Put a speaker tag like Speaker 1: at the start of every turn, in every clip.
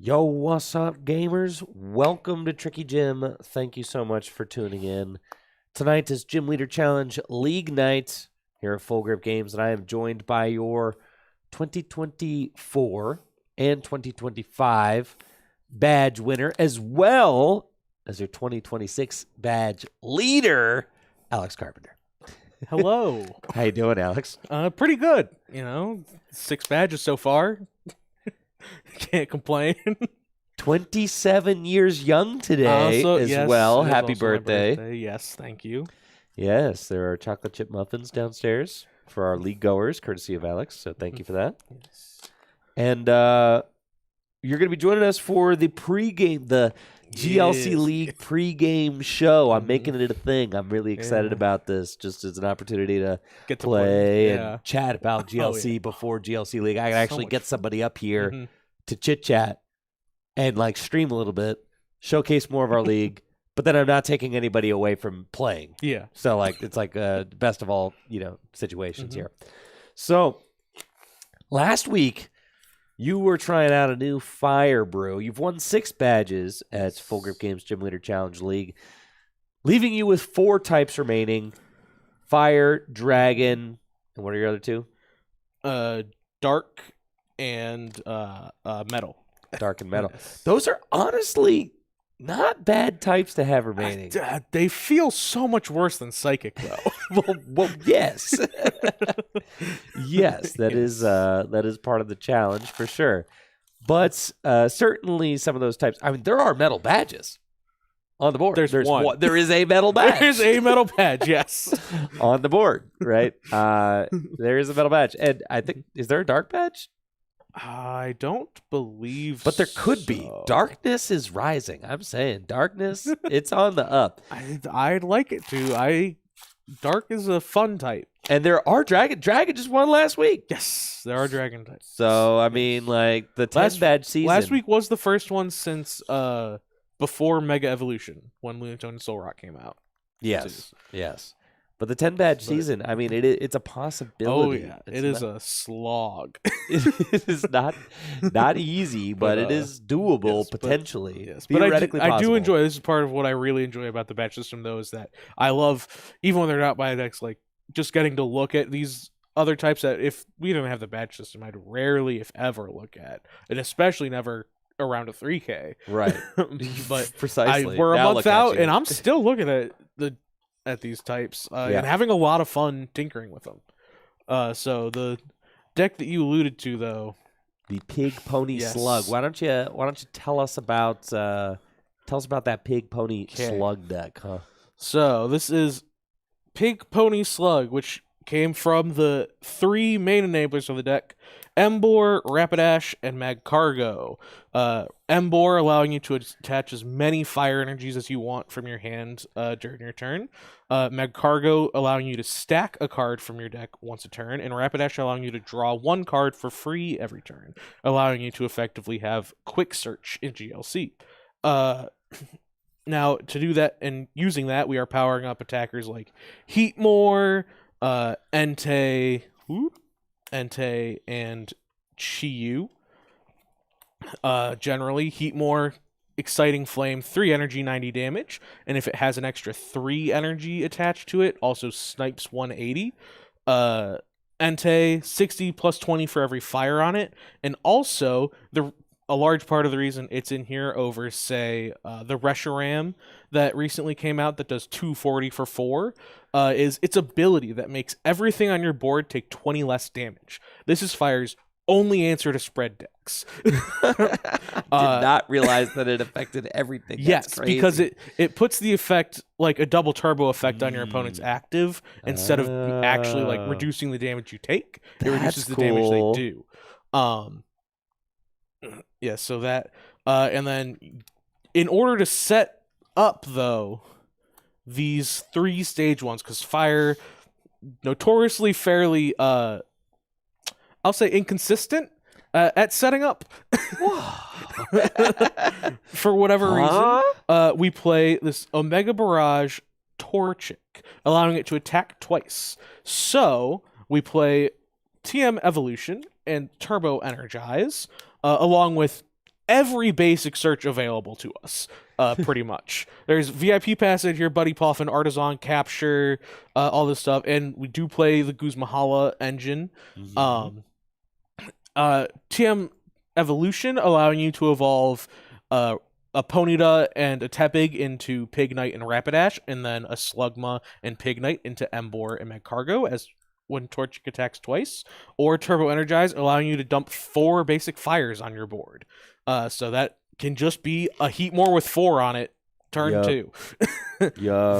Speaker 1: Yo, what's up, gamers? Welcome to Tricky Gym. Thank you so much for tuning in. Tonight is Gym Leader Challenge League Night here at Full Grip Games, and I am joined by your 2024 and 2025 badge winner, as well as your 2026 badge leader, Alex Carpenter.
Speaker 2: Hello.
Speaker 1: How you doing, Alex?
Speaker 2: Pretty good. 6 badges so far. Can't complain.
Speaker 1: 27 years young today well. Happy birthday.
Speaker 2: Yes, thank you.
Speaker 1: Yes, there are chocolate chip muffins downstairs for our league goers, courtesy of Alex. So thank you for that.
Speaker 2: Yes.
Speaker 1: And you're going to be joining us for the pregame, the GLC League pregame show. I'm making it a thing. I'm really excited about this, just as an opportunity to
Speaker 2: Get to
Speaker 1: play and chat about GLC before GLC League. I can actually get somebody up here to chit chat and like stream a little bit, showcase more of our league. But then I'm not taking anybody away from playing.
Speaker 2: Yeah.
Speaker 1: So like it's like best of all, situations here. So last week you were trying out a new fire brew. You've won 6 badges at Full Grip Games Gym Leader Challenge League, leaving you with 4 types remaining: fire, dragon, and what are your other 2?
Speaker 2: Dark and metal.
Speaker 1: Dark and metal.
Speaker 2: Yes.
Speaker 1: Those are honestly not bad types to have remaining.
Speaker 2: They feel so much worse than psychic, though.
Speaker 1: well, yes. Yes, that is part of the challenge for sure. But certainly some of those types, I mean, there are metal badges on the board.
Speaker 2: There's one.
Speaker 1: There is a metal badge.
Speaker 2: There's a metal badge, yes.
Speaker 1: On the board, right? There is a metal badge. And I think, is there a dark badge?
Speaker 2: I don't believe
Speaker 1: But there could be. Darkness is rising. I'm saying darkness, it's on the up.
Speaker 2: I'd like it to. Dark is a fun type.
Speaker 1: And there are dragon. Dragon just won last week.
Speaker 2: Yes, there are dragon types.
Speaker 1: So, I mean, like, the 10 badge season.
Speaker 2: Last week was the first one since before Mega Evolution, when Lunatone and Soul Rock came out.
Speaker 1: Yes. But the 10 badge season, I mean, it's a possibility.
Speaker 2: Oh, yeah. It is a slog.
Speaker 1: It is not easy, but it is doable, potentially.
Speaker 2: Yes,
Speaker 1: theoretically
Speaker 2: but I
Speaker 1: possible.
Speaker 2: do enjoy, this is part of what I really enjoy about the badge system, though, is that I love, even when they're not by decks, like, just getting to look at these other types that if we didn't have the badge system, I'd rarely, if ever, look at. And especially never around a 3K.
Speaker 1: Right.
Speaker 2: But
Speaker 1: precisely.
Speaker 2: We're a
Speaker 1: Now
Speaker 2: month
Speaker 1: look at
Speaker 2: out,
Speaker 1: you.
Speaker 2: and I'm still looking at these types and having a lot of fun tinkering with them. So the deck that you alluded to, though,
Speaker 1: the Pig Pony Slug. Why don't you tell us about that Pig Pony Slug deck, huh?
Speaker 2: So this is Pig Pony Slug, which came from the 3 main enablers of the deck: Embor, Rapidash, and Magcargo. Embor allowing you to attach as many fire energies as you want from your hand during your turn. Magcargo allowing you to stack a card from your deck once a turn, and Rapidash allowing you to draw 1 card for free every turn, allowing you to effectively have quick search in GLC. Now, to do that and using that, we are powering up attackers like Heatmore, Entei, and Chiyu. Generally, Heatmore, Exciting Flame, 3 energy, 90 damage, and if it has an extra 3 energy attached to it, also snipes 180. Entei, 60 plus 20 for every fire on it, and also a large part of the reason it's in here over, say, the Reshiram that recently came out that does 240 for 4, is its ability that makes everything on your board take 20 less damage. This is Fire's only answer to spread decks.
Speaker 1: Did not realize that it affected everything.
Speaker 2: Yes, because it puts the effect, like a double turbo effect on your opponent's active, instead of actually like reducing the damage you take. It reduces the damage they do. Yeah, so that, and then in order to set up, though, these 3 stage ones, because Fire notoriously fairly, I'll say inconsistent at setting up. For whatever reason, we play this Omega Barrage Torchic, allowing it to attack twice. So we play TM Evolution and Turbo Energize, along with every basic search available to us, pretty much. There's VIP Passage here, Buddy Puffin, Artisan, Capture, all this stuff, and we do play the Guzmahala engine. TM Evolution, allowing you to evolve a Ponyta and a Tepig into Pignite and Rapidash, and then a Slugma and Pignite into Emboar and Magcargo as when Torchic attacks twice, or Turbo Energize, allowing you to dump 4 basic fires on your board. So that can just be a Heatmore with 4 on it, turn 2.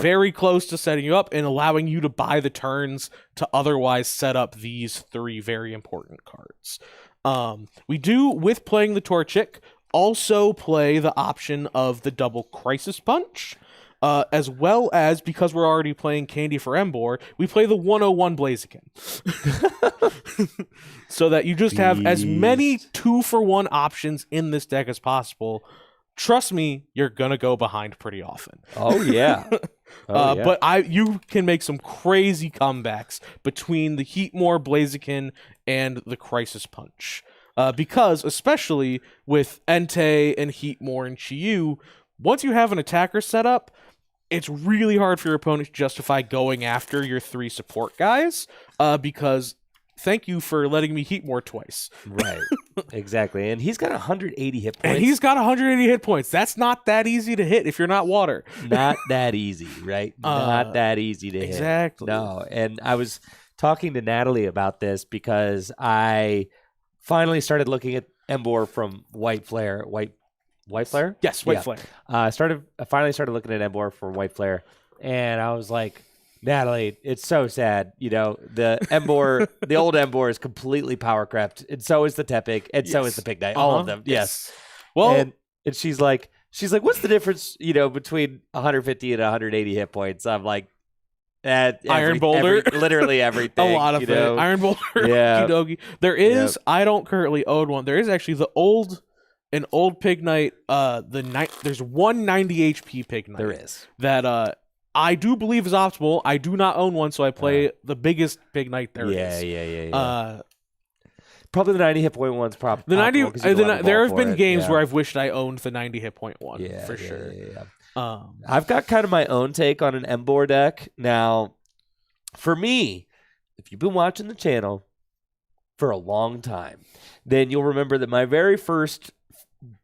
Speaker 2: Very close to setting you up and allowing you to buy the turns to otherwise set up these 3 very important cards. We do, with playing the Torchic, also play the option of the double Crisis Punch, as well as, because we're already playing Candy for Emboar, we play the 101 Blaziken. So that you just have as many 2-for-1 options in this deck as possible. Trust me, you're gonna go behind pretty often.
Speaker 1: Oh yeah.
Speaker 2: But you can make some crazy comebacks between the Heatmore, Blaziken, and the Crisis Punch. Because, especially with Entei and Heatmore and Chiyu, once you have an attacker set up, it's really hard for your opponent to justify going after your 3 support guys, because thank you for letting me Heatmore twice.
Speaker 1: Right, exactly. And he's got 180 hit points.
Speaker 2: And he's got 180 hit points. That's not that easy to hit if you're not water.
Speaker 1: Not that easy, right? Not that easy to hit.
Speaker 2: Exactly.
Speaker 1: No, and I was talking to Natalie about this because I finally started looking at Emboar from White Flare. White Flare?
Speaker 2: Yes, White Flare.
Speaker 1: I finally started looking at Emboar from White Flare, and I was like, Natalie, it's so sad. You know, the Emboar, the old Emboar is completely power crept, and so is the Tepig, and so is the Pignite. All of them. Yes.
Speaker 2: Well,
Speaker 1: and she's like, what's the difference, between 150 and 180 hit points? I'm like,
Speaker 2: Iron Boulder,
Speaker 1: literally everything.
Speaker 2: A lot of it. Iron Boulder,
Speaker 1: yeah.
Speaker 2: Okie dokie. There is, I don't currently own one. There is actually an old Pignite. There's 190 HP Pignite.
Speaker 1: There is
Speaker 2: that I do believe is optimal. I do not own one, so I play the biggest Pignite there is.
Speaker 1: Yeah. Probably the 90 hit point one's probably
Speaker 2: the 90. There have been games
Speaker 1: yeah.
Speaker 2: where I've wished I owned the 90 hit point one.
Speaker 1: Yeah,
Speaker 2: for sure.
Speaker 1: Yeah. I've got kind of my own take on an Emboar deck. Now, for me, if you've been watching the channel for a long time, then you'll remember that my very first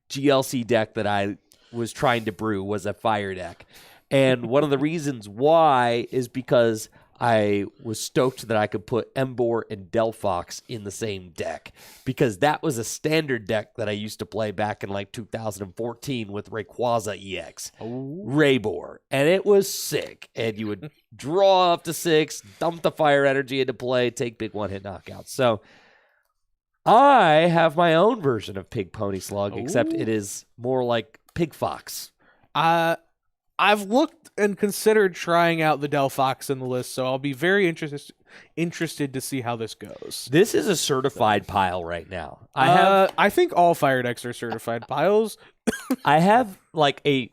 Speaker 1: GLC deck that I was trying to brew was a fire deck. And one of the reasons why is because I was stoked that I could put Emboar and Delphox in the same deck, because that was a standard deck that I used to play back in like 2014 with Rayquaza EX, Raybor, and it was sick. And you would draw up to 6, dump the fire energy into play, take big 1-hit knockouts. So I have my own version of Pig Pony Slug, except it is more like Pig Fox.
Speaker 2: I've looked and considered trying out the Delphox in the list, so I'll be very interested to see how this goes.
Speaker 1: This is a certified pile right now.
Speaker 2: I think all fire decks are certified piles.
Speaker 1: I have like a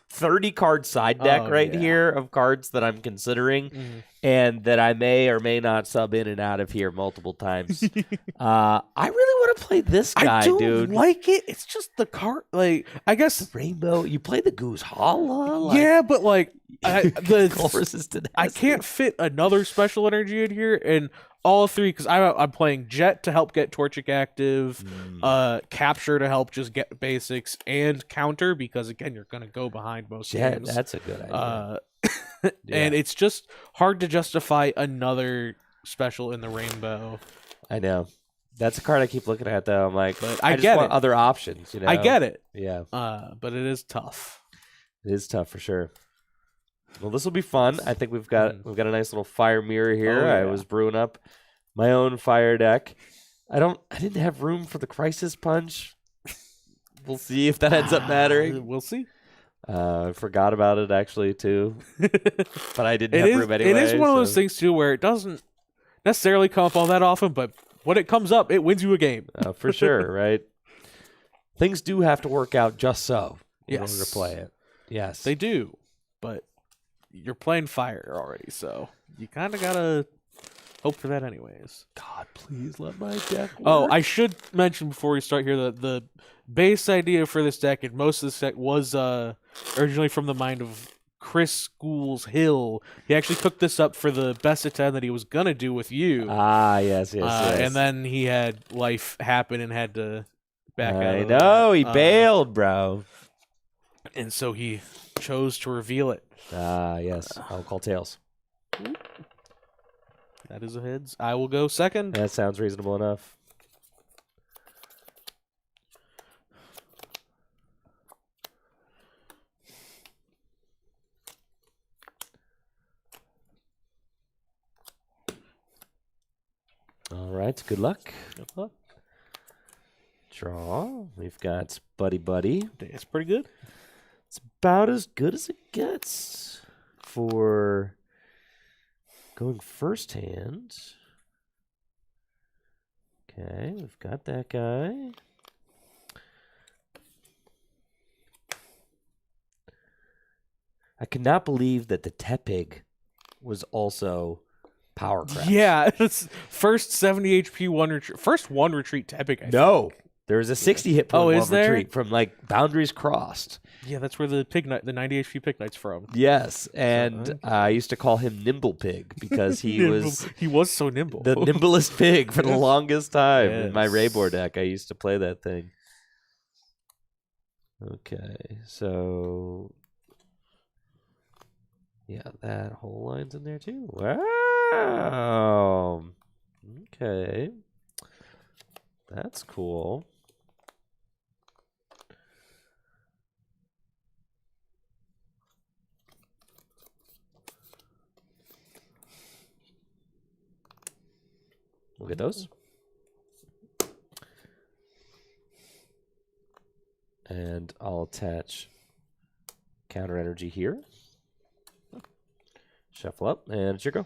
Speaker 1: 30 card side deck here of cards that I'm considering, and that I may or may not sub in and out of here multiple times. I really want to play this guy, dude.
Speaker 2: Like it. It's just the card. Like, I guess
Speaker 1: the Rainbow. You play the Goose Hala.
Speaker 2: Yeah, but like
Speaker 1: the
Speaker 2: I can't fit another special energy in here, and all 3 because I'm playing Jet to help get Torchic active, Capture to help just get basics, and Counter because again you're gonna go behind most games.
Speaker 1: That's a good idea.
Speaker 2: And it's just hard to justify another special in the Rainbow.
Speaker 1: I know. That's a card I keep looking at though. I'm like,
Speaker 2: but
Speaker 1: I just want other options.
Speaker 2: I get it.
Speaker 1: Yeah.
Speaker 2: But it is tough.
Speaker 1: It is tough for sure. Well, this will be fun. I think we've got a nice little fire mirror here. I was brewing up my own fire deck. I didn't have room for the Crisis Punch. We'll see if that ends up mattering.
Speaker 2: We'll see.
Speaker 1: I forgot about it actually too, but I didn't have room anyway.
Speaker 2: It is one of those things too where it doesn't necessarily come up all that often, but when it comes up, it wins you a game.
Speaker 1: For sure, right? Things do have to work out just so in order to play it. Yes,
Speaker 2: they do, but you're playing fire already, so you kind of gotta hope for that anyways.
Speaker 1: God, please let my deck work.
Speaker 2: Oh, I should mention before we start here that the base idea for this deck, and most of this deck was originally from the mind of Chris Schools Hill. He actually cooked this up for the best of 10 that he was gonna do with you.
Speaker 1: Ah, yes.
Speaker 2: And then he had life happen and had to back out.
Speaker 1: I
Speaker 2: of
Speaker 1: know,
Speaker 2: that.
Speaker 1: he bailed, bro.
Speaker 2: And so he chose to reveal it.
Speaker 1: Ah, yes. I'll call tails.
Speaker 2: That is a heads. I will go second.
Speaker 1: That sounds reasonable enough. All right, good luck.
Speaker 2: Good luck.
Speaker 1: Draw. We've got Buddy Buddy.
Speaker 2: It's pretty good.
Speaker 1: It's about as good as it gets for going first hand. Okay, we've got that guy. I could not believe that the Tepig was also power craft.
Speaker 2: Yeah, it's first 70 HP one retreat. First one retreat Tepig. I
Speaker 1: No, there's a 60 hit point
Speaker 2: is
Speaker 1: one
Speaker 2: there?
Speaker 1: retreat from like boundaries crossed.
Speaker 2: Yeah, that's where the pig knight, the 90 HP pig knight's from.
Speaker 1: Yes, and I used to call him Nimble Pig because he was
Speaker 2: so nimble.
Speaker 1: the nimblest pig for the longest time in my
Speaker 2: Yes.
Speaker 1: Raybor deck. I used to play that thing. Okay, so yeah, that whole line's in there too. Wow. Okay, that's cool. Look at those. And I'll attach counter energy here. Shuffle up, and it's your go.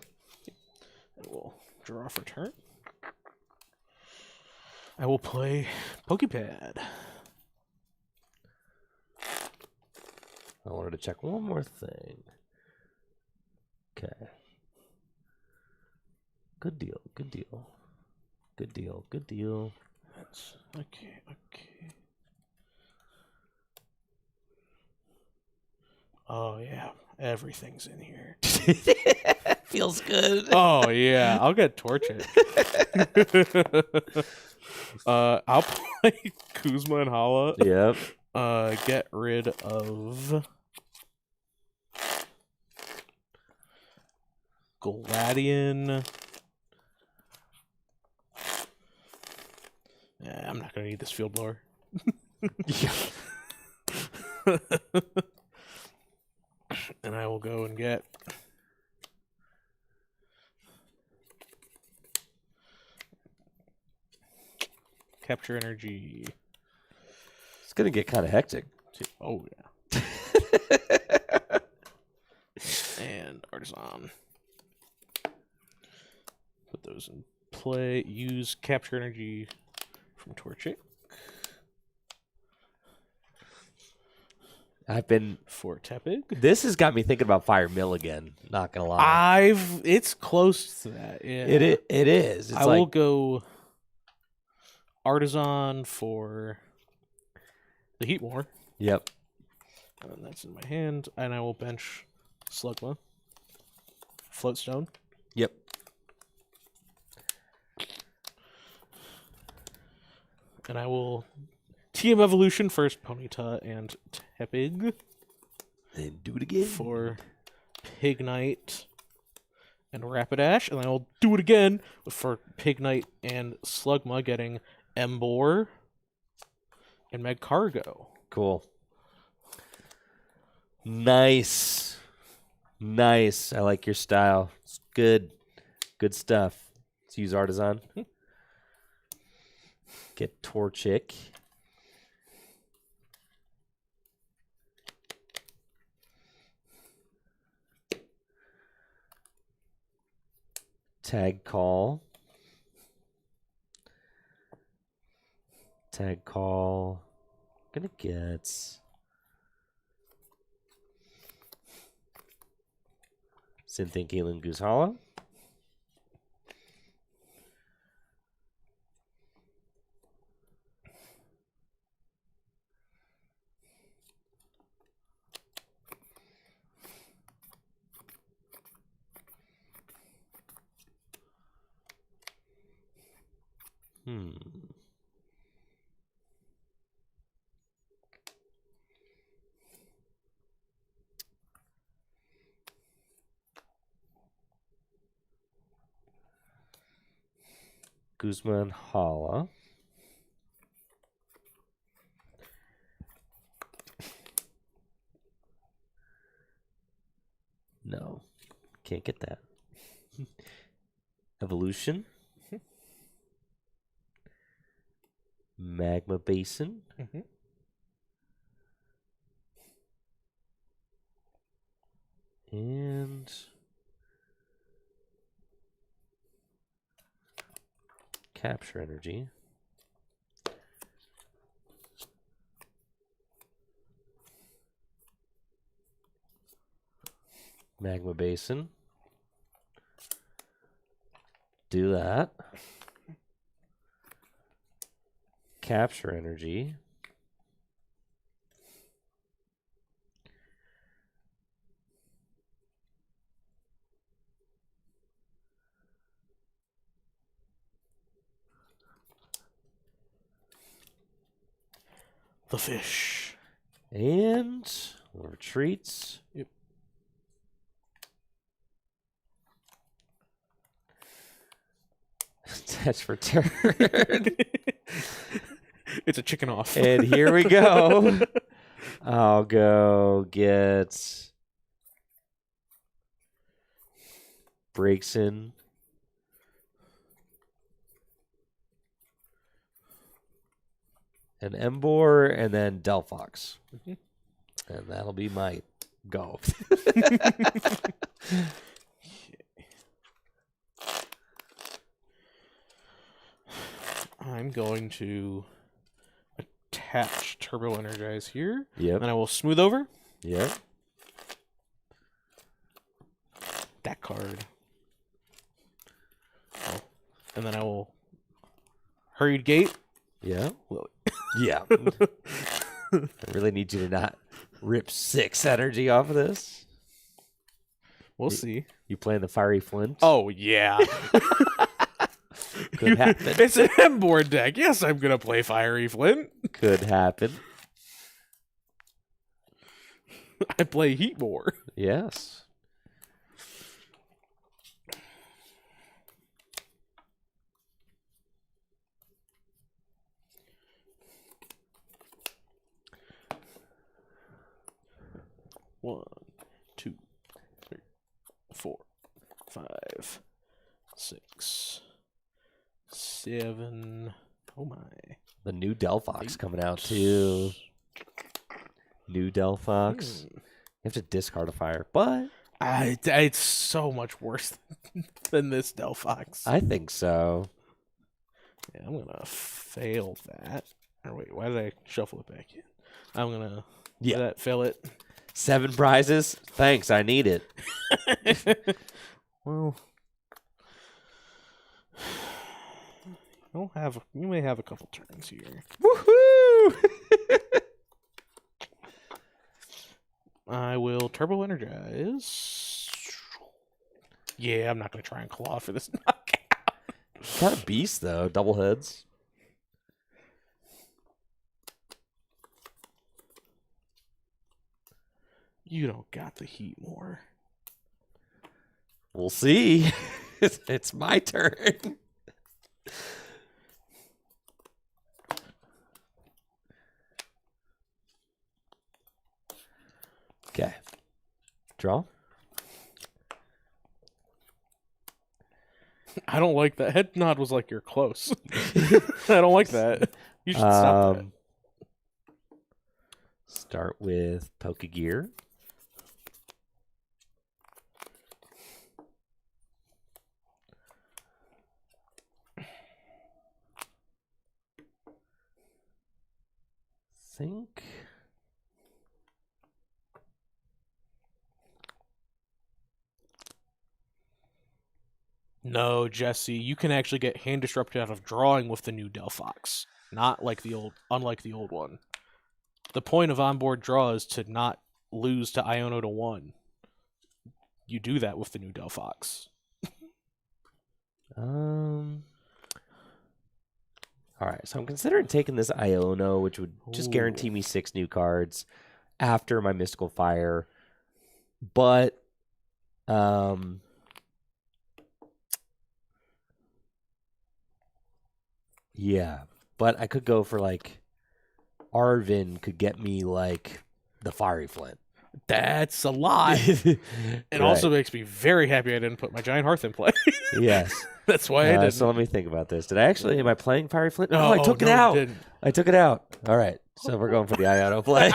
Speaker 2: And we'll draw for turn. I will play Pokepad.
Speaker 1: I wanted to check one more thing. Okay. Good deal, good deal. Good deal, good deal.
Speaker 2: That's okay. Oh yeah, everything's in here.
Speaker 1: Feels good.
Speaker 2: Oh yeah, I'll get Torchic. I'll play Kuzma and Hala.
Speaker 1: Yep.
Speaker 2: Get rid of Gladian. I'm not gonna need this field blower. And I will go and get capture energy.
Speaker 1: It's gonna get kind of hectic.
Speaker 2: Oh yeah. And Artisan. Put those in play. Use capture energy from Torchic.
Speaker 1: I've been
Speaker 2: For Tepig.
Speaker 1: This has got me thinking about Fire Mill again. Not gonna lie.
Speaker 2: It's close to that. Yeah.
Speaker 1: It is. It's
Speaker 2: I
Speaker 1: like,
Speaker 2: will go Artisan for the Heatmore.
Speaker 1: Yep.
Speaker 2: And that's in my hand. And I will bench Slugma. Floatstone.
Speaker 1: Yep.
Speaker 2: And I will TM Evolution first, Ponyta and Tepig.
Speaker 1: Then do it again.
Speaker 2: For Pignite and Rapidash. And then I'll do it again for Pignite and Slugma, getting Embor and Magcargo.
Speaker 1: Cool. Nice. Nice. I like your style. It's good. Good stuff. Let's use Artisan. Get Torchic. Tag call. Tag call. Gonna get Synthink Keelan Goose Hollow. Guzman Hala. No, can't get that. Evolution. Magma Basin. And Capture Energy. Magma Basin. Do that. Capture Energy.
Speaker 2: The fish.
Speaker 1: And retreats.
Speaker 2: Yep.
Speaker 1: That's for turn.
Speaker 2: It's a chicken off.
Speaker 1: And here we go. I'll go get breaks in. An Embor and then Delphox. And that'll be my go.
Speaker 2: I'm going to attach Turbo Energize here.
Speaker 1: Yep.
Speaker 2: And I will smooth over.
Speaker 1: Yep.
Speaker 2: That card. Oh. And then I will Hurried Gate.
Speaker 1: Yeah. Yeah. I really need you to not rip 6 energy off of this.
Speaker 2: We'll see.
Speaker 1: You playing the Fiery Flint?
Speaker 2: Oh, yeah.
Speaker 1: Could happen.
Speaker 2: It's an M-board deck. Yes, I'm going to play Fiery Flint.
Speaker 1: Could happen.
Speaker 2: I play Heatmore.
Speaker 1: Yes.
Speaker 2: One, 2, 3, 4, 5, 6, 7. Oh my!
Speaker 1: The new Delphox coming out too. New Delphox. You have to discard a fire, but
Speaker 2: it's so much worse than this Delphox.
Speaker 1: I think so.
Speaker 2: Yeah, I'm gonna fail that. Or wait, why did I shuffle it back in? I'm gonna fail it.
Speaker 1: 7 prizes. Thanks, I need it.
Speaker 2: Well, you may have a couple turns here.
Speaker 1: Woohoo!
Speaker 2: I will Turbo Energize. Yeah, I'm not gonna try and claw for this knockout.
Speaker 1: Kind of beast though. Double heads.
Speaker 2: You don't got the heat more.
Speaker 1: We'll see. It's my turn. Okay. Draw.
Speaker 2: I don't like that. Head nod was like you're close. I don't like that. You should stop that.
Speaker 1: Start with Pokegear. Think.
Speaker 2: No, Jesse, you can actually get hand disrupted out of drawing with the new Delphox. Not like unlike the old one. The point of onboard draw is to not lose to Iono to 1. You do that with the new Delphox.
Speaker 1: Alright, so I'm considering taking this Iono, which would just guarantee me 6 new cards after my Mystical Fire. But Yeah, but I could go for like Arvin could get me like the Fiery Flint.
Speaker 2: That's a lot. It also makes me very happy I didn't put my Giant Hearth in play.
Speaker 1: Yes.
Speaker 2: That's why I didn't.
Speaker 1: So let me think about this. Did I actually, am I playing Fiery Flint?
Speaker 2: No,
Speaker 1: I took it
Speaker 2: no, you
Speaker 1: out.
Speaker 2: didn't.
Speaker 1: I took it out. All right. So we're going for the Iono play.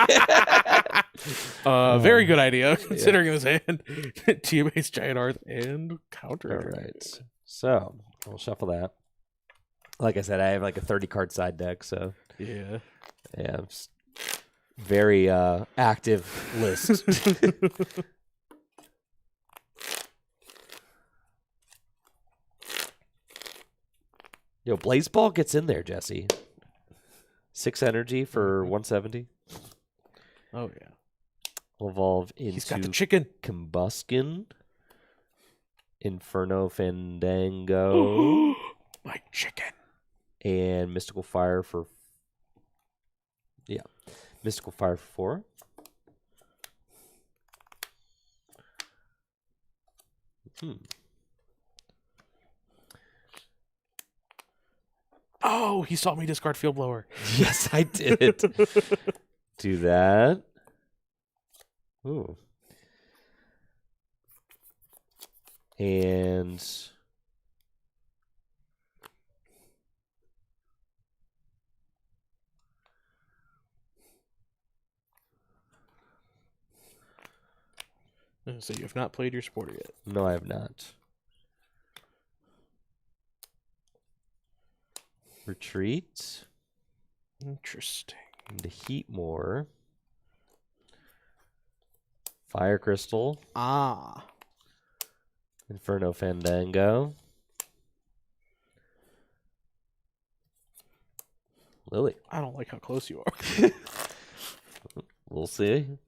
Speaker 2: Very good idea, considering his hand. Teammates Giant Hearth and counter.
Speaker 1: All right. So we'll shuffle that. Like I said, I have like a 30-card side deck, so.
Speaker 2: Yeah.
Speaker 1: Yeah. Very active list. Yo, Blaze Ball gets in there, Jesse. 6 energy for 170.
Speaker 2: Oh yeah.
Speaker 1: Will evolve into
Speaker 2: He's got the chicken.
Speaker 1: Combuskin. Inferno Fandango.
Speaker 2: My chicken.
Speaker 1: And Mystical Fire for Mystical Fire for 4.
Speaker 2: Oh, he saw me discard Field Blower.
Speaker 1: Yes, I did. Do that. Ooh. And
Speaker 2: So you have not played your supporter yet.
Speaker 1: no, I have not. Retreat.
Speaker 2: Interesting.
Speaker 1: Into Heatmore. Fire Crystal.
Speaker 2: Ah.
Speaker 1: Inferno Fandango. Lily.
Speaker 2: I don't like how close you are.
Speaker 1: We'll see.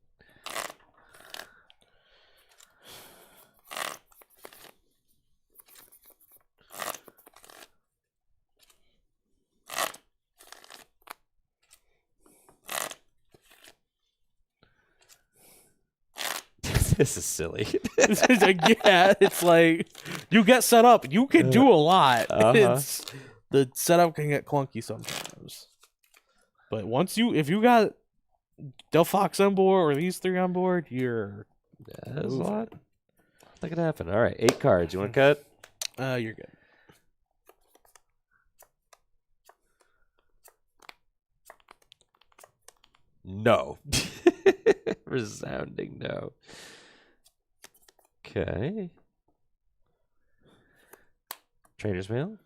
Speaker 1: This is silly.
Speaker 2: Yeah, it's like you get set up. You can do a lot. It's the setup can get clunky sometimes. But if you got Del Fox on board or these 3 on board, you're
Speaker 1: That's a lot. That could happen. All right, 8 cards. You want to cut?
Speaker 2: You're good.
Speaker 1: No. Resounding no. Okay. Trainer's mail.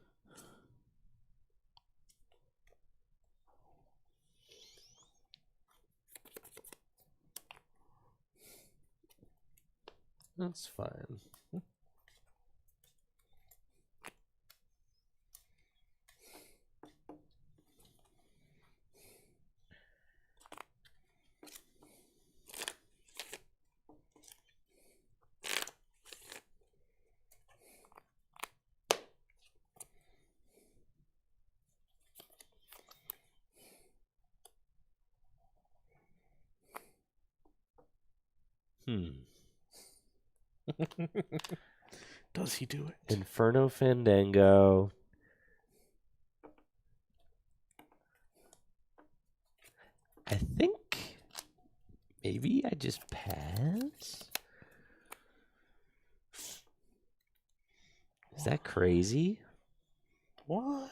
Speaker 1: That's fine.
Speaker 2: Does he do it?
Speaker 1: Inferno Fandango. I think maybe I just pass. Is that crazy?
Speaker 2: What?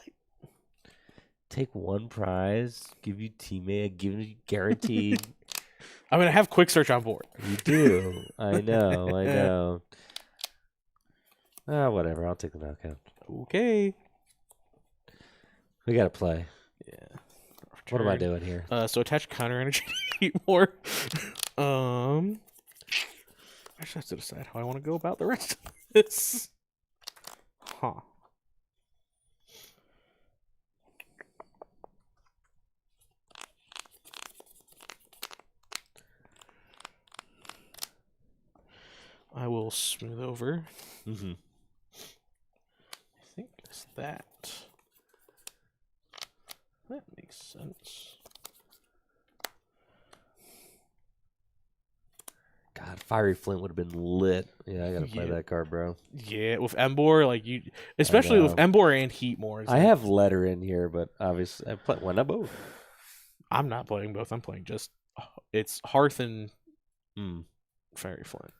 Speaker 1: Take 1 prize, give you teammate, give you guaranteed.
Speaker 2: I'm gonna have quick search on board.
Speaker 1: You do. I know. Whatever. I'll take the knockout.
Speaker 2: Okay.
Speaker 1: We gotta play.
Speaker 2: Yeah.
Speaker 1: What am I doing here?
Speaker 2: So attach counter energy to eat more. I just have to decide how I want to go about the rest of this. Huh. I will smooth over.
Speaker 1: Mm-hmm.
Speaker 2: I think it's that. That makes sense.
Speaker 1: God, Fiery Flint would have been lit. Yeah, I gotta play
Speaker 2: Yeah.
Speaker 1: that card, bro.
Speaker 2: Yeah, with Embor, like you, especially with Embor and Heatmore.
Speaker 1: I have Letter in here, but obviously I play one of both.
Speaker 2: I'm not playing both. I'm playing just it's Hearth and Fiery Flint.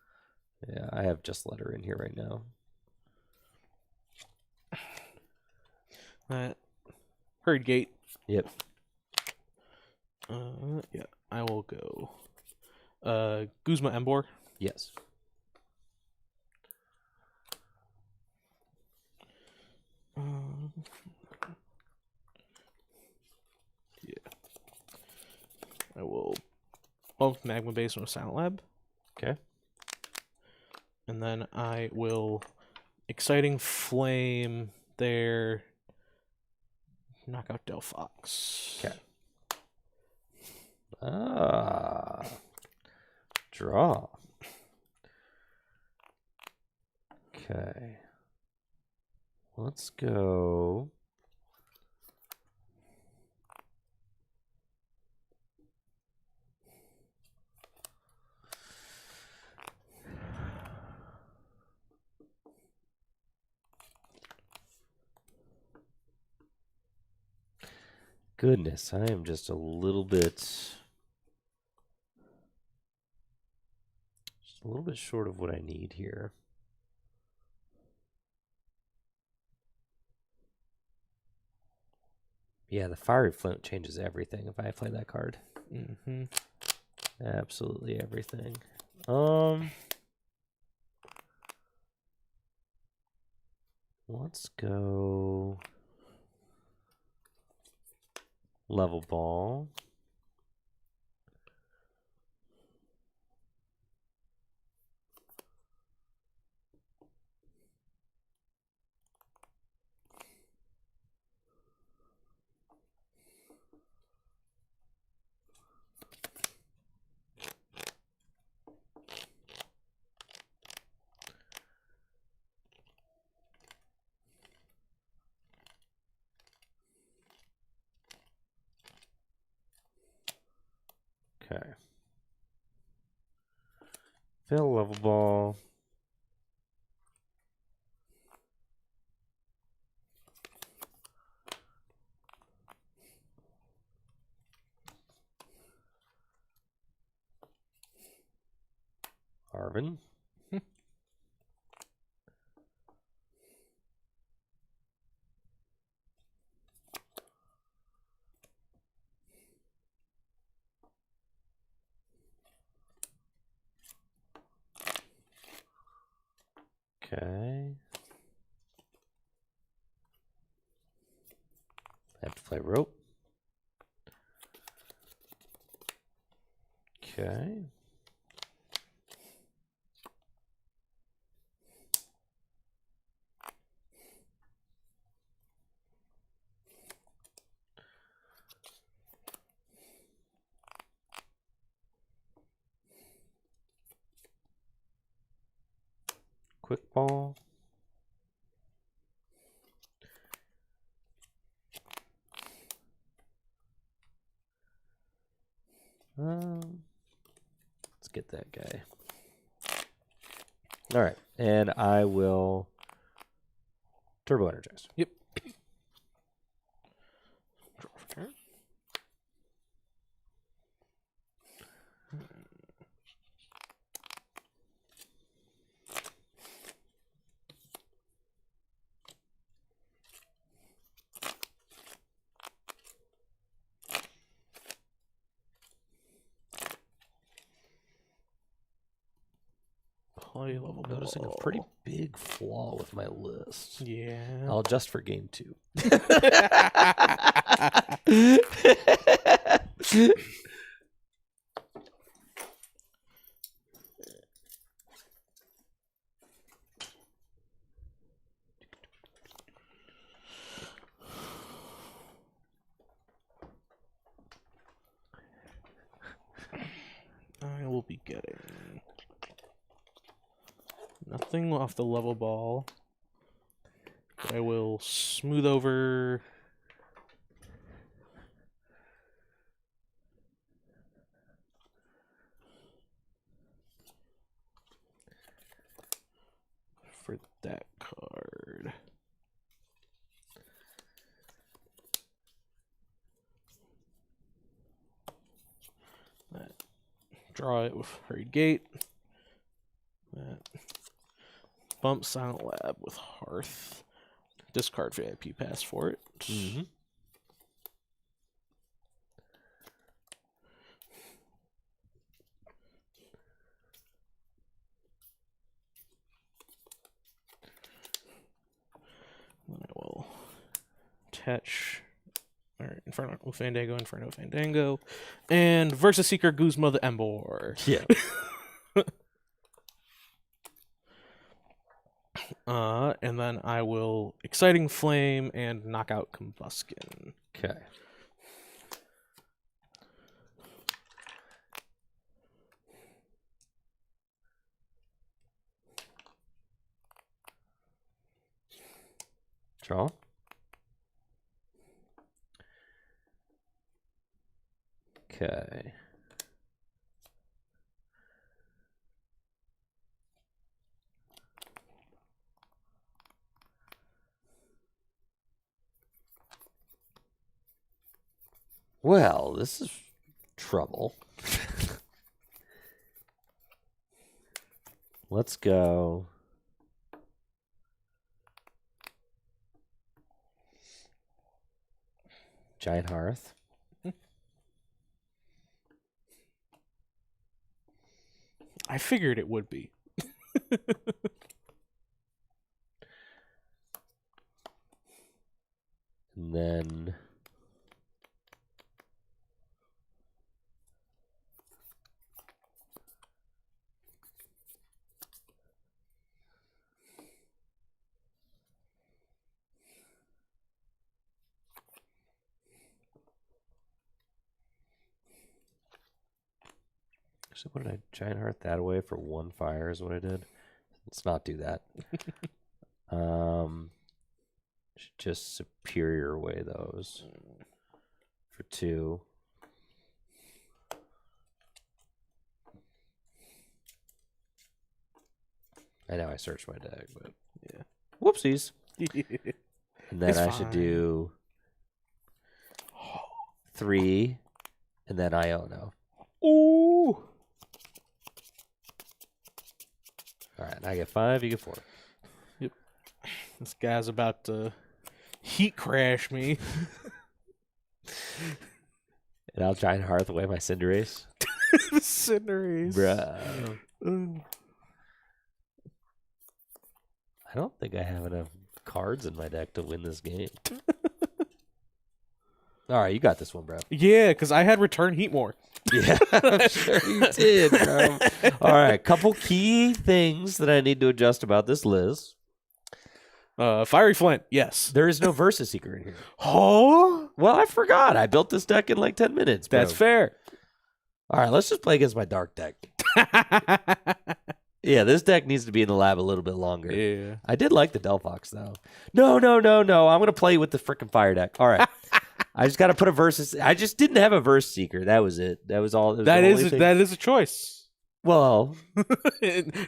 Speaker 1: Yeah, I have just Letter in here right now.
Speaker 2: Herd Gate.
Speaker 1: Yep.
Speaker 2: Yeah, I will go. Guzma Embor.
Speaker 1: Yes.
Speaker 2: Yeah. I will bump Magma Base from a Silent Lab.
Speaker 1: Okay.
Speaker 2: And then I will Exciting Flame there. Knock out Delphox.
Speaker 1: Okay. Draw. Okay. Let's go. Goodness, I am just a little bit short of what I need here. Yeah, the Fiery Flint changes everything if I play that card.
Speaker 2: Mm-hmm.
Speaker 1: Absolutely everything. Let's go Level Ball. Okay. Fill Level Ball. Arvin. Okay. I have to play Rope. Okay. Quick Ball. Let's get that guy. All right, and I will Turbo Energize.
Speaker 2: Yep. Draw for turn. Play Level Ball.
Speaker 1: Noticing a pretty big flaw with my list.
Speaker 2: Yeah.
Speaker 1: I'll adjust for game 2.
Speaker 2: I will be getting nothing off the Level Ball. I will smooth over. that card. Draw it with Hurried Gate. That. Bump Silent Lab with Hearth. Discard VIP pass for it.
Speaker 1: Mm-hmm.
Speaker 2: Then I will attach. Alright, Inferno Fandango, and Versus Seeker Guzma the Embor.
Speaker 1: Yeah.
Speaker 2: And then I will Exciting Flame and Knockout Combustion.
Speaker 1: Okay. Draw. Okay. Well, this is trouble. Let's go. Giant Hearth.
Speaker 2: I figured it would be.
Speaker 1: And then so what did I Giant Hearth that away for 1 fire is what I did. Let's not do that. Should just superior away those for 2. I know I searched my deck, but yeah. Whoopsies. And then I should do 3 and then Iono.
Speaker 2: Ooh.
Speaker 1: All right, I get 5, you get 4.
Speaker 2: Yep. This guy's about to heat crash me.
Speaker 1: And I'll Giant Hearth away my Cinderace.
Speaker 2: The Cinderace.
Speaker 1: Bruh. I don't think I have enough cards in my deck to win this game. All right, you got this one, bro.
Speaker 2: Yeah, because I had Return Heatmore.
Speaker 1: Yeah, I'm sure you did, bro. All right, couple key things that I need to adjust about this list.
Speaker 2: Fiery Flint, yes.
Speaker 1: There is no Versus Seeker in here.
Speaker 2: Oh?
Speaker 1: Well, I forgot. I built this deck in like 10 minutes, bro.
Speaker 2: That's fair.
Speaker 1: All right, let's just play against my Dark deck. Yeah, this deck needs to be in the lab a little bit longer.
Speaker 2: Yeah.
Speaker 1: I did like the Delphox, though. No. I'm going to play with the freaking Fire deck. All right. I just got to put a Versus. I just didn't have a Verse Seeker. That was it. That was all.
Speaker 2: That is a choice.
Speaker 1: Well,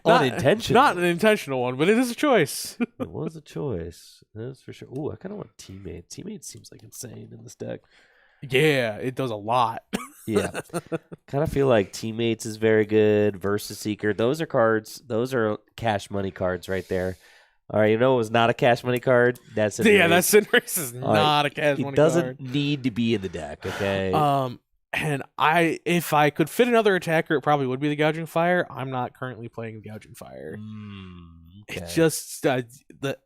Speaker 1: unintentional.
Speaker 2: Not an intentional one, but it is a choice.
Speaker 1: It was a choice. That's for sure. Ooh, I kind of want Teammate. Teammate seems like insane in this deck.
Speaker 2: Yeah, it does a lot.
Speaker 1: Yeah. Kind of feel like Teammates is very good. Versus Seeker. Those are cards. Those are cash money cards right there. All right, you know it was not a cash money card? That's Cinderace.
Speaker 2: Yeah, that Cinderace is not a cash money card.
Speaker 1: It doesn't need to be in the deck, okay?
Speaker 2: And if I could fit another attacker, it probably would be the Gouging Fire. I'm not currently playing the Gouging Fire.
Speaker 1: Okay.
Speaker 2: It's just the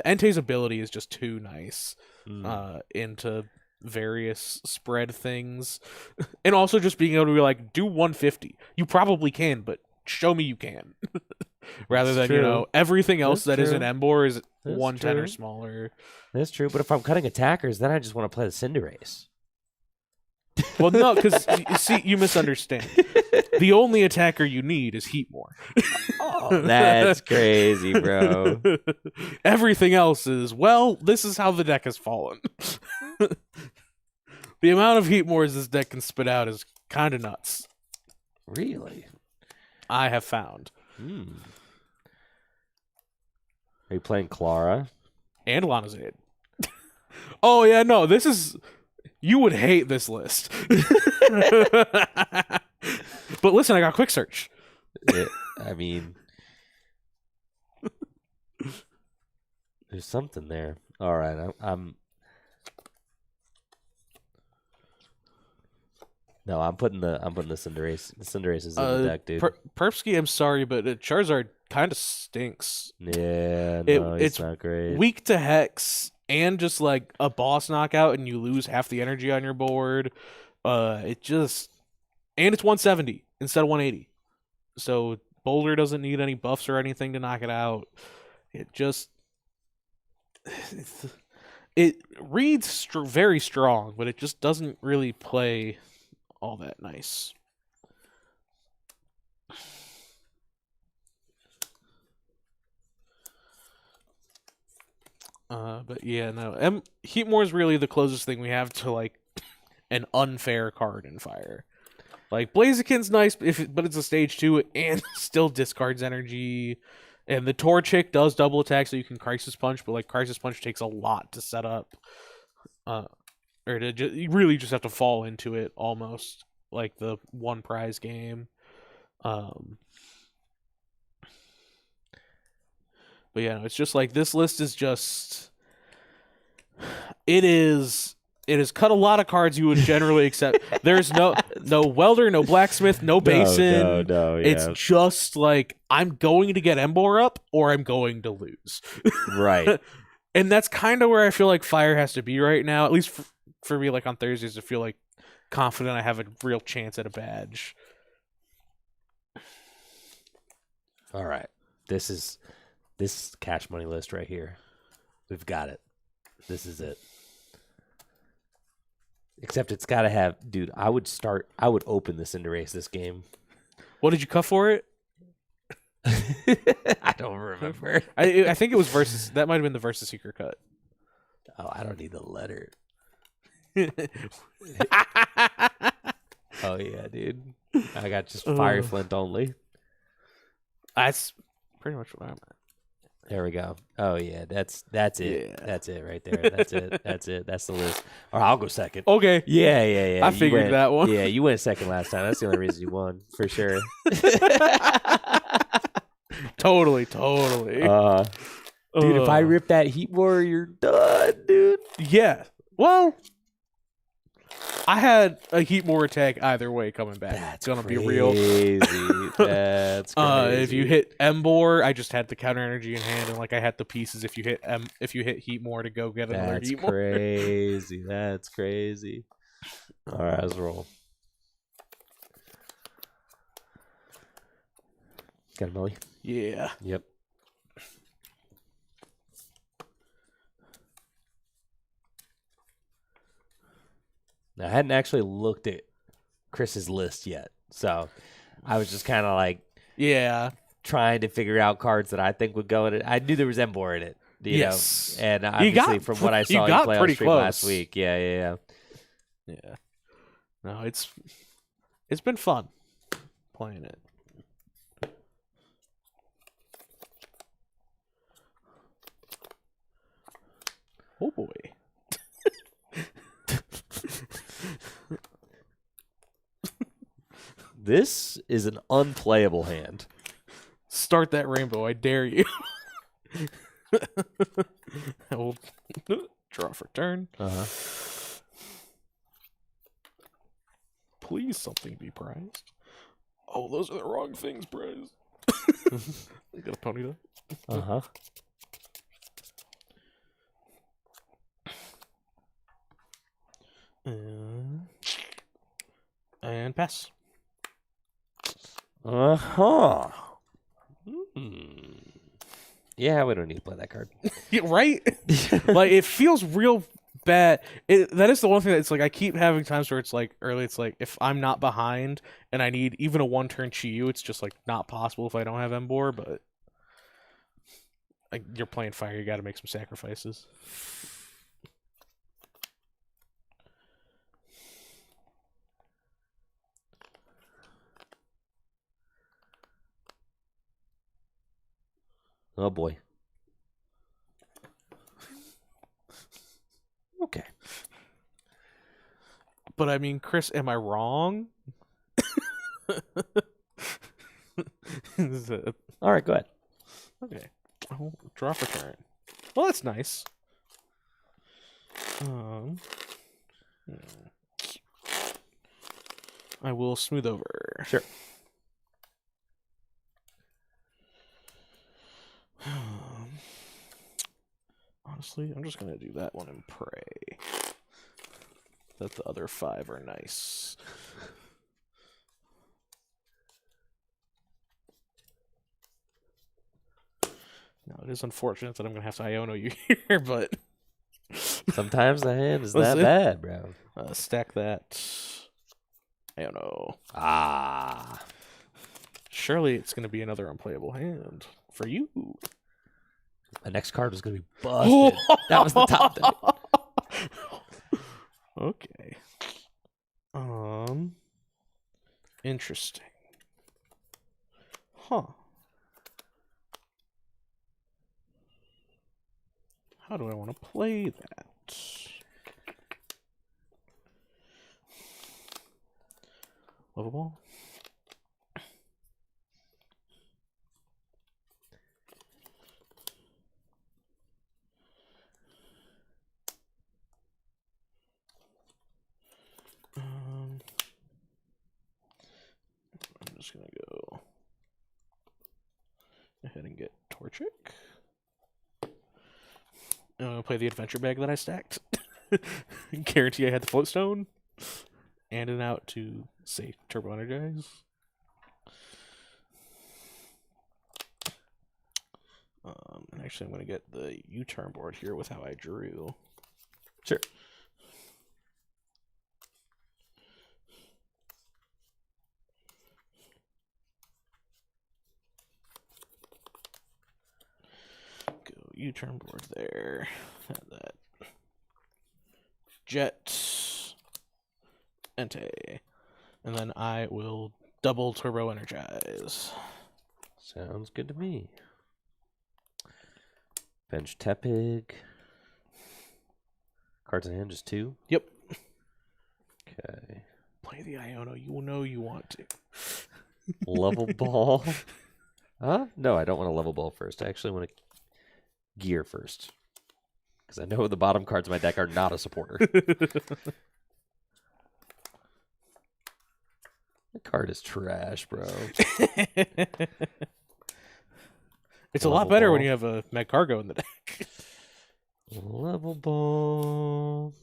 Speaker 2: Entei's ability is just too nice into various spread things, and also just being able to be like, do 150. You probably can, but show me you can. Rather than everything else that is in Embor is 110 or smaller.
Speaker 1: That's true, but if I'm cutting attackers, then I just want to play the Cinderace.
Speaker 2: Well, no, because see, you misunderstand. The only attacker you need is Heatmore.
Speaker 1: Oh, that's crazy, bro.
Speaker 2: Everything else is, well, this is how the deck has fallen. The amount of Heatmores this deck can spit out is kind of nuts.
Speaker 1: Really?
Speaker 2: I have found.
Speaker 1: Are you playing Clara?
Speaker 2: And Lanazade. Oh, yeah, no, this is... You would hate this list. But listen, I got quick search.
Speaker 1: I mean, there's something there. All right, I'm No, I'm putting the Cinderace. The Cinderace is in the deck, dude.
Speaker 2: Perpsky, I'm sorry, but Charizard kind of stinks.
Speaker 1: Yeah, no, it's not great.
Speaker 2: Weak to Hex and just like a boss knockout, and you lose half the energy on your board. It just and it's 170 instead of 180, so Boulder doesn't need any buffs or anything to knock it out. It just it reads very strong, but it just doesn't really play all that nice. But yeah, no. Heatmore is really the closest thing we have to like an unfair card in Fire. Like Blaziken's nice, but it's a stage 2 and still discards energy. And the Torchic does double attack, so you can Crisis Punch, but like Crisis Punch takes a lot to set up. You really just have to fall into it almost like the one prize game. But yeah, no, it's just like this list is just it has cut a lot of cards you would generally accept. There's no welder, no blacksmith, no basin.
Speaker 1: No, yeah.
Speaker 2: It's just like I'm going to get Embor up or I'm going to lose.
Speaker 1: Right.
Speaker 2: And that's kind of where I feel like Fire has to be right now, at least for me, like on Thursdays, to feel like confident I have a real chance at a badge.
Speaker 1: All right. This is cash money list right here. We've got it. This is it. Except it's got to have, dude, I would open the Cinderace this game.
Speaker 2: What did you cut for it?
Speaker 1: I don't remember.
Speaker 2: I think it was Versus. That might have been the Versus Seeker cut.
Speaker 1: Oh, I don't need the letter. Oh, yeah, dude. I got just Fire Flint only.
Speaker 2: That's pretty much what I'm at.
Speaker 1: There we go. Oh, yeah, that's it.
Speaker 2: Yeah.
Speaker 1: That's it right there. That's it. That's it. That's the list. Or I'll go second.
Speaker 2: Okay.
Speaker 1: Yeah.
Speaker 2: I figured that one.
Speaker 1: Yeah, you went second last time. That's the only reason you won, for sure.
Speaker 2: Totally.
Speaker 1: Dude, if I rip that Heatmore, you're done, dude.
Speaker 2: Yeah. Well, I had a Heatmore attack either way coming back.
Speaker 1: That's
Speaker 2: gonna
Speaker 1: crazy.
Speaker 2: be real.
Speaker 1: That's crazy.
Speaker 2: If you hit Embor, I just had the counter energy in hand, and like I had the pieces. If you hit Heatmore to go get another
Speaker 1: That's
Speaker 2: Heatmore.
Speaker 1: crazy. That's crazy. All right, let's roll. Got a Millie?
Speaker 2: Yeah.
Speaker 1: Yep. Now, I hadn't actually looked at Chris's list yet, so I was just kind of like, trying to figure out cards that I think would go in it. I knew there was Embor in it, you know, and obviously from what I saw you play on stream last week, yeah.
Speaker 2: No, it's been fun playing it. Oh boy.
Speaker 1: This is an unplayable hand.
Speaker 2: Start that rainbow, I dare you. I will draw for turn. Please something be prized. Oh, those are the wrong things prized. You got a pony though? And pass.
Speaker 1: Yeah, we don't need to play that card.
Speaker 2: Yeah, right? Like, it feels real bad. That is the one thing that's like, I keep having times where it's like, early, it's like, if I'm not behind and I need even a one-turn Chi-Yu, it's just like not possible if I don't have Embor, but like, you're playing Fire, you gotta make some sacrifices.
Speaker 1: Oh boy.
Speaker 2: But I mean, Chris, am I wrong?
Speaker 1: All right, go ahead.
Speaker 2: Okay. Oh, draw for turn. Well, that's nice. I will smooth over.
Speaker 1: Sure.
Speaker 2: Honestly, I'm just gonna do that one and pray that the other 5 are nice. Now, it is unfortunate that I'm gonna have to Iono you here, but
Speaker 1: Sometimes the hand is
Speaker 2: Was
Speaker 1: that
Speaker 2: it?
Speaker 1: bad, bro.
Speaker 2: Stack that. Iono.
Speaker 1: Ah.
Speaker 2: Surely it's gonna be another unplayable hand for you.
Speaker 1: My next card was going to be busted. That was the top deck.
Speaker 2: Okay. Interesting. Huh. How do I want to play that? Level ball? I'm just gonna go ahead and get Torchic. I'm gonna play the adventure bag that I stacked. Guarantee I had the float stone. And an out to say Turbo Energize. And actually, I'm gonna get the U-turn board here with how I drew.
Speaker 1: Sure.
Speaker 2: Go U-turn board there. Have that. Jet. Entei. And then I will double Turbo Energize.
Speaker 1: Sounds good to me. Bench Tepig. Cards in hand, just 2?
Speaker 2: Yep.
Speaker 1: Okay.
Speaker 2: Play the Iono. You know you want to.
Speaker 1: Level ball. Huh? No, I don't want to level ball first. I actually want to gear first. Because I know the bottom cards of my deck are not a supporter. The card is trash, bro.
Speaker 2: It's a lot better when you have a Magcargo in the deck.
Speaker 1: Level ball.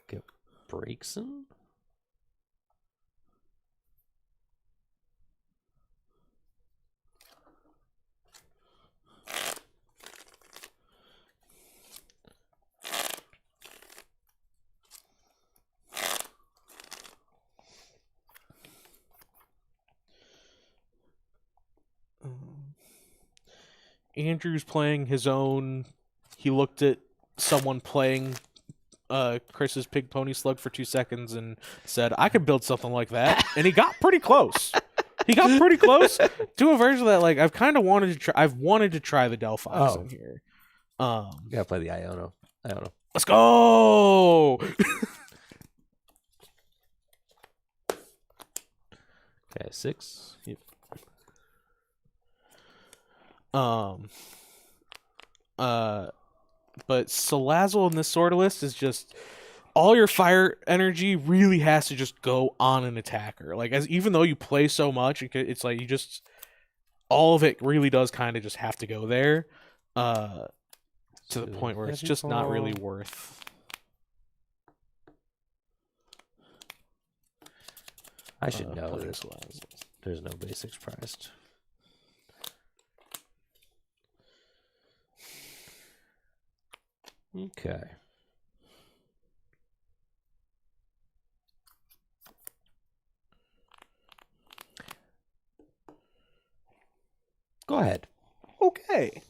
Speaker 1: Get Breakson?
Speaker 2: Andrew's playing his own. He looked at someone playing Chris's Pig Pony Slug for 2 seconds and said, I could build something like that. And he got pretty close. He got pretty close to a version that, like, I've kind of wanted to try. I've wanted to try the Delphi's in here.
Speaker 1: You gotta play the Iono.
Speaker 2: Let's go!
Speaker 1: Okay, 6.
Speaker 2: Yep. But Salazzle in this sort of list is just all your fire energy really has to just go on an attacker. Like, even though you play so much, it's like you just all of it really does kind of just have to go there, to the point where it's just not really worth.
Speaker 1: I should know this. There's no basics priced. Okay. Go ahead.
Speaker 2: Okay.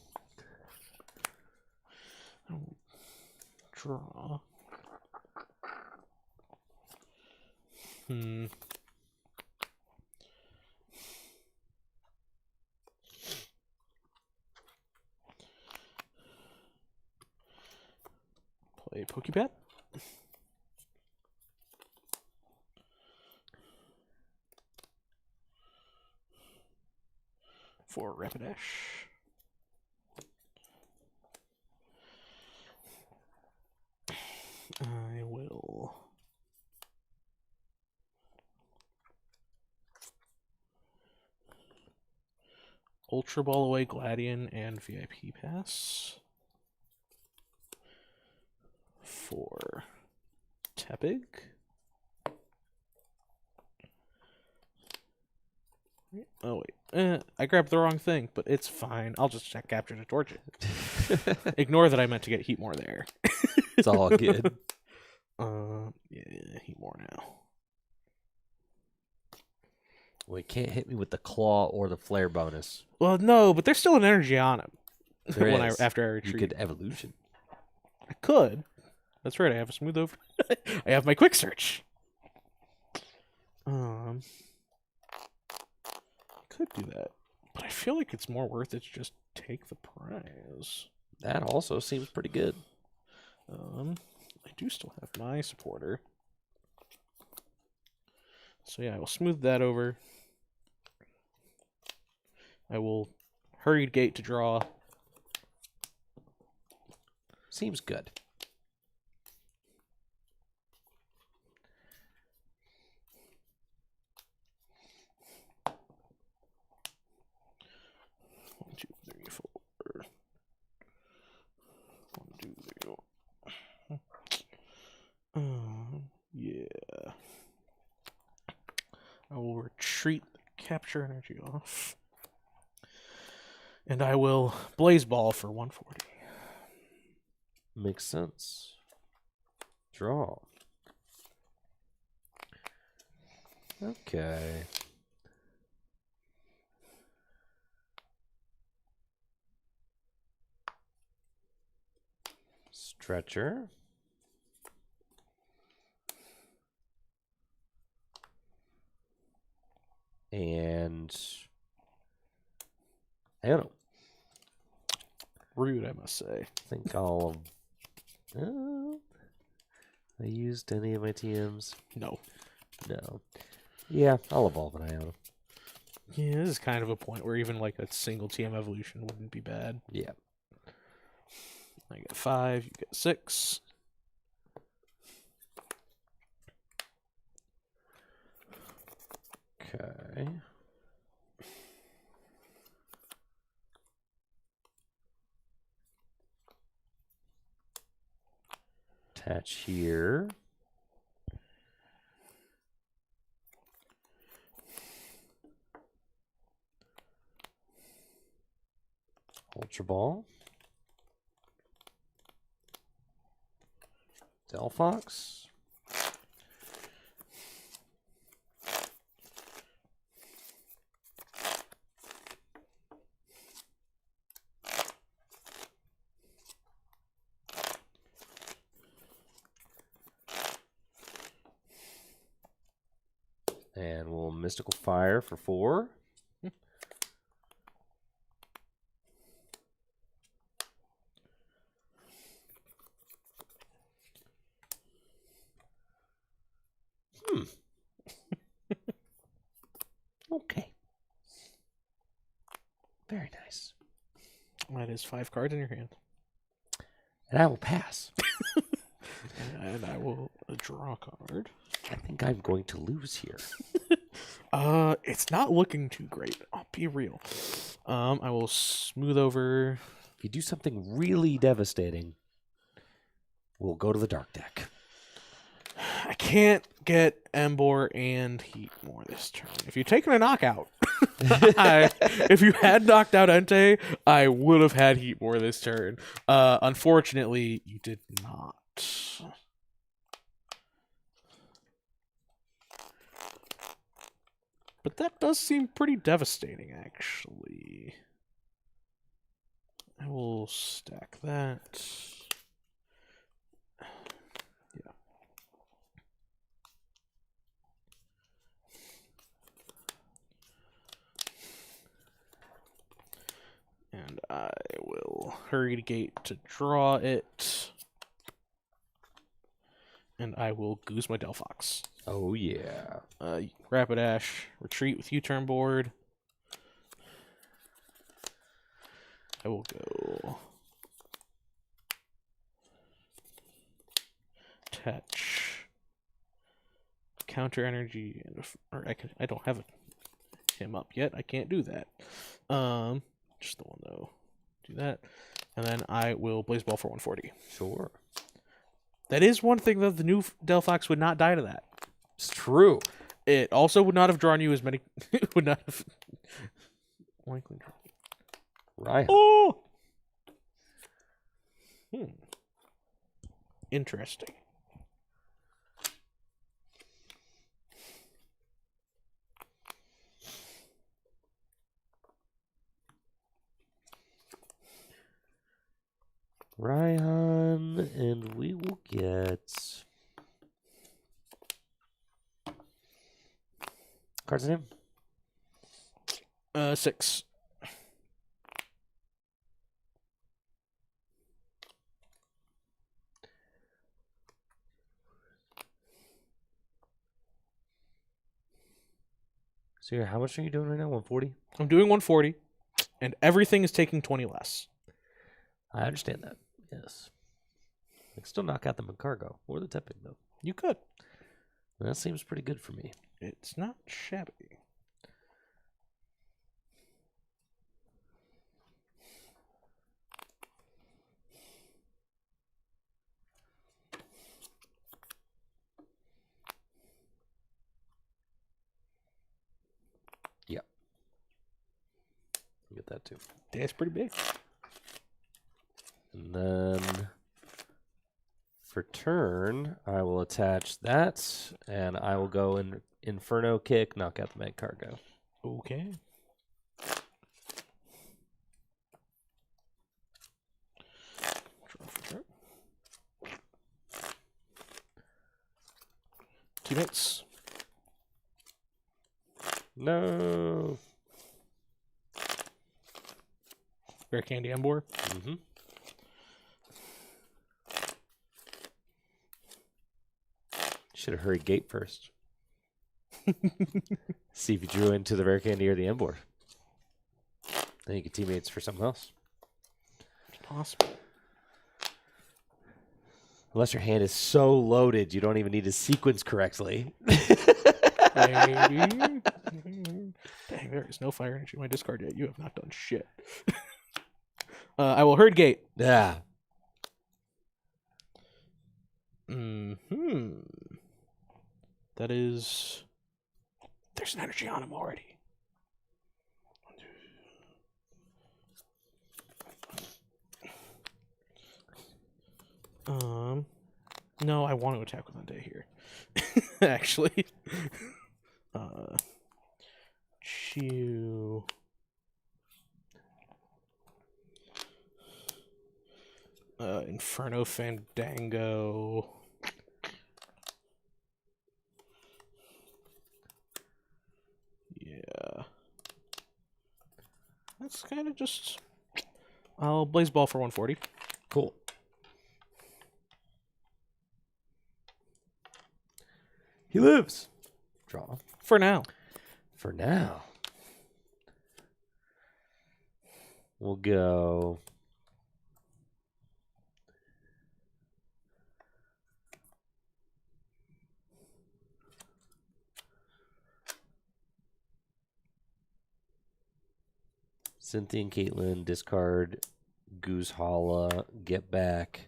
Speaker 2: Draw. play Pokepet. For Rapidash. I will Ultra Ball away Gladion and VIP Pass for Tepig. Oh wait, I grabbed the wrong thing, but it's fine. I'll just check capture to torch it. Ignore that I meant to get Heatmore there.
Speaker 1: It's all good.
Speaker 2: Yeah, Heatmore now.
Speaker 1: Well, he can't hit me with the claw or the flare bonus.
Speaker 2: Well, no, but there's still an energy on him.
Speaker 1: There is.
Speaker 2: After I retreat.
Speaker 1: You could evolution.
Speaker 2: I could. That's right. I have a smooth over. I have my quick search. I could do that, but I feel like it's more worth it to just take the prize.
Speaker 1: That also seems pretty good.
Speaker 2: I do still have my supporter. So yeah, I will smooth that over. I will hurried gate to draw.
Speaker 1: Seems good.
Speaker 2: One, two, three, four. 1, 2, 3, 4. Yeah. I will retreat the capture energy off. And I will Blaze Ball for 140.
Speaker 1: Makes sense. Draw. Okay. Stretcher. And I don't know.
Speaker 2: Rude, I must say.
Speaker 1: I think I'll. I used any of my TMs?
Speaker 2: No.
Speaker 1: No. Yeah, I'll evolve an Iona.
Speaker 2: Yeah, this is kind of a point where even like a single TM evolution wouldn't be bad.
Speaker 1: Yeah.
Speaker 2: I get 5, you get 6.
Speaker 1: Okay. Attach here. Ultra Ball. Delphox. And we'll Mystical Fire for 4. Okay. Very nice.
Speaker 2: That is 5 cards in your hand.
Speaker 1: And I will pass.
Speaker 2: And I will draw a card.
Speaker 1: I think I'm going to lose here.
Speaker 2: It's not looking too great. I'll be real. I will smooth over.
Speaker 1: If you do something really devastating, we'll go to the dark deck.
Speaker 2: I can't get Embor and Heatmore this turn. If you'd taken a knockout, if you had knocked out Entei, I would have had Heatmore this turn. Unfortunately, you did not. But that does seem pretty devastating, actually. I will stack that. Yeah. And I will hurry to gate to draw it. and I will Goose my Delphox.
Speaker 1: Oh, yeah.
Speaker 2: Rapidash, retreat with U-turn board. I will go attach counter energy, or I don't have him up yet. I can't do that. Just the one though. Do that, and then I will Blaze Ball for 140.
Speaker 1: Sure.
Speaker 2: That is one thing that the new Delphox would not die to that.
Speaker 1: It's true.
Speaker 2: It also would not have drawn you as many. It would not have likely drawn.
Speaker 1: Right.
Speaker 2: Oh. Interesting.
Speaker 1: Raihan, and we will get cards name.
Speaker 2: 6.
Speaker 1: So here, how much are you doing right now? 140?
Speaker 2: I'm doing 140, and everything is taking 20 less.
Speaker 1: I understand that. Yes. I can still knock out the Macargo or the Tipping, though.
Speaker 2: You could.
Speaker 1: That seems pretty good for me.
Speaker 2: It's not shabby.
Speaker 1: Yep. Get that too.
Speaker 2: Yeah, it's pretty big.
Speaker 1: And then for turn, I will attach that, and I will go in Inferno Kick, knock out the Mag Cargo.
Speaker 2: Okay. Draw for turn. Teammates.
Speaker 1: No.
Speaker 2: Rare Candy Embor.
Speaker 1: Mm-hmm. Should have hurried gate first. See if you drew into the Rare Candy or the Embor. Then you get teammates for something else.
Speaker 2: It's possible.
Speaker 1: Unless your hand is so loaded, you don't even need to sequence correctly.
Speaker 2: Maybe. Dang, there is no fire energy in my discard yet. You have not done shit. I will herd gate.
Speaker 1: Yeah.
Speaker 2: That is. There's an energy on him already. No, I want to attack with Unday here. Actually. Chew. Inferno Fandango. Yeah. That's kind of just... I'll Blaze Ball for 140.
Speaker 1: Cool. He lives. Draw.
Speaker 2: For now.
Speaker 1: For now. We'll go... Cynthia and Caitlin, discard, Goose Hala, get back,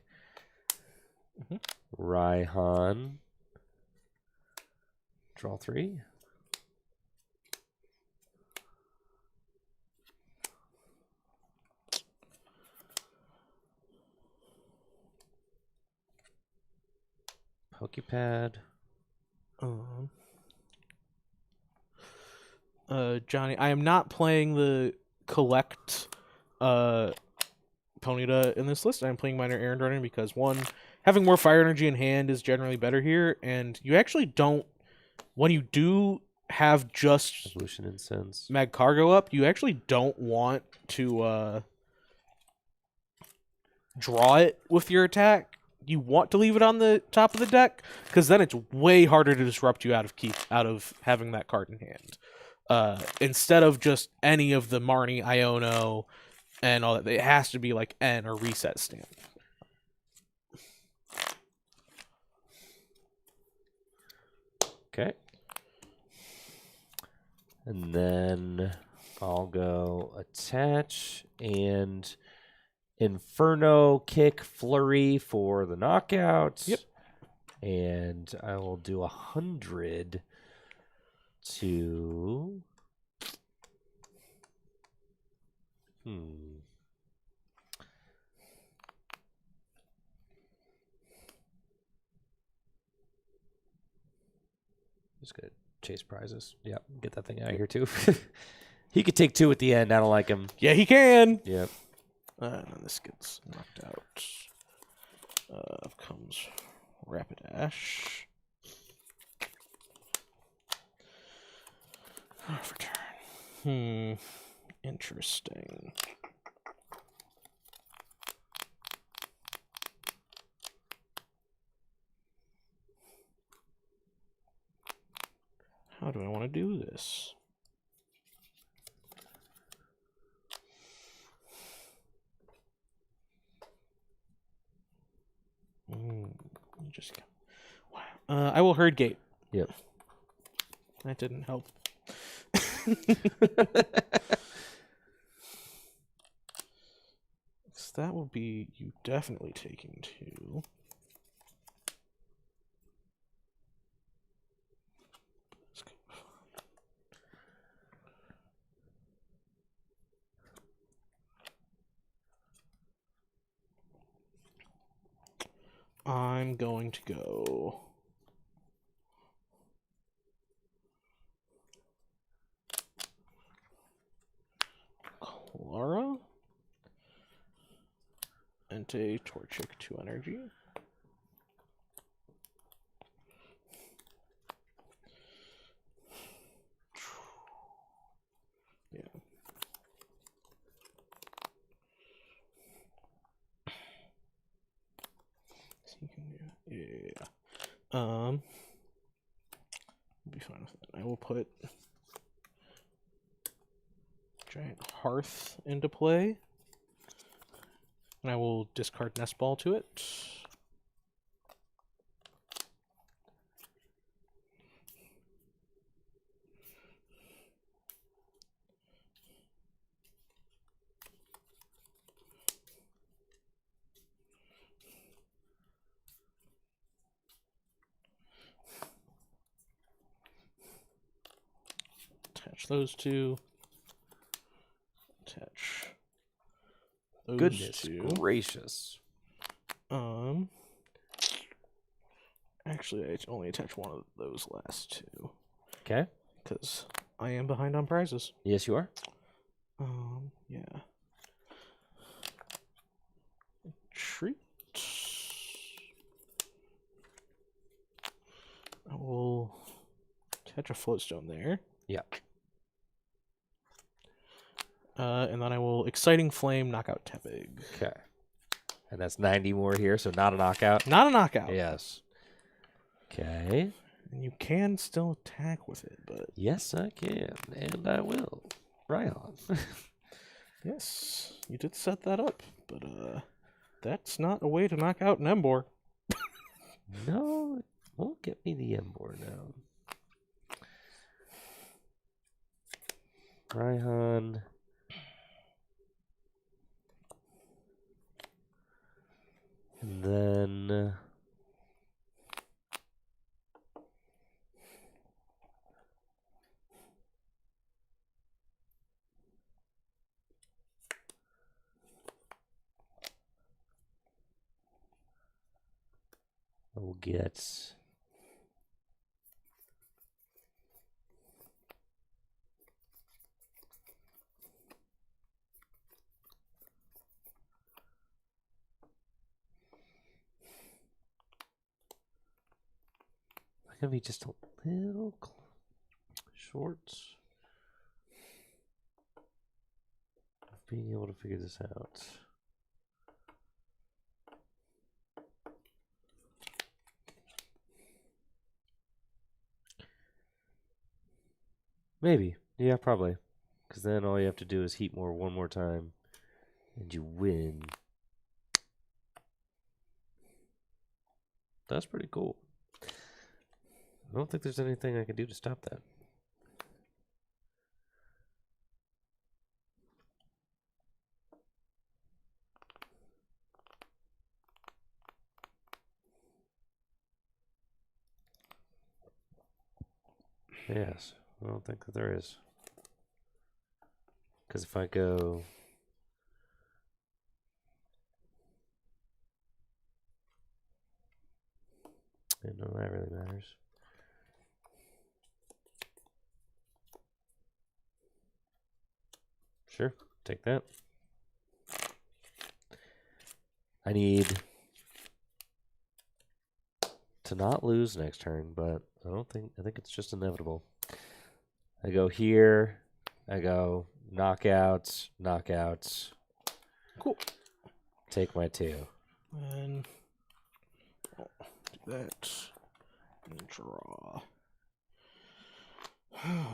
Speaker 1: Raihan, draw 3. Pokepad.
Speaker 2: Johnny, I am not playing the collect Ponyta in this list. I'm playing minor errand running because, one, having more fire energy in hand is generally better here, and you actually don't, when you do have just
Speaker 1: Evolution Incense.
Speaker 2: Mag Cargo up, you actually don't want to draw it with your attack, you want to leave it on the top of the deck, because then it's way harder to disrupt you out of having that card in hand. Instead of just any of the Marnie, Iono, and all that, it has to be like N or reset stamp.
Speaker 1: Okay. And then I'll go attach and Inferno, Kick, Flurry for the knockouts.
Speaker 2: Yep.
Speaker 1: And I will do 100 to... Just gonna chase prizes. Yep, get that thing out of here too. He could take 2 at the end. I don't like him.
Speaker 2: Yeah, he can.
Speaker 1: Yep.
Speaker 2: And then this gets knocked out. Comes Rapidash. Off return. Interesting. How do I want to do this? Just wow. I will herd gate.
Speaker 1: Yep.
Speaker 2: That didn't help. So that will be you definitely taking 2. I'm going to go Clara and a Torchic 2 energy. Yeah. So you can do, yeah. I'll be fine with that. I will put Giant Hearth into play. And I will discard Nest Ball to it. Attach those 2. Attach those
Speaker 1: Goodness
Speaker 2: 2.
Speaker 1: gracious.
Speaker 2: Actually, I only attach one of those last 2.
Speaker 1: Okay.
Speaker 2: Because I am behind on prizes.
Speaker 1: Yes, you are.
Speaker 2: Yeah. Treat. I will attach a floatstone there.
Speaker 1: Yep.
Speaker 2: And then I will Exciting Flame, knock out Tepig.
Speaker 1: Okay. And that's 90 more here, so not a knockout.
Speaker 2: Not a knockout.
Speaker 1: Yes. Okay.
Speaker 2: And you can still attack with it, but...
Speaker 1: Yes, I can, and I will. Ryan.
Speaker 2: Yes, you did set that up, but that's not a way to knock out an Emboar.
Speaker 1: No, it won't get me the Emboar now. Raihan. And then... we'll get... gonna be just a little short of being able to figure this out. Maybe. Yeah, probably. Because then all you have to do is heat more one more time, and you win. That's pretty cool. I don't think there's anything I can do to stop that. Yes, I don't think that there is. Because if I go... Yeah, none of that really matters. Sure, take that. I need to not lose next turn, but I think it's just inevitable. I go here, I go knockouts, knockouts.
Speaker 2: Cool.
Speaker 1: Take my 2.
Speaker 2: And do that. And draw. Yeah.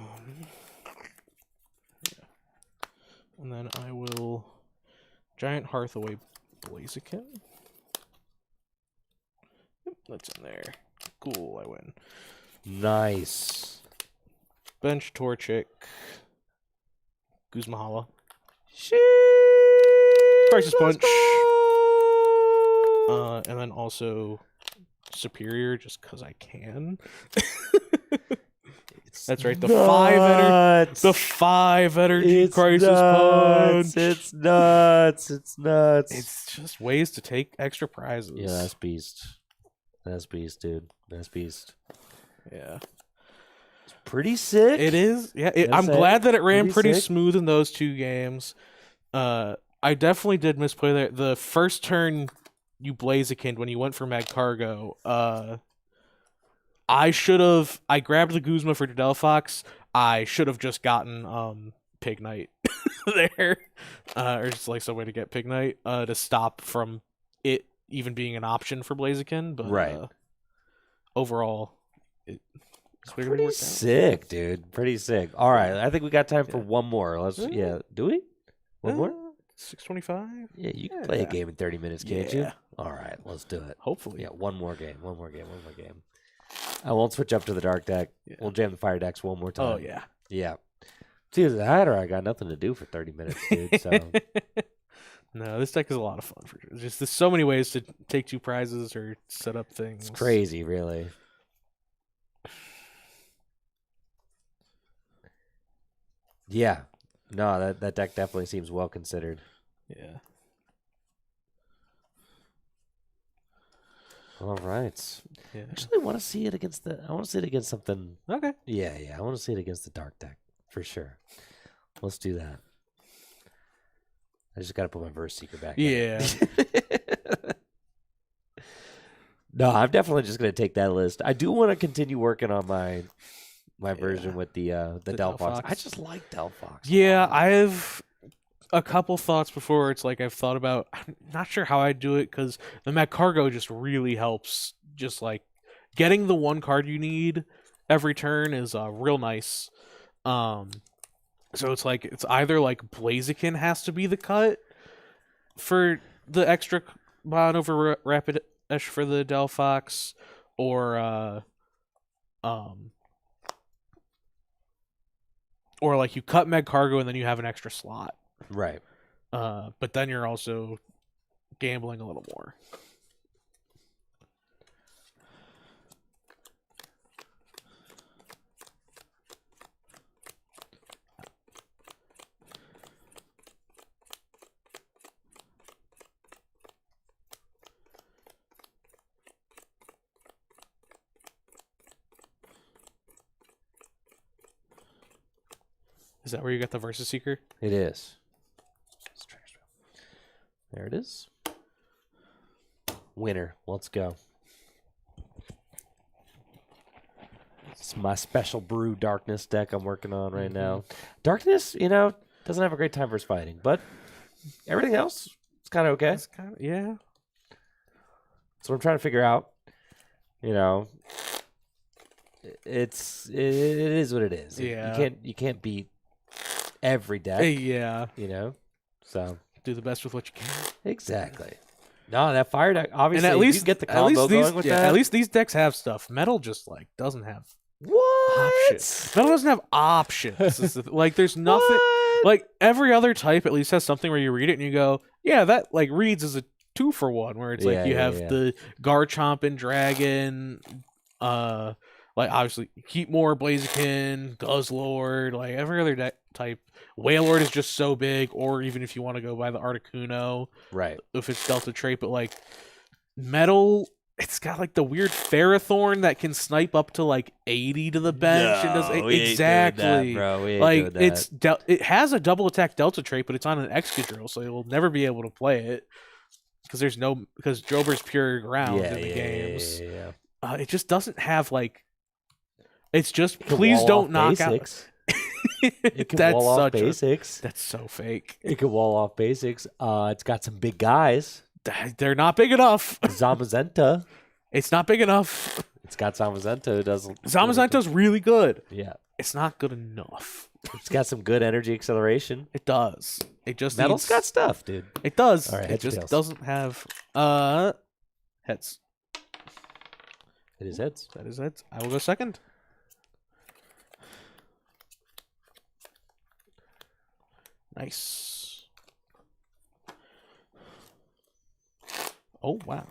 Speaker 2: And then I will Giant Hearthaway Blaziken. Yep, that's in there. Cool, I win.
Speaker 1: Nice.
Speaker 2: Bench Torchic. Guzmahala. Crisis Punch. And then also Superior, just because I can. That's right, the 5 energy
Speaker 1: It's
Speaker 2: Crisis
Speaker 1: nuts.
Speaker 2: Punch.
Speaker 1: It's nuts. It's nuts.
Speaker 2: It's just ways to take extra prizes.
Speaker 1: Yeah, that's beast. That's beast, dude. That's beast.
Speaker 2: Yeah.
Speaker 1: It's pretty sick.
Speaker 2: It is. Yeah, I'm
Speaker 1: That's
Speaker 2: glad that it ran pretty
Speaker 1: sick.
Speaker 2: smooth in those 2 games. I definitely did misplay there. The first turn you Blazikened when you went for Magcargo, I grabbed the Guzma for Delphox. I should have just gotten Pig Knight there. Or just like some way to get Pig Knight to stop from it even being an option for Blaziken. But
Speaker 1: Right.
Speaker 2: Overall, it's
Speaker 1: Pretty sick, dude. Pretty sick. All right, I think we got time for one more. Let's. Yeah, do we? One more?
Speaker 2: 6:25.
Speaker 1: Yeah, you can play a game in 30 minutes, can't you?
Speaker 2: Yeah.
Speaker 1: All right, let's do it.
Speaker 2: Hopefully.
Speaker 1: Yeah, one more game. I won't switch up to the dark deck.
Speaker 2: Yeah.
Speaker 1: We'll jam the fire decks one more time.
Speaker 2: Oh yeah.
Speaker 1: Yeah. It's either that or I got nothing to do for 30 minutes, dude. So
Speaker 2: No, this deck is a lot of fun. Just there's so many ways to take 2 prizes or set up things.
Speaker 1: it's crazy, really. Yeah. No, that deck definitely seems well considered.
Speaker 2: Yeah.
Speaker 1: All right.
Speaker 2: Yeah.
Speaker 1: Actually, I want to see it against something.
Speaker 2: Okay.
Speaker 1: Yeah. I want to see it against the dark deck for sure. Let's do that. I just got to put my Verse Seeker back.
Speaker 2: Yeah.
Speaker 1: No, I'm definitely just going to take that list. I do want to continue working on my version with the Delphox. I just like Delphox.
Speaker 2: Yeah, I have a couple thoughts before. It's like I've thought about. I'm not sure how I do it because the Magcargo just really helps. Just like getting the 1 card you need every turn is real nice. So it's like it's either like Blaziken has to be the cut for the extra mod over Rapid Esh for the Delphox, or like you cut Magcargo and then you have an extra slot.
Speaker 1: Right.
Speaker 2: But then you're also gambling a little more. Is that where you got the Versus Seeker?
Speaker 1: It is. There it is. Winner. Let's go. It's my special brew Darkness deck I'm working on right now. Darkness, doesn't have a great time versus fighting, but everything else is kind of okay.
Speaker 2: It's kind of, yeah.
Speaker 1: So I'm trying to figure out, it is what it is.
Speaker 2: Yeah.
Speaker 1: You can't beat every deck.
Speaker 2: Yeah.
Speaker 1: You know, so
Speaker 2: Do the best with what you can.
Speaker 1: exactly. No, that fire deck obviously.
Speaker 2: And at
Speaker 1: if
Speaker 2: least
Speaker 1: you get the combo going with that.
Speaker 2: At least these decks have stuff. Metal just like doesn't have
Speaker 1: What?
Speaker 2: options. Metal doesn't have options. Like there's nothing.
Speaker 1: What?
Speaker 2: Like every other type at least has something where you read it and you go, yeah, that like reads as a 2-for-1, where it's like you have the Garchomp and Dragon, like obviously Keep More, Blaziken, Guzzlord, like every other type. Wailord is just so big, or even if you want to go by the Articuno,
Speaker 1: Right.
Speaker 2: if it's Delta trait, but like Metal, it's got like the weird Ferrothorn that can snipe up to like 80 to the bench and does exactly,
Speaker 1: that, bro. We ain't
Speaker 2: like
Speaker 1: doing that.
Speaker 2: it has a double attack Delta trait, but it's on an Excadrill, so it will never be able to play it because Drober's pure ground in the games.
Speaker 1: Yeah.
Speaker 2: It just doesn't have like. It's just please don't knock
Speaker 1: basics.
Speaker 2: out.
Speaker 1: It can wall off basics.
Speaker 2: That's so fake.
Speaker 1: It can wall off basics. It's got some big guys.
Speaker 2: They're not big enough.
Speaker 1: Zamazenta.
Speaker 2: It's not big enough.
Speaker 1: It's got Zamazenta. Who does
Speaker 2: Zamazenta's really good.
Speaker 1: Yeah.
Speaker 2: It's not good enough.
Speaker 1: It's got some good energy acceleration.
Speaker 2: It does. It just
Speaker 1: Metal's got stuff, dude.
Speaker 2: It does.
Speaker 1: All right,
Speaker 2: it just
Speaker 1: tails?
Speaker 2: doesn't have heads.
Speaker 1: It is heads.
Speaker 2: That is heads. I will go second. Nice. Oh, wow.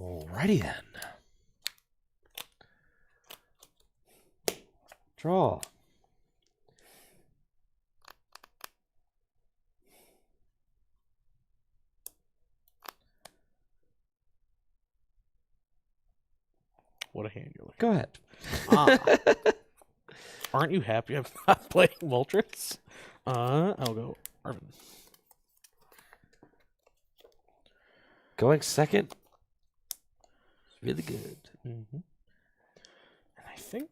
Speaker 1: Alrighty then. Draw.
Speaker 2: What a hand you're looking.
Speaker 1: Go ahead.
Speaker 2: Aren't you happy I'm not playing Moltres? I'll go Arvin.
Speaker 1: Going second. Really good.
Speaker 2: Mm-hmm. And I think.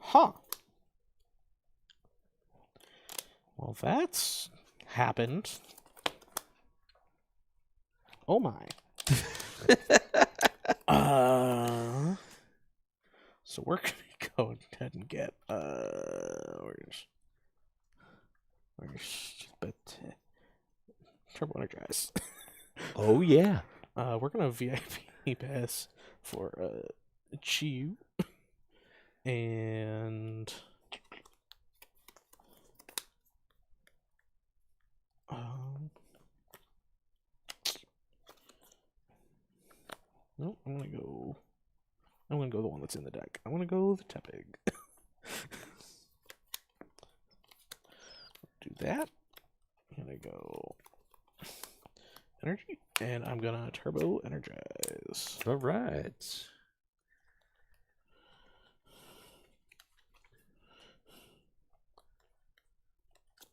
Speaker 2: Huh. Well, that's happened. Oh my. So we're gonna go ahead and get where's Turbo Energize.
Speaker 1: Oh yeah.
Speaker 2: We're gonna VIP pass for Chiyu. And no, I'm gonna go the one that's in the deck. I'm gonna go the Tepig. Do that. I'm gonna go energy, and I'm gonna Turbo Energize.
Speaker 1: All right.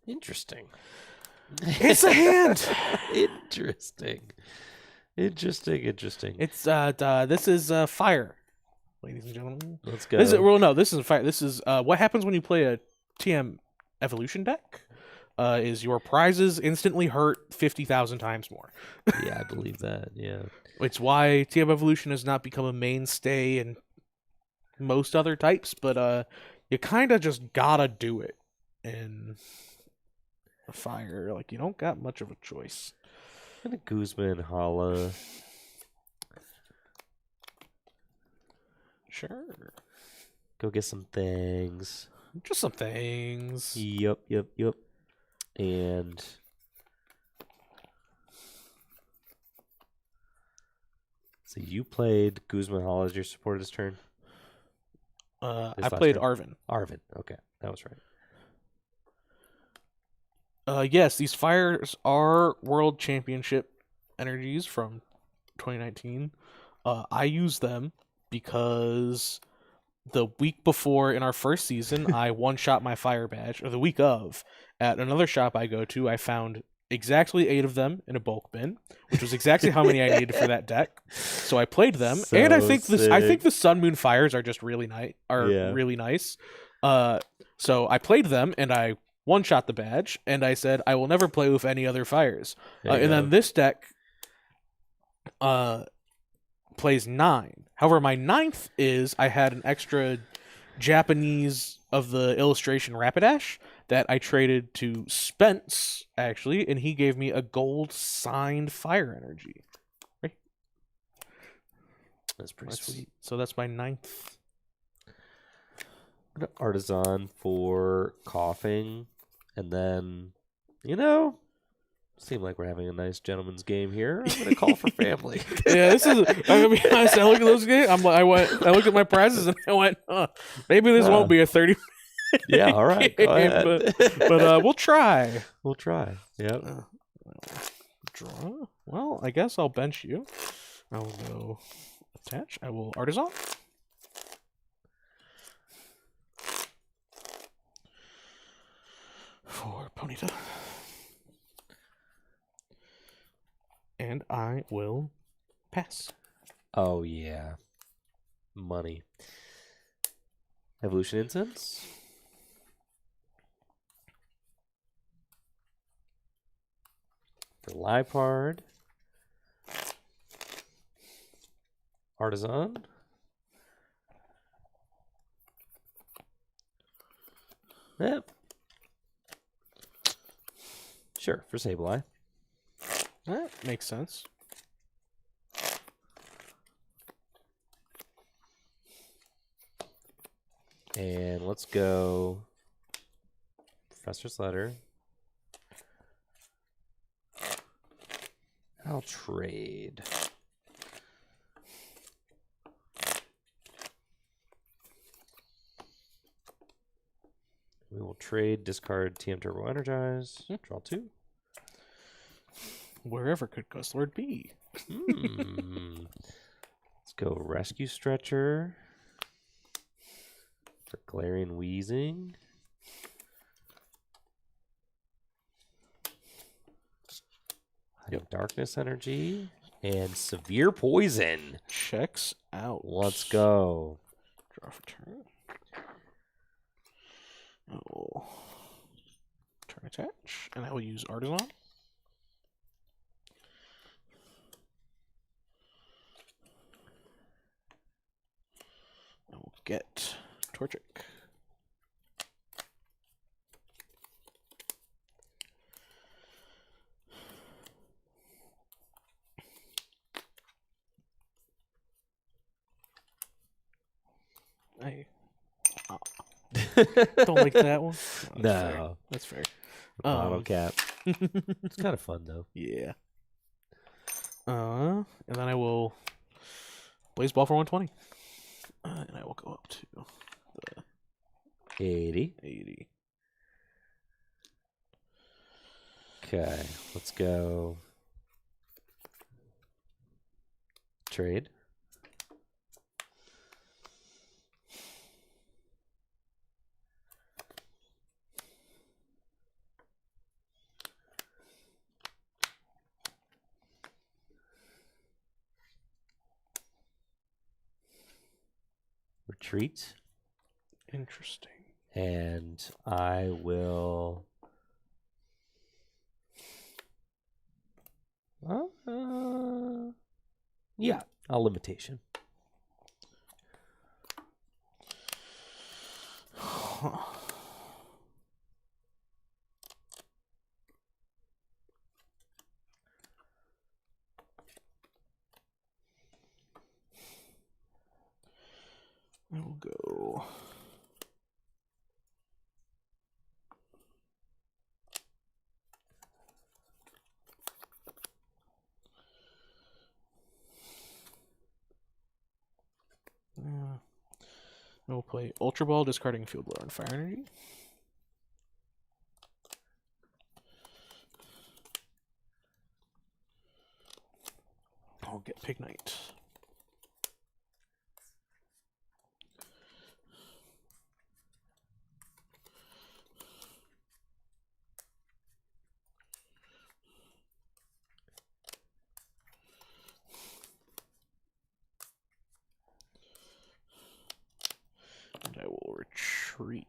Speaker 1: Interesting.
Speaker 2: It's a hand.
Speaker 1: Interesting. It's
Speaker 2: this is fire, ladies and gentlemen.
Speaker 1: Let's go.
Speaker 2: This isn't fire. This is what happens when you play a TM evolution deck. Is your prizes instantly hurt 50,000 times more.
Speaker 1: Yeah, I believe that. Yeah.
Speaker 2: It's why TM evolution has not become a mainstay in most other types, but you kind of just gotta do it in fire. Like, you don't got much of a choice.
Speaker 1: And a Guzman Hala.
Speaker 2: Sure.
Speaker 1: Go get some things.
Speaker 2: Just some things.
Speaker 1: Yup. And so you played Guzman Hala as your support this turn?
Speaker 2: I played Arvin.
Speaker 1: Arvin. Okay. That was right.
Speaker 2: Yes, these fires are World Championship energies from 2019. I use them because the week before in our first season, I one-shot my fire badge, or the week of, at another shop I go to, I found exactly 8 of them in a bulk bin, which was exactly how many I needed for that deck. So I played them, and I think the Sun Moon Fires are just really nice. Really nice. So I played them, and I one-shot the badge, and I said I will never play with any other fires. And then this deck plays 9. However, my 9th is I had an extra Japanese of the illustration Rapidash that I traded to Spence, actually, and he gave me a gold signed fire energy. Right?
Speaker 1: That's pretty sweet.
Speaker 2: So that's my 9th.
Speaker 1: Artisan for coughing, and then, seem like we're having a nice gentleman's game here. I'm gonna call for family.
Speaker 2: Yeah, this is. I'm gonna be honest. I look at those games. I looked at my prizes and I went, maybe this won't be a 30.
Speaker 1: Yeah, all right. Go ahead.
Speaker 2: But we'll try.
Speaker 1: We'll try. Yep.
Speaker 2: Draw. Well, I guess I'll bench you. I will go attach. I will Artisan. For Ponyta. And I will pass.
Speaker 1: Oh, yeah. Money. Evolution Incense. For Lipard. Artisan. Yep. Sure, for Sableye.
Speaker 2: That makes sense.
Speaker 1: And let's go Professor's Letter. I'll trade. We will trade, discard TM Turbo Energize, draw 2.
Speaker 2: Wherever could Gustlord be?
Speaker 1: Let's go Rescue Stretcher for Galarian Wheezing. Darkness Energy and Severe Poison.
Speaker 2: Checks out.
Speaker 1: Let's go.
Speaker 2: Draw for turn. Oh. Turn attach. And I will use Artisan. I will get Torchic. Don't like that one.
Speaker 1: No,
Speaker 2: that's fair.
Speaker 1: Bottle cap. It's kind of fun though.
Speaker 2: Yeah. And then I will Blaze Ball for 120, and I will go up to the
Speaker 1: 80. Okay, let's go. Trade. Retreat.
Speaker 2: Interesting.
Speaker 1: And I will. Yeah, I'll Limitation.
Speaker 2: I will go. I will play Ultra Ball, discarding Field Blower and Fire Energy. I'll get Pig Knight. And I will retreat.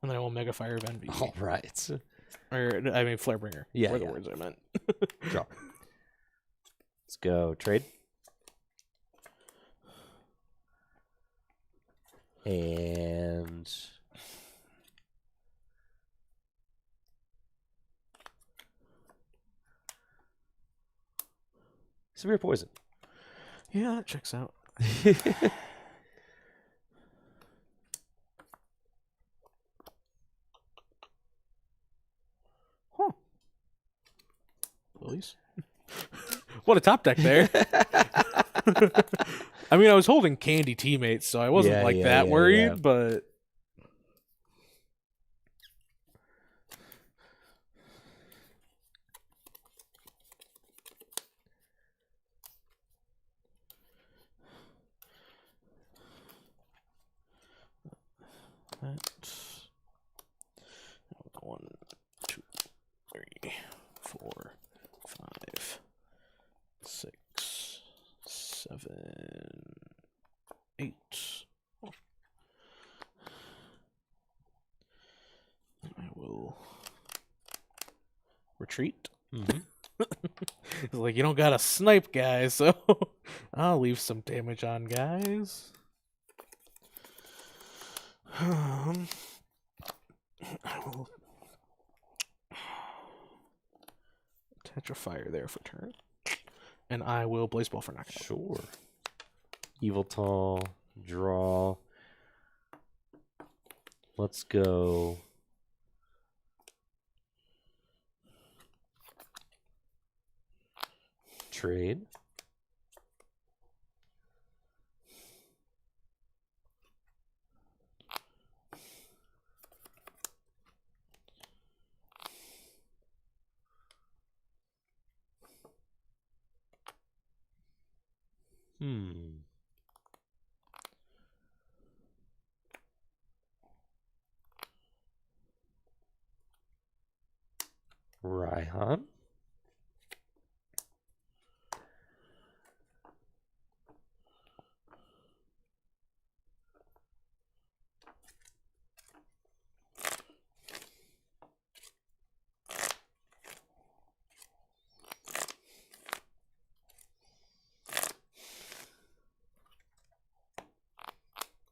Speaker 2: And then I will Mega Fire of Envy.
Speaker 1: All right.
Speaker 2: Or, I mean, Flarebringer.
Speaker 1: Yeah,
Speaker 2: Were the
Speaker 1: yeah.
Speaker 2: words I meant.
Speaker 1: Draw. Let's go trade. And severe poison.
Speaker 2: Yeah, that checks out. Huh. Please. What a top deck there. I mean, I was holding Candy Teammates, so I wasn't that worried, but... That's 1, 2, 3, 4, 5, 6, 7, 8. I will retreat.
Speaker 1: Mm-hmm.
Speaker 2: It's like, you don't got to snipe, guys, so I'll leave some damage on, guys. I will attach a fire there for turn. And I will Blaze Ball for knockout.
Speaker 1: Sure. Evil Tall. Draw. Let's go. Trade. Raihan.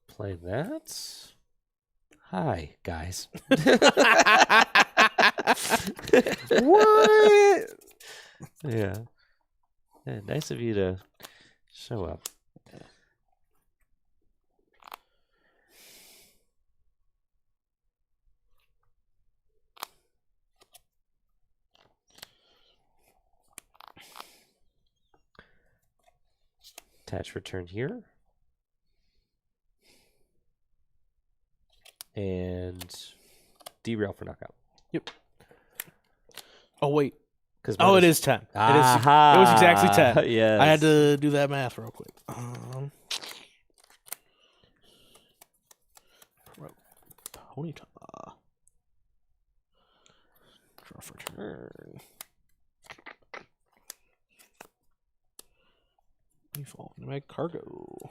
Speaker 1: Play that. Hi, guys.
Speaker 2: What?
Speaker 1: Yeah. Yeah. Nice of you to show up. Attach return here. And derail for knockout.
Speaker 2: Yep. Oh, wait.
Speaker 1: Oh,
Speaker 2: it is 10. It
Speaker 1: Aha!
Speaker 2: was exactly 10.
Speaker 1: Yes.
Speaker 2: I had to do that math real quick. Ponyta. Draw for turn. Default Mag Cargo.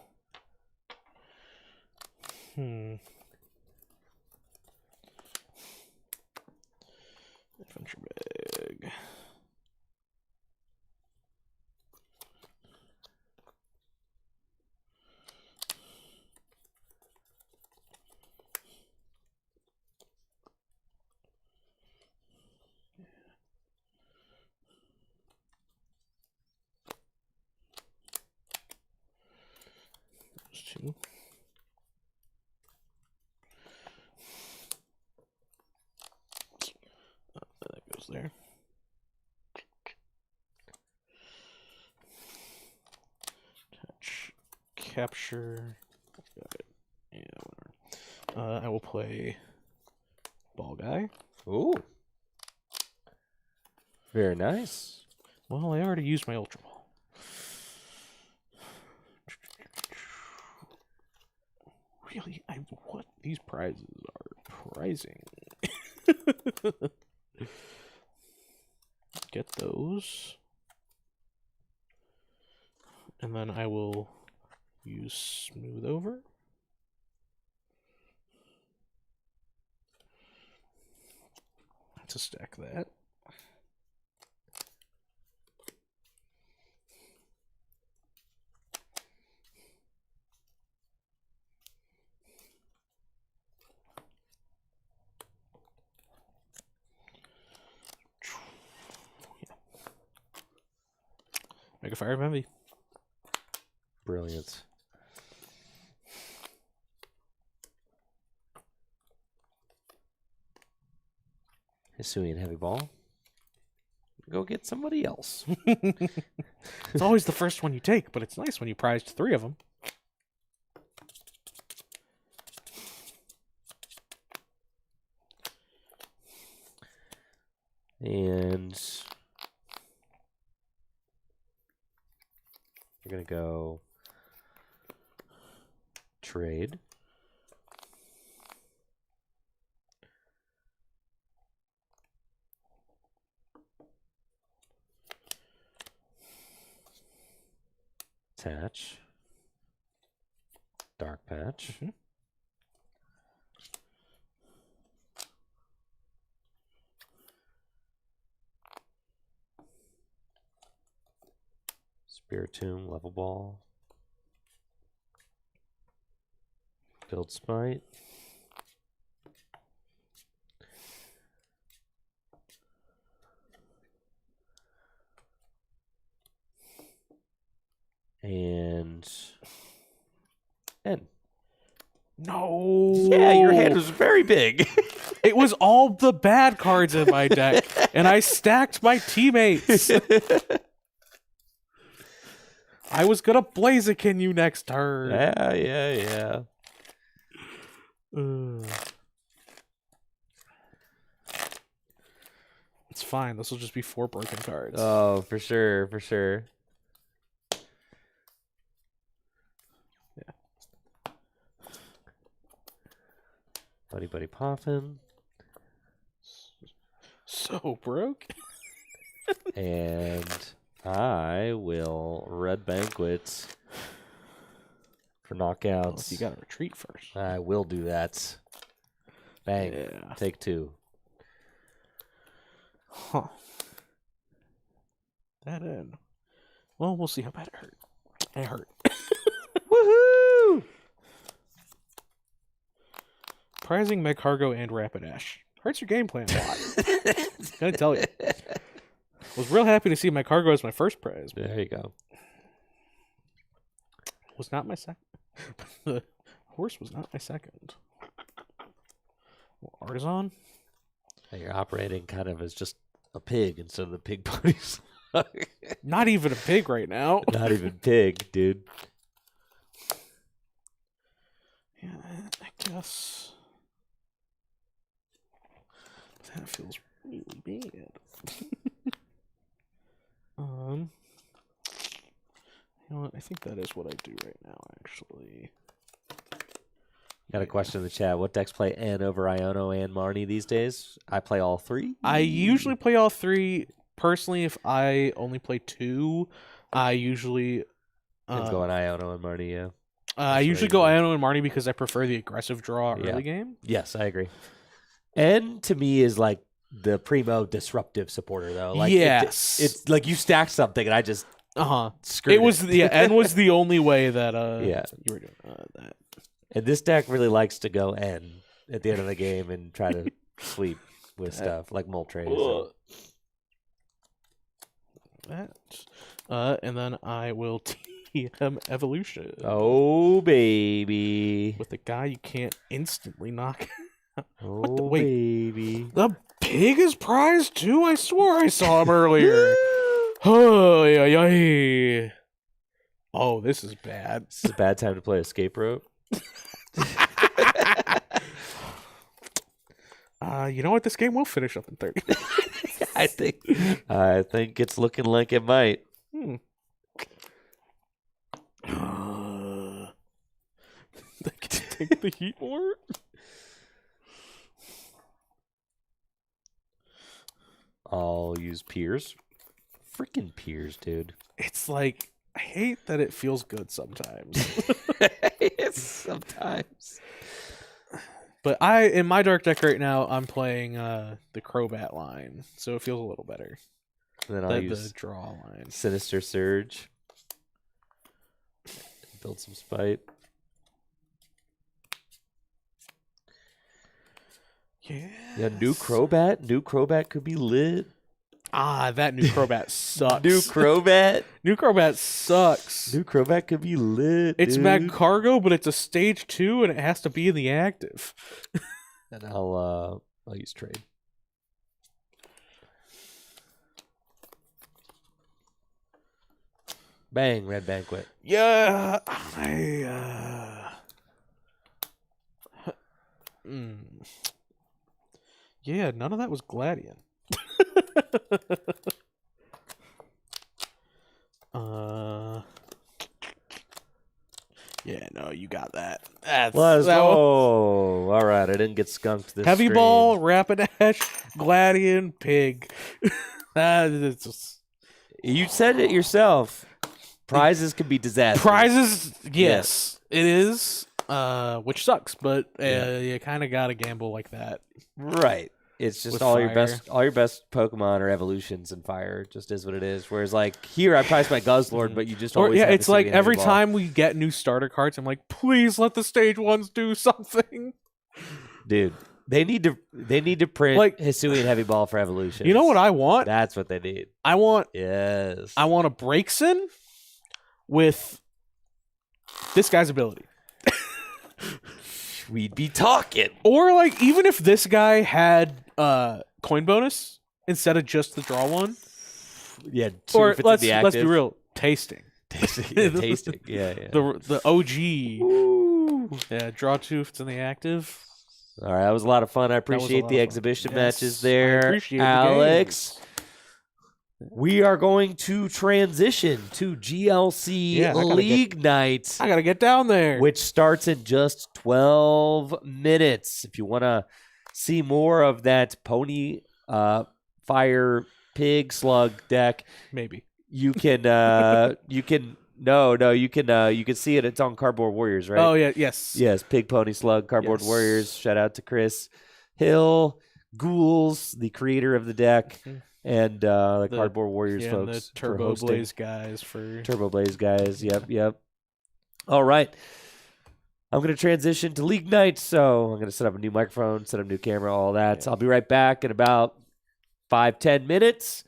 Speaker 2: Adventure Bag. Those two. That goes there. Touch, capture. Got it. Yeah, whatever. I will play Ball guy.
Speaker 1: Ooh. Very nice.
Speaker 2: Well, I already used my Ultra Ball. Really? What? These prizes are pricing. Get those. And then I will use Smooth Over. To stack that. Mega Fire of Envy.
Speaker 1: Brilliant. Hisuian Heavy Ball. Go get somebody else.
Speaker 2: It's always the first one you take, but it's nice when you prized 3 of them.
Speaker 1: And we're going to go trade. Attach. Dark Patch.
Speaker 2: Mm-hmm.
Speaker 1: Spiritomb, Level Ball. Build Smite. And N.
Speaker 2: No.
Speaker 1: Yeah, your hand was very big.
Speaker 2: It was all the bad cards in my deck, and I stacked my teammates. I was gonna Blaziken you next turn.
Speaker 1: Yeah.
Speaker 2: It's fine. This will just be 4 broken cards.
Speaker 1: Oh, for sure.
Speaker 2: Yeah.
Speaker 1: Buddy Poffin.
Speaker 2: So broke.
Speaker 1: And I will Red Banquet for knockouts.
Speaker 2: Well, you gotta retreat first.
Speaker 1: I will do that. Bang.
Speaker 2: Yeah.
Speaker 1: Take 2.
Speaker 2: Huh. That in. Well, we'll see how bad it hurt. It hurt.
Speaker 1: Woohoo!
Speaker 2: Prizing Magcargo and Rapidash. Hurts your game plan a lot. Gotta tell you. Was real happy to see Magcargo as my first prize.
Speaker 1: There you go.
Speaker 2: Was not my second. The horse was not my second. Well, Artisan.
Speaker 1: You're operating kind of as just a pig instead of the pig ponies.
Speaker 2: Not even a pig right now.
Speaker 1: Not even pig, dude.
Speaker 2: Yeah, I guess. That feels really bad. You know what? I think that is what I do right now, actually.
Speaker 1: Got a question in the chat. What decks play N over Iono and Marnie these days? I play all 3.
Speaker 2: I usually play all 3. Personally, if I only play 2, I usually...
Speaker 1: It's going Iono and Marnie, yeah.
Speaker 2: I usually go Iono and Marnie because I prefer the aggressive draw early game.
Speaker 1: Yes, I agree. N to me is like the primo disruptive supporter, though. Like,
Speaker 2: yes.
Speaker 1: It's like you stack something and I just screwed
Speaker 2: it. Was N was the only way that you were doing that.
Speaker 1: And this deck really likes to go N at the end of the game and try to sweep with stuff like Moltres. So.
Speaker 2: That. And then I will TM Evolution.
Speaker 1: Oh, baby.
Speaker 2: With a guy you can't instantly knock out.
Speaker 1: Oh, baby.
Speaker 2: The pig is prized too? I swore I saw him earlier. Oh, yeah. Oh, this is bad.
Speaker 1: This is a bad time to play Escape Rope.
Speaker 2: You know what? This game will finish up in 30.
Speaker 1: I think it's looking like it might.
Speaker 2: They can take the heat more.
Speaker 1: I'll use Piers. Freaking Piers, dude.
Speaker 2: It's like, I hate that it feels good sometimes.
Speaker 1: Sometimes.
Speaker 2: But in my dark deck right now, I'm playing the Crobat line, so it feels a little better.
Speaker 1: And then I'll use
Speaker 2: the draw line.
Speaker 1: Sinister Surge. Build some spite. Yeah, new Crobat. New Crobat could be lit.
Speaker 2: That new Crobat sucks.
Speaker 1: New Crobat.
Speaker 2: New Crobat sucks.
Speaker 1: New Crobat could be lit.
Speaker 2: It's
Speaker 1: dude.
Speaker 2: Magcargo, but it's a stage 2, and it has to be in the active.
Speaker 1: And I'll use trade. Bang, Red Banquet.
Speaker 2: Yeah, Yeah, none of that was Gladian. Yeah, no, you got that.
Speaker 1: Let's go. All right, I didn't get skunked this
Speaker 2: Heavy
Speaker 1: stream.
Speaker 2: Ball, Rapidash, Gladian, Pig. It's just...
Speaker 1: You said it yourself. Prizes can be disastrous.
Speaker 2: Prizes, yes, it is. Which sucks, but you kind of gotta gamble like that.
Speaker 1: Right. It's just
Speaker 2: With
Speaker 1: all
Speaker 2: fire.
Speaker 1: your best Pokemon are evolutions in fire. It just is what it is. Whereas like here, I price my Guzzlord, but you just always have
Speaker 2: it's
Speaker 1: to
Speaker 2: like
Speaker 1: see Heavy
Speaker 2: every
Speaker 1: Ball.
Speaker 2: time we get new starter cards, I'm like, please let the stage ones do something.
Speaker 1: Dude, they need to print
Speaker 2: Like-
Speaker 1: Hisuian Heavy Ball for evolution.
Speaker 2: You know what I want?
Speaker 1: That's what they need.
Speaker 2: I want
Speaker 1: Yes.
Speaker 2: a Braixen with this guy's ability.
Speaker 1: We'd be talking.
Speaker 2: Or like even if this guy had coin bonus instead of just the draw one.
Speaker 1: Yeah.
Speaker 2: Or let's be real, tasting.
Speaker 1: Tasting. Yeah.
Speaker 2: The OG.
Speaker 1: Ooh.
Speaker 2: Yeah, draw 2 if it's in the active.
Speaker 1: All right, that was a lot of fun. I
Speaker 2: was a
Speaker 1: appreciate
Speaker 2: lot
Speaker 1: the
Speaker 2: of fun.
Speaker 1: exhibition
Speaker 2: Yes,
Speaker 1: matches
Speaker 2: I
Speaker 1: there,
Speaker 2: appreciate the
Speaker 1: Alex.
Speaker 2: games.
Speaker 1: We are going to transition to GLC
Speaker 2: Yeah, I gotta
Speaker 1: League Night,
Speaker 2: I gotta get down there.
Speaker 1: which starts in just 12 minutes. If you want to see more of that Pony Fire Pig Slug deck,
Speaker 2: Maybe.
Speaker 1: you can you can see it. It's on Cardboard Warriors, right?
Speaker 2: Oh yeah, yes.
Speaker 1: Yes, Pig Pony Slug, Cardboard
Speaker 2: Yes.
Speaker 1: Warriors. Shout out to Chris Hill, Ghouls, the creator of the deck, and the Cardboard Warriors
Speaker 2: Yeah, and
Speaker 1: folks.
Speaker 2: the
Speaker 1: for
Speaker 2: Turbo
Speaker 1: hosting.
Speaker 2: Blaze guys for
Speaker 1: Turbo Blaze guys. Yep. All right. I'm going to transition to League Night, so I'm going to set up a new microphone, set up a new camera, all that. So I'll be right back in about 5-10 minutes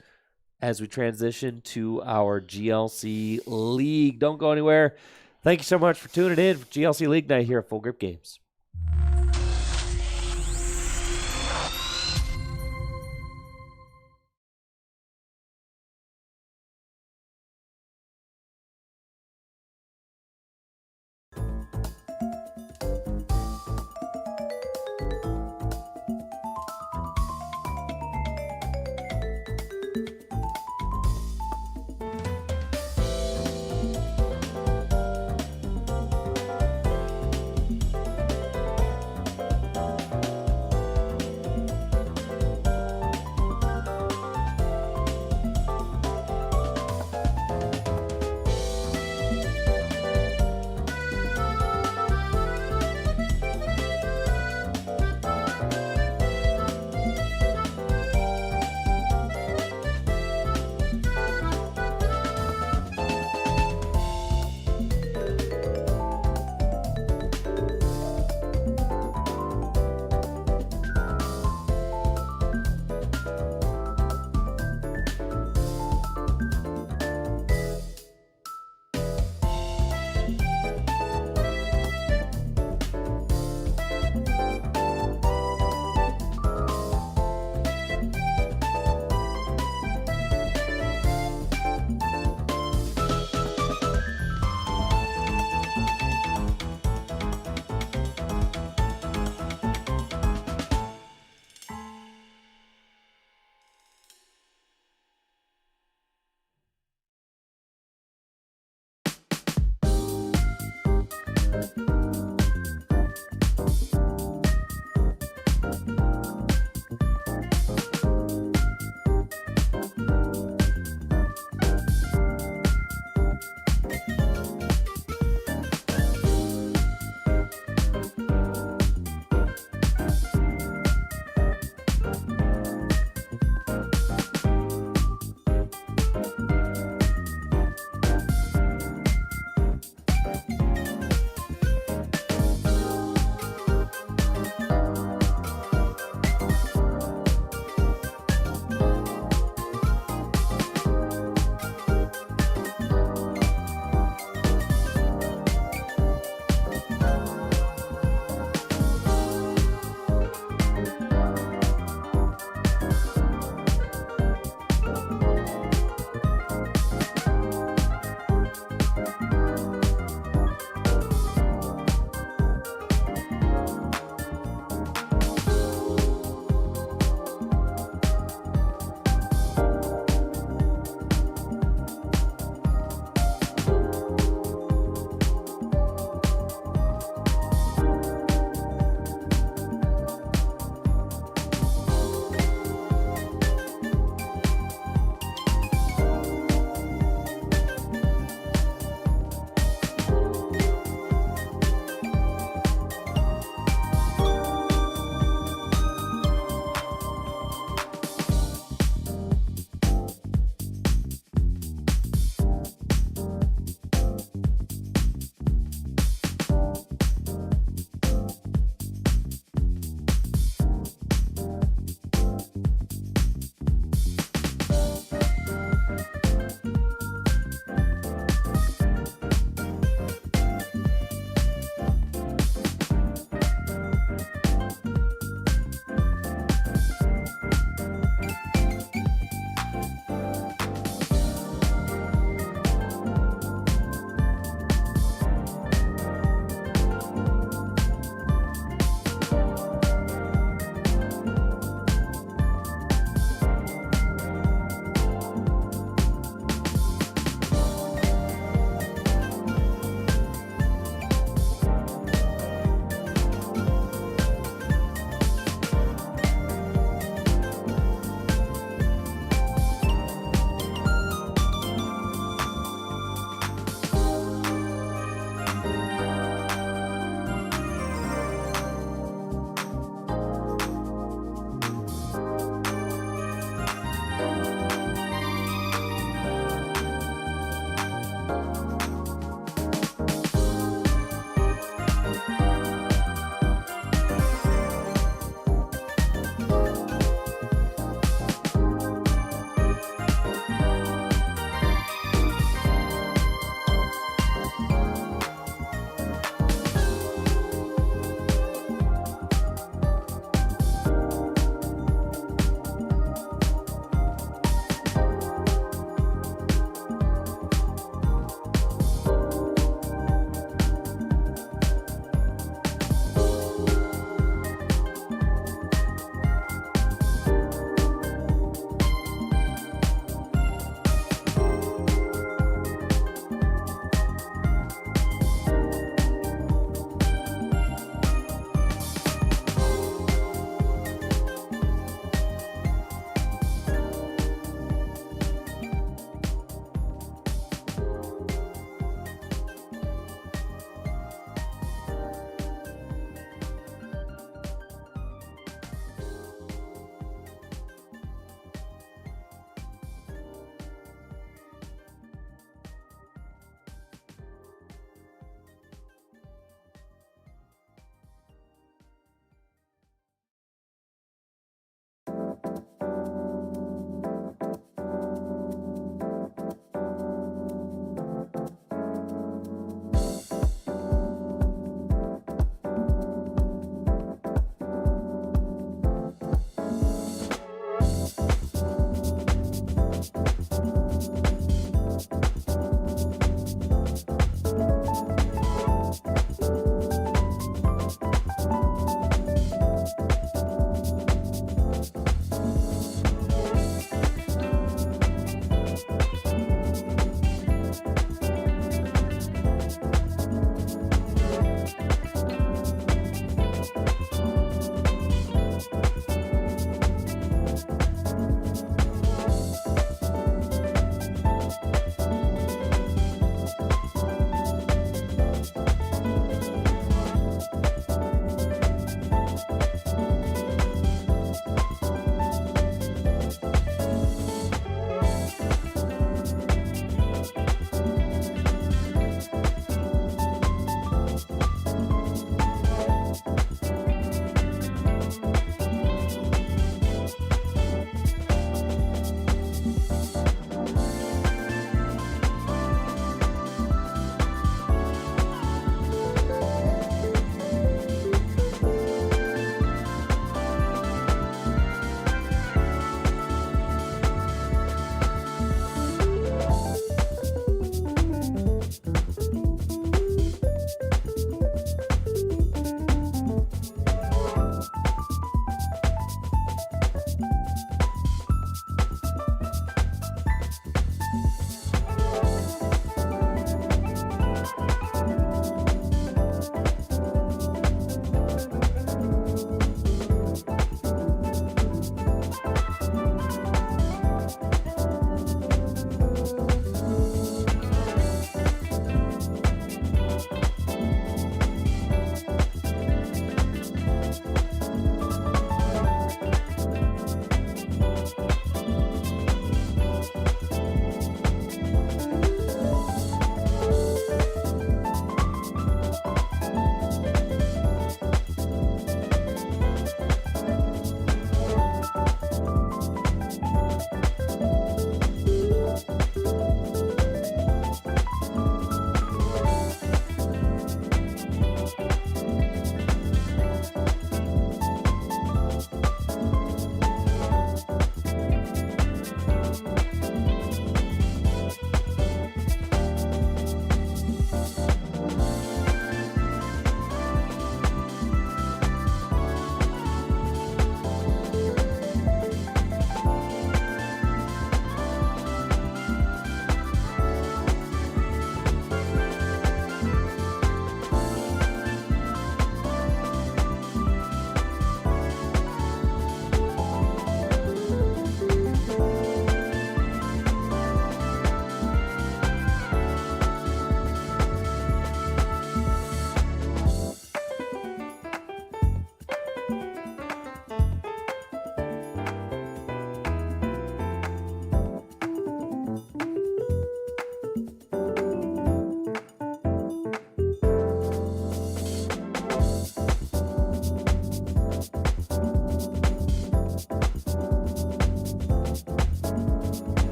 Speaker 1: as we transition to our GLC League. Don't go anywhere. Thank you so much for tuning in for GLC League Night here at Full Grip Games.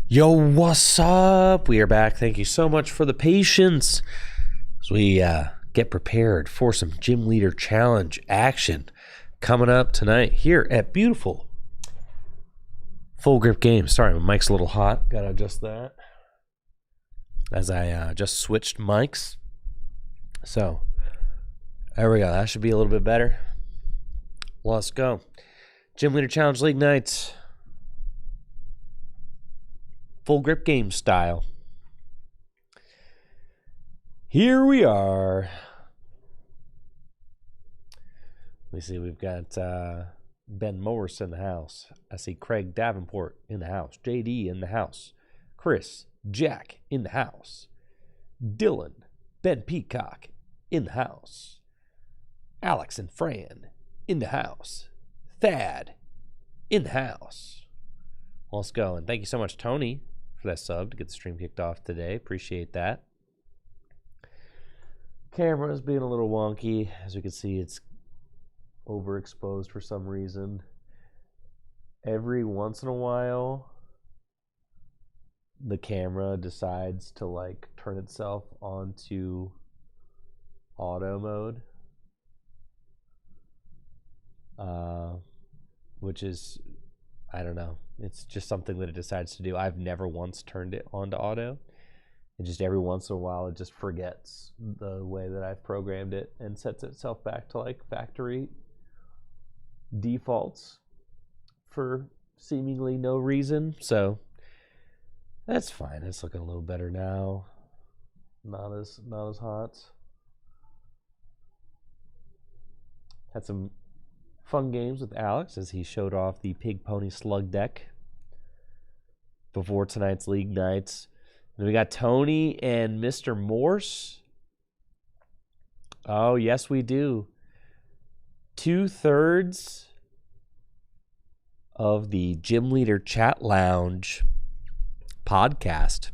Speaker 1: Yo, what's up? We are back. Thank you so much for the patience as we get prepared for some Gym Leader Challenge action coming up tonight here at beautiful Full Grip Games. Sorry, my mic's a little hot. Gotta adjust that as I just switched mics. So, there we go. That should be a little bit better. Let's go. Gym Leader Challenge League nights. Full Grip Game style. Here we are. Let me see. We've got Ben Morris in the house. I see Craig Davenport in the house. JD in the house. Chris, Jack in the house. Dylan, Ben Peacock in the house. Alex and Fran in the house. Thad in the house. Let's go. And thank you so much, Tony, for that sub to get the stream kicked off today. Appreciate that. Camera's being a little wonky. As you can see, it's overexposed for some reason. Every once in a while, the camera decides to like turn itself onto auto mode, which is, I don't know, it's just something that it decides to do. I've never once turned it onto auto. And just every once in a while, it just forgets the way that I've programmed it and sets itself back to like factory defaults for seemingly no reason. So that's fine. It's looking a little better now. Not as hot. Had some fun games with Alex as he showed off the Pig Pony Slug deck before tonight's league nights. And we got Tony and Mr. Morse. Oh, yes, we do. 2/3 of the Gym Leader Chat Lounge podcast.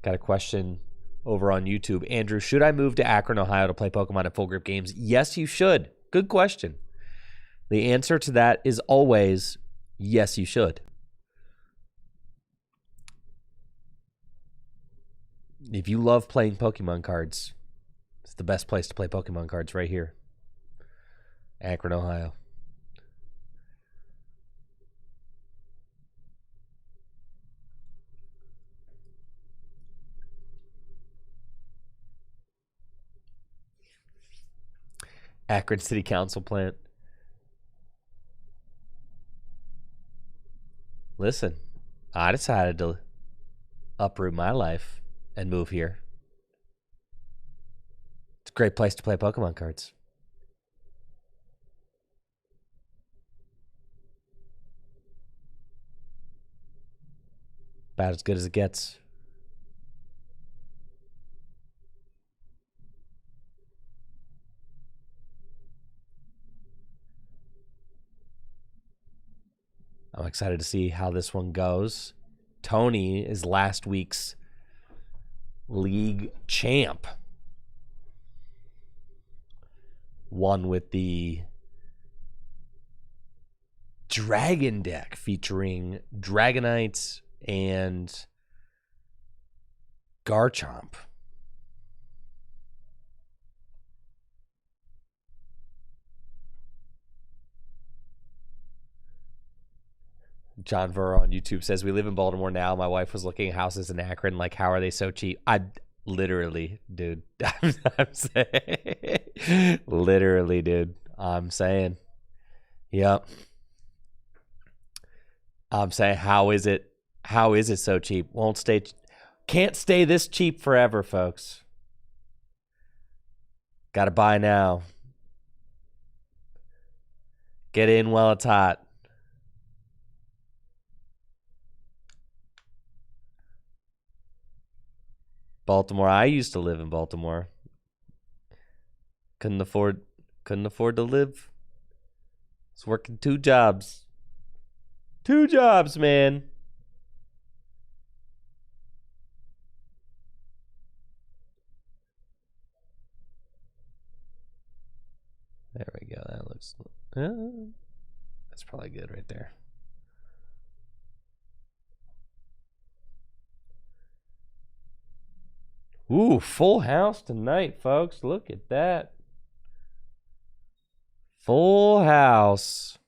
Speaker 1: Got a question over on YouTube. Andrew, should I move to Akron, Ohio to play Pokemon at Full Grip Games? Yes, you should. Good question. The answer to that is always yes, you should. If you love playing Pokemon cards, it's the best place to play Pokemon cards right here. Akron, Ohio. Akron City Council plant. Listen, I decided to uproot my life and move here. It's a great place to play Pokemon cards. About as good as it gets. I'm excited to see how this one goes. Tony is last week's league champ. Won with the Dragon deck featuring Dragonites and Garchomp. John Verra on YouTube says, we live in Baltimore now. My wife was looking at houses in Akron. Like, how are they so cheap? I literally, dude. I'm saying. Literally, dude. I'm saying. Yep. I'm saying, how is it so cheap? Can't stay this cheap forever, folks. Gotta buy now. Get in while it's hot. Baltimore. I used to live in Baltimore. Couldn't afford to live. I was working 2 jobs. 2 jobs, man. There we go. That looks... that's probably good right there. Ooh, full house tonight, folks. Look at that. Full house.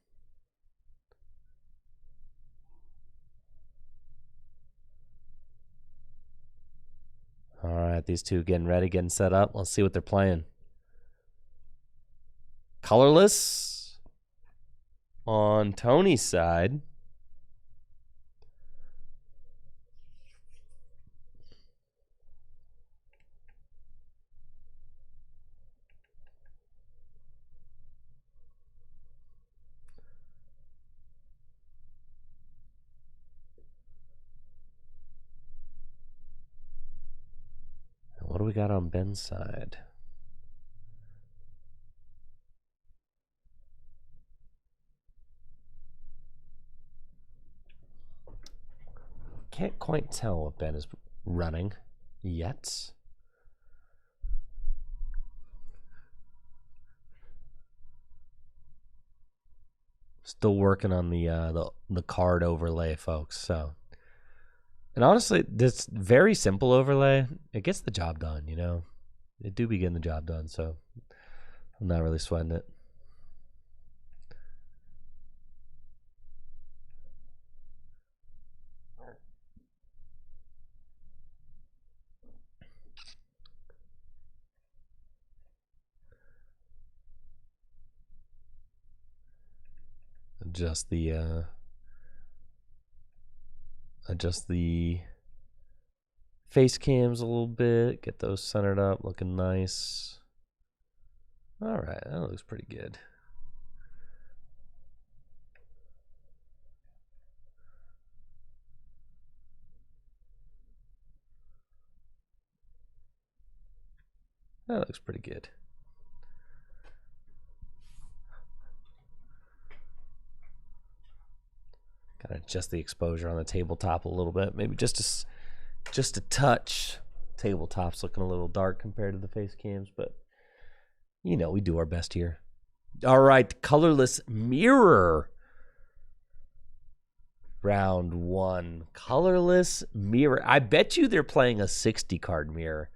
Speaker 1: All right, these two getting ready, getting set up. Let's see what they're playing. Colorless on Tony's side. What do we got on Ben's side? Can't quite tell what Ben is running yet. Still working on the card overlay, folks. So, and honestly, this very simple overlay, it gets the job done. You know, it do begin the job done. So, I'm not really sweating it. Adjust the face cams a little bit, get those centered up, looking nice. All right, that looks pretty good. That looks pretty good. Gotta adjust the exposure on the tabletop a little bit, maybe just a touch. Tabletop's looking a little dark compared to the face cams, but you know, we do our best here. All right, colorless mirror. Round 1, colorless mirror. I bet you they're playing a 60 card mirror.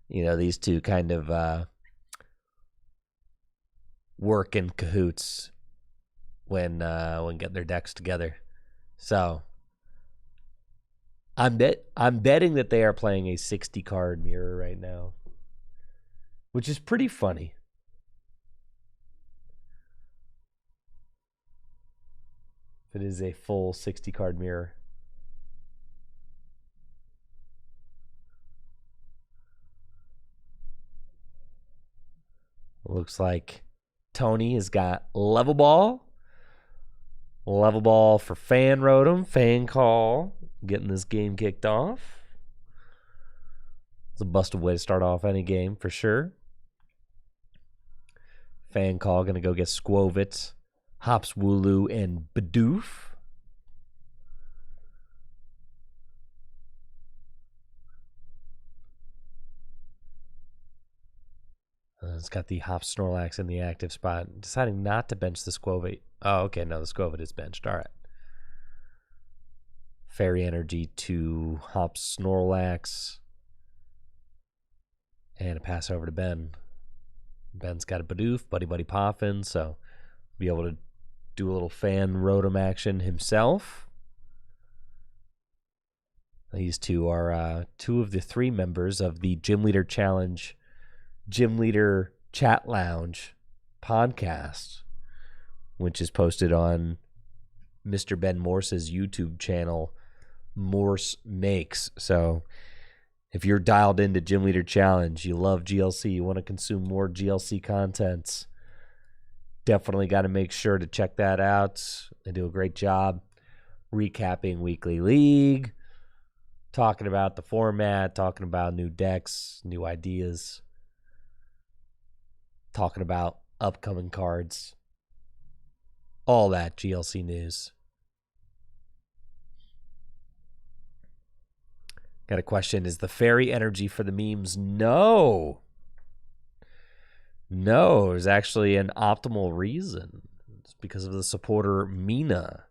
Speaker 1: You know, these two kind of work in cahoots when getting their decks together. So I'm betting that they are playing a 60 card mirror right now, which is pretty funny. If it is a full 60 card mirror. Looks like Tony has got level ball. Level ball for Fan Rotom. Fan call. Getting this game kicked off. It's a busted way to start off any game for sure. Fan call going to go get Squovit, Hops Wooloo, and Bidoof. It's got the Hop Snorlax in the active spot. Deciding not to bench the Squovit. Oh, okay. No, the Squovit is benched. All right. Fairy Energy to Hop Snorlax. And a pass over to Ben. Ben's got a Bidoof, Buddy Buddy Poffin, so be able to do a little Fan Rotom action himself. These two are two of the 3 members of the Gym Leader Challenge, Gym Leader Chat Lounge podcast, which is posted on Mr. Ben Morse's YouTube channel, Morse Makes. So if you're dialed into Gym Leader Challenge, you love GLC, you want to consume more GLC contents, definitely got to make sure to check that out. They do a great job recapping Weekly League, talking about the format, talking about new decks, new ideas, talking about upcoming cards, all that GLC news. Got a question. Is the fairy energy for the memes? No. No, there's actually an optimal reason. It's because of the supporter Mina.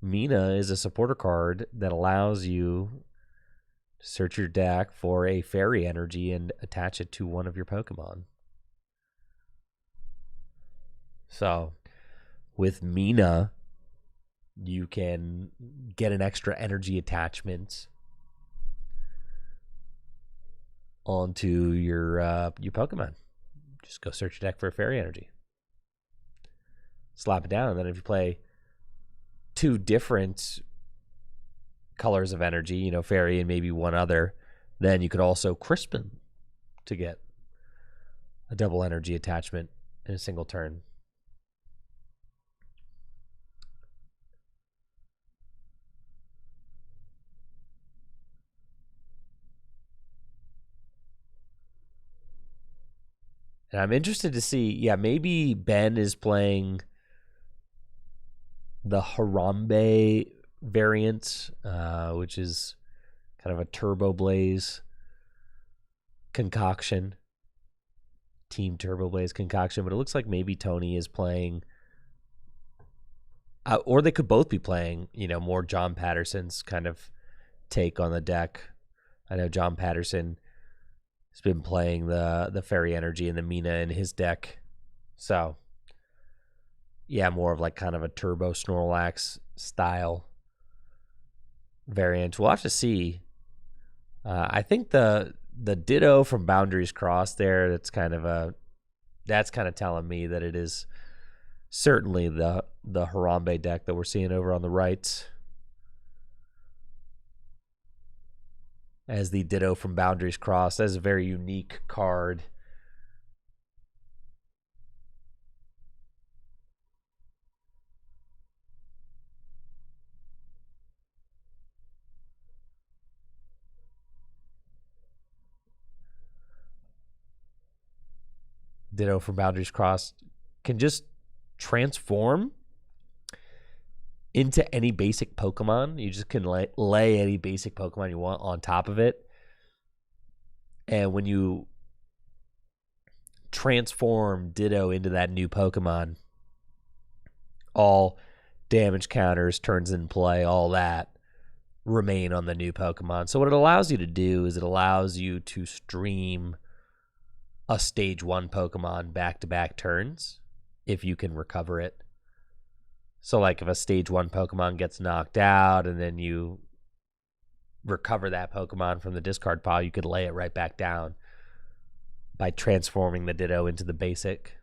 Speaker 1: Mina is a supporter card that allows you search your deck for a fairy energy and attach it to one of your Pokemon. So with Mina, you can get an extra energy attachment onto your Pokemon. Just go search your deck for a fairy energy. Slap it down, and then if you play two different colors of energy, fairy and maybe one other, then you could also Crispin to get a double energy attachment in a single turn. And I'm interested to see, maybe Ben is playing the Harambe variant, which is kind of a Turbo Blaze concoction, Team Turbo Blaze concoction. But it looks like maybe Tony is playing, or they could both be playing, more John Patterson's kind of take on the deck. I know John Patterson has been playing the Fairy Energy and the Mina in his deck. So, more of like kind of a Turbo Snorlax style variant. We'll have to see. I think the Ditto from Boundaries Crossed there, that's kind of telling me that it is certainly the Harambe deck that we're seeing over on the right. As the Ditto from Boundaries Crossed. That is a very unique card. Ditto from Boundaries Crossed can just transform into any basic Pokemon. You just can lay any basic Pokemon you want on top of it. And when you transform Ditto into that new Pokemon, all damage counters, turns in play, all that remain on the new Pokemon. So what it allows you to do is it allows you to stream a stage 1 Pokemon back-to-back turns if you can recover it. So like if a stage 1 Pokemon gets knocked out and then you recover that Pokemon from the discard pile, you could lay it right back down by transforming the Ditto into the basic.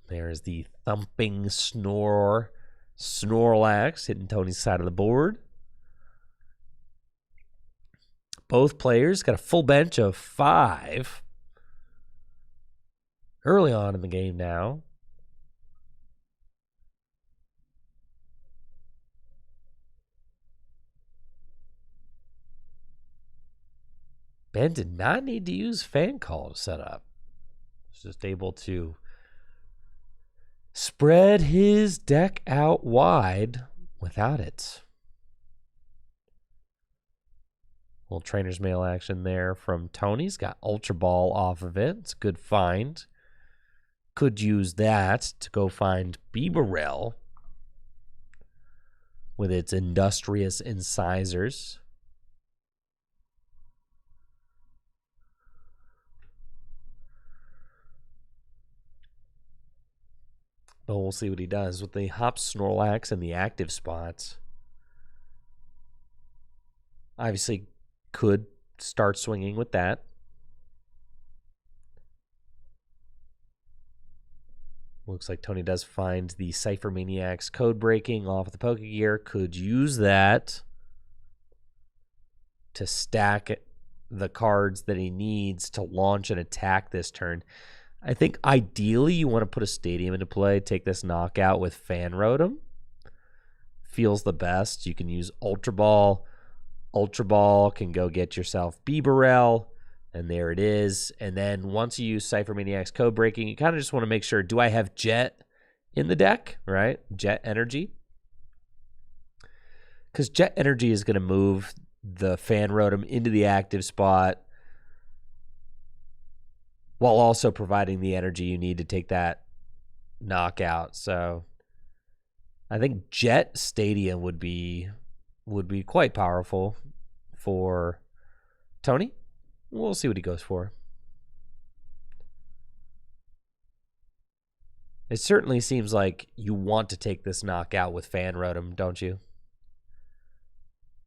Speaker 1: There's the Thumping Snorlax hitting Tony's side of the board. Both players got a full bench of 5 early on in the game now. Ben did not need to use Fan Call to set up. He's just able to spread his deck out wide without it. Little Trainer's Mail action there from Tony's. Got Ultra Ball off of it. It's a good find. Could use that to go find Bibarel with its Industrious Incisors. But we'll see what he does with the Hop Snorlax and the active spots. Obviously, could start swinging with that. Looks like Tony does find the Cypher Maniac's code breaking off the Pokegear. Could use that to stack the cards that he needs to launch an attack this turn. I think ideally you want to put a Stadium into play, take this knockout with Fan Rotom. Feels the best. You can use Ultra Ball. Ultra Ball can go get yourself Bibarel, and there it is. And then once you use Cypher Maniac's code breaking, you kind of just want to make sure, do I have Jet in the deck, right? Jet Energy. Because Jet Energy is going to move the Fan Rotom into the active spot while also providing the energy you need to take that knockout. So I think Jet Stadium would be quite powerful for Tony. We'll see what he goes for. It certainly seems like you want to take this knockout with Fan Rotom, don't you?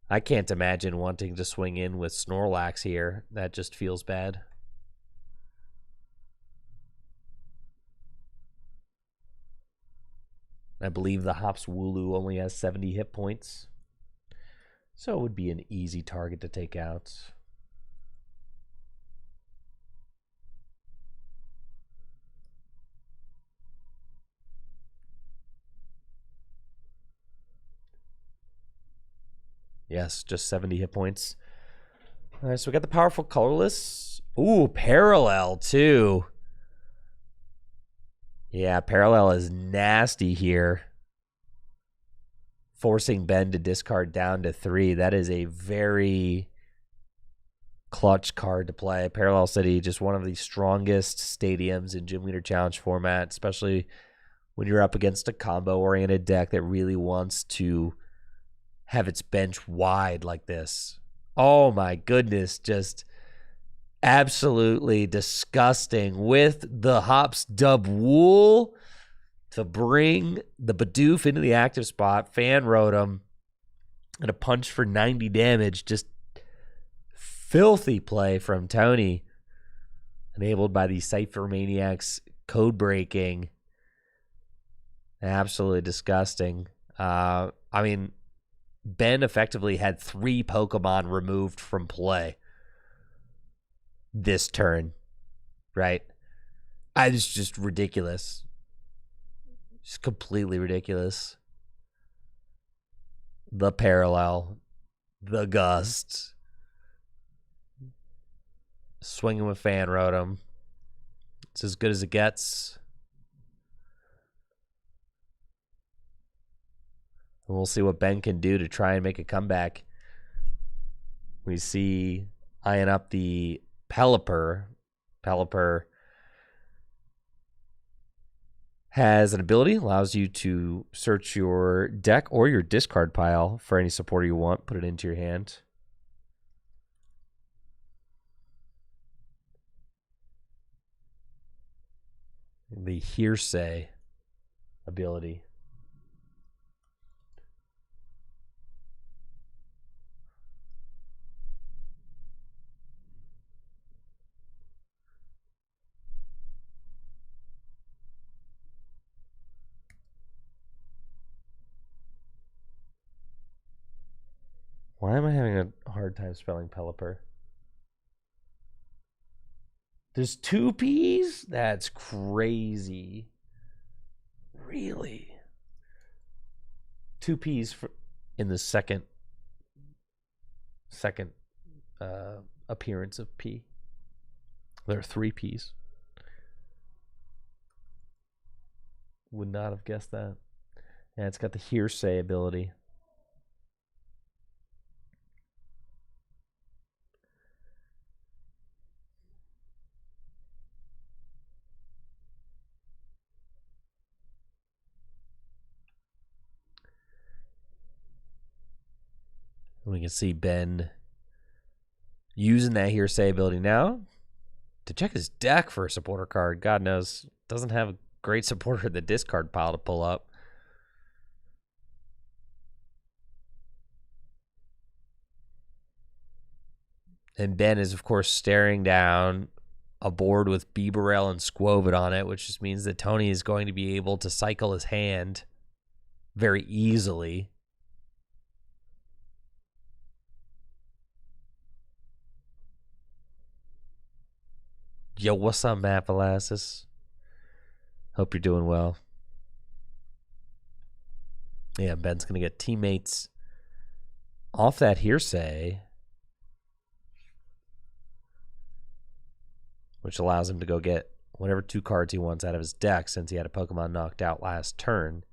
Speaker 1: I can't imagine wanting to swing in with Snorlax here. That just feels bad. I believe the Hops Wooloo only has 70 hit points, so it would be an easy target to take out. Yes, just 70 hit points. All right, so we got the powerful colorless. Ooh, parallel too. Yeah, parallel is nasty here. Forcing Ben to discard down to 3. That is a very clutch card to play. Parallel City, just one of the strongest stadiums in Gym Leader Challenge format, especially when you're up against a combo-oriented deck that really wants to have its bench wide like this. Oh my goodness, just absolutely disgusting with the Hops Dub Wool to bring the Bidoof into the active spot. Fan Rotom and a punch for 90 damage. Just filthy play from Tony, enabled by the Cypher Maniacs code breaking. Absolutely disgusting. I mean, Ben effectively had 3 Pokemon removed from play this turn, right? It's just ridiculous. Just completely ridiculous. The parallel, the gust, swinging with Fan Rotom. It's as good as it gets. And we'll see what Ben can do to try and make a comeback. We see eyeing up the Pelipper. Pelipper has an ability, allows you to search your deck or your discard pile for any supporter you want, put it into your hand. The Hearsay ability. Why am I having a hard time spelling Pelipper? There's 2 P's? That's crazy. Really? 2 P's in the second appearance of P. There are 3 P's. Would not have guessed that. And it's got the Hearsay ability. We can see Ben using that Hearsay ability now to check his deck for a supporter card. God knows, doesn't have a great supporter in the discard pile to pull up. And Ben is, of course, staring down a board with Bibarel and Squovid on it, which just means that Tony is going to be able to cycle his hand very easily. Yo, what's up, Matt Velasquez? Hope you're doing well. Yeah, Ben's going to get teammates off that Hearsay, which allows him to go get whatever 2 cards he wants out of his deck since he had a Pokemon knocked out last turn.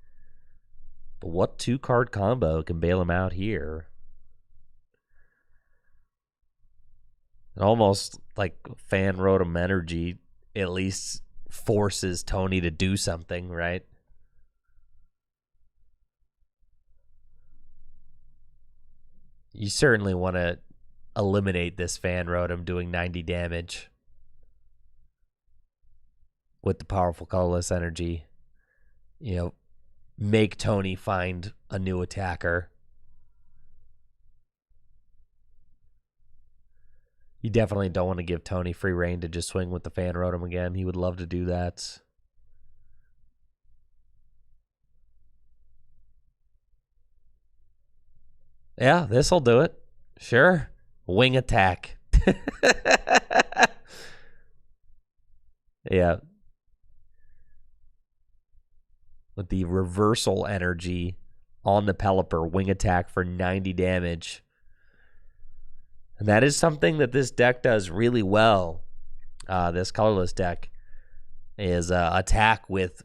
Speaker 1: But what 2-card combo can bail him out here? Almost like fan Rotom energy at least forces Tony to do something, right? You certainly want to eliminate this fan Rotom doing 90 damage with the powerful colorless energy. You know, make Tony find a new attacker. You definitely don't want to give Tony free reign to just swing with the fan Rotom again. He would love to do that. Yeah, this'll do it. Sure. Wing attack. Yeah. With the reversal energy on the Pelipper, wing attack for 90 damage. And that is something that this deck does really well. This colorless deck is attack with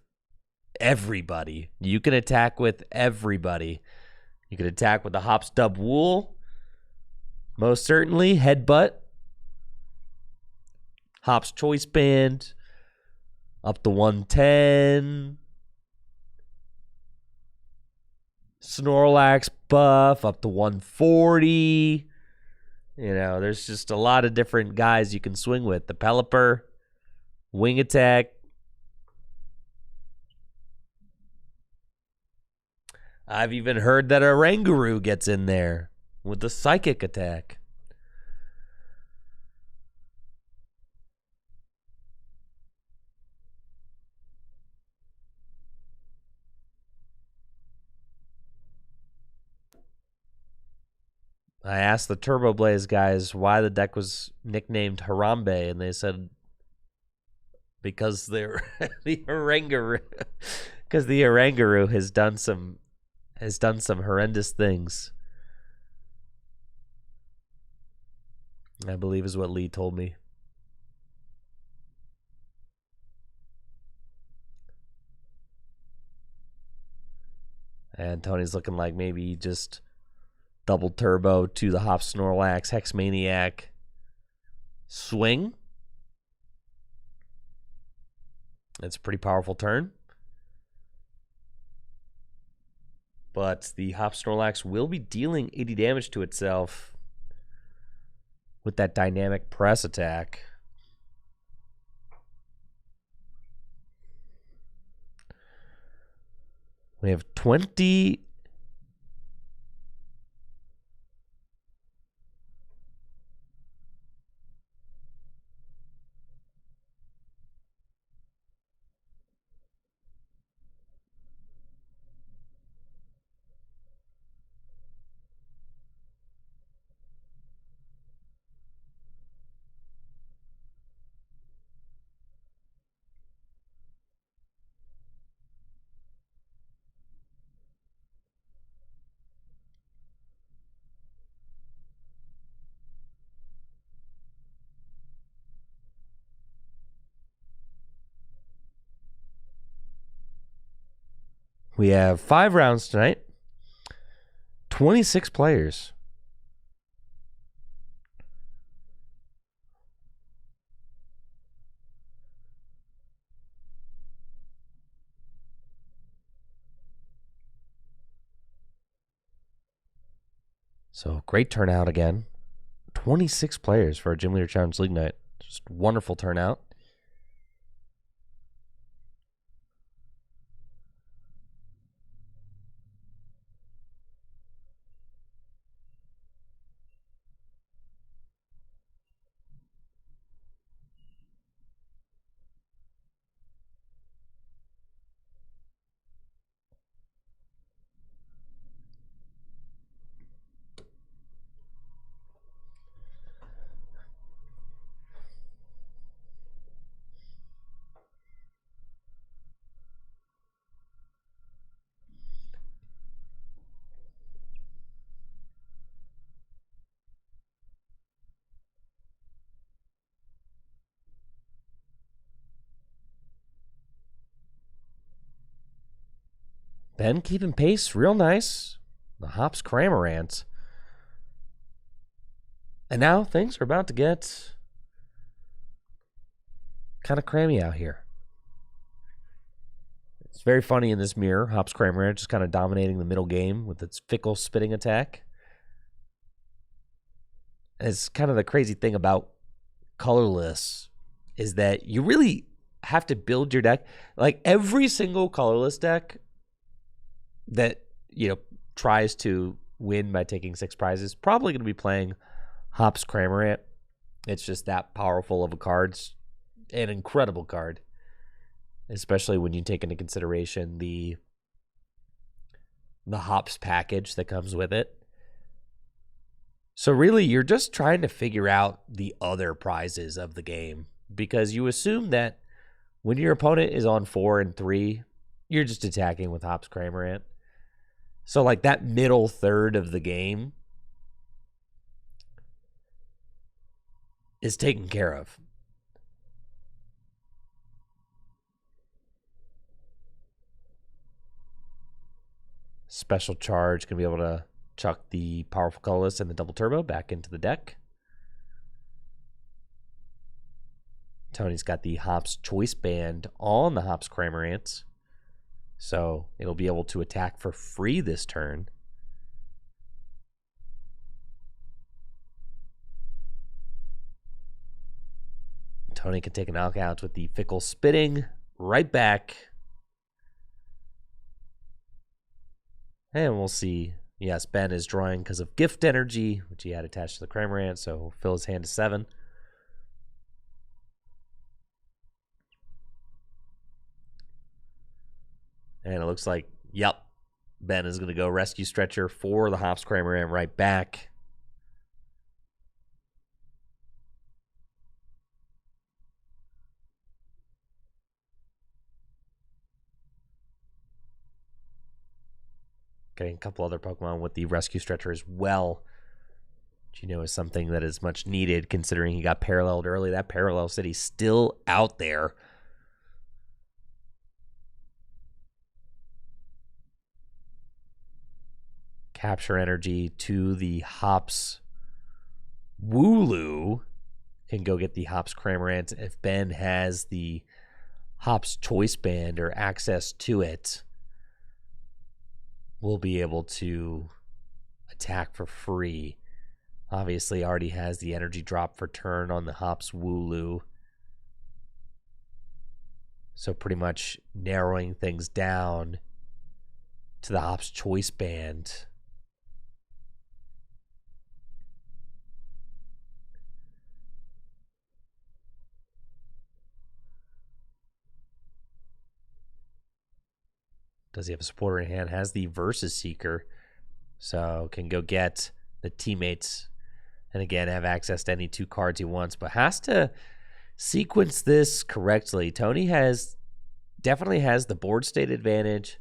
Speaker 1: everybody. You can attack with everybody. You can attack with the Hop Stub Wool. Most certainly. Headbutt. Hop's Choice Band. Up to 110. Snorlax buff up to 140. You know, there's just a lot of different guys you can swing with. The Pelipper, wing attack. I've even heard that a Rangaroo gets in there with the psychic attack. I asked the Turbo Blaze guys why the deck was nicknamed Harambe, and they said because they're the Oranguru, because the Oranguru has done some horrendous things. I believe is what Lee told me. And Tony's looking like maybe he just double turbo to the Hop Snorlax, Hex Maniac, swing. It's a pretty powerful turn. But the Hop Snorlax will be dealing 80 damage to itself with that dynamic press attack. We have 20. We have 5 rounds tonight. 26 players. So great turnout again. 26 players for a Gym Leader Challenge League night. Just wonderful turnout. Ben keeping pace real nice. The Hops Cramorant. And now things are about to get kind of crammy out here. It's very funny in this mirror. Hops Kramer just kind of dominating the middle game with its fickle spitting attack. And it's kind of the crazy thing about colorless is that you really have to build your deck. Like every single colorless deck that, tries to win by taking 6 prizes, probably going to be playing Hops Cramorant. It's just that powerful of a card. It's an incredible card, especially when you take into consideration the Hops package that comes with it. So really, you're just trying to figure out the other prizes of the game because you assume that when your opponent is on 4 and 3, you're just attacking with Hops Cramorant. So like that middle third of the game is taken care of. Special charge, going to be able to chuck the powerful colorless and the double turbo back into the deck. Tony's got the Hops Choice Band on the Hops Cramorants, so it'll be able to attack for free this turn. Tony can take a knockout with the Fickle Spitting right back. And we'll see. Yes, Ben is drawing because of Gift Energy, which he had attached to the Cramorant, so fill his hand to 7. And it looks like, yep, Ben is going to go Rescue Stretcher for the Hops Cramorant right back. Getting a couple other Pokemon with the Rescue Stretcher as well, which is something that is much needed considering he got paralleled early. That Parallel City's still out there. Capture Energy to the Hops Wooloo. Can go get the Hops Cramorant. If Ben has the Hops Choice Band or access to it, we'll be able to attack for free. Obviously already has the energy drop for turn on the Hops Wooloo. So pretty much narrowing things down to the Hops Choice Band. Does he have a supporter in hand? Has the Versus Seeker. So can go get the teammates and again have access to any 2 cards he wants, but has to sequence this correctly. Tony definitely has the board state advantage,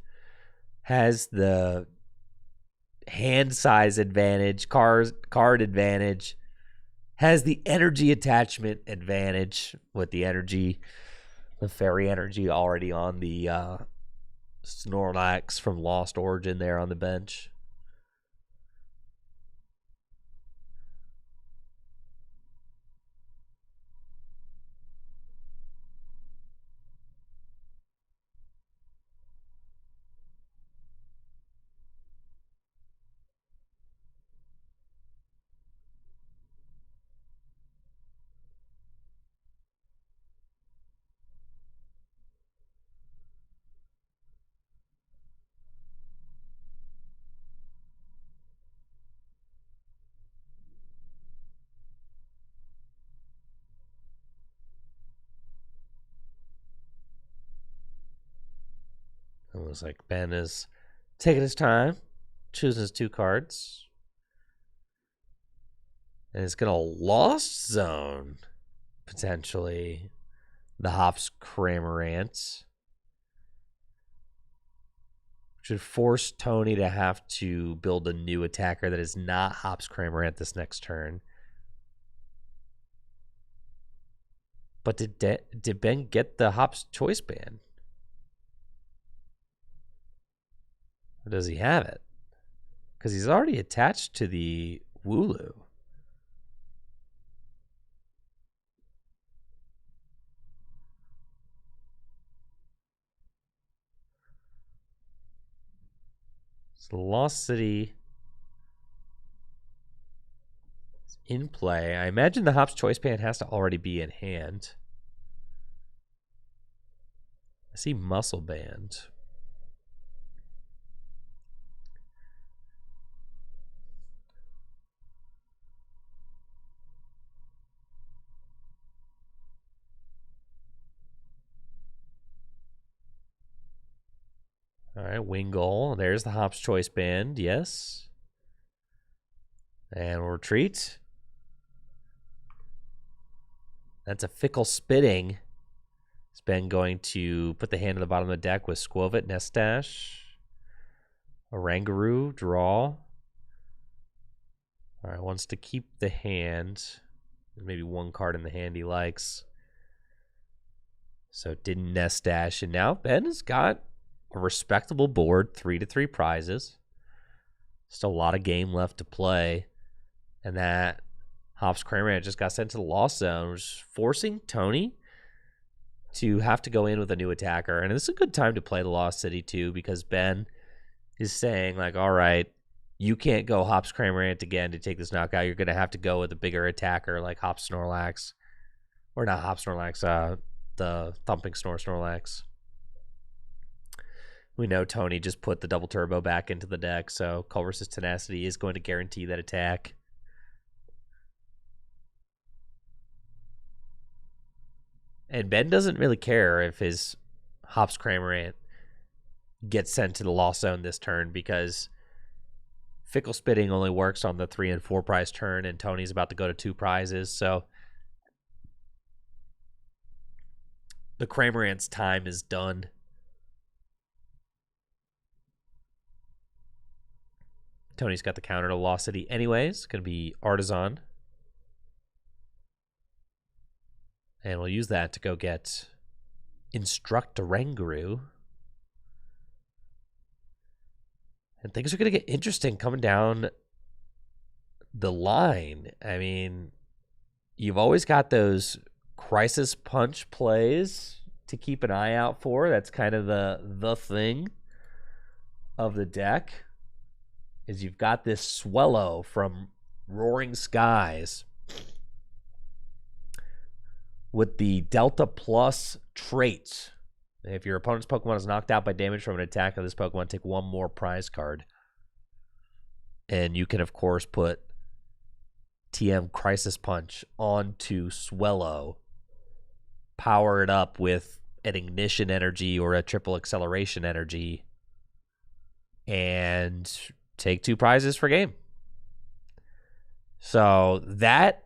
Speaker 1: has the hand size advantage, card advantage, has the energy attachment advantage with the fairy energy already on the Snorlax from Lost Origin there on the bench. It looks like Ben is taking his time, choosing his 2 cards. And it's going to Lost Zone, potentially, the Hops Cramorant. Which would force Tony to have to build a new attacker that is not Hops Cramorant this next turn. But did Ben get the Hops Choice Band? Or does he have it? Because he's already attached to the Wooloo. So Lost City is in play. I imagine the Hop's Choice Band has to already be in hand. I see Muscle Band. All right, Wingull. There's the Hop's Choice Band. Yes. And we'll retreat. That's a Fickle Spitting. It's been going to put the hand at the bottom of the deck with Squovit, Nestash, Oranguru, draw. All right, wants to keep the hand. Maybe one card in the hand he likes. So didn't Nestash. And now Ben has got a respectable board, 3-3 prizes. Still a lot of game left to play. And that Hops Cramorant just got sent to the Lost Zone, which is forcing Tony to have to go in with a new attacker. And this is a good time to play the Lost City, too, because Ben is saying, like, all right, you can't go Hops Cramorant again to take this knockout. You're going to have to go with a bigger attacker like Hops Snorlax. Or not Hops Snorlax, the Thumping Snorlax. We know Tony just put the double turbo back into the deck, so Culver's Tenacity is going to guarantee that attack. And Ben doesn't really care if his Hops Cramorant gets sent to the Lost Zone this turn, because Fickle Spitting only works on the 3 and 4 prize turn, and Tony's about to go to 2 prizes, so the Cramorant's time is done. Tony's got the counter to Lost City anyways. It's going to be Artisan. And we'll use that to go get Instruct Oranguru. And things are going to get interesting coming down the line. I mean, you've always got those Crisis Punch plays to keep an eye out for. That's kind of the thing of the deck. Is you've got this Swellow from Roaring Skies with the Delta Plus traits. If your opponent's Pokemon is knocked out by damage from an attack of this Pokemon, take one more prize card. And you can, of course, put TM Crisis Punch onto Swellow, power it up with an Ignition Energy or a Triple Acceleration Energy, and take 2 prizes for game. So that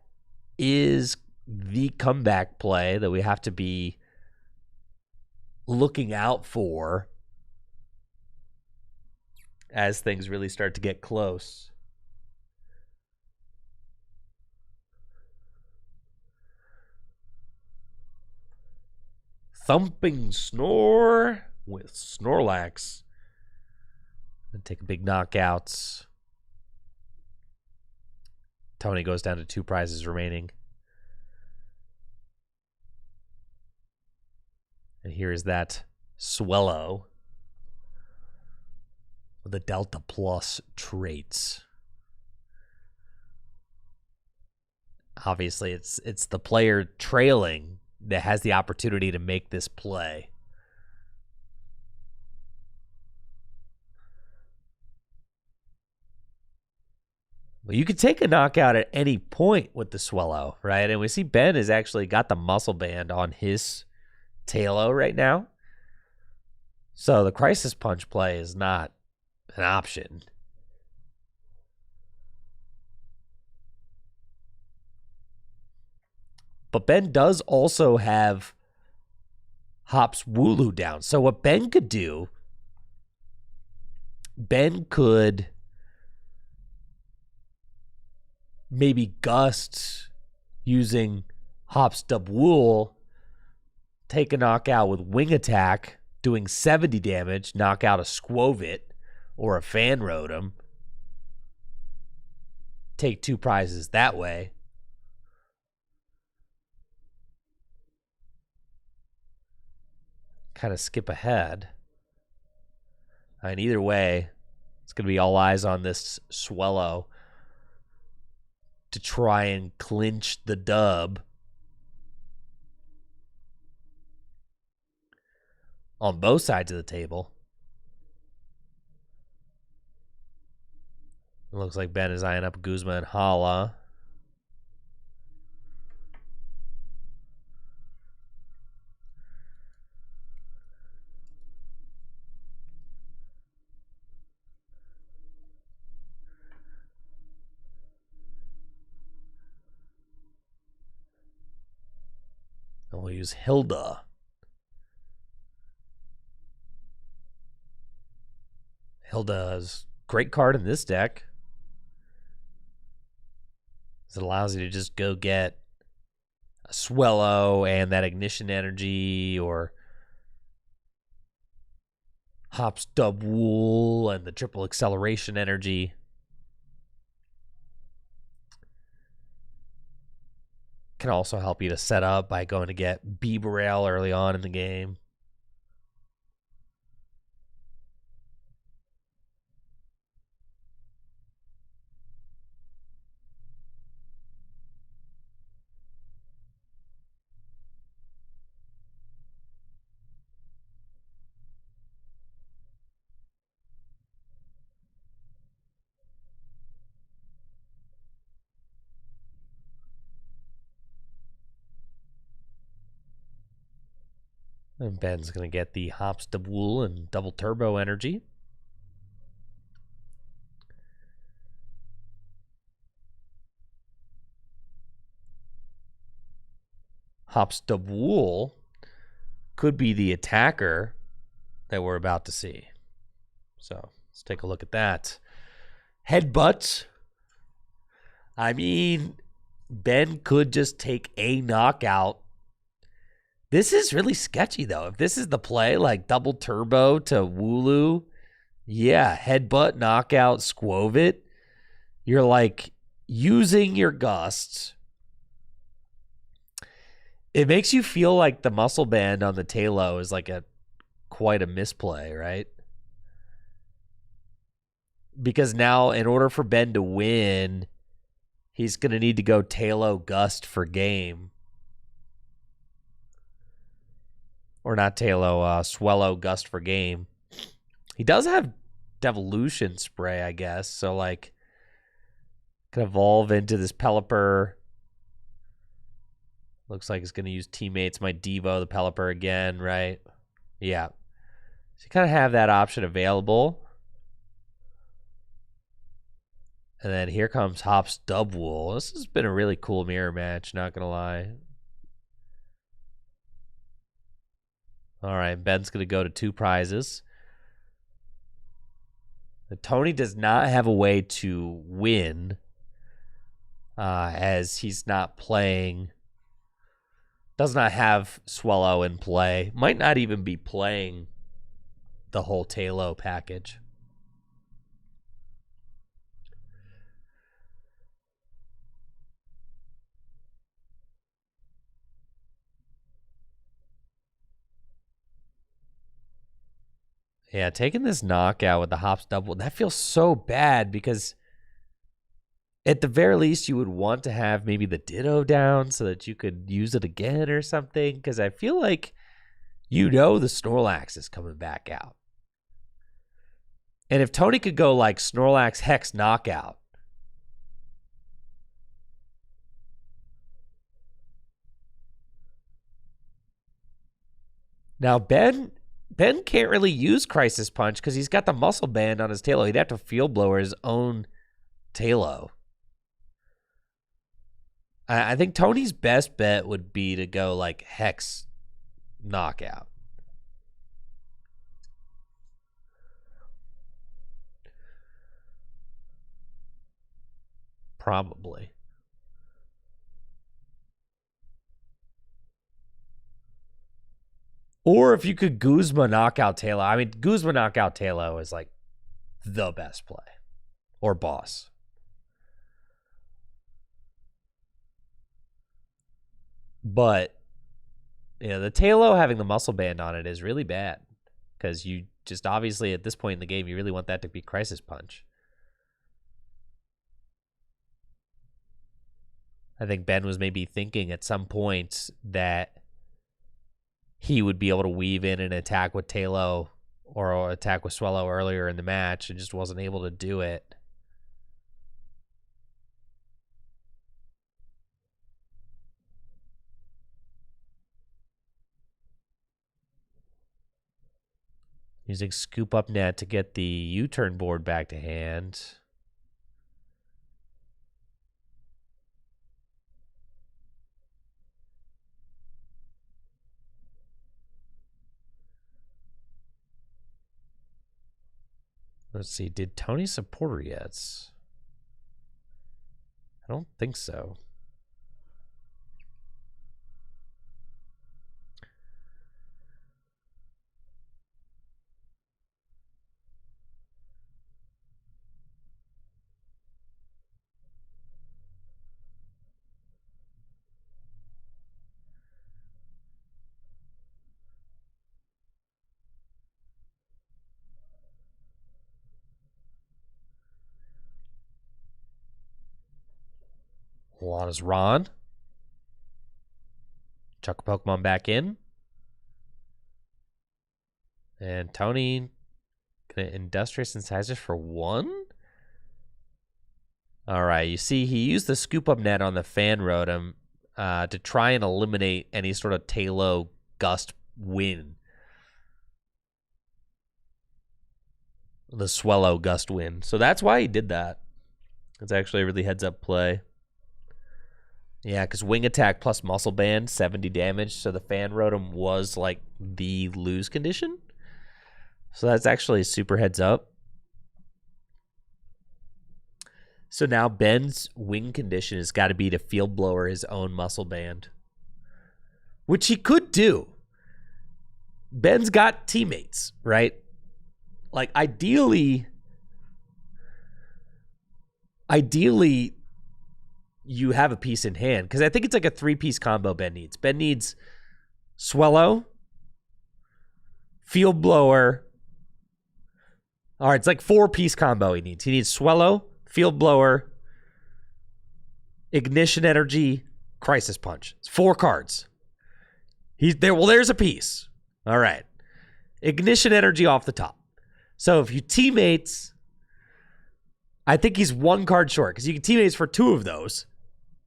Speaker 1: is the comeback play that we have to be looking out for as things really start to get close. Thumping Snore with Snorlax. And take a big knockouts. Tony goes down to 2 prizes remaining. And here is that Swellow with the Delta Plus traits. Obviously, it's the player trailing that has the opportunity to make this play. Well, you could take a knockout at any point with the Swellow, right? And we see Ben has actually got the Muscle Band on his Tailo right now. So the Crisis Punch play is not an option. But Ben does also have Hops Wooloo down. So what Ben could do, Ben could maybe Gust using Hops Dubwool, take a knockout with Wing Attack, doing 70 damage, knock out a Squovit or a Fan Rotom, take 2 prizes that way. Kind of skip ahead. And either way, It's going to be all eyes on this Swellow to try and clinch the dub on both sides of the table. It looks like Ben is eyeing up Guzma and Hala. And we'll use Hilda. Hilda's great card in this deck. It allows you to just go get a Swellow and that ignition energy, or Hops Dub Wool and the triple acceleration energy. Can also help you to set up by going to get Bee-Rail early on in the game. And Ben's going to get the Hops Dub Wool and double turbo energy. Hops Dub Wool could be the attacker that we're about to see. So let's take a look at that. Headbutt. I mean, Ben could just take a knockout. This is really sketchy, though. If this is the play, like double turbo to Wooloo, yeah, headbutt, knockout, Squovit, you're like using your gusts. It makes you feel like the muscle band on the Talo is like quite a misplay, right? Because now, in order for Ben to win, he's going to need to go Talo Gust for game. Or not Talo, Swellow Gust for game. He does have Devolution Spray, I guess. So, like, can evolve into this Pelipper. Looks like he's going to use Teammates, my Devo, the Pelipper again, right? Yeah. So you kind of have that option available. And then here comes Hops Dub Wool. This has been a really cool mirror match, not going to lie. All right, Ben's going to go to 2 prizes. Tony does not have a way to win as he's not playing, does not have Swellow in play. Might not even be playing the whole Talo package. Yeah, taking this knockout with the Hops double, that feels so bad because at the very least you would want to have maybe the Ditto down so that you could use it again or something, because I feel like the Snorlax is coming back out. And if Tony could go like Snorlax Hex knockout, now Ben can't really use Crisis Punch because he's got the muscle band on his Talo. He'd have to Field Blower his own Talo. I think Tony's best bet would be to go like Hex knockout. Probably. Or if you could Guzma knockout Talo. I mean, Guzma knockout Talo is like the best play. Or boss. But the Talo having the muscle band on it is really bad because you
Speaker 3: just obviously at this point in the game, you really want that to be Crisis Punch. I think Ben was maybe thinking at some point that he would be able to weave in an attack with Talo or attack with Swellow earlier in the match and just wasn't able to do it. Using Scoop Up Net to get the U-turn board back to hand. Let's see, did Tony support her yet? I don't think so. Alana's Ron. Chuck a Pokemon back in. And Tony gonna Industrious Incisors for 1? All right, you see he used the Scoop Up Net on the Fan Rotom to try and eliminate any sort of Talo Gust win. The Swellow Gust win. So that's why he did that. It's actually a really heads-up play. Yeah, because Wing Attack plus Muscle Band, 70 damage. So the Fan Rotom was like the lose condition. So that's actually super heads up. So now Ben's wing condition has got to be to Field Blower his own Muscle Band, which he could do. Ben's got teammates, right? Like ideally, you have a piece in hand because I think it's like a 3-piece combo Ben needs. Ben needs Swellow, Field Blower. All right, it's like 4-piece combo he needs. He needs Swellow, Field Blower, Ignition Energy, Crisis Punch. It's 4 cards. He's there. Well, there's a piece. All right. Ignition Energy off the top. So if you teammates, I think he's 1 card short because you can teammates for 2 of those,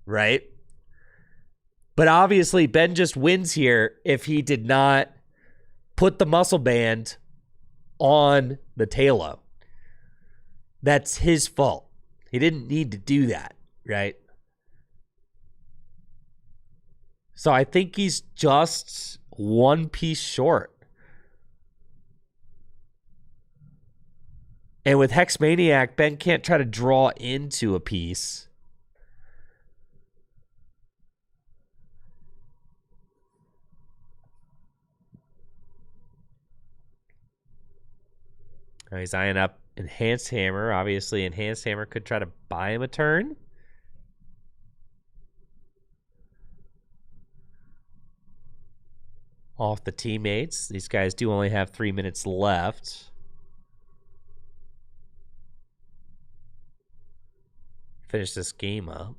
Speaker 3: right? But obviously, Ben just wins here if he did not put the Muscle Band on the Talo. That's his fault. He didn't need to do that, right? So I think he's just 1 piece short. And with Hex Maniac, Ben can't try to draw into a piece. Now he's eyeing up Enhanced Hammer. Obviously, Enhanced Hammer could try to buy him a turn. Off the teammates. These guys do only have 3 minutes left. Finish this game up.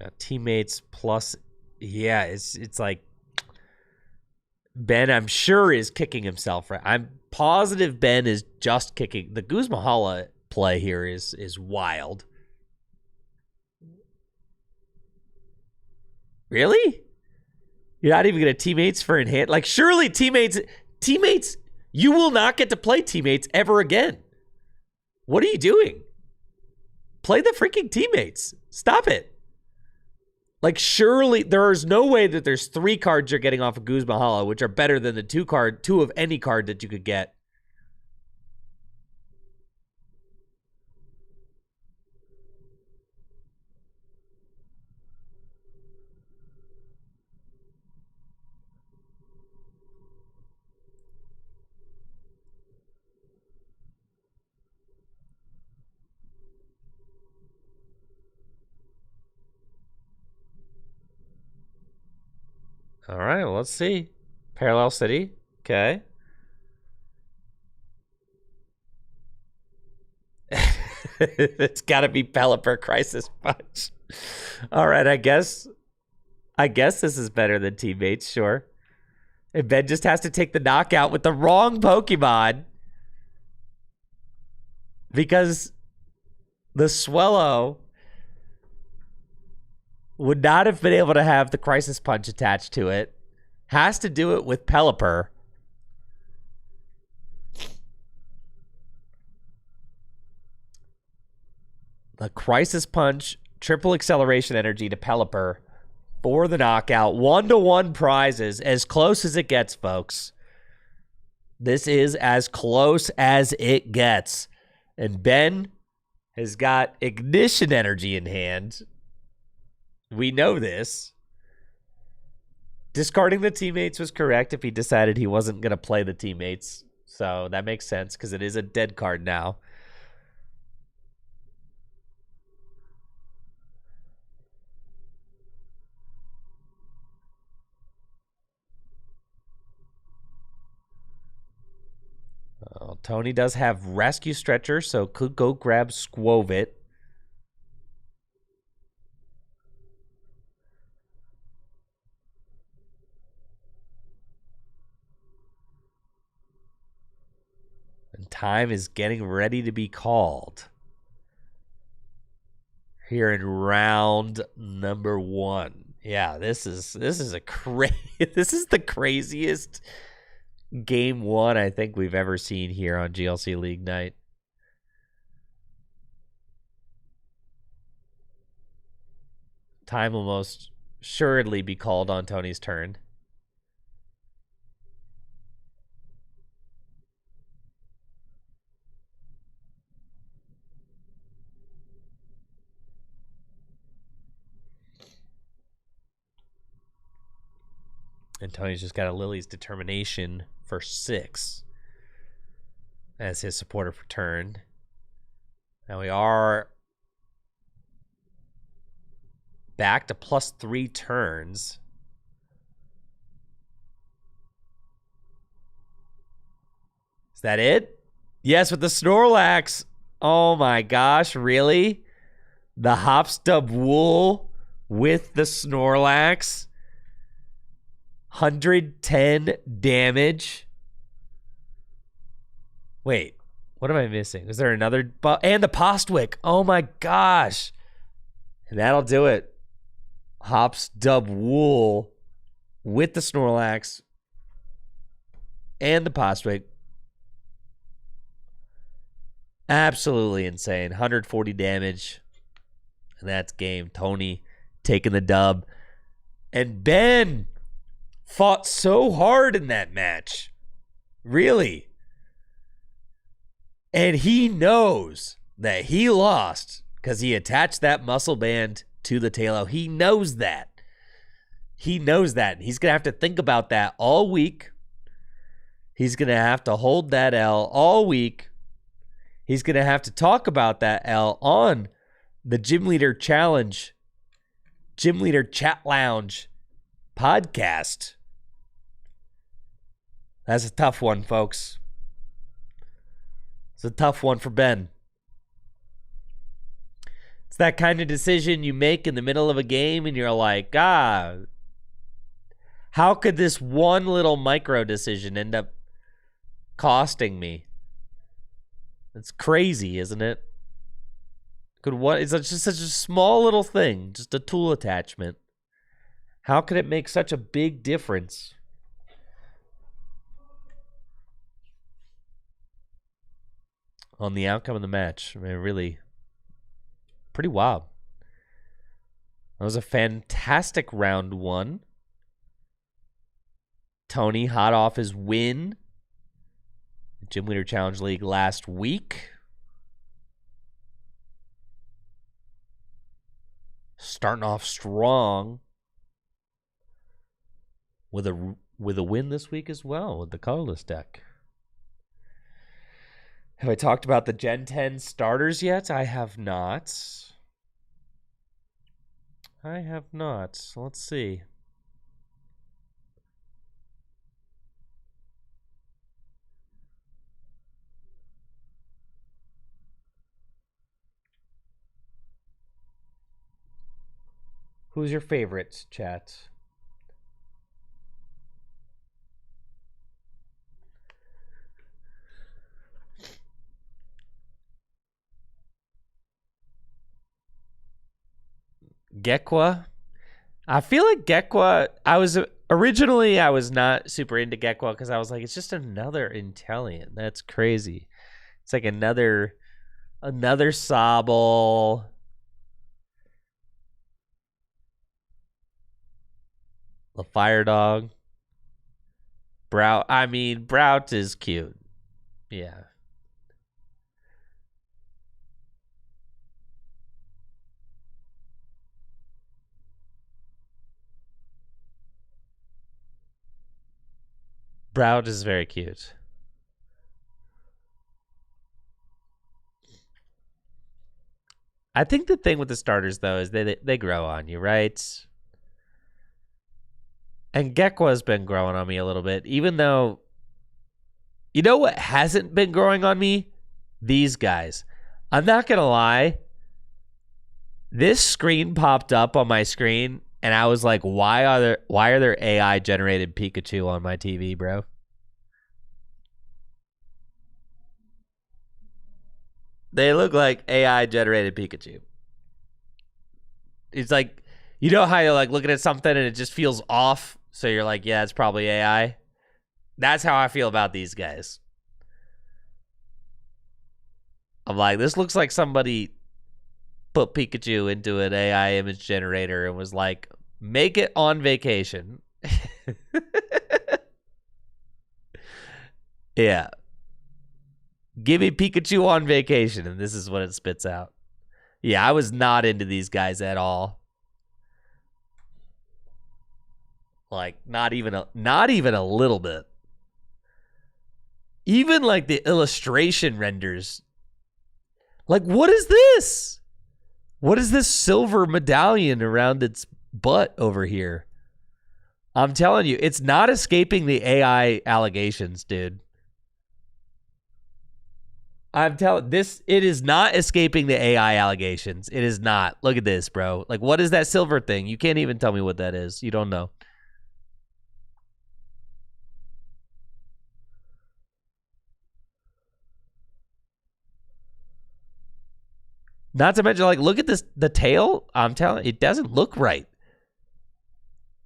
Speaker 3: Now, teammates plus, yeah, it's like Ben, I'm sure, is kicking himself. Right, I'm positive Ben is just kicking. The Guzmahala play here is wild. Really? You're not even going to teammates for enhance? Like, surely teammates, you will not get to play teammates ever again. What are you doing? Play the freaking teammates. Stop it. Like, surely there is no way that there's 3 cards you're getting off of Guzmahala, which are better than the 2 of any card that you could get. All right, well, let's see. Parallel City. Okay. It's got to be Pelipper Crisis Punch. All right, I guess this is better than Teammates, sure. And Ben just has to take the knockout with the wrong Pokemon because the Swallow would not have been able to have the Crisis Punch attached to it. Has to do it with Pelipper. The Crisis Punch, triple acceleration energy to Pelipper for the knockout. 1-to-1 prizes, as close as it gets, folks. This is as close as it gets. And Ben has got ignition energy in hand. We know this. Discarding the teammates was correct if he decided he wasn't going to play the teammates. So that makes sense because it is a dead card now. Tony does have Rescue Stretcher, so could go grab Squovit. And time is getting ready to be called. Here in round number 1. Yeah, this is a this is the craziest game 1 I think we've ever seen here on GLC League Night. Time will most assuredly be called on Tony's turn. And Tony's just got a Lily's Determination for 6 as his supporter for turn. Now we are back to +3 turns. Is that it? Yes, with the Snorlax. Oh my gosh, really? The Hopstub Wool with the Snorlax. 110 damage. Wait, what am I missing? Is there another? And the Postwick. Oh my gosh. And that'll do it. Hops Dub Wool with the Snorlax and the Postwick. Absolutely insane. 140 damage. And that's game. Tony taking the dub. And Ben fought so hard in that match. Really. And he knows that he lost because he attached that muscle band to the Tailo. He knows that. He knows that. He's going to have to think about that all week. He's going to have to hold that L all week. He's going to have to talk about that L on the Gym Leader Challenge, Gym Leader Chat Lounge podcast. That's a tough one, folks. It's a tough one for Ben. It's that kind of decision you make in the middle of a game and you're like, how could this one little micro decision end up costing me? It's crazy, isn't it? It's just such a small little thing, just a tool attachment. How could it make such a big difference? On the outcome of the match. I mean, really, pretty wild. That was a fantastic round 1. Tony hot off his win, Gym Leader Challenge League last week. Starting off strong with a win this week as well with the colorless deck. Have I talked about the Gen 10 starters yet? I have not. Let's see. Who's your favorite, chat? Gekwa. I feel like Gekwa. I was not super into Gekwa because I was like, it's just another Intellion. That's crazy. It's like another Sobble. The Fire Dog. Brout. I mean, Brout is cute. Yeah. Brout is very cute. I think the thing with the starters, though, is they grow on you, right? And Gekwa's been growing on me a little bit, even though, you know what hasn't been growing on me? These guys. I'm not going to lie. This screen popped up on my screen, and I was like, why are there AI generated Pikachu on my TV, bro? They look like AI generated Pikachu. It's like, you know how you're like looking at something and it just feels off, so you're like, yeah, it's probably AI. That's how I feel about these guys. I'm like, this looks like somebody put Pikachu into an AI image generator and was like, make it on vacation. Yeah. Give me Pikachu on vacation, and this is what it spits out. Yeah, I was not into these guys at all. Like, not even a little bit. Even like the illustration renders. Like, what is this? What is this silver medallion around its butt over here? I'm telling you, it's not escaping the AI allegations, dude. I'm telling this, it is not escaping the AI allegations. It is not. Look at this, bro. Like, what is that silver thing? You can't even tell me what that is. You don't know. Not to mention, like, look at this, the tail. I'm telling you, it doesn't look right.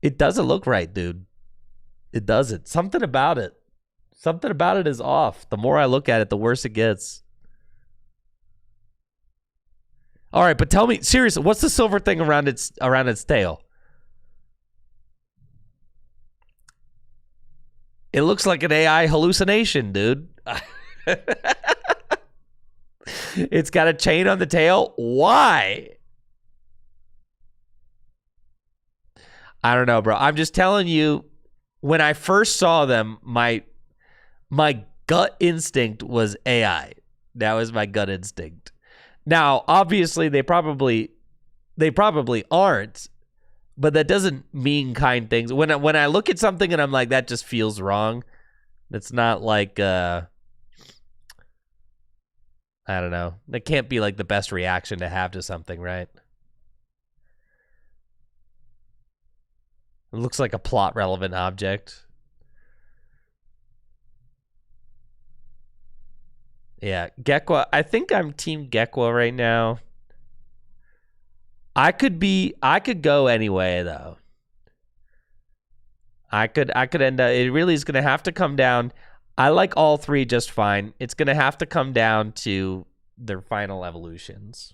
Speaker 3: It doesn't look right, dude. It doesn't. Something about it is off. The more I look at it, the worse it gets. All right, but tell me, seriously, what's the silver thing around its tail? It looks like an AI hallucination, dude. It's got a chain on the tail. Why? I don't know, bro. I'm just telling you, when I first saw them, my gut instinct was AI. That was my gut instinct. Now, obviously, they probably aren't, but that doesn't mean kind things. When I look at something and I'm like, that just feels wrong. It's not like I don't know. That can't be like the best reaction to have to something, right? It looks like a plot relevant object. Yeah, Gekwa. I think I'm team Gekwa right now. I could go anyway though. I could end up, it really is going to have to come down. I like all three just fine. It's going to have to come down to their final evolutions.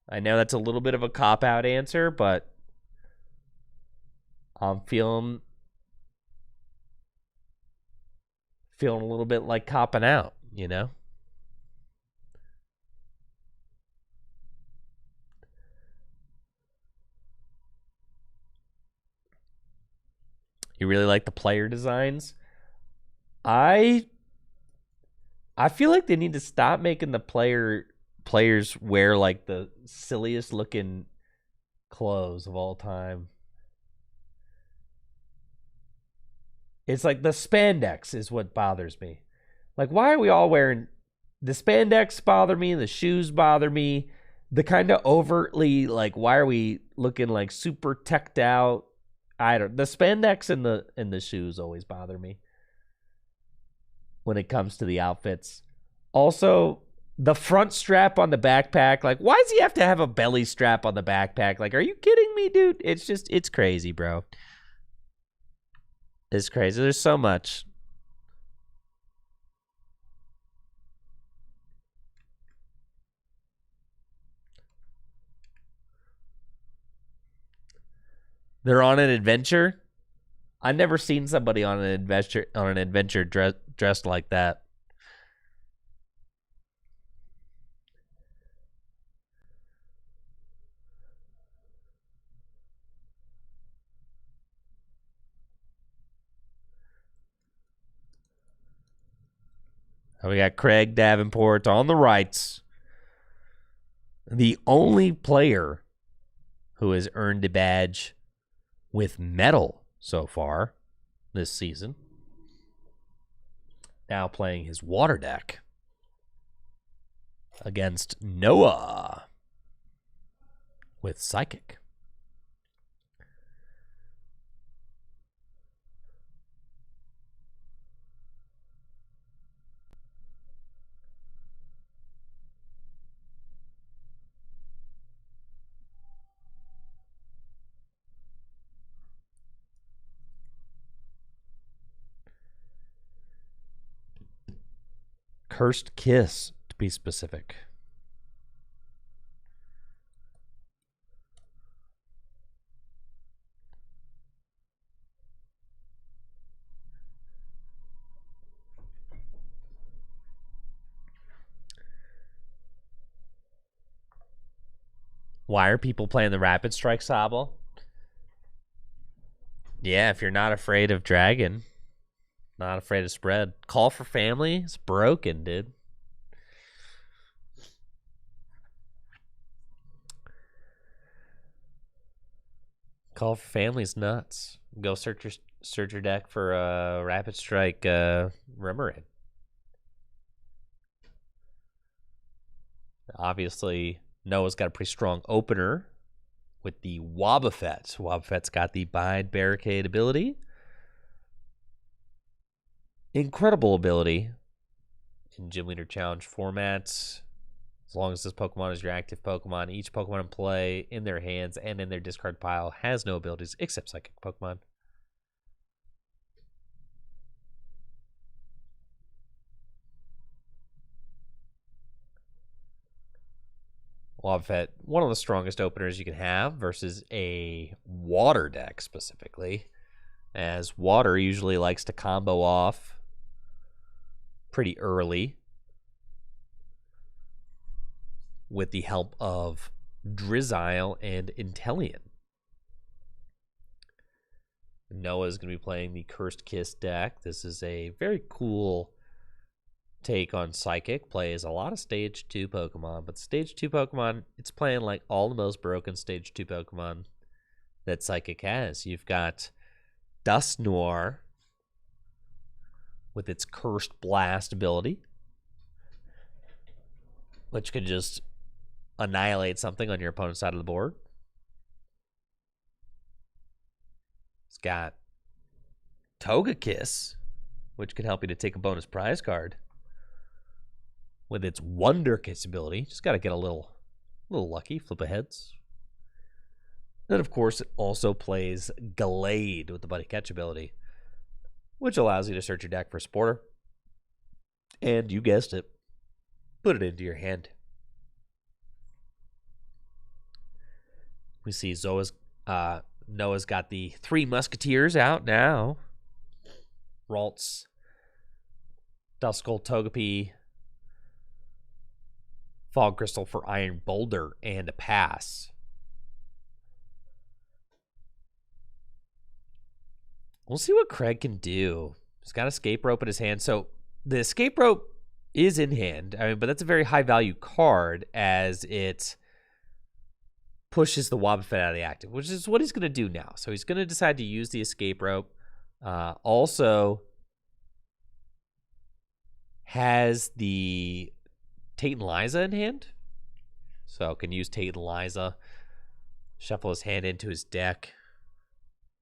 Speaker 3: I know that's a little bit of a cop-out answer, but I'm feeling a little bit like copping out, you know? You really like the player designs? I feel like they need to stop making the players wear like the silliest looking clothes of all time. It's like the spandex is what bothers me. Like, why are we all wearing the spandex? Bother me. The shoes bother me.
Speaker 1: the kind of overtly like, why are we looking like super teched out? The spandex in the shoes always bother me when it comes to the outfits. Also, the front strap on the backpack, like, why does he have to have a belly strap on the backpack? Like, are you kidding me, dude? It's crazy, bro. It's crazy. There's so much. They're on an adventure. I've never seen somebody on an adventure dressed like that. We got Craig Davenport on the rights. The only player who has earned a badge with metal so far this season. Now playing his water deck against Noah with Psychic. Cursed Kiss, to be specific. Why are people playing the Rapid Strike Sobble? Yeah, if you're not afraid of Dragon, not afraid of spread. Call for Family is broken, dude. Call for Family's nuts. Go search your deck for Rapid Strike Remoraid. Obviously, Noah's got a pretty strong opener with the Wobbuffet. Wobbuffet's got the Bind Barricade ability. Incredible ability in Gym Leader Challenge formats. As long as this Pokemon is your active Pokemon, each Pokemon in play in their hands and in their discard pile has no abilities except Psychic Pokemon. Wobbuffet, one of the strongest openers you can have versus a water deck specifically, as water usually likes to combo off pretty early with the help of Drizzile and Inteleon. Noah's going to be playing the Cursed Kiss deck. This is a very cool take on Psychic. Plays a lot of Stage 2 Pokemon, but Stage 2 Pokemon, it's playing like all the most broken Stage 2 Pokemon that Psychic has. You've got Dusknoir with its Cursed Blast ability, which could just annihilate something on your opponent's side of the board. It's got Togekiss, which can help you to take a bonus prize card with its Wonder Kiss ability. Just got to get a little lucky, flip of heads. And of course, it also plays Gallade with the Buddy Catch ability, which allows you to search your deck for a supporter. And you guessed it, put it into your hand. We see Noah's got the Three Musketeers out now. Ralts, Duskull, Togepi, Fog Crystal for Iron Boulder, and a pass. We'll see what Craig can do. He's got Escape Rope in his hand. So the Escape Rope is in hand. I mean, but that's a very high value card as it pushes the Wobbuffet out of the active, which is what he's going to do now. So he's going to decide to use the Escape Rope. Also has the Tate and Liza in hand.
Speaker 3: So can use Tate and Liza, shuffle his hand into his deck,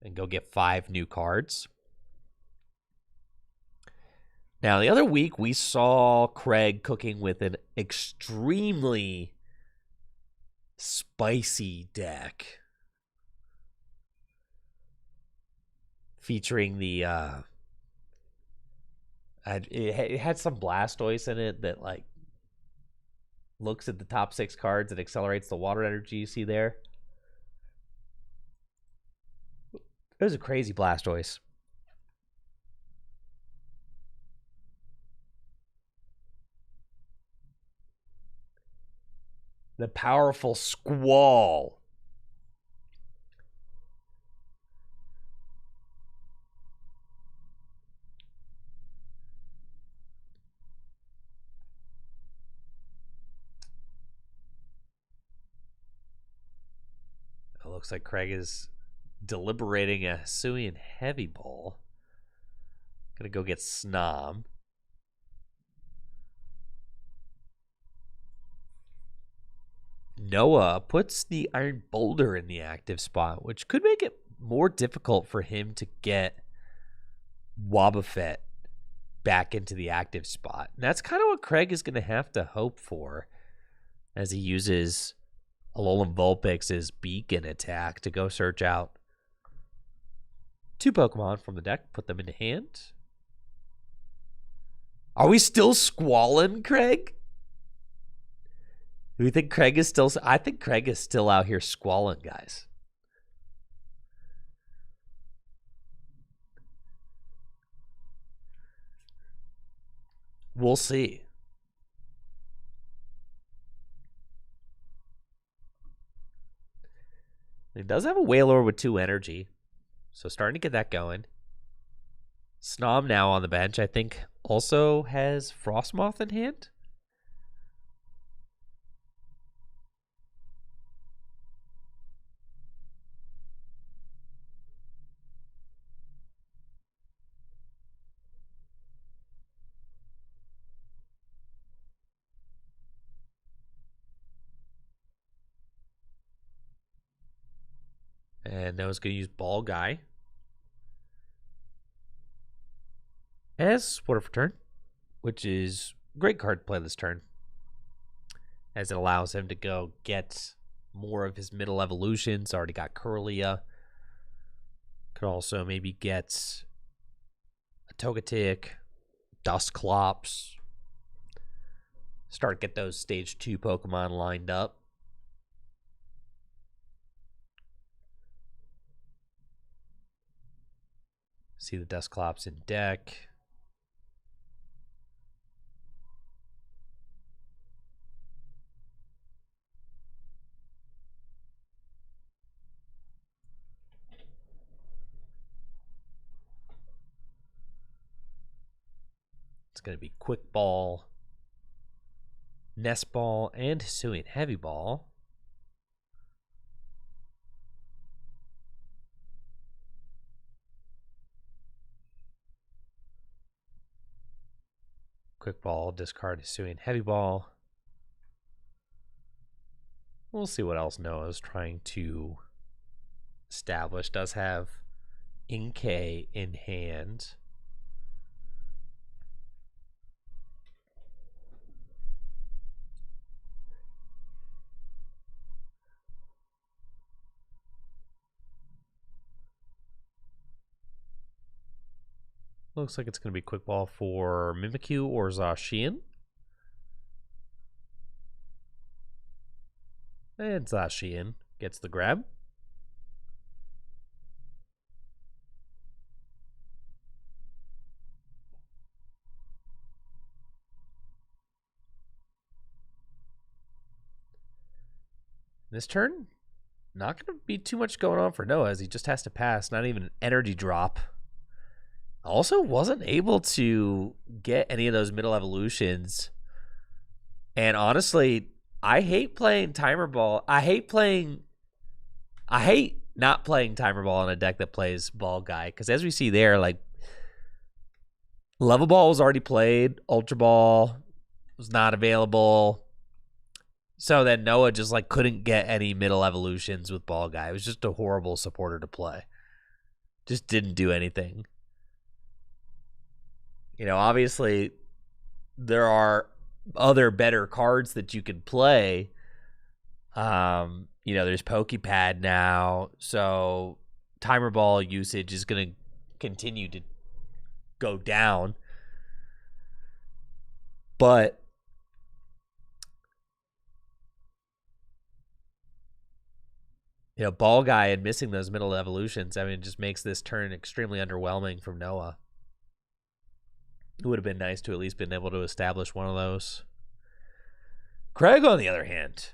Speaker 3: and go get 5 new cards. Now, the other week, we saw Craig cooking with an extremely spicy deck featuring the it had some Blastoise in it that like looks at the top 6 cards and accelerates the water energy you see there. It was a crazy Blastoise. The powerful Squall. It looks like Craig is deliberating a Hisuian Heavy Ball. Gonna go get Snom. Noah puts the Iron Boulder in the active spot, which could make it more difficult for him to get Wobbuffet back into the active spot. And that's kind of what Craig is going to have to hope for as he uses Alolan Vulpix's Beacon attack to go search out 2 Pokemon from the deck, put them into hand. Are we still squalling, Craig? Do we think Craig is still... I think Craig is still out here squalling, guys. We'll see. He does have a Wailord with 2 energy, so starting to get that going. Snom now on the bench, I think, also has Frostmoth in hand. And Noah's going to use Ball Guy as Support for turn, which is a great card to play this turn, as it allows him to go get more of his middle evolutions. Already got Kirlia. Could also maybe get a Togetic, Dusclops. Start get those stage 2 Pokemon lined up. See the Dusclops in deck. It's going to be Quick Ball, Nest Ball, and Hisuian Heavy Ball. Quick Ball, discard Hisuian Heavy Ball. We'll see what else Noah's trying to establish. Does have Inkay in hand. Looks like it's going to be Quick Ball for Mimikyu or Zacian. And Zacian gets the grab. This turn, not going to be too much going on for Noah, as he just has to pass. Not even an energy drop. Also wasn't able to get any of those middle evolutions. And honestly, I hate playing Timer Ball. I hate not playing Timer Ball on a deck that plays Ball Guy. Because as we see there, like, Level Ball was already played. Ultra Ball was not available. So then Noah just like couldn't get any middle evolutions with Ball Guy. It was just a horrible supporter to play. Just didn't do anything. You know, obviously there are other better cards that you can play. You know, there's Pokepad now, so Timer Ball usage is going to continue to go down. But you know, Ball Guy and missing those middle evolutions, I mean, it just makes this turn extremely underwhelming from Noah. It would have been nice to at least been able to establish one of those. Craig, on the other hand,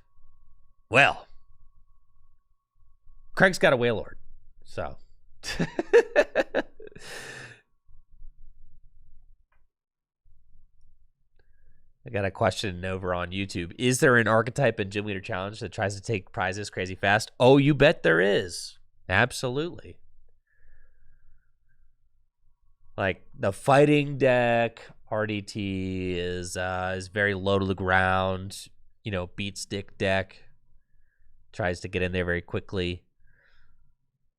Speaker 3: well, Craig's got a Wailord, so. I got a question over on YouTube. Is there an archetype in Gym Leader Challenge that tries to take prizes crazy fast? Oh, you bet there is. Absolutely. Like the fighting deck, RDT is very low to the ground. You know, beat stick deck tries to get in there very quickly.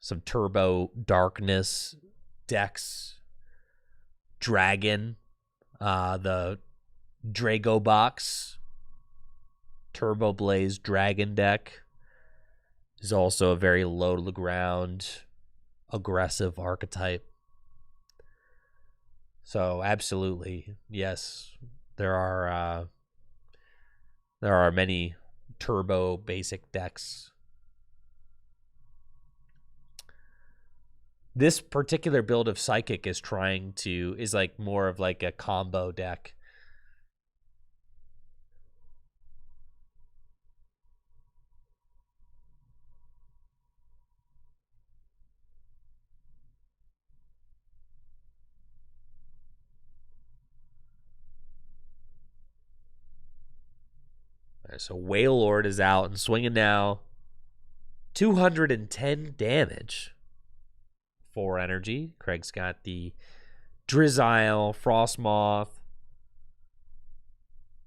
Speaker 3: Some turbo darkness decks. Dragon, the Drago box, Turbo Blaze Dragon deck is also a very low to the ground, aggressive archetype. So absolutely, yes, there are many turbo basic decks. This particular build of Psychic is like more of like a combo deck. So Wailord is out and swinging now. 210 damage. 4 energy. Craig's got the Drizzile, Frostmoth.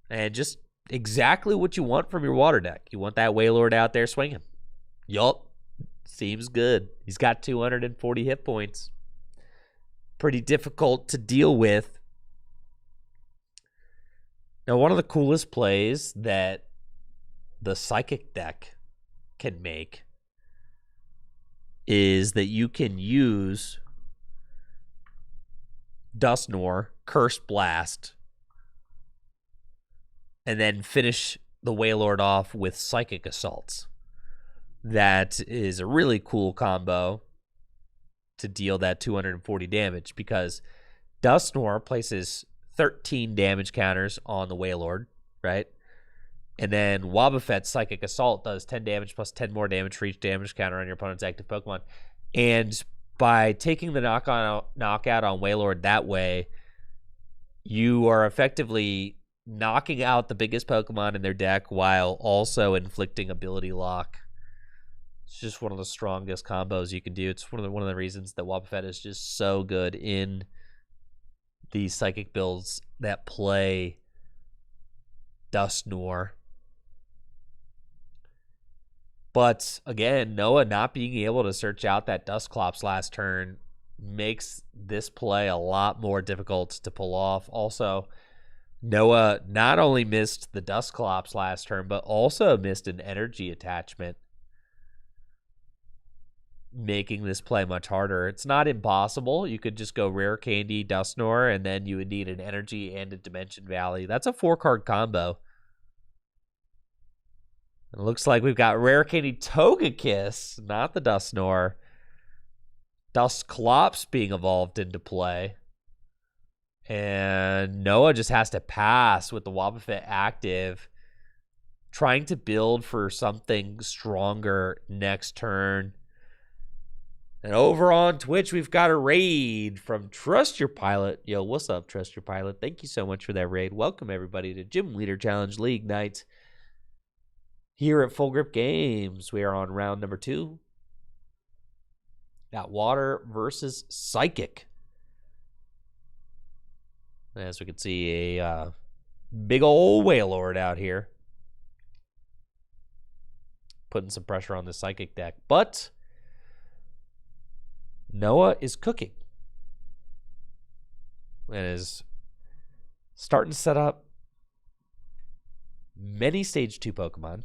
Speaker 3: And just exactly what you want from your water deck. You want that Wailord out there swinging. Yup. Seems good. He's got 240 hit points. Pretty difficult to deal with. Now, one of the coolest plays that the Psychic deck can make is that you can use Dusknoir, Curse Blast, and then finish the Wailord off with Psychic Assaults. That is a really cool combo to deal that 240 damage because Dusknoir places 13 damage counters on the Wailord, right? And then Wobbuffet's Psychic Assault does 10 damage plus 10 more damage for each damage counter on your opponent's active Pokemon. And by taking the knockout on Wailord that way, you are effectively knocking out the biggest Pokemon in their deck while also inflicting ability lock. It's just one of the strongest combos you can do. It's one of the reasons that Wobbuffet is just so good in these Psychic builds that play Dusknoir. But again, Noah not being able to search out that Dusclops last turn makes this play a lot more difficult to pull off. Also, Noah not only missed the Dusclops last turn, but also missed an energy attachment, making this play much harder. It's not impossible. You could just go Rare Candy, Dusknoir, and then you would need an energy and a Dimension Valley. That's a 4-card combo. It looks like we've got Rare Candy Togekiss, not the Dusknoir. Dusclops being evolved into play. And Noah just has to pass with the Wobbuffet active, trying to build for something stronger next turn. And over on Twitch, we've got a raid from Trust Your Pilot. Yo, what's up, Trust Your Pilot? Thank you so much for that raid. Welcome, everybody, to Gym Leader Challenge League Night. Here at Full Grip Games, we are on round number 2. Got Water versus Psychic. As we can see, a big old Wailord out here. putting some pressure on the Psychic deck. But Noah is cooking and is starting to set up many Stage 2 Pokemon.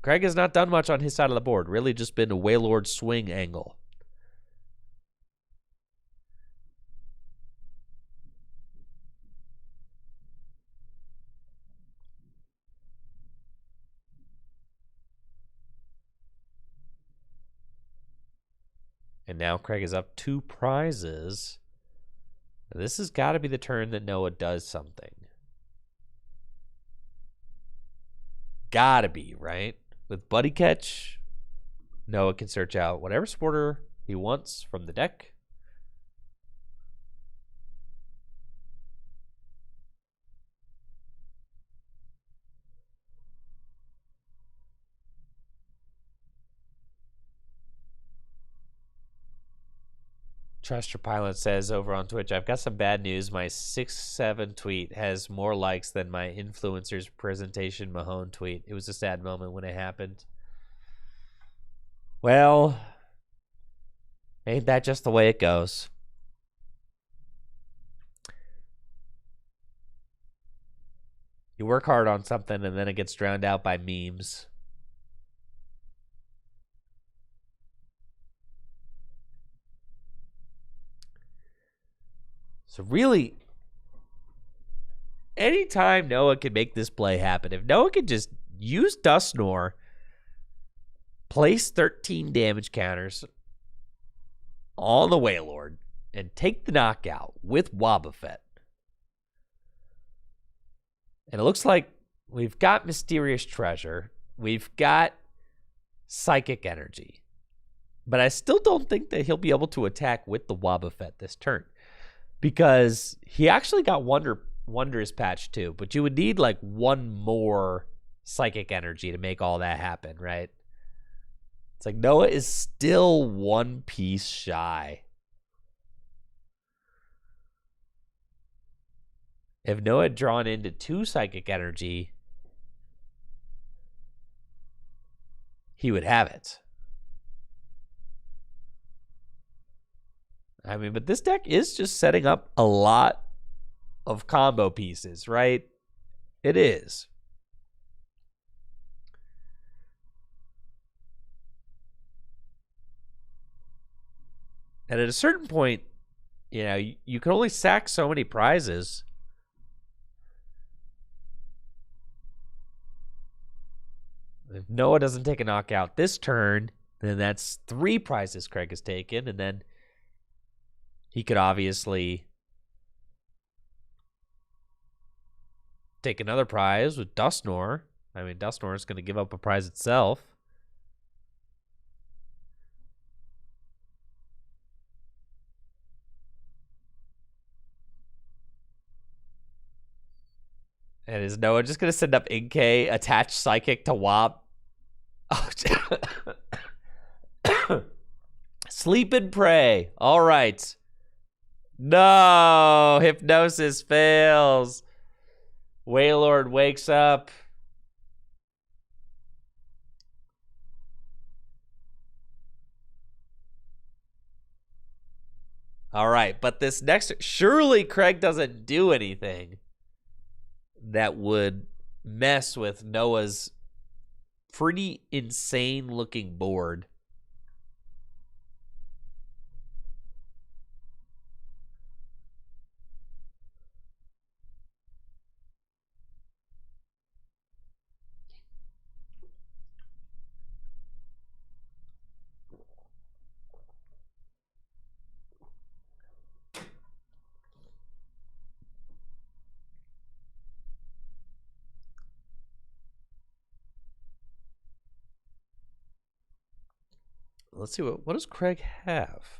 Speaker 3: Craig has not done much on his side of the board. Really just been a Wailord swing angle. And now Craig is up 2 prizes. This has got to be the turn that Noah does something. Gotta be, right? With Buddy Catch, Noah can search out whatever supporter he wants from the deck. Trust Your Pilot says over on Twitch, I've got some bad news. My 6-7 tweet has more likes than my influencer's presentation Mahone tweet. It was a sad moment when it happened. Well, ain't that just the way it goes? You work hard on something and then it gets drowned out by memes. So really, anytime Noah can make this play happen, if Noah can just use Dusknoir, place 13 damage counters on the Wailord, and take the knockout with Wobbuffet. And it looks like we've got Mysterious Treasure. We've got Psychic Energy. But I still don't think that he'll be able to attack with the Wobbuffet this turn. Because he actually got Wondrous Patch too, but you would need like one more Psychic Energy to make all that happen, right? It's like Noah is still one piece shy. If Noah had drawn into 2 Psychic Energy, he would have it. I mean, but this deck is just setting up a lot of combo pieces, right? It is. And at a certain point, you know, you can only sack so many prizes. If Noah doesn't take a knockout this turn, then that's 3 prizes Craig has taken, and then he could obviously take another prize with Dusknoir. I mean, Dusknoir is going to give up a prize itself. And is Noah just going to send up Inkay, attach Psychic to Wob? Oh, Sleep and pray. All right. No, Hypnosis fails. Wailord wakes up. All right, but this next, surely Craig doesn't do anything that would mess with Noah's pretty insane looking board. Let's see, what does Craig have?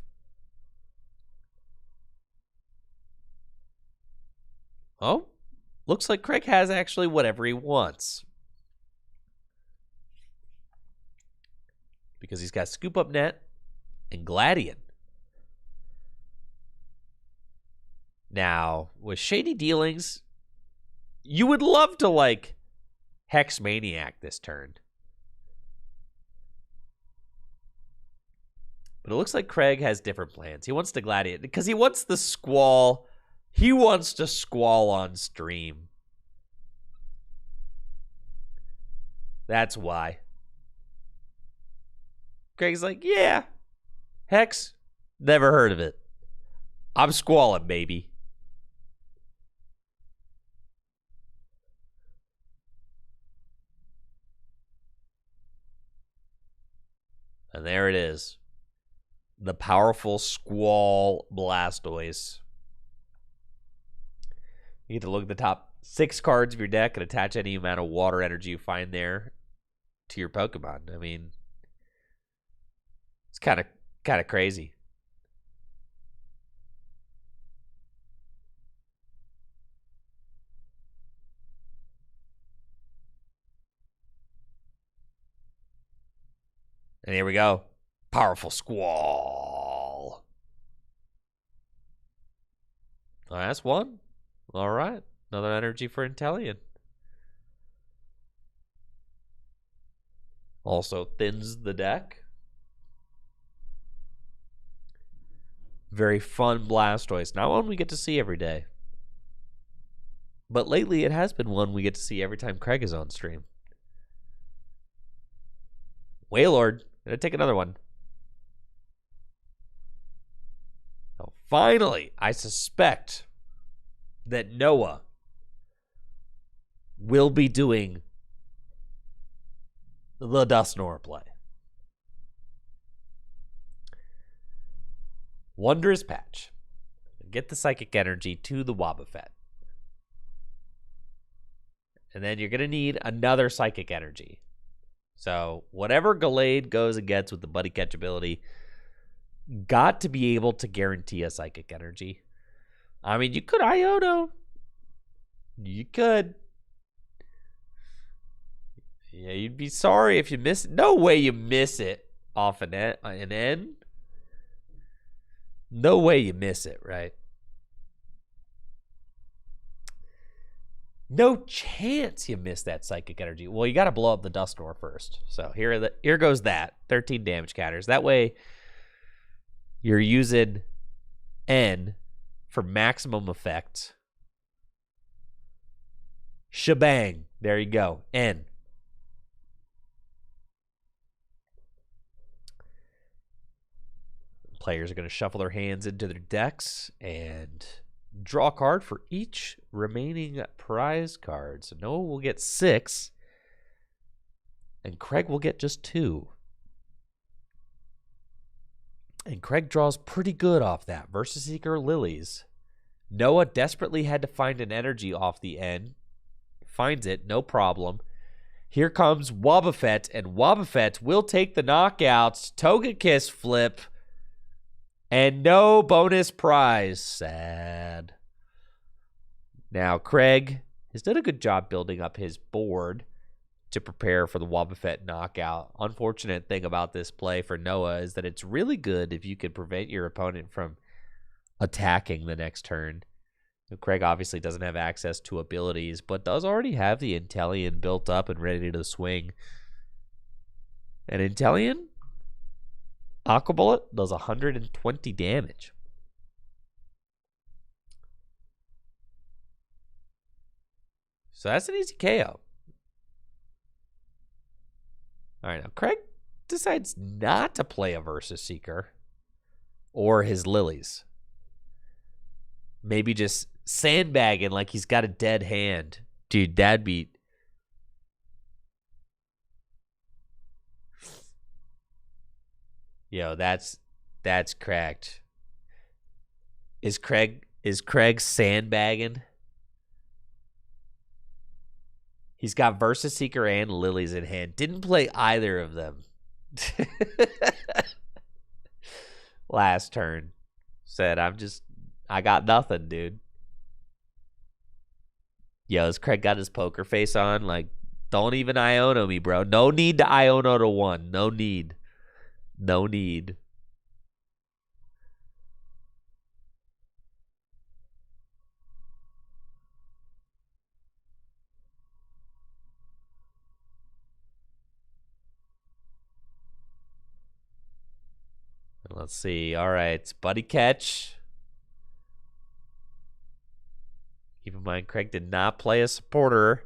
Speaker 3: Oh, looks like Craig has actually whatever he wants. Because he's got Scoop Up Net and Gladian. Now, with Shady Dealings, you would love to, like, Hex Maniac this turn.
Speaker 1: But it looks like Craig has different plans. He wants to gladiate because he wants the squall. He wants to squall on stream. That's why. Craig's like, yeah. Hex, never heard of it. I'm squalling, baby. And there it is. The powerful Squall Blastoise. You get to look at the top 6 cards of your deck and attach any amount of water energy you find there to your Pokemon. I mean, it's kind of crazy. And here we go. Powerful Squall. Oh, that's one. All right. Another energy for Inteleon. Also thins the deck. Very fun Blastoise. Not one we get to see every day. But lately it has been one we get to see every time Craig is on stream. Wailord. Gonna take another one. Now, finally, I suspect that Noah will be doing the Dusknoir play. Wondrous Patch. Get the Psychic Energy to the Wobbuffet. And then you're going to need another Psychic Energy. So whatever Gallade goes and gets with the Buddy Catch ability, got to be able to guarantee a Psychic Energy. I mean, you could Iono. You could. Yeah, you'd be sorry if you miss it. No way you miss it off an N. No way you miss it, right? No chance you miss that Psychic Energy. Well, you got to blow up the Dusknoir first. So here goes that. 13 damage counters. That way, you're using N for maximum effect. Shebang. There you go. N. Players are going to shuffle their hands into their decks and draw a card for each remaining prize card. So Noah will get 6, and Craig will get just 2. And Craig draws pretty good off that. Versus Seeker Lilies. Noah desperately had to find an energy off the end. Finds it, no problem. Here comes Wobbuffet, and Wobbuffet will take the knockouts. Togekiss flip. And no bonus prize. Sad. Now, Craig has done a good job building up his board to prepare for the Wobbuffet knockout. Unfortunate thing about this play for Noah is that it's really good if you could prevent your opponent from attacking the next turn. Craig obviously doesn't have access to abilities, but does already have the Inteleon built up and ready to swing. And Inteleon, Aqua Bullet does 120 damage. So that's an easy KO. All right, now Craig decides not to play a Versus Seeker or his Lilies. Maybe just sandbagging like he's got a dead hand. Dude, that'd be... Yo, that's cracked. Is Craig sandbagging? He's got Versus Seeker and Lilies in hand. Didn't play either of them. Last turn. Said, I got nothing, dude. Yo, has Craig got his poker face on? Like, don't even Iono me, bro. No need to Iono to 1. No need. No need. Let's see. All right. Buddy catch. Keep in mind, Craig did not play a supporter.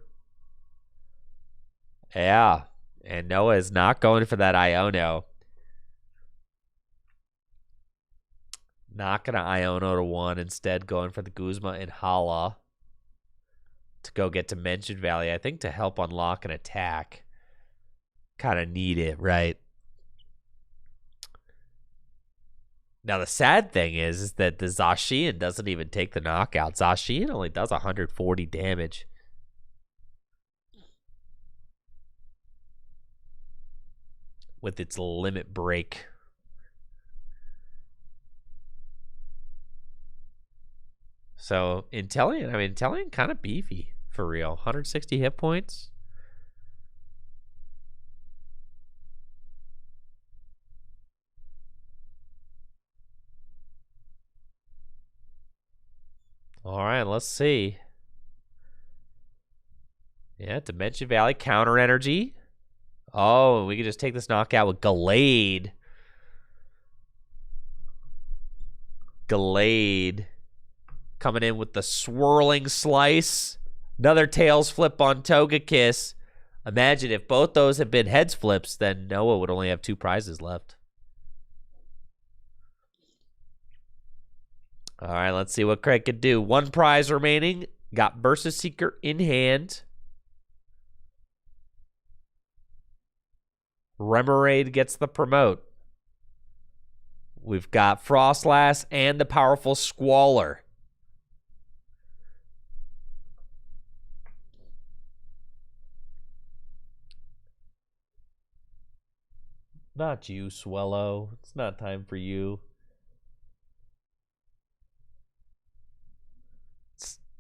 Speaker 1: Yeah. And Noah is not going for that Iono. Not going to Iono to 1. Instead, going for the Guzma and Hala to go get Dimension Valley. I think to help unlock an attack. Kind of need it, right? Now, the sad thing is that the Zacian doesn't even take the knockout. Zacian only does 140 damage. With its limit break. So, Inteleon kind of beefy, for real. 160 hit points. All right, let's see. Yeah, Dimension Valley, counter energy. Oh, we can just take this knockout with Gallade. Gallade coming in with the swirling slice. Another tails flip on Togekiss. Imagine if both those had been heads flips, then Noah would only have 2 prizes left. All right, let's see what Craig could do. 1 prize remaining. Got Versus Seeker in hand. Remoraid gets the promote. We've got Frostlass and the powerful Squaller. Not you, Swellow. It's not time for you.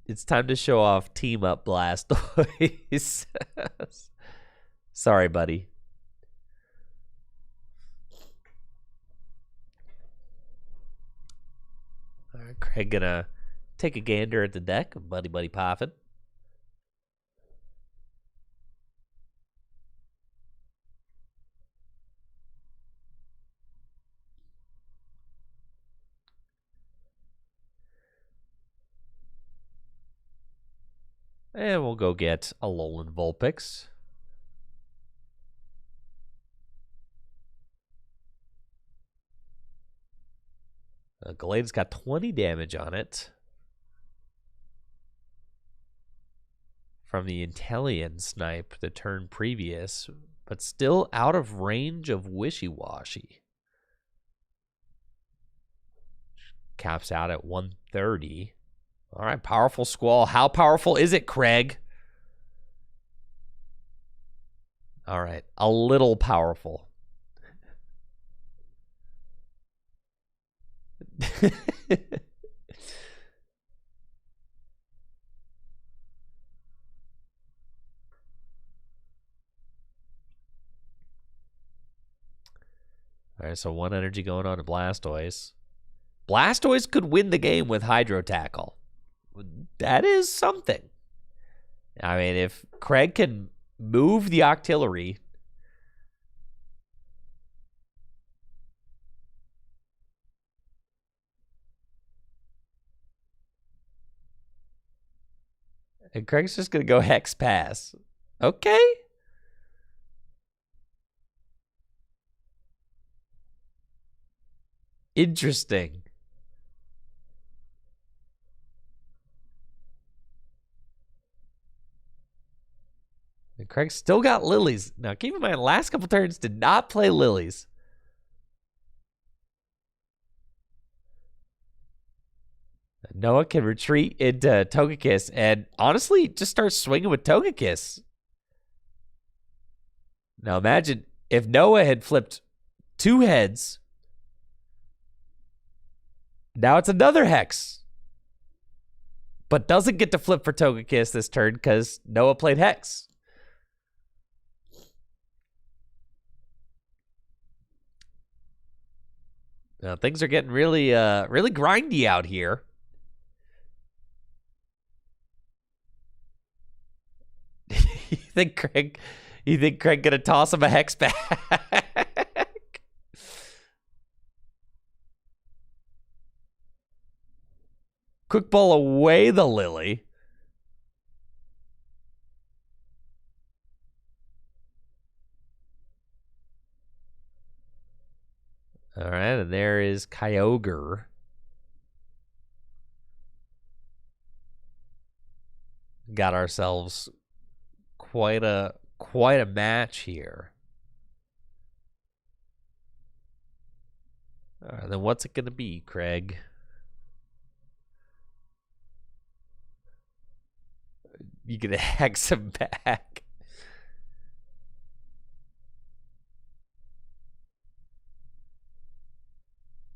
Speaker 1: It's time to show off Team Up Blastoise. Sorry, buddy. All right, Craig gonna take a gander at the deck. Buddy popping. And we'll go get a Alolan Vulpix. Gallade's got 20 damage on it. From the Inteleon snipe the turn previous, but still out of range of Wishy-Washy. Caps out at 130. All right, powerful Squall. How powerful is it, Craig? All right, a little powerful. All right, so 1 energy going on to Blastoise. Blastoise could win the game with Hydro Tackle. That is something. I mean, if Craig can move the Octillery. And Craig's just going to go Hex Pass. Okay. Interesting. And Craig still got Lilies. Now, keep in mind, last couple turns did not play Lilies. Noah can retreat into Togekiss and honestly just start swinging with Togekiss. Now, imagine if Noah had flipped 2 heads. Now it's another Hex. But doesn't get to flip for Togekiss this turn because Noah played Hex. Now things are getting really grindy out here. You think Craig gonna toss him a Hex back? Quick ball away the Lily. All right, and there is Kyogre. Got ourselves quite a match here. All right, then what's it going to be, Craig? You gonna hex him back?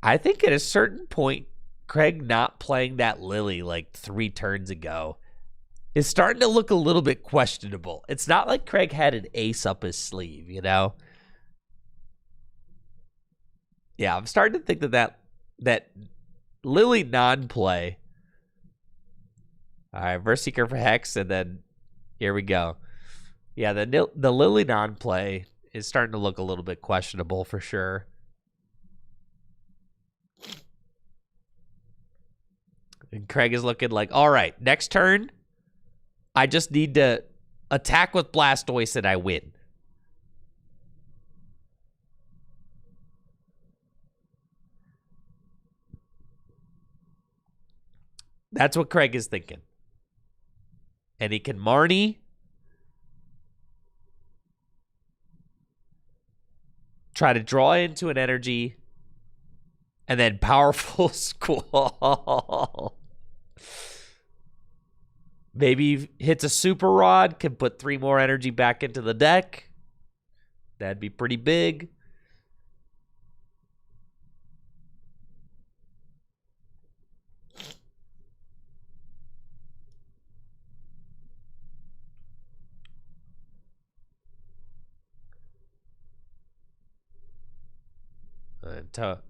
Speaker 1: I think at a certain point, Craig not playing that Lily like 3 turns ago is starting to look a little bit questionable. It's not like Craig had an ace up his sleeve, you know? Yeah, I'm starting to think that Lily non-play. All right, Verseeker for Hex, and then here we go. Yeah, the Lily non-play is starting to look a little bit questionable for sure. And Craig is looking like, all right, next turn, I just need to attack with Blastoise and I win. That's what Craig is thinking. And he can Marnie. Try to draw into an energy. And then powerful Squall. Maybe hits a Super Rod. Can put 3 more energy back into the deck. That'd be pretty big.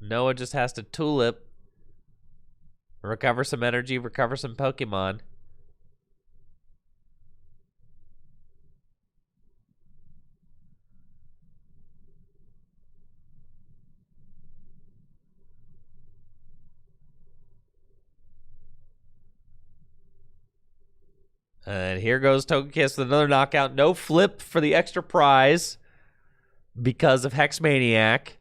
Speaker 1: Noah just has to Tulip. Recover some energy, recover some Pokemon. And here goes Togekiss with another knockout. No flip for the extra prize because of Hex Maniac.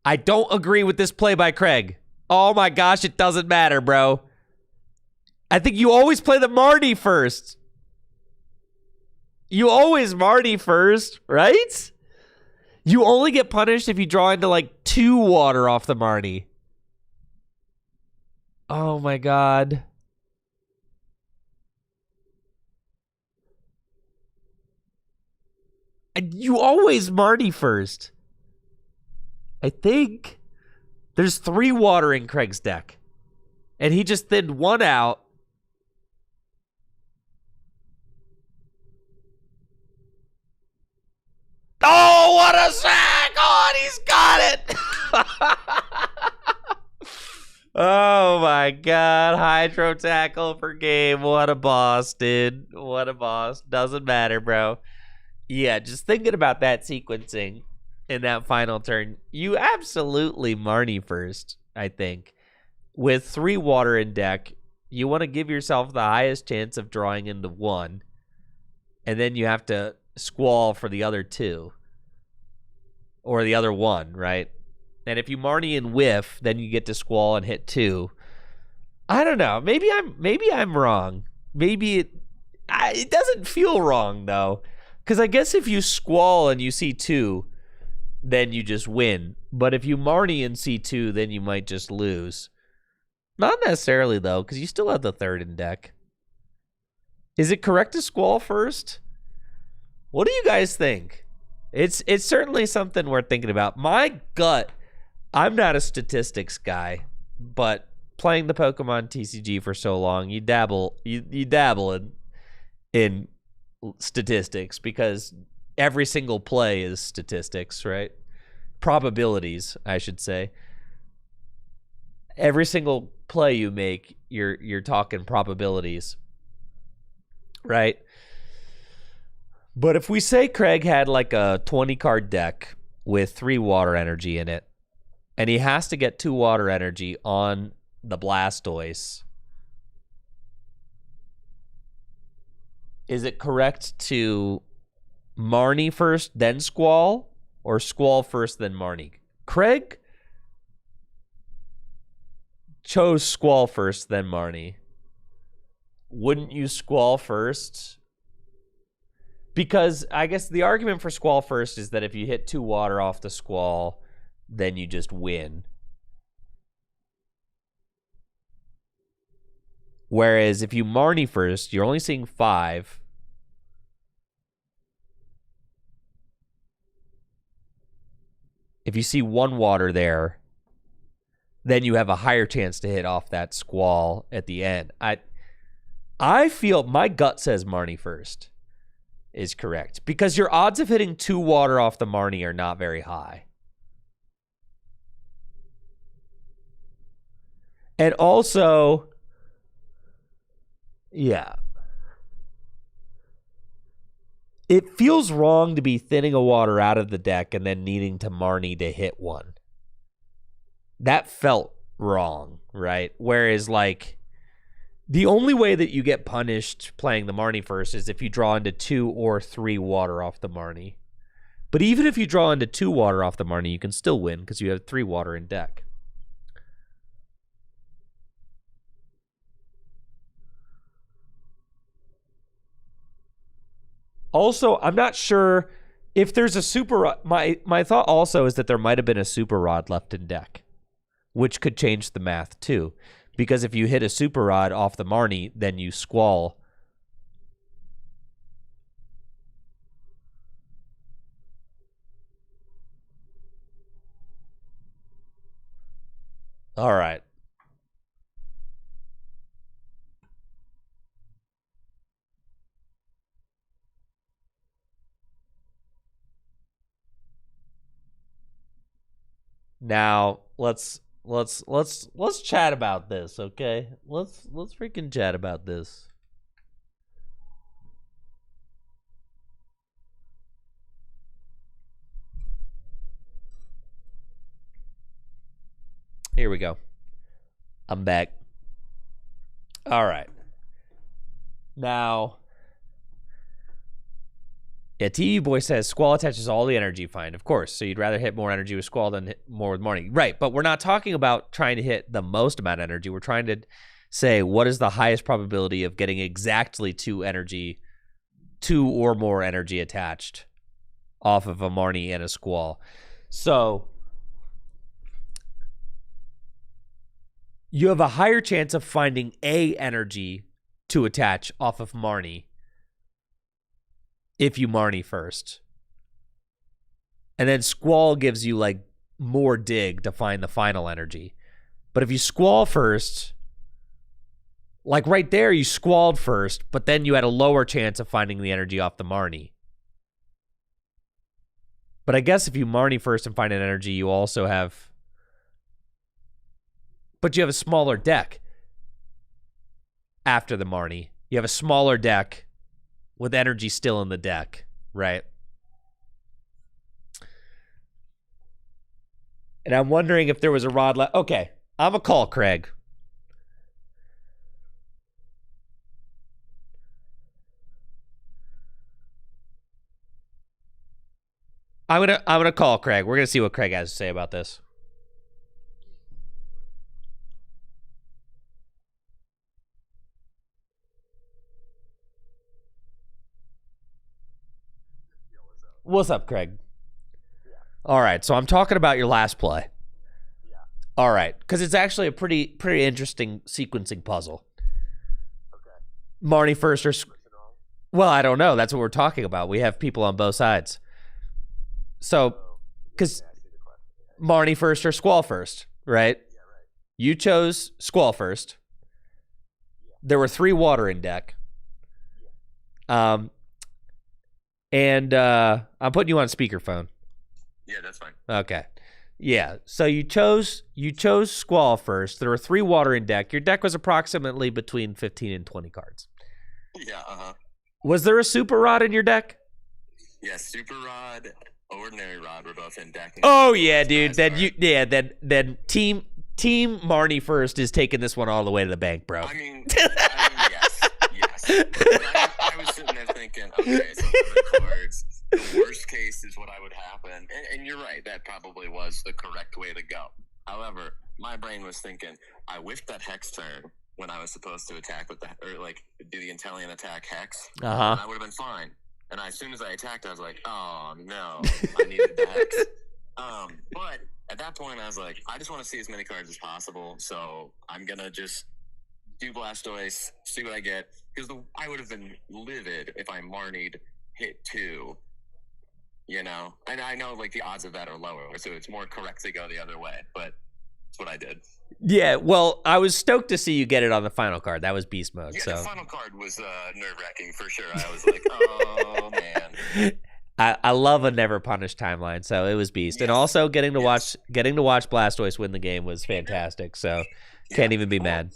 Speaker 1: I don't agree with this play by Craig. Oh my gosh, it doesn't matter, bro. I think you always play the Marty first. You always Marty first, right? You only get punished if you draw into like 2 water off the Marty. Oh my god. You always Marty first. I think there's 3 water in Craig's deck. And he just thinned 1 out. Oh, what a sack! Oh, and he's got it! Oh my god. Hydro Tackle for game. What a boss, dude. What a boss. Doesn't matter, bro. Yeah, just thinking about that sequencing in that final turn, you absolutely Marnie first, I think. With 3 water in deck, you want to give yourself the highest chance of drawing into 1, and then you have to Squall for the other 2. Or the other 1, right? And if you Marnie and whiff, then you get to Squall and hit 2. I don't know. Maybe I'm wrong. Maybe it doesn't feel wrong, though. Because I guess if you Squall and you see 2, then you just win. But if you Marnie and see 2, then you might just lose. Not necessarily, though, because you still have the 3rd in deck. Is it correct to Squall first? What do you guys think? It's certainly something worth thinking about. My gut, I'm not a statistics guy, but playing the Pokemon TCG for so long, you dabble in statistics because every single play is statistics, right? Probabilities, I should say. Every single play you make, you're talking probabilities, right? But if we say Craig had like a 20 card deck with 3 water energy in it, and he has to get 2 water energy on the Blastoise, Is it correct to Marnie first, then Squall, or Squall first, then Marnie? Craig chose Squall first, then Marnie. Wouldn't you Squall first? Because I guess the argument for Squall first is that if you hit 2 water off the Squall, then you just win. Whereas if you Marnie first, you're only seeing 5. If you see 1 water there, then you have a higher chance to hit off that Squall at the end. I feel my gut says Marnie first is correct because your odds of hitting 2 water off the Marnie are not very high. And also, yeah, it feels wrong to be thinning a water out of the deck and then needing to Marnie to hit 1. That felt wrong, right? Whereas, like, the only way that you get punished playing the Marnie first is if you draw into 2 or 3 water off the Marnie. But even if you draw into 2 water off the Marnie, you can still win because you have 3 water in deck. Also, I'm not sure if there's a super rod. My thought also is that there might have been a super rod left in deck, which could change the math too. Because if you hit a super rod off the Marnie, then you Squall. All right. Now, let's chat about this, okay? Let's freaking chat about this. Here we go. I'm back. All right. Now, yeah, TV Boy says Squall attaches all the energy you find. Of course, so you'd rather hit more energy with Squall than hit more with Marnie. Right, but we're not talking about trying to hit the most amount of energy. We're trying to say what is the highest probability of getting exactly 2 or more energy attached off of a Marnie and a Squall. So you have a higher chance of finding a energy to attach off of Marnie if you Marnie first. And then Squall gives you like more dig to find the final energy. But if you Squall first, like right there, you Squalled first, but then you had a lower chance of finding the energy off the Marnie. But I guess if you Marnie first and find an energy, you also have... But you have a smaller deck after the Marnie. You have a smaller deck with energy still in the deck, right? And I'm wondering if there was a rod left. Okay, I'm a call, Craig. I'm gonna call Craig. We're gonna see what Craig has to say about this. What's up, Craig? Yeah. All right, so I'm talking about your last play. Yeah. All right, because it's actually a pretty interesting sequencing puzzle. Okay. Marnie first or... Well, I don't know. That's what we're talking about. We have people on both sides. So, because Marnie first or Squall first, right? Yeah, right. You chose Squall first. Yeah. There were 3 water in deck. Yeah. And I'm putting you on speakerphone.
Speaker 4: Yeah, that's fine.
Speaker 1: Okay. Yeah. So you chose Squall first. There were 3 water in deck. Your deck was approximately between 15 and 20 cards.
Speaker 4: Yeah, uh-huh.
Speaker 1: Was there a super rod in your deck?
Speaker 4: Yeah, super rod, ordinary rod were both in deck.
Speaker 1: Oh yeah, dude. Then team Marnie first is taking this one all the way to the bank, bro.
Speaker 4: I mean yes. I was sitting there thinking, okay, so 11 cards. The worst case is what I would happen. And you're right, that probably was the correct way to go. However, my brain was thinking, I whiffed that hex turn when I was supposed to attack with do the Intellion attack hex.
Speaker 1: Uh-huh.
Speaker 4: I would have been fine. And as soon as I attacked, I was like, oh no, I needed the hex. But at that point, I was like, I just want to see as many cards as possible. So I'm going to just do Blastoise, see what I get. Because I would have been livid if I Marnied hit 2, you know? And I know, like, the odds of that are lower, so it's more correct to go the other way. But that's what I did.
Speaker 1: Yeah, well, I was stoked to see you get it on the final card. That was beast mode.
Speaker 4: Yeah,
Speaker 1: So
Speaker 4: the final card was nerve-wracking for sure. I was like, oh, man.
Speaker 1: I love a never punished timeline, so it was beast. And
Speaker 4: Yes.
Speaker 1: also getting to
Speaker 4: Yes.
Speaker 1: watch Blastoise win the game was fantastic. So can't even be mad.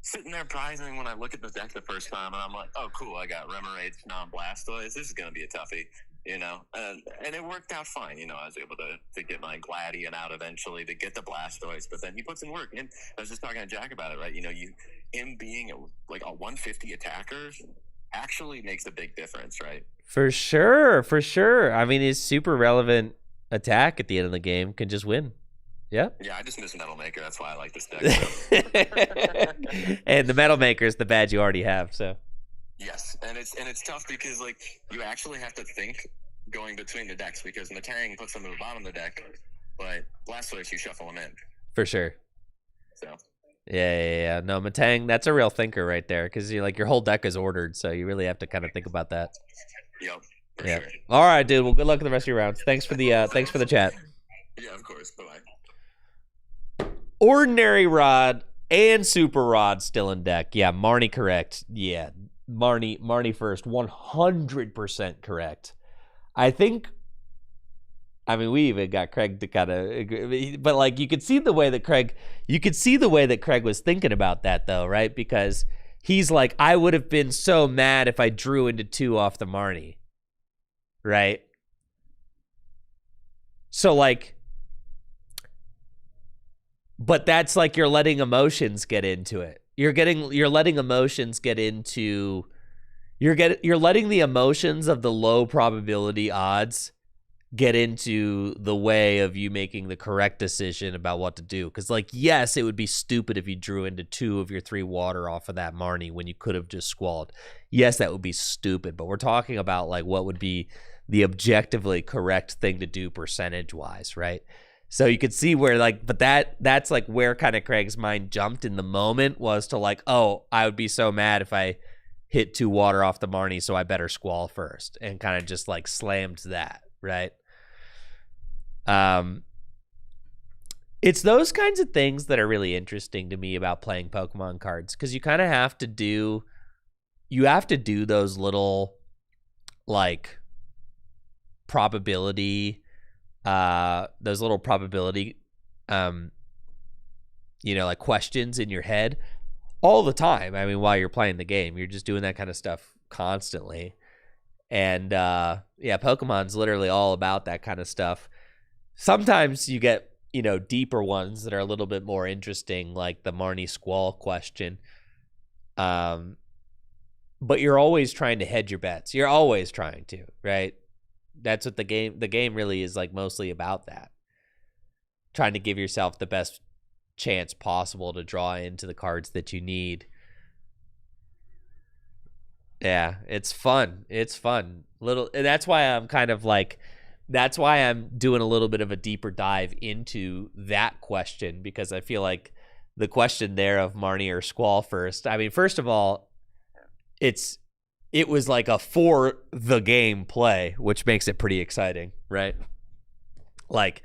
Speaker 4: Sitting there prizing when I look at the deck the first time, and I'm like, oh, cool, I got Remoraid's non-Blastoise. This is going to be a toughie, you know? And it worked out fine, you know? I was able to get my Gladion out eventually to get the Blastoise, but then he puts in work. And I was just talking to Jack about it, right? You know, him being a 150 attacker actually makes a big difference, right?
Speaker 1: For sure. I mean, his super relevant attack at the end of the game can just win. Yeah.
Speaker 4: Yeah, I just miss Metal Maker. That's why I like this deck.
Speaker 1: And the Metal Maker is the badge you already have. So
Speaker 4: Yes, and it's tough because like you actually have to think going between the decks because Matang puts them at the bottom of the deck, but Blastoise you shuffle them in.
Speaker 1: for sure.
Speaker 4: So
Speaker 1: Yeah. No, Matang, that's a real thinker right there because you're like your whole deck is ordered, so you really have to kind of think about that.
Speaker 4: yep, for
Speaker 1: Yeah.
Speaker 4: sure.
Speaker 1: All right, dude. Well, good luck with the rest of your rounds. Thanks for the chat.
Speaker 4: Yeah, of course. Bye bye.
Speaker 1: Ordinary Rod and Super Rod still in deck. Yeah, Marnie correct. Yeah, Marnie first. 100% correct. I mean, we even got Craig to kind of agree, but like you could see the way that Craig was thinking about that though, right? Because he's like, I would have been so mad if I drew into 2 off the Marnie, right? So like, but that's like you're letting emotions get into it. You're letting emotions get into. You're letting the emotions of the low probability odds get into the way of you making the correct decision about what to do. Because, like, yes, it would be stupid if you drew into 2 of your 3 water off of that Marnie when you could have just squalled. Yes, that would be stupid. But we're talking about, like, what would be the objectively correct thing to do percentage-wise, right? So you could see where, like, but that's, like, where kind of Craig's mind jumped in the moment was to, like, oh, I would be so mad if I hit 2 water off the Marnie, so I better squall first. And kind of just, like, slammed that, right? It's those kinds of things that are really interesting to me about playing Pokemon cards because you kind of have to do those little like probability like questions in your head all the time. I mean, while you're playing the game, you're just doing that kind of stuff constantly. And Pokemon's literally all about that kind of stuff. Sometimes you get, deeper ones that are a little bit more interesting, like the Marnie Squall question. But you're always trying to hedge your bets. You're always trying to, right? That's what the game really is like mostly about that. Trying to give yourself the best chance possible to draw into the cards that you need. Yeah, it's fun. It's fun. That's why I'm kind of like, that's why I'm doing a little bit of a deeper dive into that question, because I feel like the question there of Marnie or Squall first. I mean, first of all, it was like a for the game play, which makes it pretty exciting, right? Like,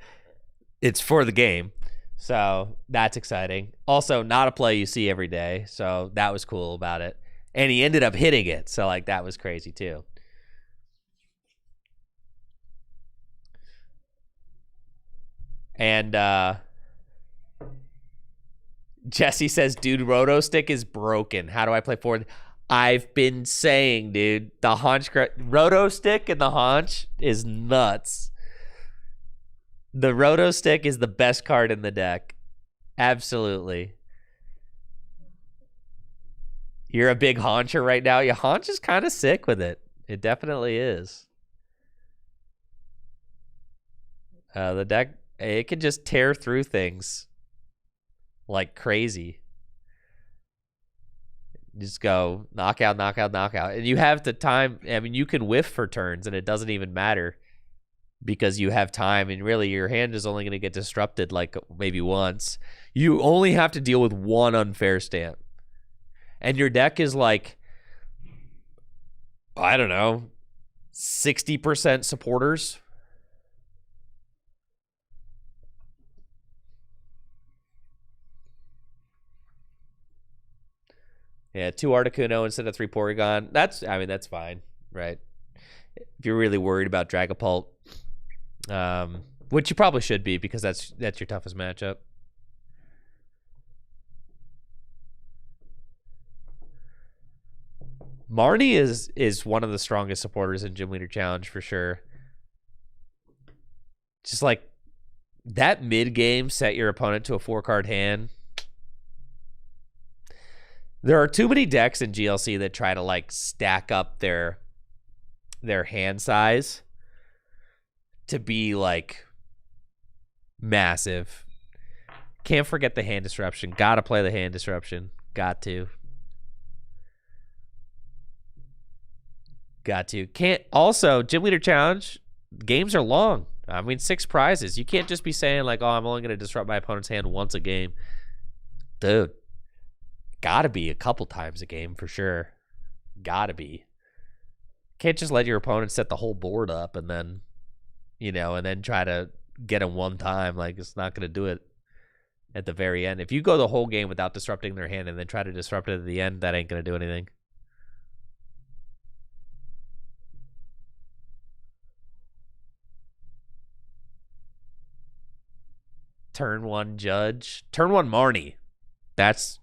Speaker 1: it's for the game. So that's exciting. Also, not a play you see every day. So that was cool about it. And he ended up hitting it. So, like, that was crazy, too. And Jesse says, dude, Roto Stick is broken. How do I play forward? I've been saying, dude, the haunch, Roto Stick and the haunch is nuts. The Roto Stick is the best card in the deck. Absolutely. You're a big hauncher right now. Your haunch is kind of sick with it. It definitely is. The deck, it can just tear through things like crazy. Just go knockout, knockout, knockout. And you have the time. I mean, you can whiff for turns and it doesn't even matter because you have time. And really, your hand is only going to get disrupted like maybe once. You only have to deal with one unfair stamp. And your deck is like, I don't know, 60% supporters. Yeah, 2 Articuno instead of 3 Porygon. That's fine, right? If you're really worried about Dragapult, which you probably should be because that's your toughest matchup. Marnie is one of the strongest supporters in Gym Leader Challenge for sure. Just like that mid game, set your opponent to a 4-card hand. There are too many decks in GLC that try to like stack up their hand size to be like massive. Can't forget the hand disruption. Gotta play the hand disruption. Got to. Can't also Gym Leader Challenge games are long. I mean 6 prizes. You can't just be saying like, oh, I'm only gonna disrupt my opponent's hand once a game. Dude. Gotta be a couple times a game for sure. Gotta be. Can't just let your opponent set the whole board up and then, and then try to get them one time. Like, it's not going to do it at the very end. If you go the whole game without disrupting their hand and then try to disrupt it at the end, that ain't going to do anything. Turn 1 Judge. Turn 1 Marnie. That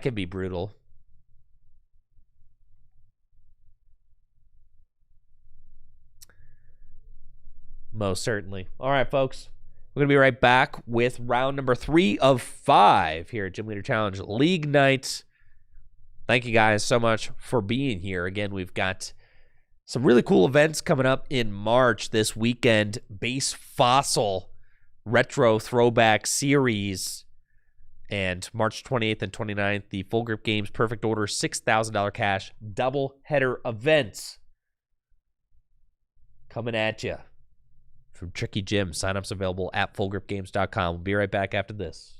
Speaker 1: can be brutal. Most certainly. All right, folks. We're going to be right back with round number 3 of 5 here at Gym Leader Challenge League Night. Thank you guys so much for being here. Again, we've got some really cool events coming up in March this weekend. Base Fossil Retro Throwback Series. And March 28th and 29th, the Full Grip Games Perfect Order $6,000 cash double header events coming at you from Tricky Gym. Signups available at fullgripgames.com. We'll be right back after this.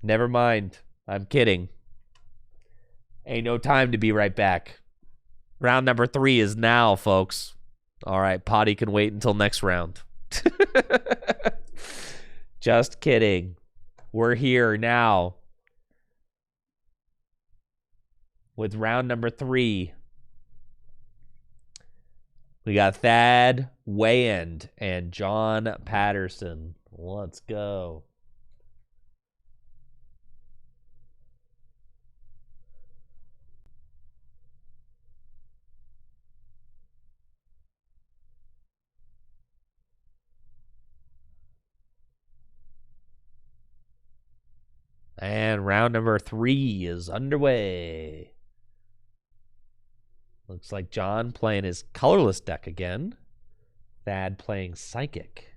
Speaker 1: Never mind. I'm kidding. Ain't no time to be right back. Round number 3 is now, folks. All right, Potty can wait until next round. Just kidding. We're here now with round number 3. We got Thad Wayand and John Patterson. Let's go. And round number 3 is underway. Looks like John playing his colorless deck again. Thad playing Psychic.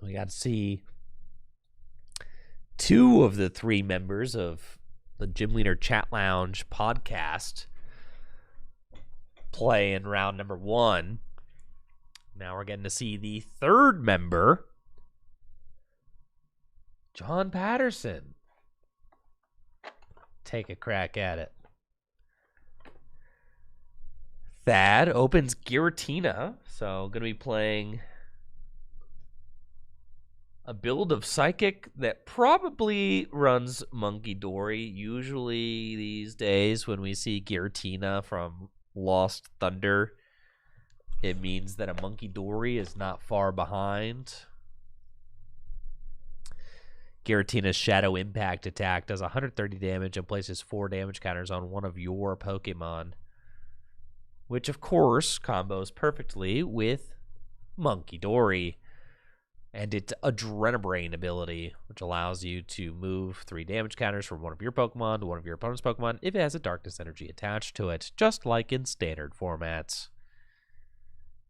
Speaker 1: We got to see 2 of the 3 members of the Gym Leader Chat Lounge podcast play in round number 1. Now we're getting to see the 3rd member, John Patterson, take a crack at it. Thad opens Giratina, so going to be playing
Speaker 3: A build of Psychic that probably runs Monkey Dory. Usually these days when we see Giratina from Lost Thunder, it means that a Monkey Dory is not far behind. Giratina's Shadow Impact attack does 130 damage and places 4 damage counters on one of your Pokemon, which of course combos perfectly with Monkey Dory and its Adrenabrain ability, which allows you to move 3 damage counters from one of your Pokemon to one of your opponent's Pokemon if it has a Darkness Energy attached to it, just like in standard formats.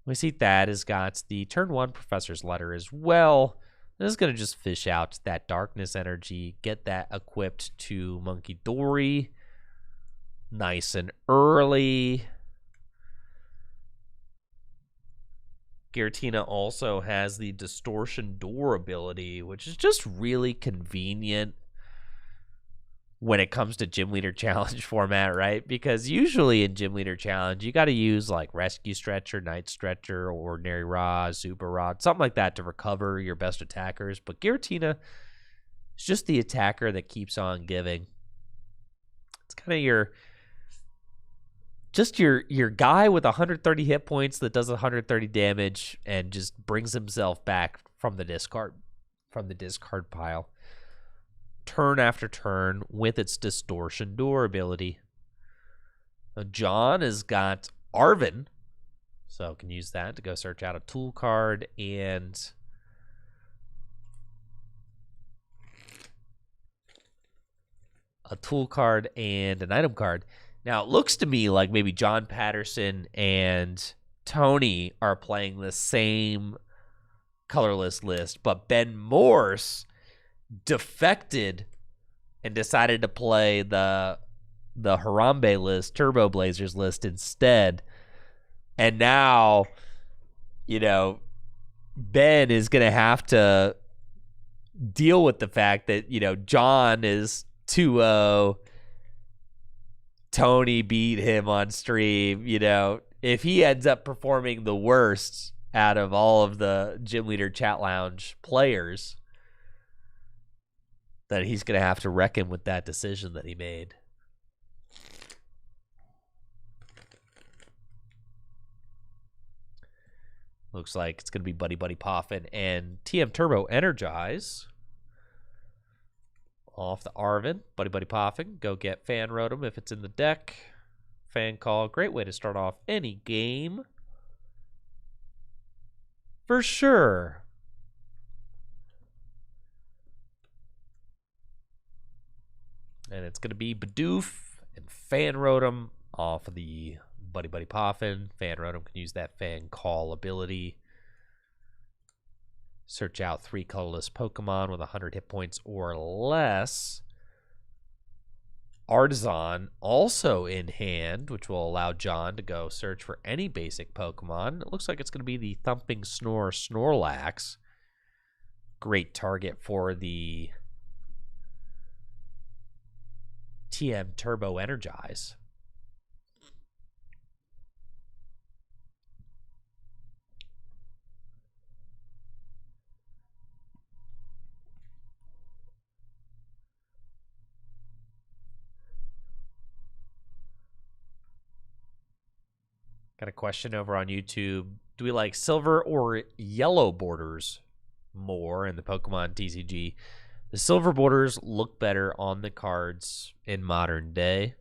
Speaker 3: We see Thad has got the turn 1 Professor's Letter as well. This is going to just fish out that Darkness Energy, get that equipped to Monkey Dory nice and early. Giratina also has the Distortion Door ability, which is just really convenient when it comes to Gym Leader Challenge format, right? Because usually in Gym Leader Challenge, you got to use like Rescue Stretcher, Night Stretcher, Ordinary Rod, Super Rod, something like that to recover your best attackers. But Giratina is just the attacker that keeps on giving. It's kind of your guy with 130 hit points that does 130 damage and just brings himself back from the discard pile turn after turn with its Distortion Door ability. Now, John has got Arven, so can use that to go search out a tool card and an item card. Now, it looks to me like maybe John Patterson and Tony are playing the same colorless list, but Ben Morse defected and decided to play the Harambe list, Turbo Blazers list instead. And now, Ben is going to have to deal with the fact that, John is 2-0. Tony beat him on stream. If he ends up performing the worst out of all of the Gym Leader Chat Lounge players, that he's going to have to reckon with that decision that he made. Looks like it's going to be Buddy Buddy Poffin and TM Turbo Energize. Off the Arven, Buddy Buddy Poffin. Go get Fan Rotom if it's in the deck. Fan Call, great way to start off any game. For sure. And it's going to be Bidoof and Fan Rotom off of the Buddy Buddy Poffin. Fan Rotom can use that Fan Call ability. Search out 3 colorless Pokemon with 100 hit points or less. Artisan also in hand, which will allow John to go search for any basic Pokemon. It looks like it's going to be the Thumping Snore Snorlax. Great target for the TM Turbo Energize. Got a question over on YouTube. Do we like silver or yellow borders more in the Pokemon TCG? The silver borders look better on the cards in modern day,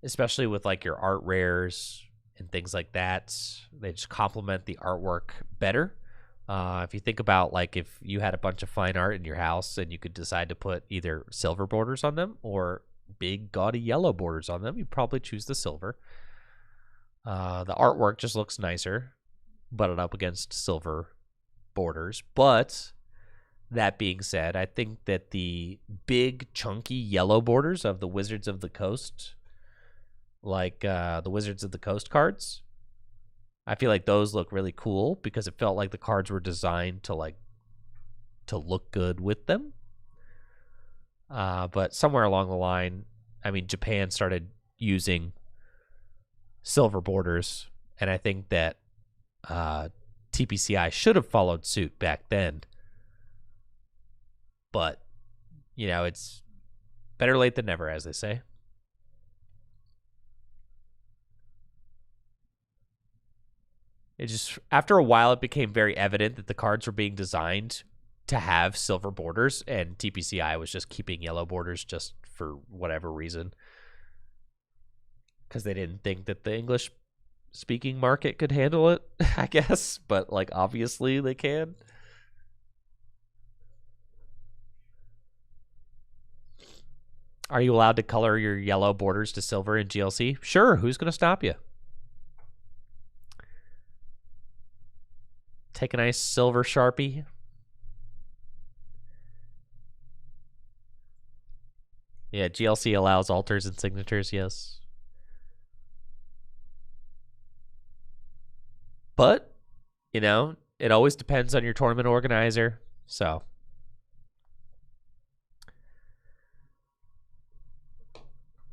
Speaker 3: especially with like your art rares and things like that. They just complement the artwork better. If you think about like if you had a bunch of fine art in your house and you could decide to put either silver borders on them or big gaudy yellow borders on them, you'd probably choose the silver. The artwork just looks nicer, butted up against silver borders. But that being said, I think that the big, chunky yellow borders of the Wizards of the Coast, like the Wizards of the Coast cards, I feel like those look really cool because it felt like the cards were designed to look good with them. But somewhere along the line, I mean, Japan started using silver borders, and I think that TPCI should have followed suit back then. But, it's better late than never, as they say. It just, after a while, it became very evident that the cards were being designed to have silver borders, and TPCI was just keeping yellow borders just for whatever reason. Because they didn't think that the English-speaking market could handle it, I guess. But, obviously they can. Are you allowed to color your yellow borders to silver in GLC? Sure, who's going to stop you? Take a nice silver Sharpie. Yeah, GLC allows alters and signatures, yes. But, it always depends on your tournament organizer, so...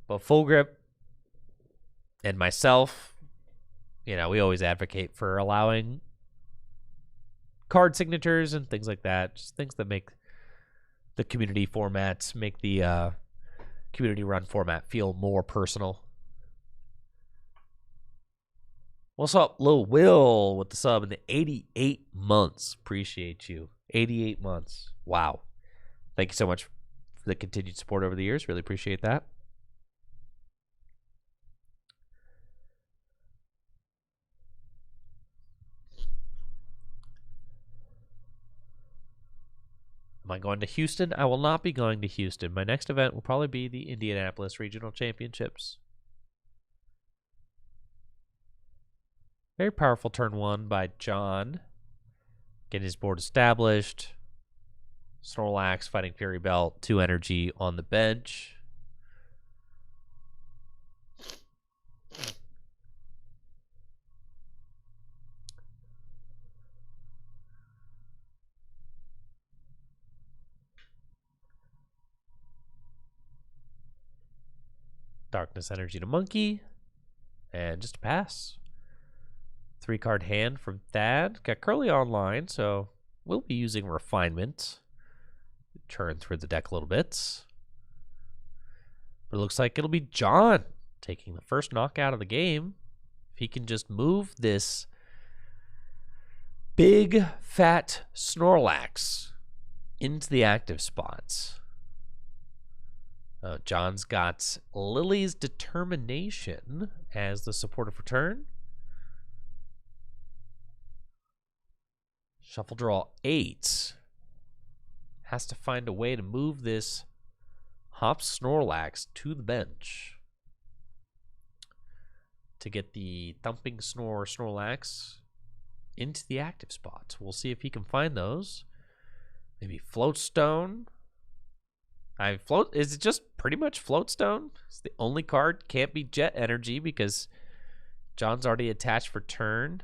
Speaker 3: But Full Grip and myself, we always advocate for allowing card signatures and things like that. Just things that make the community formats, make the community run format feel more personal. What's up, Lil Will with the sub in the 88 months. Appreciate you. 88 months. Wow. Thank you so much for the continued support over the years. Really appreciate that. Am I going to Houston? I will not be going to Houston. My next event will probably be the Indianapolis Regional Championships. Very powerful turn one by John. Getting his board established. Snorlax, Fighting Fury Belt, 2 energy on the bench. Darkness Energy to Monkey. And just a pass. 3-card hand from Thad. Got Curly online, so we'll be using Refinement. Turn through the deck a little bit. But it looks like it'll be John taking the first knockout of the game. If he can just move this big, fat Snorlax into the active spots. John's got Lily's Determination as the supportive return. Shuffle draw 8. Has to find a way to move this Hop Snorlax to the bench to get the Thumping Snorlax into the active spots. We'll see if he can find those. Maybe Floatstone. Is it just pretty much Floatstone? It's the only card. Can't be Jet Energy because John's already attached for turn.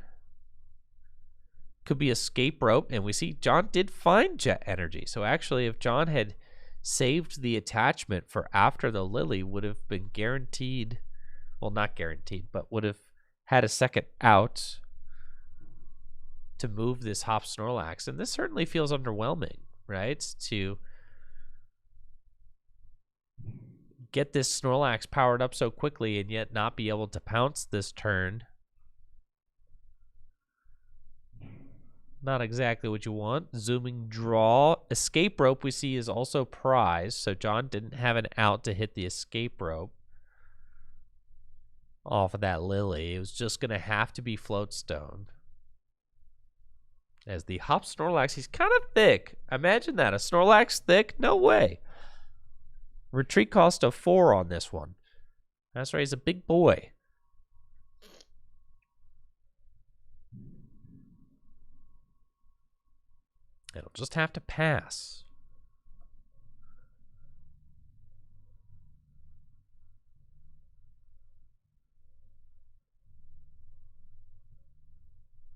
Speaker 3: Could be Escape Rope, and we see John did find Jet Energy. So actually, if John had saved the attachment for after the Lily, would have been guaranteed, well, not guaranteed, but would have had a second out to move this Hop Snorlax. And this certainly feels underwhelming, right? To get this Snorlax powered up so quickly and yet not be able to pounce this turn. Not exactly what you want. Zooming draw. Escape Rope we see is also prized. So John didn't have an out to hit the Escape Rope off of that Lily. It was just going to have to be Floatstone. As the Hop Snorlax, he's kind of thick. Imagine that. A Snorlax thick? No way. Retreat cost of 4 on this one. That's right. He's a big boy. It'll just have to pass.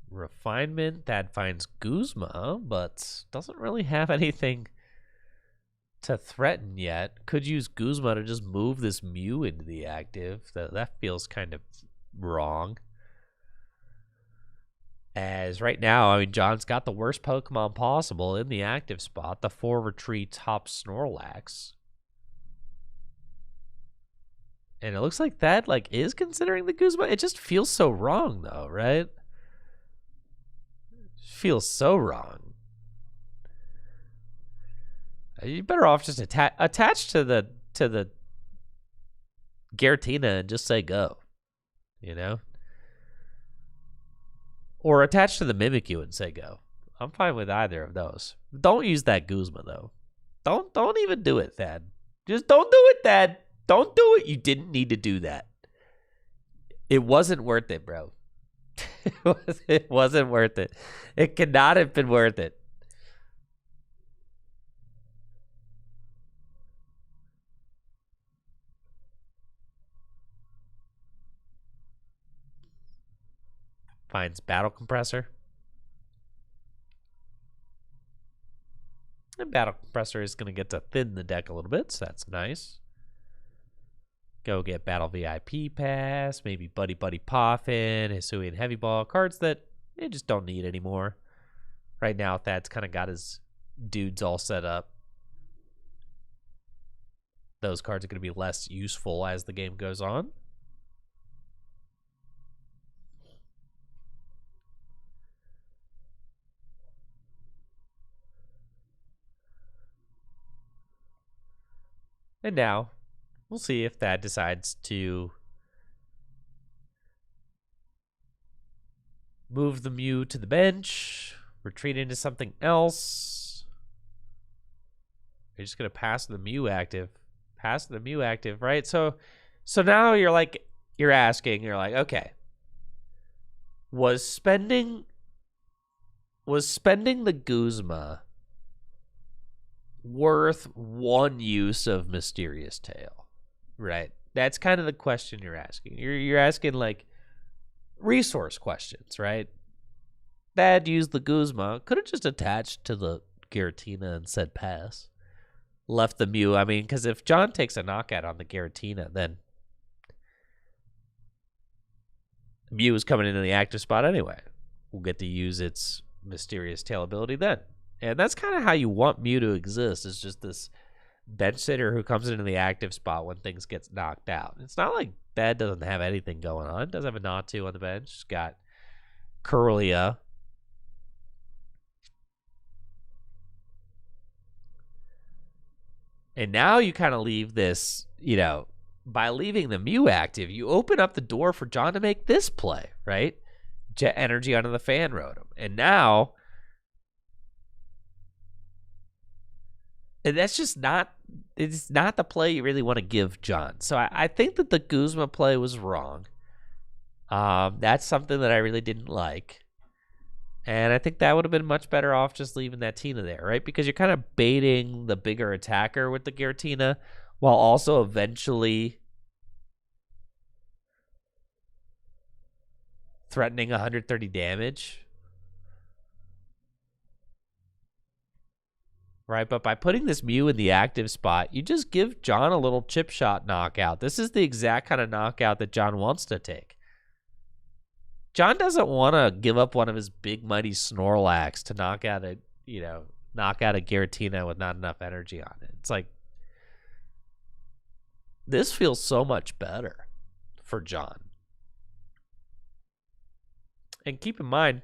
Speaker 3: Refinement, that finds Guzma, but doesn't really have anything to threaten yet. Could use Guzma to just move this Mew into the active. That feels kind of wrong. As right now, I mean, John's got the worst Pokemon possible in the active spot, the 4 retreat top Snorlax. And it looks like that is considering the Guzma. It just feels so wrong though, right? It feels so wrong. You're better off just attach to the Giratina and just say go. You know? Or attach to the Mimikyu and say go. I'm fine with either of those. Don't use that Guzma though. Don't even do it, Thad. Just don't do it, Thad. Don't do it. You didn't need to do that. It wasn't worth it, bro. It wasn't worth it. It could not have been worth it. Finds Battle Compressor. And Battle Compressor is going to get to thin the deck a little bit, so that's nice. Go get Battle VIP Pass, maybe Buddy Buddy Poffin, Hisui and Heavy Ball, cards that you just don't need anymore. Right now, Thad's kind of got his dudes all set up. Those cards are going to be less useful as the game goes on. And now, we'll see if Thad decides to move the Mew to the bench, retreat into something else. You're just going to pass the Mew active. Pass the Mew active, right? So now you're asking, okay, was spending the Guzma worth one use of Mysterious Tail, right? That's kind of the question you're asking. You're asking resource questions, right? Thad used the Guzma, could have just attached to the Giratina and said pass. Left the Mew. I mean, because if John takes a knockout on the Giratina, then Mew is coming into the active spot anyway. We'll get to use its Mysterious Tail ability then. And that's kind of how you want Mew to exist, is just this bench sitter who comes into the active spot when things get knocked out. It's not like Thad doesn't have anything going on. It does have a Natu on the bench. It's got Curlia. And now you kind of leave this, by leaving the Mew active, you open up the door for John to make this play, right? Jet Energy onto the Fan Rotom. And now, and that's just it's not the play you really want to give John. So I think that the Guzma play was wrong. That's something that I really didn't like. And I think that would have been much better off just leaving that Tina there, right? Because you're kind of baiting the bigger attacker with the Giratina while also eventually threatening 130 damage. Right, but by putting this Mew in the active spot, you just give John a little chip shot knockout. This is the exact kind of knockout that John wants to take. John doesn't want to give up one of his big mighty Snorlax to knock out a Giratina with not enough energy on it. It's like, this feels so much better for John. And keep in mind,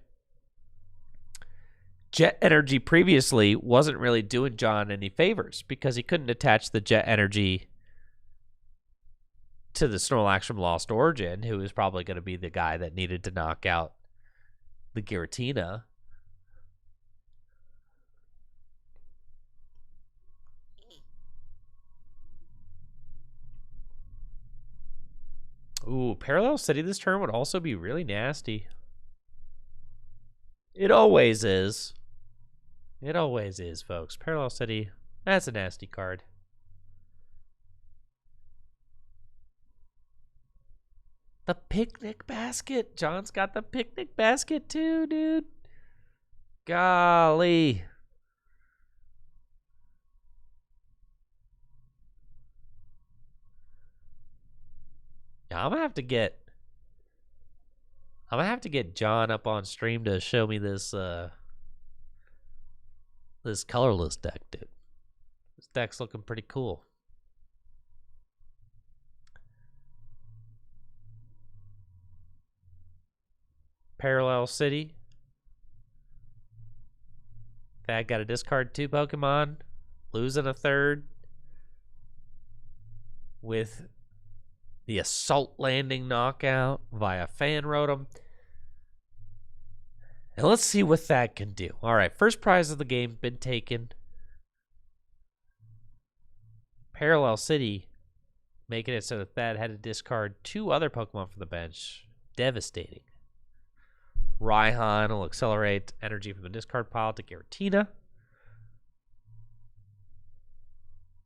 Speaker 3: Jet Energy previously wasn't really doing John any favors because he couldn't attach the Jet Energy to the Snorlax from Lost Origin, who is probably going to be the guy that needed to knock out the Giratina. Ooh, Parallel City this turn would also be really nasty. It always is. It always is, folks. Parallel City, that's a nasty card. The picnic basket. John's got the picnic basket too, dude. Golly. Yeah, I'm gonna have to get I'm gonna have to get John up on stream to show me this this colorless deck, dude. This deck's looking pretty cool. Parallel City. Thad got to discard 2 Pokemon, losing a third with the Assault Landing knockout via Fan Rotom. And let's see what Thad can do. All right, first prize of the game been taken. Parallel City making it so that Thad had to discard 2 other Pokemon from the bench. Devastating. Raihan will accelerate energy from the discard pile to Giratina.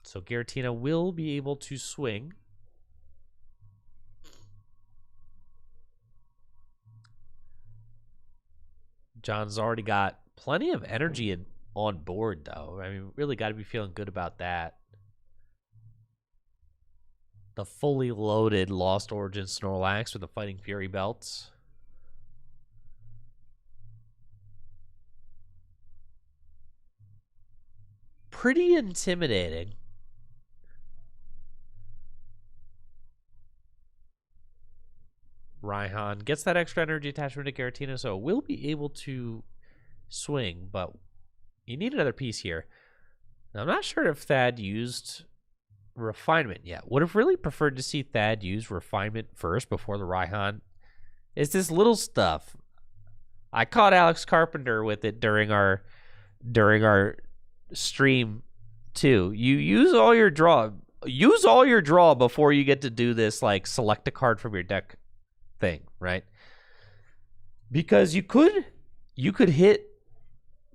Speaker 3: So Giratina will be able to swing. John's already got plenty of energy on board, though. I mean, really got to be feeling good about that. The fully loaded Lost Origin Snorlax with the Fighting Fury belts. Pretty intimidating. Raihan gets that extra energy attachment to Giratina, so it will be able to swing, but you need another piece here. Now, I'm not sure if Thad used Refinement yet. Would have really preferred to see Thad use Refinement first before the Raihan. It's this little stuff. I caught Alex Carpenter with it during our stream too. You use all your draw. Use all your draw before you get to do this, like, select a card from your deck thing, right? Because you could hit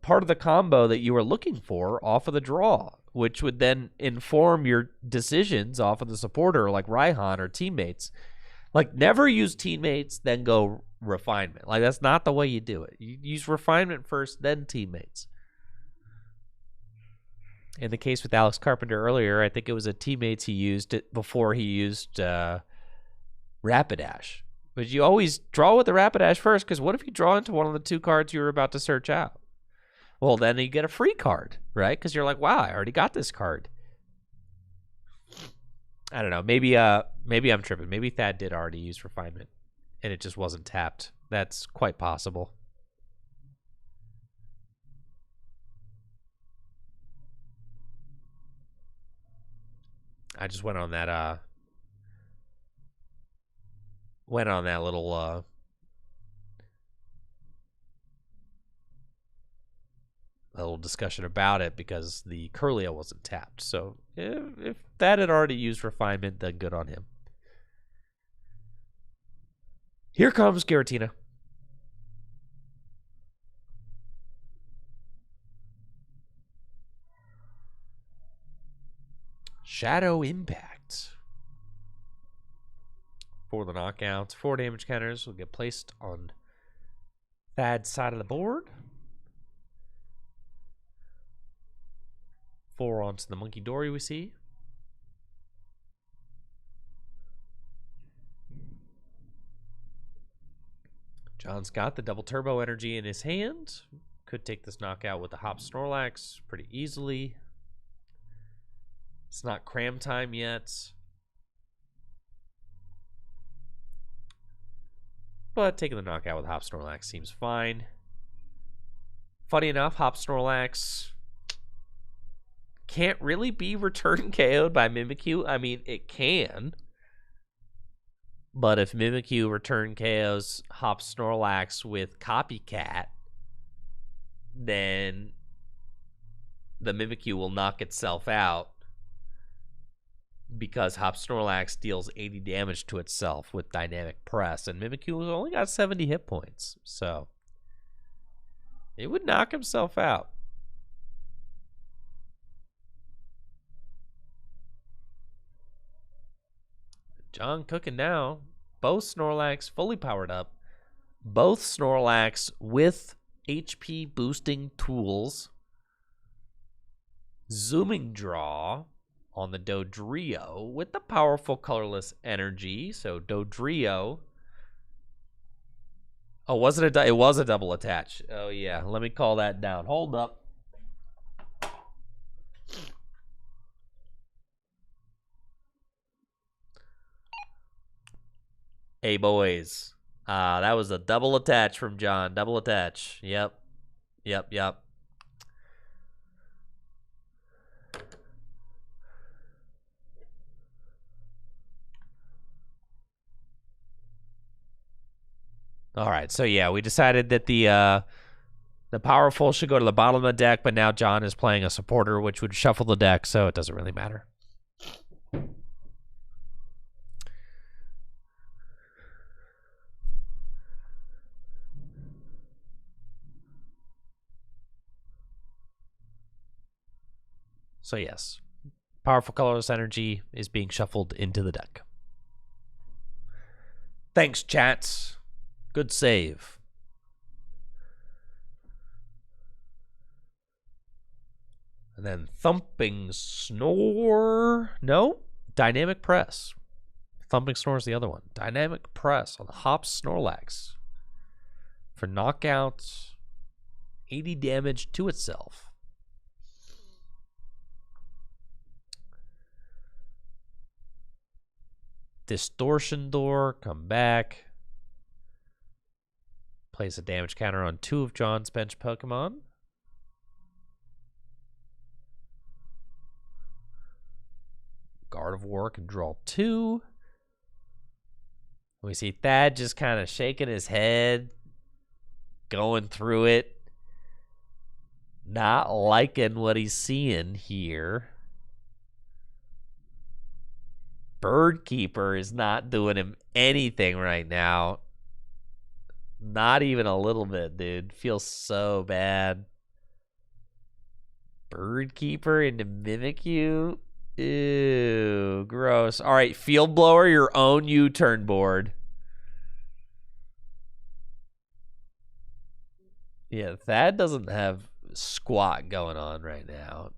Speaker 3: part of the combo that you were looking for off of the draw, which would then inform your decisions off of the supporter, like Raihan or teammates. Like, never use teammates, then go Refinement. Like, that's not the way you do it. You use Refinement first, then teammates. In the case with Alex Carpenter earlier, I think it was a teammates he used it before he used Rapidash. But you always draw with the Rapidash first, because what if you draw into one of the 2 cards you were about to search out? Well, then you get a free card, right? Because you're like, wow, I already got this card. I don't know. Maybe I'm tripping. Maybe Thad did already use Refinement, and it just wasn't tapped. That's quite possible. I just went on that little discussion about it because the Curlia wasn't tapped. So if that had already used Refinement, then good on him. Here comes Giratina. Shadow Impact. For the knockouts, 4 damage counters will get placed on Thad's side of the board. 4 onto the Monkey Dory we see. John's got the double turbo energy in his hand. Could take this knockout with the Hop Snorlax pretty easily. It's not cram time yet. But taking the knockout with Hop Snorlax seems fine. Funny enough, Hop Snorlax can't really be return KO'd by Mimikyu. I mean, it can. But if Mimikyu return KOs Hop Snorlax with Copycat, then the Mimikyu will knock itself out because Hop Snorlax deals 80 damage to itself with Dynamic Press, and Mimikyu has only got 70 hit points, so it would knock himself out. John cooking now. Both Snorlax fully powered up. Both Snorlax with HP boosting tools. Zooming Draw on the Dodrio with the powerful colorless energy. So Dodrio Oh, was it it was a double attach. Oh, yeah. Let me call that down. Hold up. Hey, boys. That was a double attach from John. Double attach. Yep. Yep. All right. So, yeah, we decided that the powerful should go to the bottom of the deck, but now John is playing a supporter, which would shuffle the deck, so it doesn't really matter. So, yes, powerful colorless energy is being shuffled into the deck. Thanks, chats. Good save. And then Thumping Snore. No, Dynamic Press. Thumping Snore is the other one. Dynamic Press on the Hops Snorlax. For knockouts, 80 damage to itself. Distortion Door, come back. Place a damage counter on 2 of John's bench Pokemon. Gardevoir can draw 2. We see Thad just kind of shaking his head, going through it. Not liking what he's seeing here. Birdkeeper is not doing him anything right now. Not even a little bit, dude. Feels so bad. Birdkeeper into Mimikyu. Ew, gross. All right, Field Blower, your own U-turn board. Yeah, Thad doesn't have squat going on right now.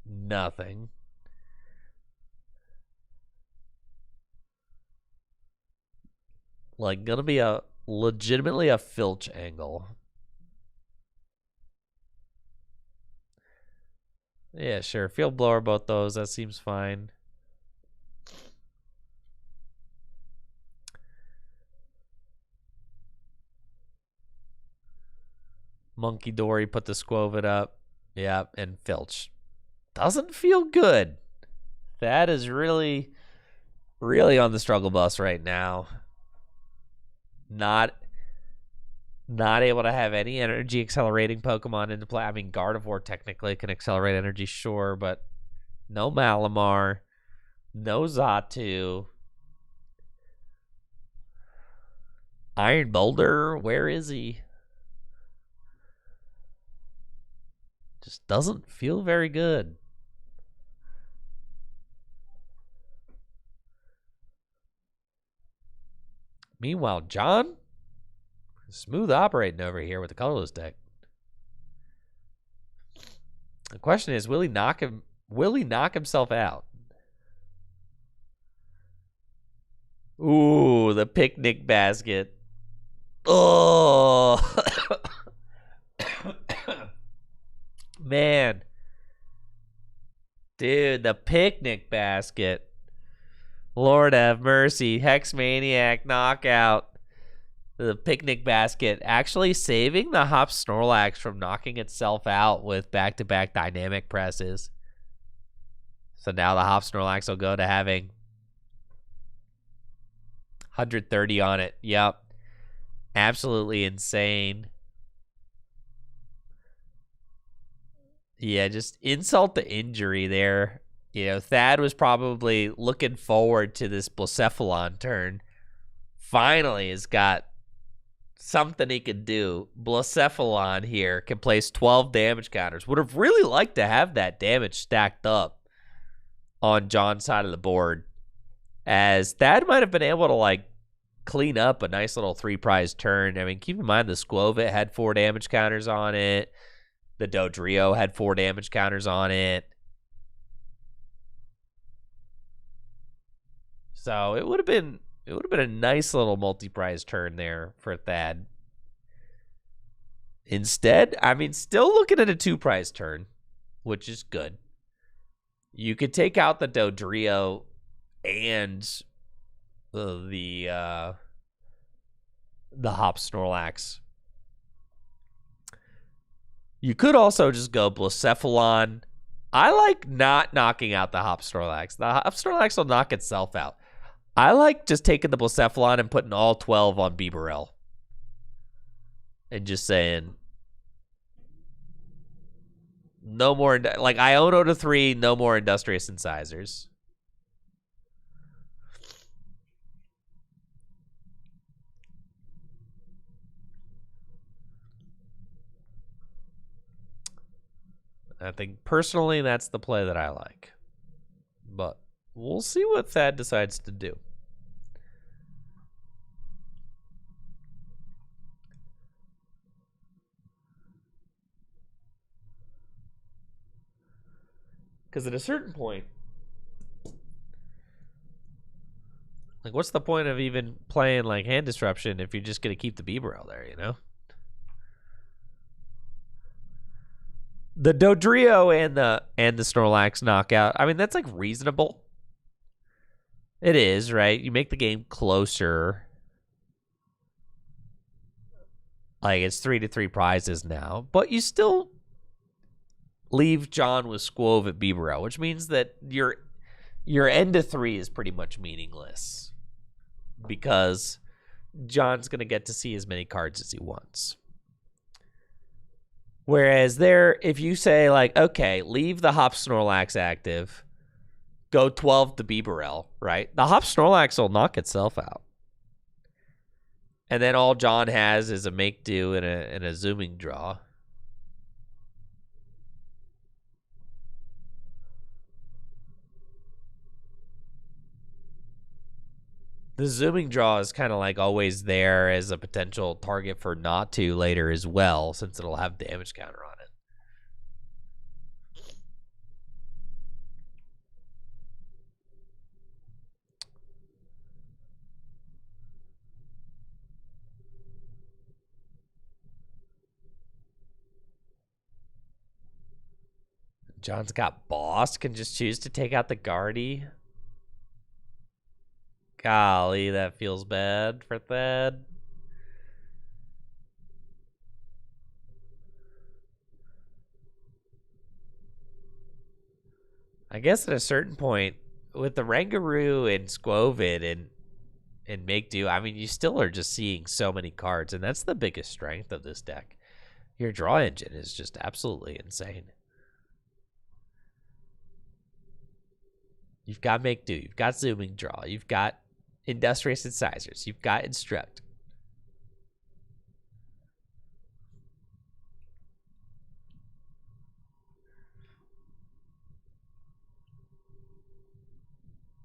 Speaker 3: Nothing. Like, gonna be legitimately a filch angle. Yeah, sure. Field Blower, both those. That seems fine. Monkey Dory put the Squovid up. Yeah, and Filch. Doesn't feel good. That is really, really on the struggle bus right now. Not able to have any energy accelerating Pokemon into play. I mean, Gardevoir technically can accelerate energy, sure, but no Malamar, no Xatu. Iron Boulder, where is he? Just doesn't feel very good. Meanwhile, John, smooth operating over here with the colorless deck. The question is, will he knock himself out? Ooh, the picnic basket. Oh. Man. Dude, the picnic basket. Lord have mercy. Hex Maniac knockout. The picnic basket actually saving the Hop Snorlax from knocking itself out with back-to-back dynamic presses. So now the Hop Snorlax will go to having 130 on it. Yep. Absolutely insane. Yeah, just insult to injury there. You know, Thad was probably looking forward to this Blacephalon turn. Finally has got something he could do. Blacephalon here can place 12 damage counters. Would have really liked to have that damage stacked up on John's side of the board, as Thad might have been able to, like, clean up a nice little 3-prize turn. I mean, keep in mind the Squovit had 4 damage counters on it. The Dodrio had 4 damage counters on it. So it would have been a nice little multi-prize turn there for Thad.
Speaker 1: Instead, I mean, still looking at a 2-prize turn, which is good. You could take out the Dodrio and the Hop Snorlax. You could also just go Blacephalon. I like not knocking out the Hop Snorlax. The Hop Snorlax will knock itself out. I like just taking the Blacephalon and putting all 12 on Bibarel. And just saying, no more, like Iono to 3, no more Industrious Incisors. I think personally that's the play that I like. But we'll see what Thad decides to do. Because at a certain point, like, what's the point of even playing like Hand Disruption if you're just going to keep the Bibarel there, you know? The Dodrio and the Snorlax knockout, I mean, that's like reasonable. It is, right? You make the game closer. Like, it's 3-3 prizes now, but you still leave John with Squove at Bibarel, which means that your end of 3 is pretty much meaningless because John's going to get to see as many cards as he wants. Whereas there, if you say, like, okay, leave the Hop Snorlax active, go 12 to Bibarel, right? The Hop Snorlax will knock itself out. And then all John has is a make do and a zooming draw. The zooming draw is kind of like always there as a potential target for not to later as well, since it'll have damage counter on it. John's got Boss, can just choose to take out the Guardy. Golly, that feels bad for Thad. I guess at a certain point, with the Rangaroo and Squovid and Make Do, I mean, you still are just seeing so many cards, and that's the biggest strength of this deck. Your draw engine is just absolutely insane. You've got Make Do, you've got Zooming Draw, you've got Industrious Incisors, you've got Instruct.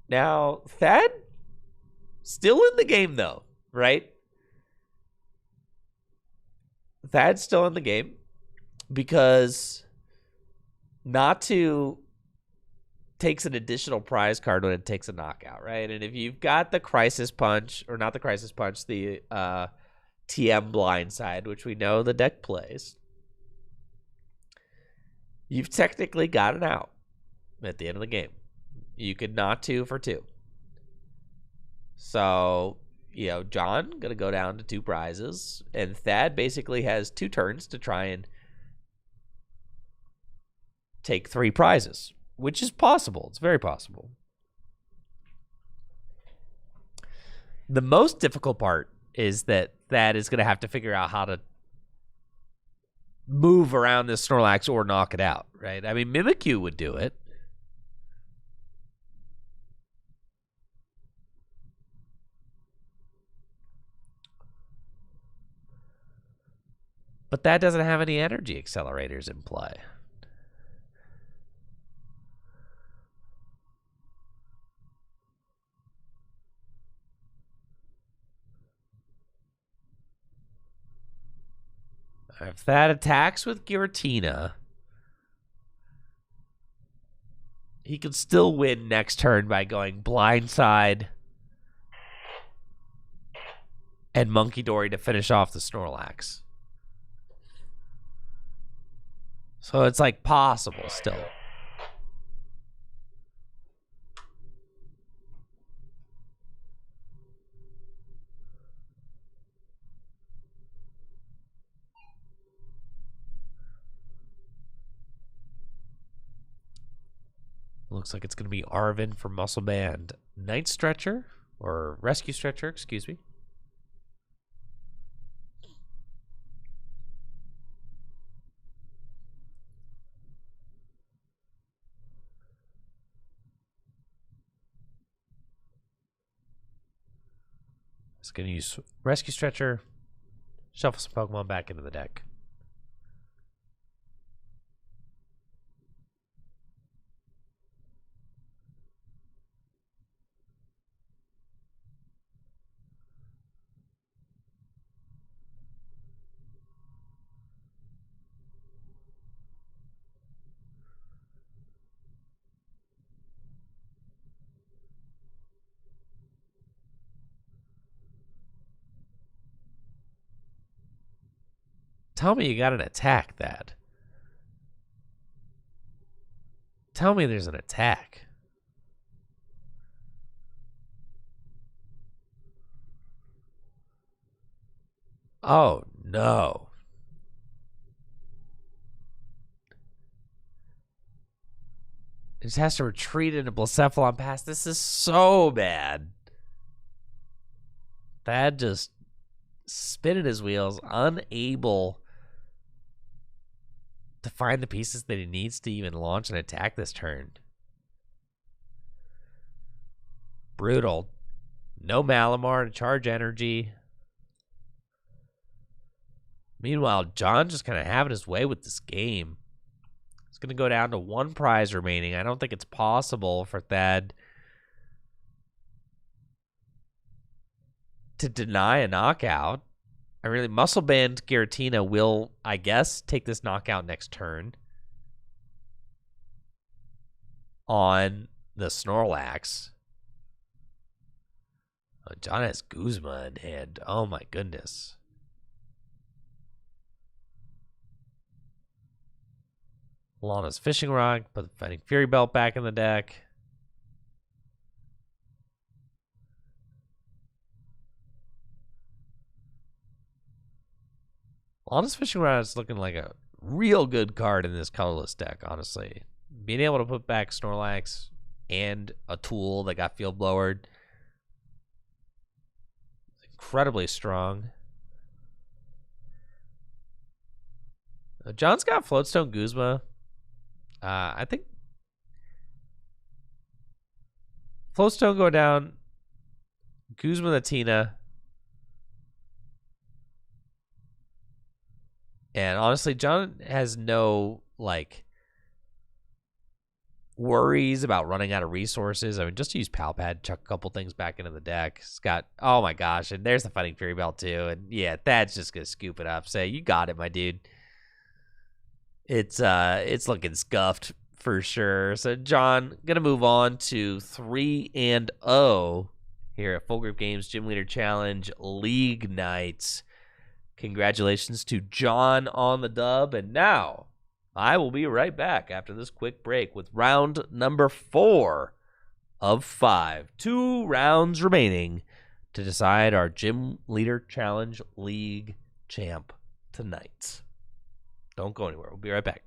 Speaker 1: Now, Thad, still in the game though, right? Thad's still in the game because Natu takes an additional prize card when it takes a knockout, right? And if you've got the Crisis Punch, or not the Crisis Punch, the TM Blindside, which we know the deck plays, you've technically got an out at the end of the game. You could not 2 for 2. So, you know, John going to go down to 2 prizes, and Thad basically has 2 turns to try and take 3 prizes. Which is possible. It's very possible. The most difficult part is that Thad is going to have to figure out how to move around this Snorlax or knock it out, right? I mean, Mimikyu would do it. But that doesn't have any energy accelerators in play. If that attacks with Giratina, he could still win next turn by going Blindside and Monkey Dory to finish off the Snorlax.
Speaker 3: So it's like possible still. Looks like it's going to be Arvin for Muscle Band. Night Stretcher, or Rescue Stretcher, excuse me. It's going to use Rescue Stretcher, shuffle some Pokemon back into the deck. Tell me you got an attack, that. Tell me there's an attack. Oh, no. It just has to retreat into Blacephalon Pass. This is so bad. Thad just spinning his wheels, unable to find the pieces that he needs to even launch an attack this turn. Brutal. No Malamar to charge energy. Meanwhile, John just kind of having his way with this game. It's going to go down to one prize remaining. I don't think it's possible for Thad to deny a knockout. I really, Muscle Band Giratina will, I guess, take this knockout next turn on the Snorlax. Oh, John has Guzma in hand. Oh my goodness. Lana's Fishing Rod, put the Fighting Fury Belt back in the deck. Lana's Fishing Rod is looking like a real good card in this colorless deck, honestly. Being able to put back Snorlax and a tool that got field blowered is incredibly strong. John's got Floatstone Guzma. I think Floatstone go down, Guzma the Tina. And honestly, John has no, worries about running out of resources. I mean, just use Palpad, chuck a couple things back into the deck. It's got, oh my gosh, and there's the Fighting Fury Belt too. And yeah, Thad's just going to scoop it up. Say, you got it, my dude. It's looking scuffed for sure. So John, going to move on to 3-0 here at Full Group Games Gym Leader Challenge League Nights. Congratulations to John on the dub. And now I will be right back after this quick break with round number 4 of 5. 2 rounds remaining to decide our Gym Leader Challenge League champ tonight. Don't go anywhere. We'll be right back.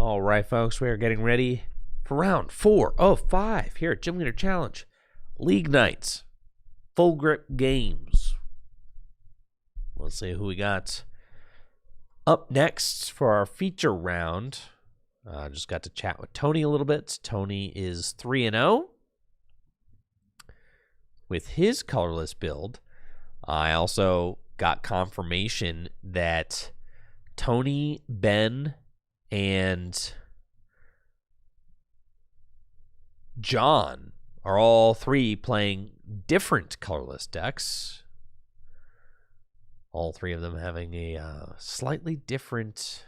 Speaker 3: All right, folks, we are getting ready for round 4 of 5 here at Gym Leader Challenge. League Nights. Full Grip Games. Let's see who we got up next for our feature round. Just got to chat with Tony a little bit. Tony is 3-0 with his colorless build. I also got confirmation that Tony, Ben, and John are all 3 playing different colorless decks. All 3 of them having a slightly different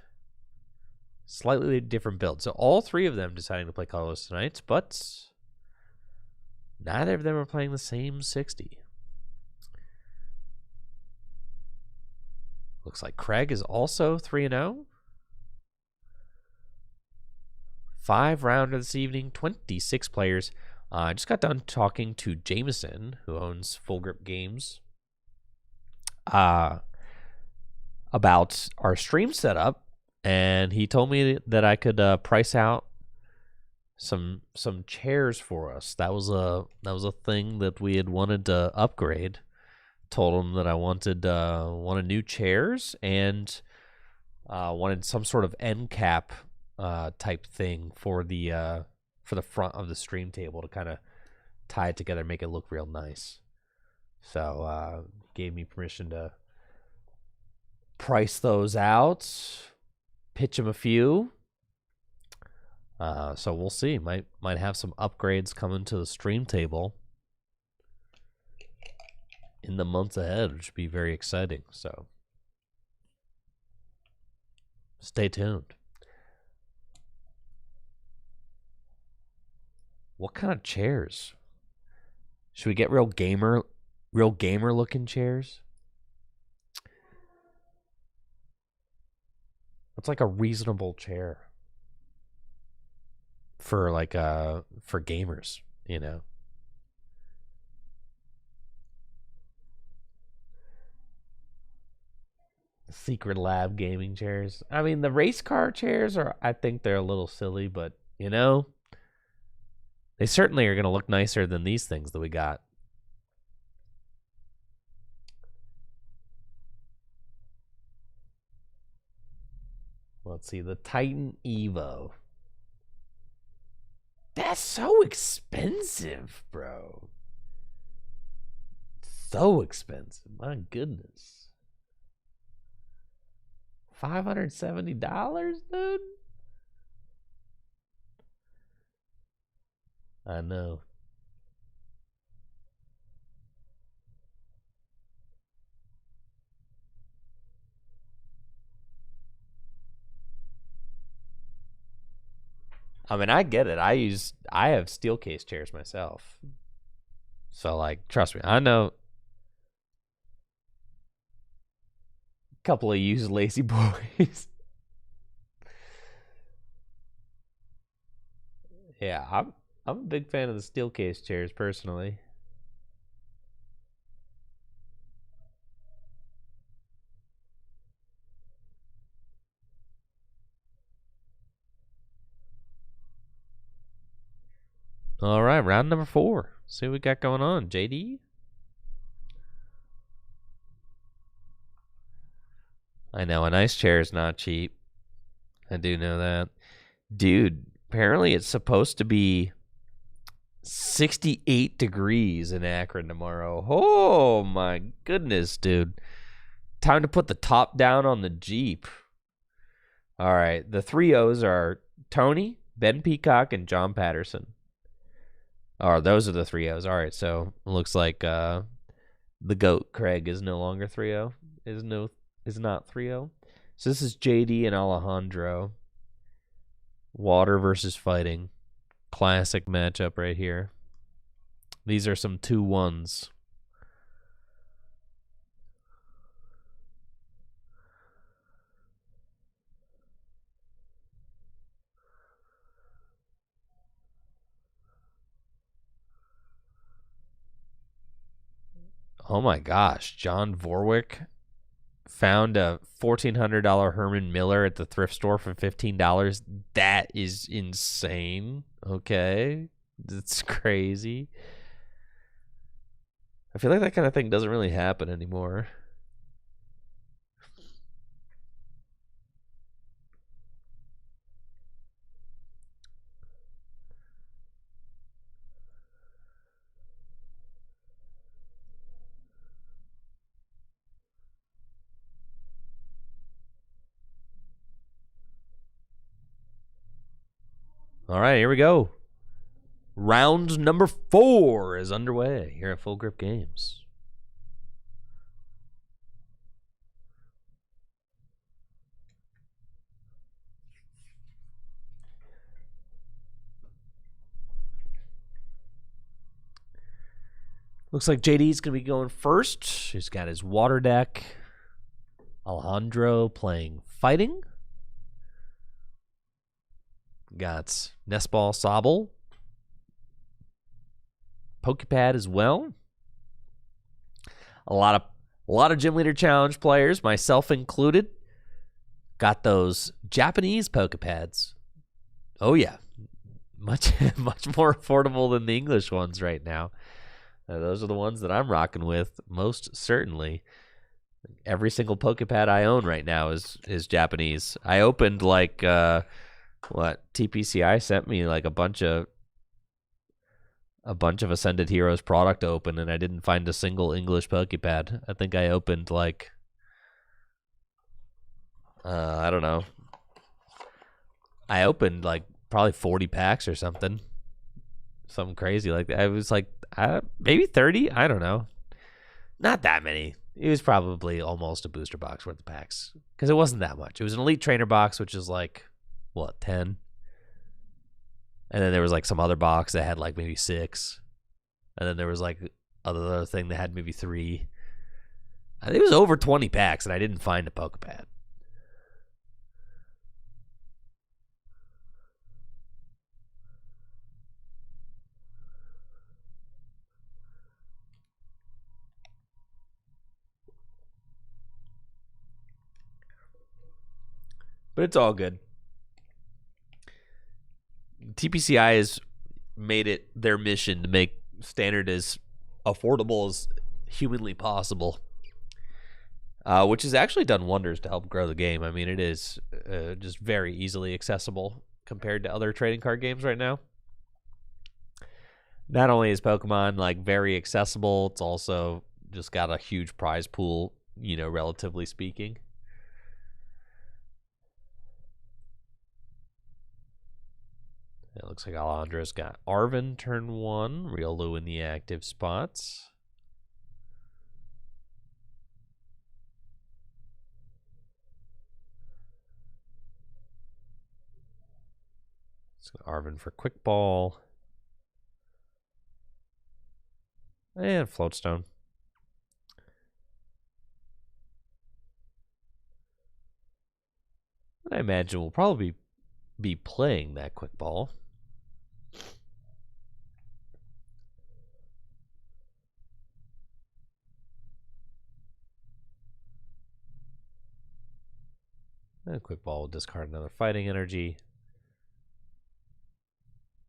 Speaker 3: build. So all 3 of them deciding to play colorless tonight, but neither of them are playing the same 60. Looks like Craig is also 3-0. 5 rounder this evening, 26 players. I just got done talking to Jameson, who owns Full Grip Games, about our stream setup, and he told me that I could price out some chairs for us. That was a thing that we had wanted to upgrade. Told him that I wanted new chairs and wanted some sort of end cap type thing for the front of the stream table to kind of tie it together, make it look real nice. So gave me permission to price those out, pitch him a few. So we'll see. Might have some upgrades coming to the stream table in the months ahead, which would be very exciting. So stay tuned. What kind of chairs? Should we get real gamer looking chairs? What's like a reasonable chair for for gamers, you know? Secret Lab gaming chairs. I mean, the race car chairs I think they're a little silly, but you know, they certainly are going to look nicer than these things that we got. Let's see, the Titan Evo. That's so expensive, bro. So expensive. My goodness. $570, dude? I know. I mean, I get it. I have steel case chairs myself. So like, trust me, I know a couple of used lazy boys. Yeah, I'm a big fan of the steel case chairs personally. All right, round number 4. See what we got going on, JD. I know a nice chair is not cheap. I do know that. Dude, apparently it's supposed to be 68 degrees in Akron tomorrow. Oh my goodness, dude. Time to put the top down on the Jeep. All right, the 3 O's are Tony, Ben Peacock, and John Patterson. Or those are the 3 O's. All right, so it looks like the GOAT Craig is no longer 3-0. Is not 3-0. So this is JD and Alejandro. Water versus fighting. Classic matchup right here. These are some 2-1s. Oh my gosh, John Vorwick found a $1,400 Herman Miller at the thrift store for $15. That is insane. Okay. That's crazy. I feel like that kind of thing doesn't really happen anymore. All right, here we go. Round number 4 is underway here at Full Grip Games. Looks like JD's going to be going first. He's got his water deck. Alejandro playing fighting. Got Nestball Sobble. Pokepad as well. A lot of Gym Leader Challenge players, myself included, got those Japanese Pokepads. Oh yeah, much more affordable than the English ones right now. Those are the ones that I'm rocking with most certainly. Every single Pokepad I own right now is Japanese. I opened TPCI sent me like a bunch of Ascended Heroes product to open, and I didn't find a single English Pokepad. I think I opened I don't know. I opened probably 40 packs or something crazy like that. I was maybe 30. I don't know. Not that many. It was probably almost a booster box worth of packs because it wasn't that much. It was an Elite Trainer box, which is 10. And then there was some other box that had maybe 6. And then there was other thing that had maybe 3. I think it was over 20 packs, and I didn't find a Pokepad. But it's all good. TPCI has made it their mission to make Standard as affordable as humanly possible, which has actually done wonders to help grow the game. I mean, it is just very easily accessible compared to other trading card games right now. Not only is Pokemon very accessible, it's also just got a huge prize pool, relatively speaking. It looks like Alejandro's got Arven turn 1, Riolu in the active spots. So Arven for Quick Ball. And Floatstone. I imagine we'll probably be playing that Quick Ball. And Quick Ball will discard another fighting energy.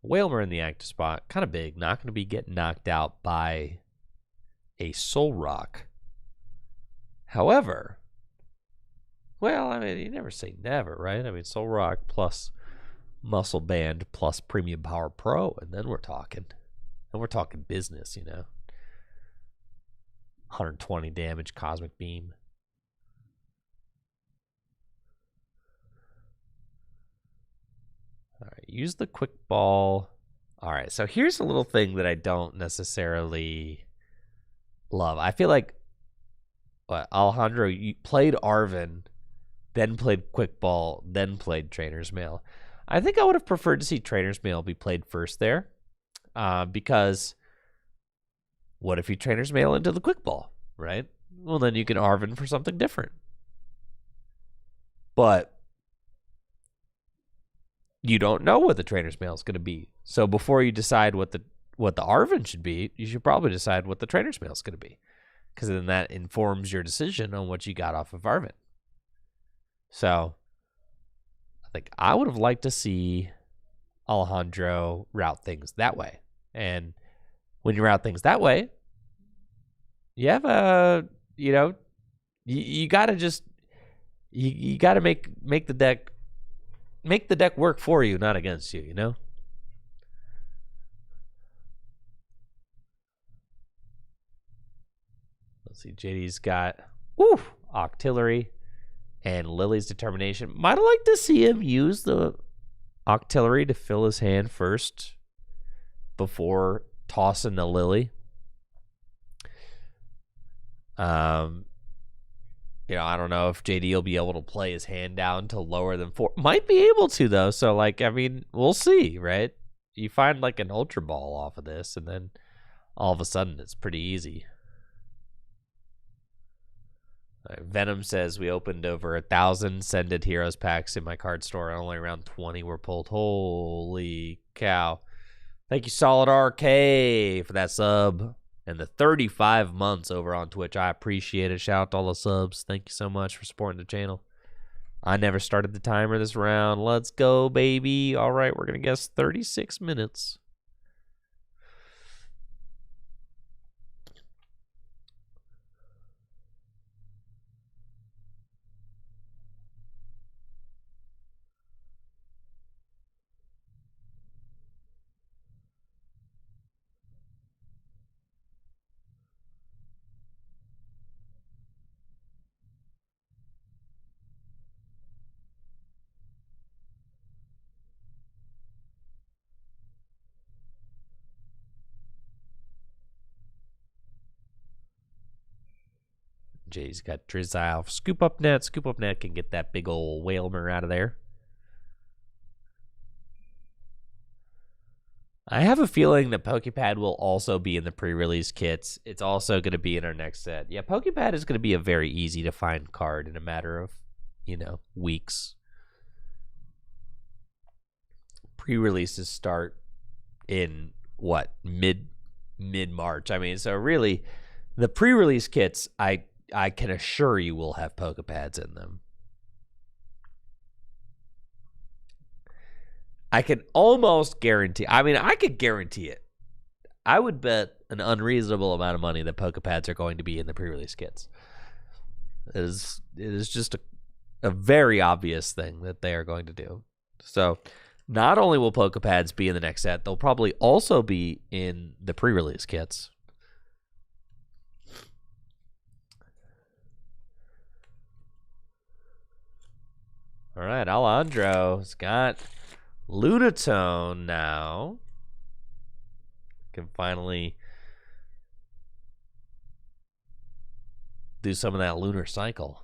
Speaker 3: Whalmer in the active spot, kind of big. Not going to be getting knocked out by a Soul Rock. However, well, I mean, you never say never, right? I mean, Soul Rock plus Muscle Band plus Premium Power Pro, and then we're talking. And we're talking business, 120 damage, Cosmic Beam. All right, use the Quick Ball. All right, so here's a little thing that I don't necessarily love. I feel like Alejandro, you played Arven, then played Quick Ball, then played Trainer's Mail. I think I would have preferred to see Trainer's Mail be played first there, because what if you Trainer's Mail into the Quick Ball, right? Well, then you can Arven for something different. But you don't know what the Trainer's Mail is going to be. So before you decide what the Arven should be, you should probably decide what the Trainer's Mail is going to be. because then that informs your decision on what you got off of Arvin. So I think I would have liked to see Alejandro route things that way. And when you route things that way, you have you got to just you got to make the deck work for you, not against you, you know? Let's see, JD's got Octillery and Lily's Determination. Might have liked to see him use the Octillery to fill his hand first before tossing the Lily. I don't know if JD will be able to play his hand down to lower than 4. Might be able to, though. So, we'll see, right? You find, an Ultra Ball off of this, and then all of a sudden it's pretty easy. Venom says we opened over 1,000 Sended Heroes packs in my card store, and only around 20 were pulled. Holy cow. Thank you, Solid RK, for that sub. And the 35 months over on Twitch. I appreciate it. Shout out to all the subs. Thank you so much for supporting the channel. I never started the timer this round. Let's go, baby. All right, we're going to guess 36 minutes. Jay's got Drizzile. Scoop Up Net. Scoop Up Net can get that big old Whalmer out of there. I have a feeling that Pokepad will also be in the pre-release kits. It's also going to be in our next set. Yeah, Pokepad is going to be a very easy to find card in a matter of, weeks. Pre-releases start in, mid-March. So really, the pre-release kits, I can assure you will have Pokepads in them. I can almost guarantee. I could guarantee it. I would bet an unreasonable amount of money that Pokepads are going to be in the pre-release kits. It is just a very obvious thing that they are going to do. So, not only will Pokepads be in the next set, they'll probably also be in the pre-release kits. All right, Alejandro's got Lunatone now. Can finally do some of that lunar cycle.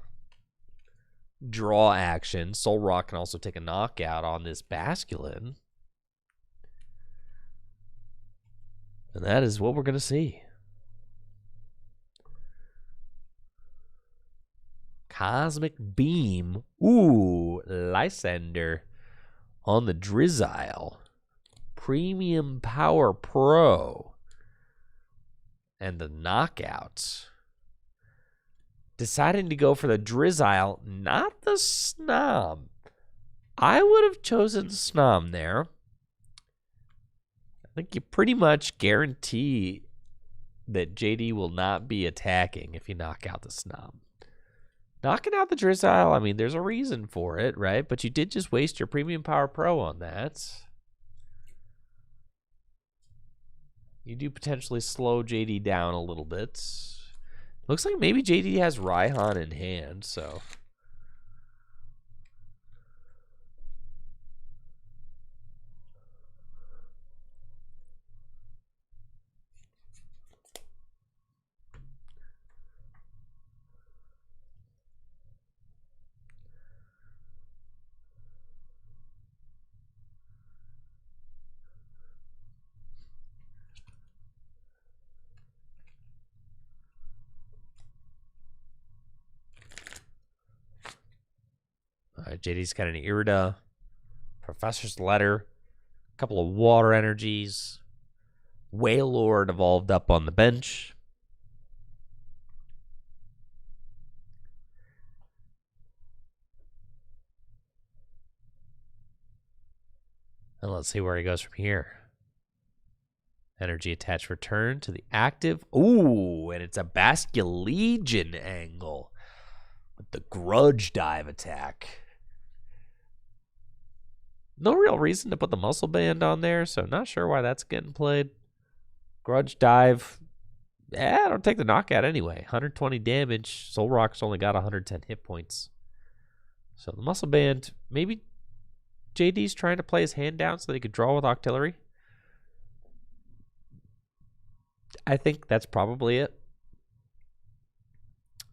Speaker 3: Draw action. Soul Rock can also take a knockout on this Basculin. And that is what we're going to see. Cosmic Beam. Ooh, Lysander on the Drizzile. Premium Power Pro. And the Knockout. Deciding to go for the Drizzile, not the Snom. I would have chosen Snom there. I think you pretty much guarantee that JD will not be attacking if you knock out the Snom. Knocking out the Drizzile, there's a reason for it, right? But you did just waste your Premium Power Pro on that. You do potentially slow JD down a little bit. Looks like maybe JD has Raihan in hand, so... JD's got an Irida, Professor's Letter, a couple of Water Energies, Wailord evolved up on the bench. And let's see where he goes from here. Energy attached return to the active. Ooh, and it's a Basculegion angle with the grudge dive attack. No real reason to put the muscle band on there, so not sure why that's getting played. Grudge dive. Yeah, don't take the knockout anyway. 120 damage. Soul Rock's only got 110 hit points. So the muscle band, maybe JD's trying to play his hand down so that he could draw with Octillery. I think that's probably it.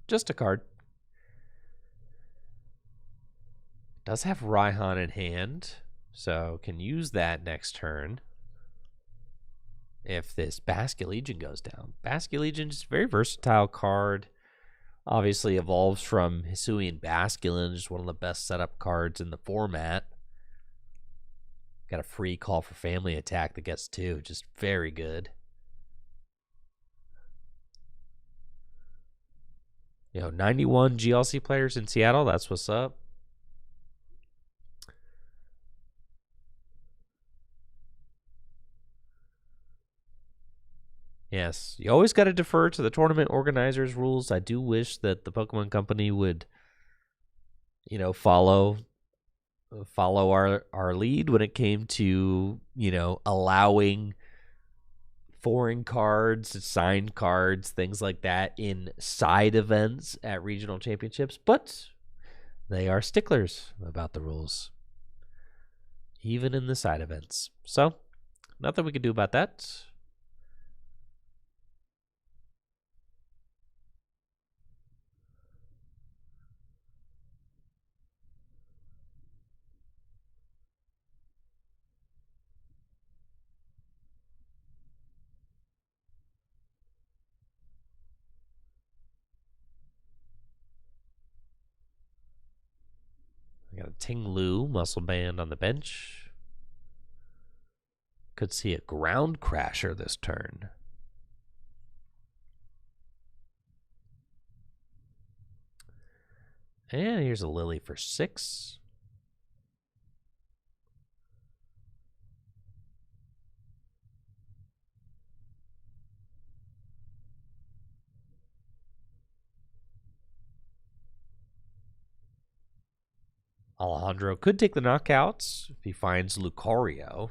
Speaker 3: Just a card. Does have Raihan in hand, so can use that next turn if this Basculegion goes down. Basculegion is a very versatile card. Obviously evolves from Hisuian Basculin, just one of the best setup cards in the format. Got a free call for family attack that gets 2, just very good. 91 GLC players in Seattle. That's what's up. Yes, you always got to defer to the tournament organizers' rules. I do wish that the Pokemon Company would, follow our lead when it came to, allowing foreign cards, signed cards, things like that in side events at regional championships, but they are sticklers about the rules, even in the side events. So, nothing we can do about that. Got a Ting-Lu muscle band on the bench. Could see a ground crasher this turn. And here's a Lily for 6. Alejandro could take the knockouts if he finds Lucario.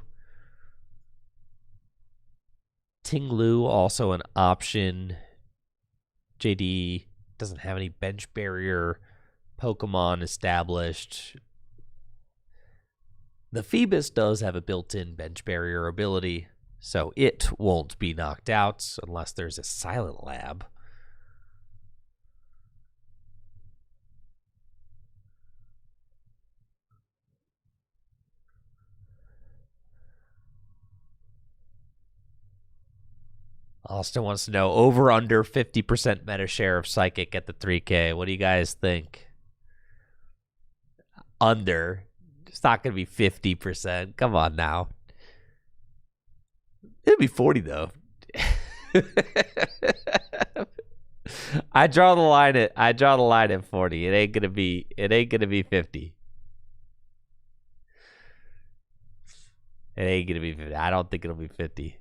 Speaker 3: Ting-Lu also an option. JD doesn't have any bench barrier Pokemon established. The Phoebus does have a built-in bench barrier ability, so it won't be knocked out unless there's a Silent Lab. Austin wants to know over under 50% meta share of Psychic at the 3K. What do you guys think? Under. It's not going to be 50%. Come on now. It'll be 40 though. I draw the line at 40. It ain't gonna be 50. It ain't gonna be 50. I don't think it'll be 50.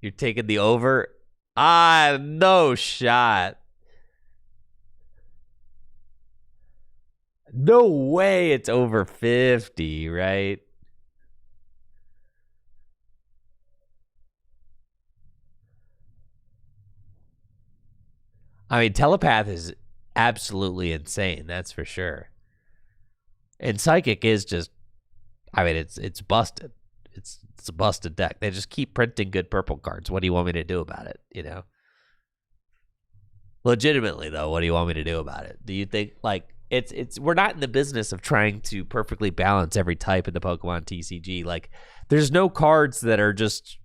Speaker 3: You're taking the over? No shot. No way it's over 50, right? I mean, Telepath is absolutely insane, that's for sure. And Psychic is just, I mean, it's busted. It's a busted deck. They just keep printing good purple cards. What do you want me to do about it, Legitimately, though, what do you want me to do about it? Do you think, we're not in the business of trying to perfectly balance every type in the Pokemon TCG. There's no cards that are just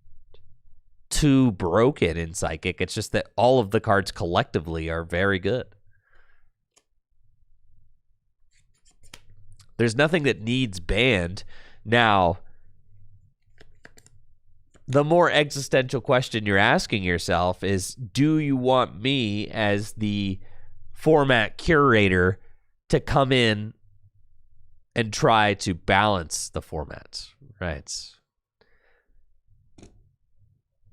Speaker 3: too broken in Psychic. It's just that all of the cards collectively are very good. There's nothing that needs banned. Now, the more existential question you're asking yourself is, do you want me as the format curator to come in and try to balance the formats, right?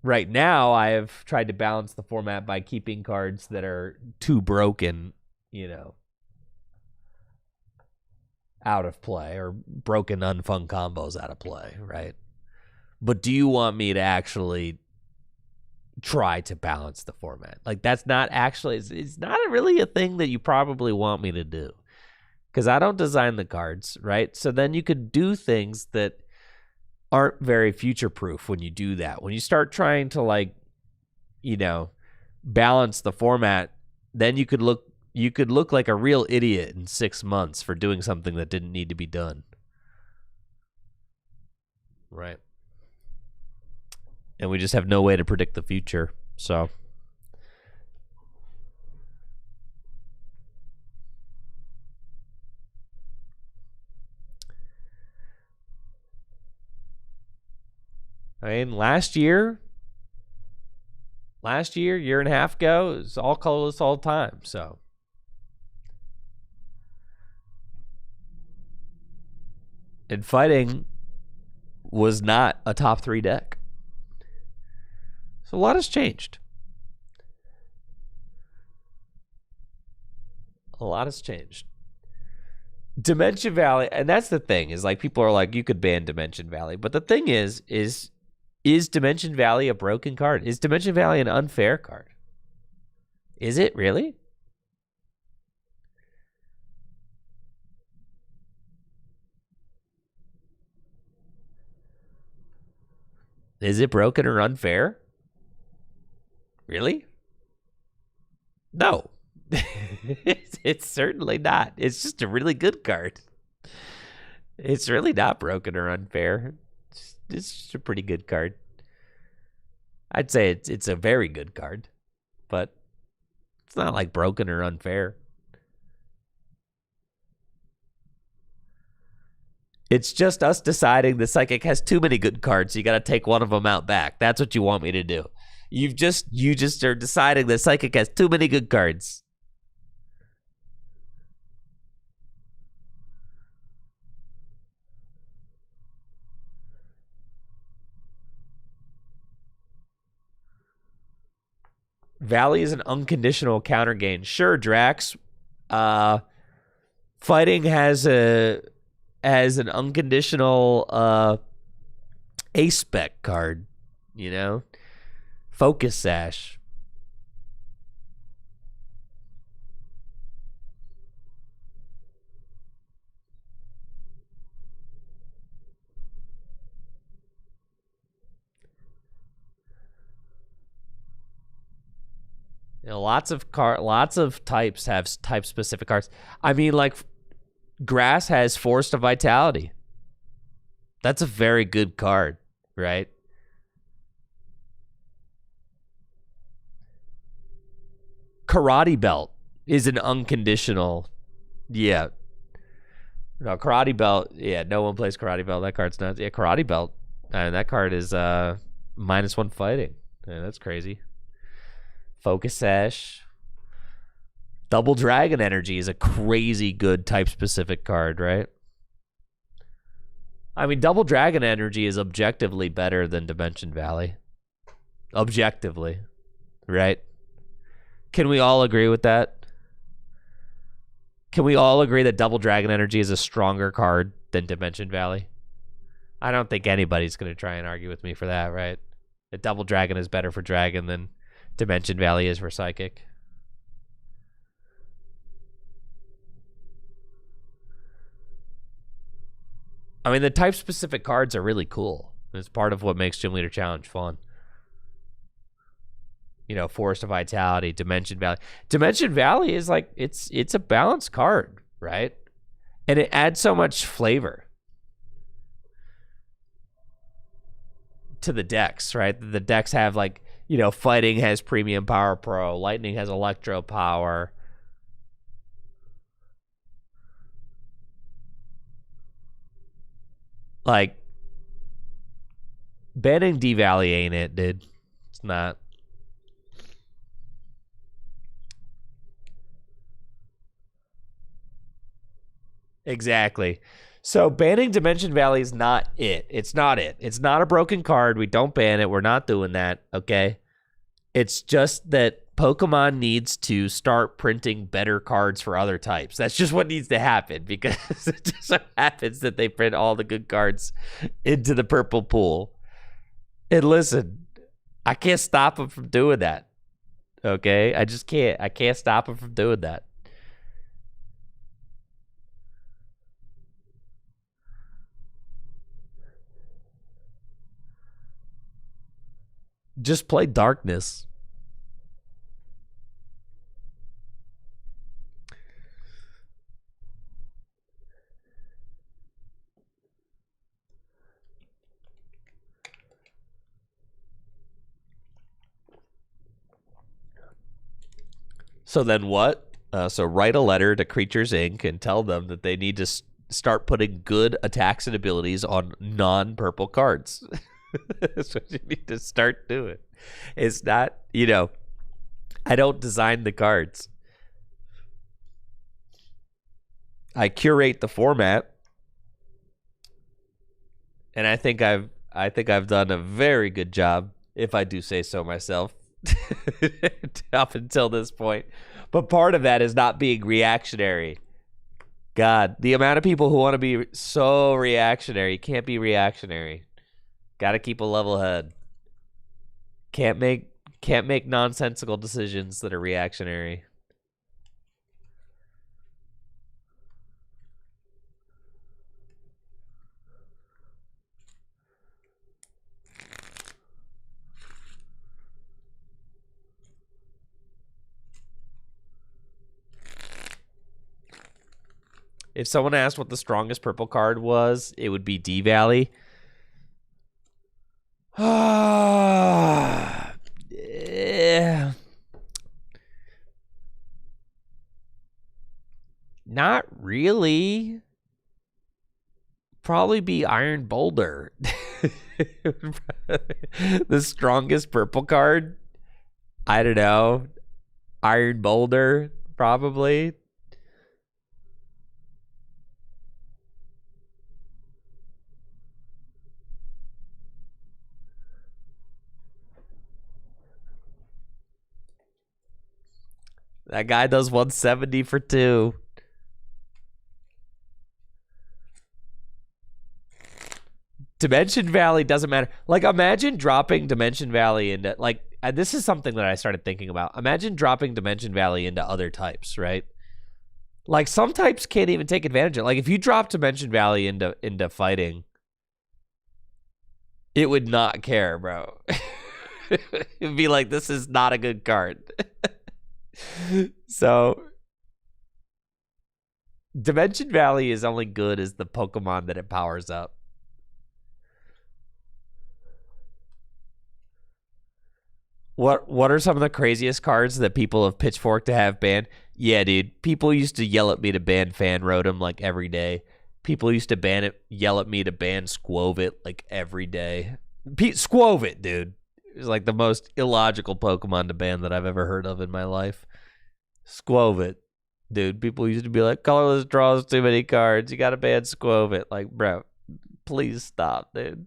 Speaker 3: Right now, I have tried to balance the format by keeping cards that are too broken, out of play, or broken unfun combos out of play, right? But do you want me to actually try to balance the format? Like, that's not actually, it's not really a thing that you probably want me to do, because I don't design the cards, right? So then you could do things that aren't very future proof when you do that. When you start trying to balance the format, then you could look like a real idiot in 6 months for doing something that didn't need to be done. Right. And we just have no way to predict the future. So I mean, last year, year and a half ago, it was all colorless all the time. So and fighting was not a top 3 deck. So a lot has changed. A lot has changed. Dimension Valley, and that's the thing, is like people are like, you could ban Dimension Valley. But the thing is Dimension Valley a broken card? Is Dimension Valley an unfair card? Is it really? Is it broken or unfair? Really? No. It's certainly not. It's just a really good card. It's really not broken or unfair. It's just a pretty good card. I'd say it's a very good card, but it's not like broken or unfair. It's just us deciding the Psychic has too many good cards, so you got to take one of them out back. That's what you want me to do. You just are deciding the Psychic has too many good cards. Valley is an unconditional counter gain. Sure, Drax. Fighting has an unconditional ace spec card, Focus Sash. Lots of types have type specific cards. I mean, like Grass has Force to Vitality. That's a very good card, right? Karate Belt is an unconditional. Yeah. No, Karate Belt. Yeah, no one plays Karate Belt. That card's not. Yeah, Karate Belt. And that card is -1 fighting. Yeah, that's crazy. Focus Sash. Double Dragon Energy is a crazy good type-specific card, right? I mean, Double Dragon Energy is objectively better than Dimension Valley. Objectively, right? Can we all agree with that? Can we all agree that Double Dragon Energy is a stronger card than Dimension Valley? I don't think anybody's going to try and argue with me for that, right? That Double Dragon is better for Dragon than Dimension Valley is for Psychic. I mean, the type-specific cards are really cool. It's part of what makes Gym Leader Challenge fun. Force of Vitality, Dimension Valley. Dimension Valley is like, it's a balanced card, right? And it adds so much flavor to the decks, right? The decks have like, Fighting has Premium Power Pro, Lightning has Electro Power. Like, banning D-Valley ain't it, dude. It's not. Exactly.
Speaker 1: So banning Dimension Valley is not it. It's not it. It's not a broken card. We don't ban it. We're not doing that, okay? It's just that Pokemon needs to start printing better cards for other types. That's just what needs to happen because it just so happens that they print all the good cards into the purple pool. And listen, I can't stop them from doing that, okay? I just can't. I can't stop them from doing that. Just play Darkness. So then what? So write a letter to Creatures Inc. and tell them that they need to start putting good attacks and abilities on non-purple cards. That's what you need to start doing. It's not, I don't design the cards. I curate the format. And I think I've done a very good job, if I do say so myself, up until this point. But part of that is not being reactionary. God, the amount of people who want to be so reactionary can't be reactionary. Got to keep a level head. Can't make nonsensical decisions that are reactionary. If someone asked what the strongest purple card was, it would be D-Valley. Not really. Probably be Iron Boulder. The strongest purple card? I don't know. Iron Boulder, probably. That guy does 170 for 2. Dimension Valley doesn't matter. Like, imagine dropping Dimension Valley into, like, this is something that I started thinking about. Imagine dropping Dimension Valley into other types, right? Like, some types can't even take advantage of it. Like, if you drop Dimension Valley into fighting, it would not care, bro. It'd be like, this is not a good card. So, Dimension Valley is only good as the Pokemon that it powers up. What are some of the craziest cards that people have pitchforked to have banned? Yeah, dude. People used to yell at me to ban Fan Rotom like every day. People used to yell at me to ban Squovit like every day. Squovit, dude. It was like the most illogical Pokemon to ban that I've ever heard of in my life. Squovit. Dude, people used to be like, colorless draws too many cards. You gotta ban Squovit. Like, bro, please stop, dude.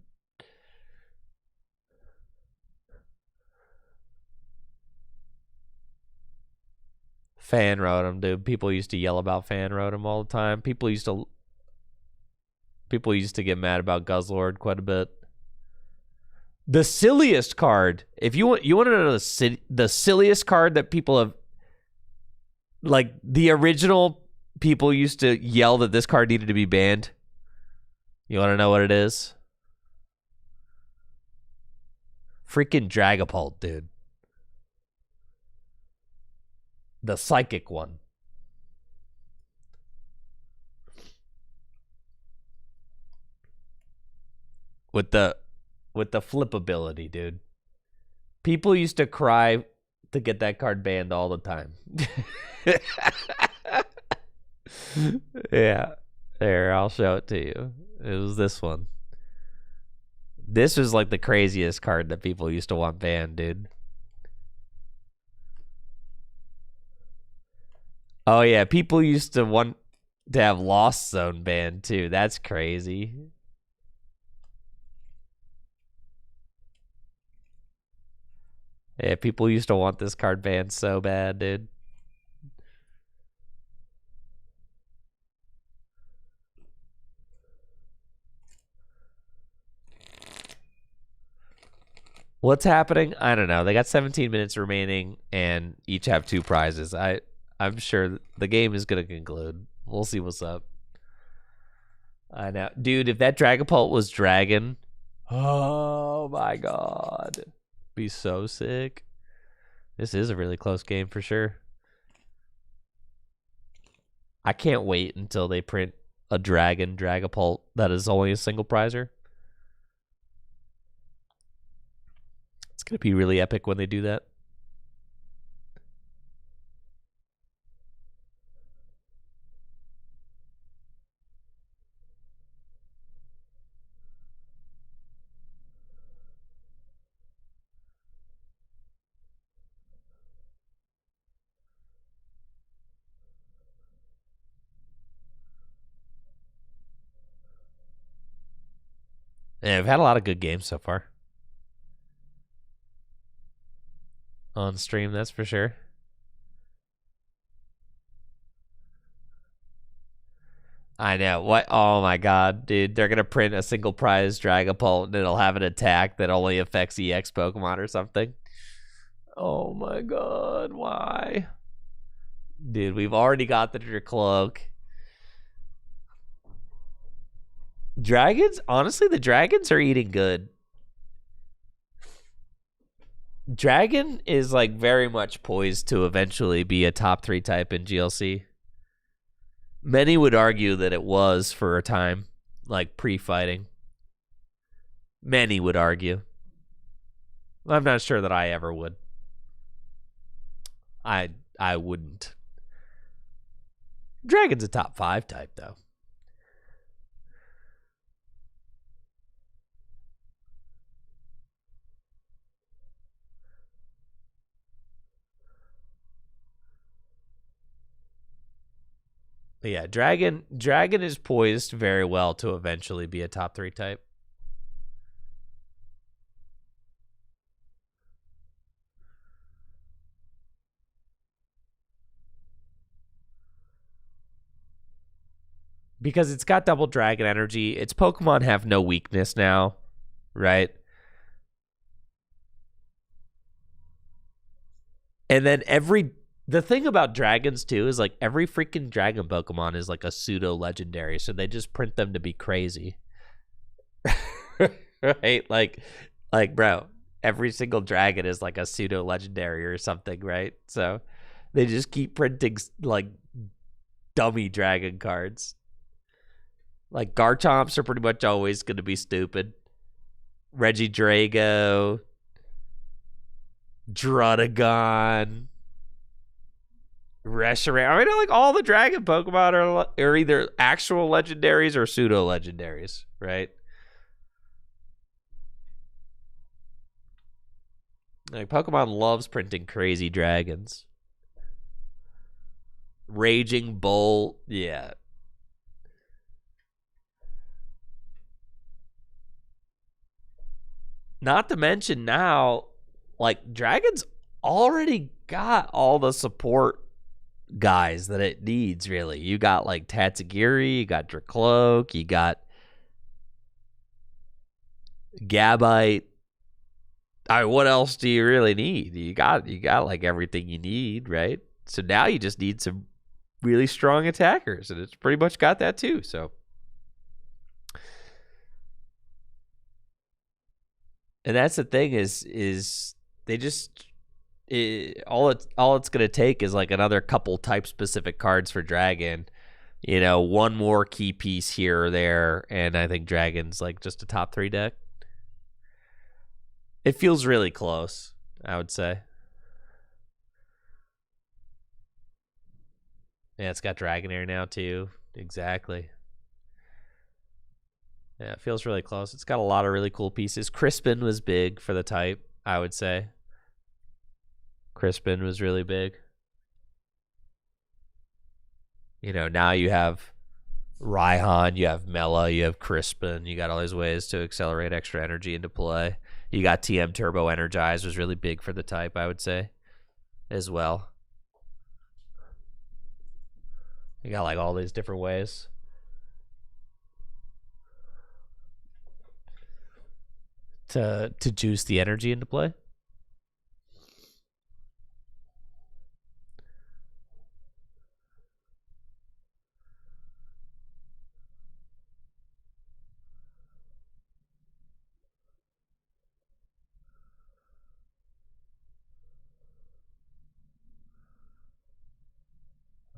Speaker 1: Fan Rotom, dude. People used to yell about Fan Rotom all the time. People used to get mad about Guzzlord quite a bit. The silliest card, if you want to know the silliest card that people have, like, the original people used to yell that this card needed to be banned. You want to know what it is? Freaking Dragapult, dude. The psychic one. With the flip ability, dude. People used to cry to get that card banned all the time. Yeah. There, I'll show it to you. It was this one. This was like the craziest card that people used to want banned, dude. Oh yeah, people used to want to have Lost Zone banned too. That's crazy. Yeah, people used to want this card banned so bad, dude. What's happening? I don't know. They got 17 minutes remaining and each have 2 prizes. I'm sure the game is going to conclude. We'll see what's up. I know. Dude, if that Dragapult was Dragon, oh my god. Be so sick. This is a really close game for sure. I can't wait until they print a Dragapult that is only a single prizer. It's going to be really epic when they do that. Yeah, we've had a lot of good games so far. On stream, that's for sure. I know. What? Oh my god, dude. They're going to print a single prize Dragapult and it'll have an attack that only affects EX Pokemon or something. Oh my god, why? Dude, we've already got the Dracloak. Dragons? Honestly, the dragons are eating good. Dragon is like very much poised to eventually be a top 3 type in GLC. Many would argue that it was for a time, like pre-fighting. Many would argue. I'm not sure that I ever would. I wouldn't. Dragon's a top 5 type, though. But yeah, Dragon is poised very well to eventually be a top 3 type. Because it's got double dragon energy. Its Pokemon have no weakness now, right? And then the thing about dragons too is like every freaking dragon Pokemon is like a pseudo legendary, so they just print them to be crazy. Right? Like bro, every single dragon is like a pseudo legendary or something, right? So they just keep printing like dummy dragon cards. Like Garchomps are pretty much always going to be stupid. Regidrago, Druddigon, Reshiram. I mean, like all the dragon Pokemon are either actual legendaries or pseudo legendaries, right? Like Pokemon loves printing crazy dragons. Raging Bolt, yeah. Not to mention now, like Dragon's already got all the support guys that it needs, really. You got like Tatsugiri, you got Dracloak, you got Gabite. I mean, what else do you really need? You got like everything you need, right? So now you just need some really strong attackers, and it's pretty much got that too. So, and that's the thing is they just all it's gonna take is like another couple type specific cards for Dragon. You know, one more key piece here or there, and I think Dragon's like just a top 3 deck. It feels really close, I would say. Yeah, it's got Dragonair now too. Exactly. Yeah, it feels really close. It's got a lot of really cool pieces. Crispin was big for the type, I would say. Crispin was really big. You know, now you have
Speaker 3: Raihan, you have Mela, you have Crispin. You got all these ways to accelerate extra energy into play. You got TM Turbo Energize was really big for the type, I would say, as well. You got like all these different ways. To juice the energy into play.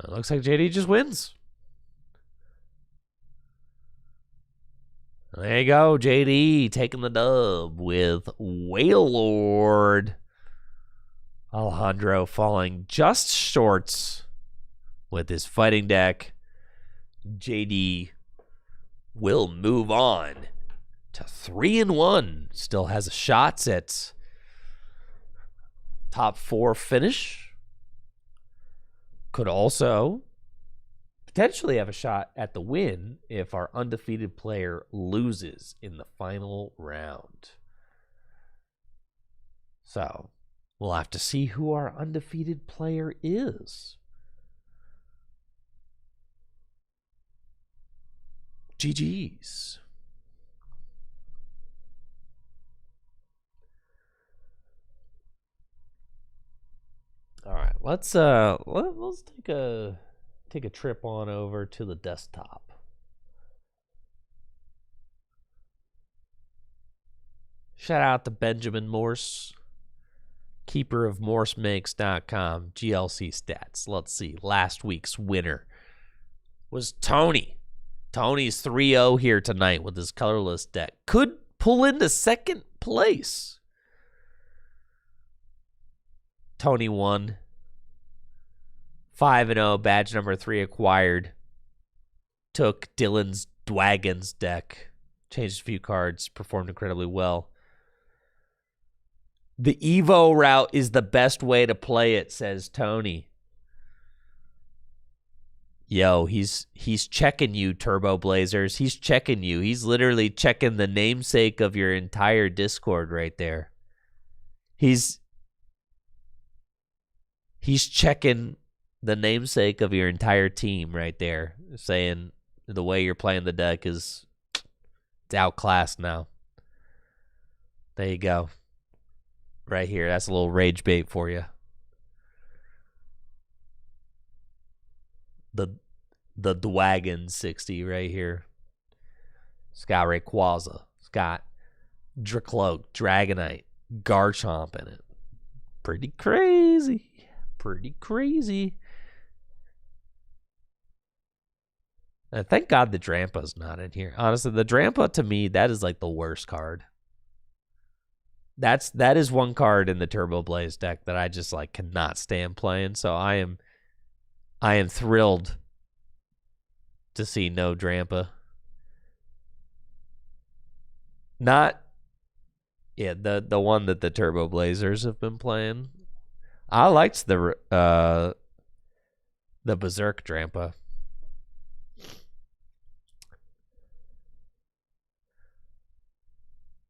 Speaker 3: It looks like JD just wins. There you go, JD taking the dub with Whale Lord. Alejandro falling just short with his fighting deck. JD will move on to 3-1. Still has a shot at top 4 finish. Could also potentially have a shot at the win if our undefeated player loses in the final round. So we'll have to see who our undefeated player is. GG's. All right, let's take a trip on over to the desktop. Shout out to Benjamin Morse, keeper of morsemakes.com, GLC stats. Let's see. Last week's winner was Tony. Tony's 3-0 here tonight with his colorless deck. Could pull into second place. Tony won. 5-0, badge number 3 acquired. Took Dylan's Dwagon's deck. Changed a few cards. Performed incredibly well. The Evo route is the best way to play it, says Tony. Yo, he's checking you, Turbo Blazers. He's checking you. He's literally checking the namesake of your entire Discord right there. He's checking the namesake of your entire team right there, saying the way you're playing the deck is it's outclassed now. There you go. Right here. That's a little rage bait for you. The Dwagon 60 right here. It's got Rayquaza. It's got Dracloak, Dragonite, Garchomp in it. Pretty crazy. Pretty crazy. And thank God the Drampa's not in here. Honestly, the Drampa to me, that is like the worst card. That is one card in the Turbo Blaze deck that I just like cannot stand playing. So I am thrilled to see no Drampa. Not the one that the Turbo Blazers have been playing. I liked the Berserk Drampa.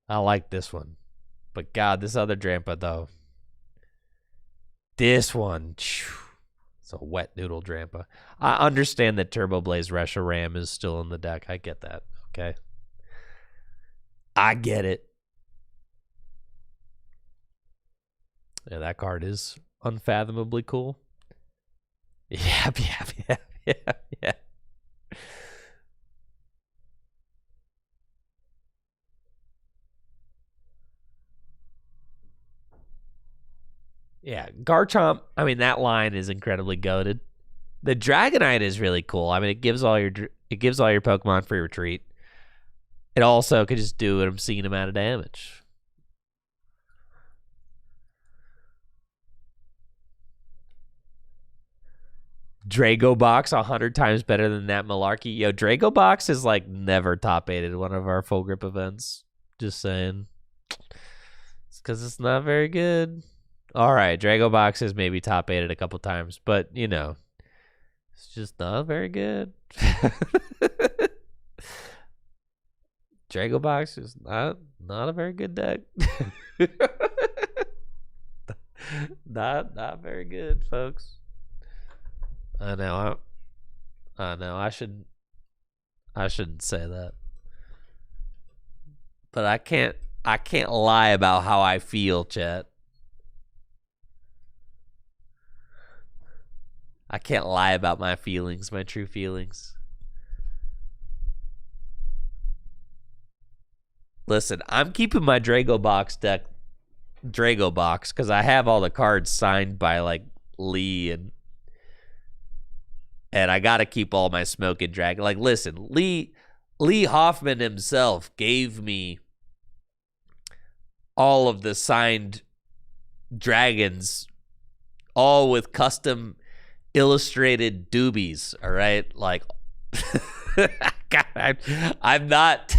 Speaker 3: I like this one. But God, this other Drampa though. This one, it's a wet noodle Drampa. I understand that Turbo Blaze Reshiram is still in the deck. I get that. Okay. I get it. Yeah, that card is unfathomably cool. Yeah. Yeah, Garchomp, I mean, that line is incredibly goated. The Dragonite is really cool. I mean, it gives all your Pokemon free retreat. It also could just do an obscene amount of damage. Drago Box 100 times better than that Malarkey. Yo, Drago Box is like never top 8 at one of our full grip events. Just saying. It's because it's not very good. All right, Drago Box has maybe top 8 a couple times, but you know,
Speaker 1: It's just not very good. Drago Box is not a very good deck. not very good, folks. I know. I shouldn't say that. But I can't lie about how I feel, chat. I can't lie about my feelings, my true feelings. Listen, I'm keeping my Drago Box deck Drago Box because I have all the cards signed by like Lee and I gotta keep all my Smoking Dragon. Like, listen, Lee Hoffman himself gave me all of the signed dragons, all with custom illustrated doobies. All right, like, God, I'm not.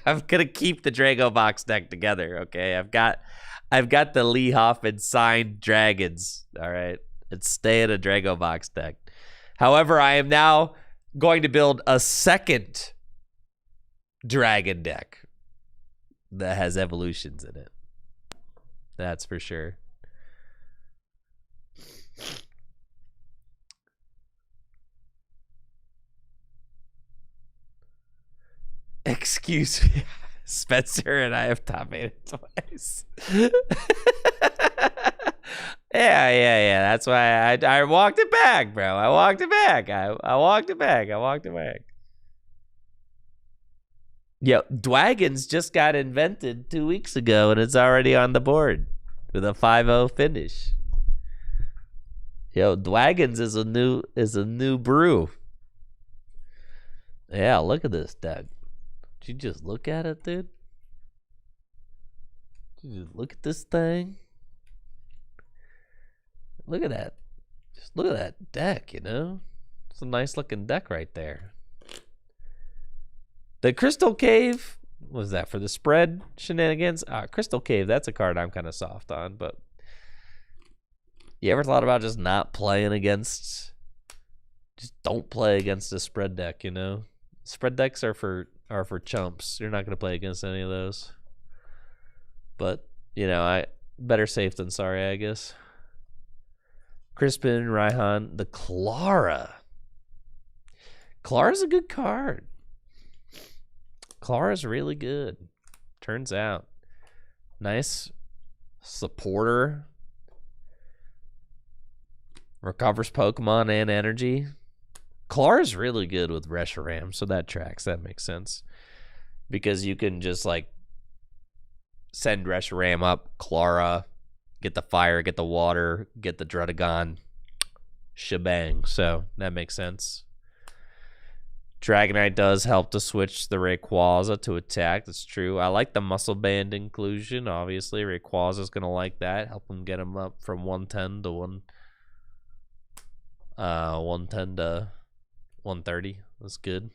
Speaker 1: I'm gonna keep the Drago Box deck together. Okay, I've got the Lee Hoffman signed dragons. All right, it's stay in a Drago Box deck. However, I am now going to build a second dragon deck that has evolutions in it. That's for sure. Excuse me, Spencer and I have top made it twice. Yeah. That's why I walked it back, bro. I walked it back. Yo, Dwagons just got invented 2 weeks ago, and it's already on the board with a 5-0 finish. Yo, Dwagons is a new brew. Yeah, look at this deck. Did you just look at it, dude? Did you just look at this thing? Look at that. Just look at that deck, you know? It's a nice looking deck right there. The Crystal Cave, what was that for the spread shenanigans? Crystal Cave, that's a card I'm kind of soft on, but you ever thought about just not playing against, just don't play against a spread deck, you know? Spread decks are for chumps. You're not going to play against any of those. But, you know, better safe than sorry, I guess. Crispin, Raihan, the Clara. Clara's a good card. Clara's really good. Turns out. Nice supporter. Recovers Pokemon and energy. Clara's really good with Reshiram, so that tracks. That makes sense. Because you can just, like, send Reshiram up, Clara, get the fire, get the water, get the Druddigon, shebang. So that makes sense. Dragonite does help to switch the Rayquaza to attack. That's true. I like the Muscle Band inclusion. Obviously, Rayquaza's going to like that. Help him get him up from 110 to 110 to 130. That's good.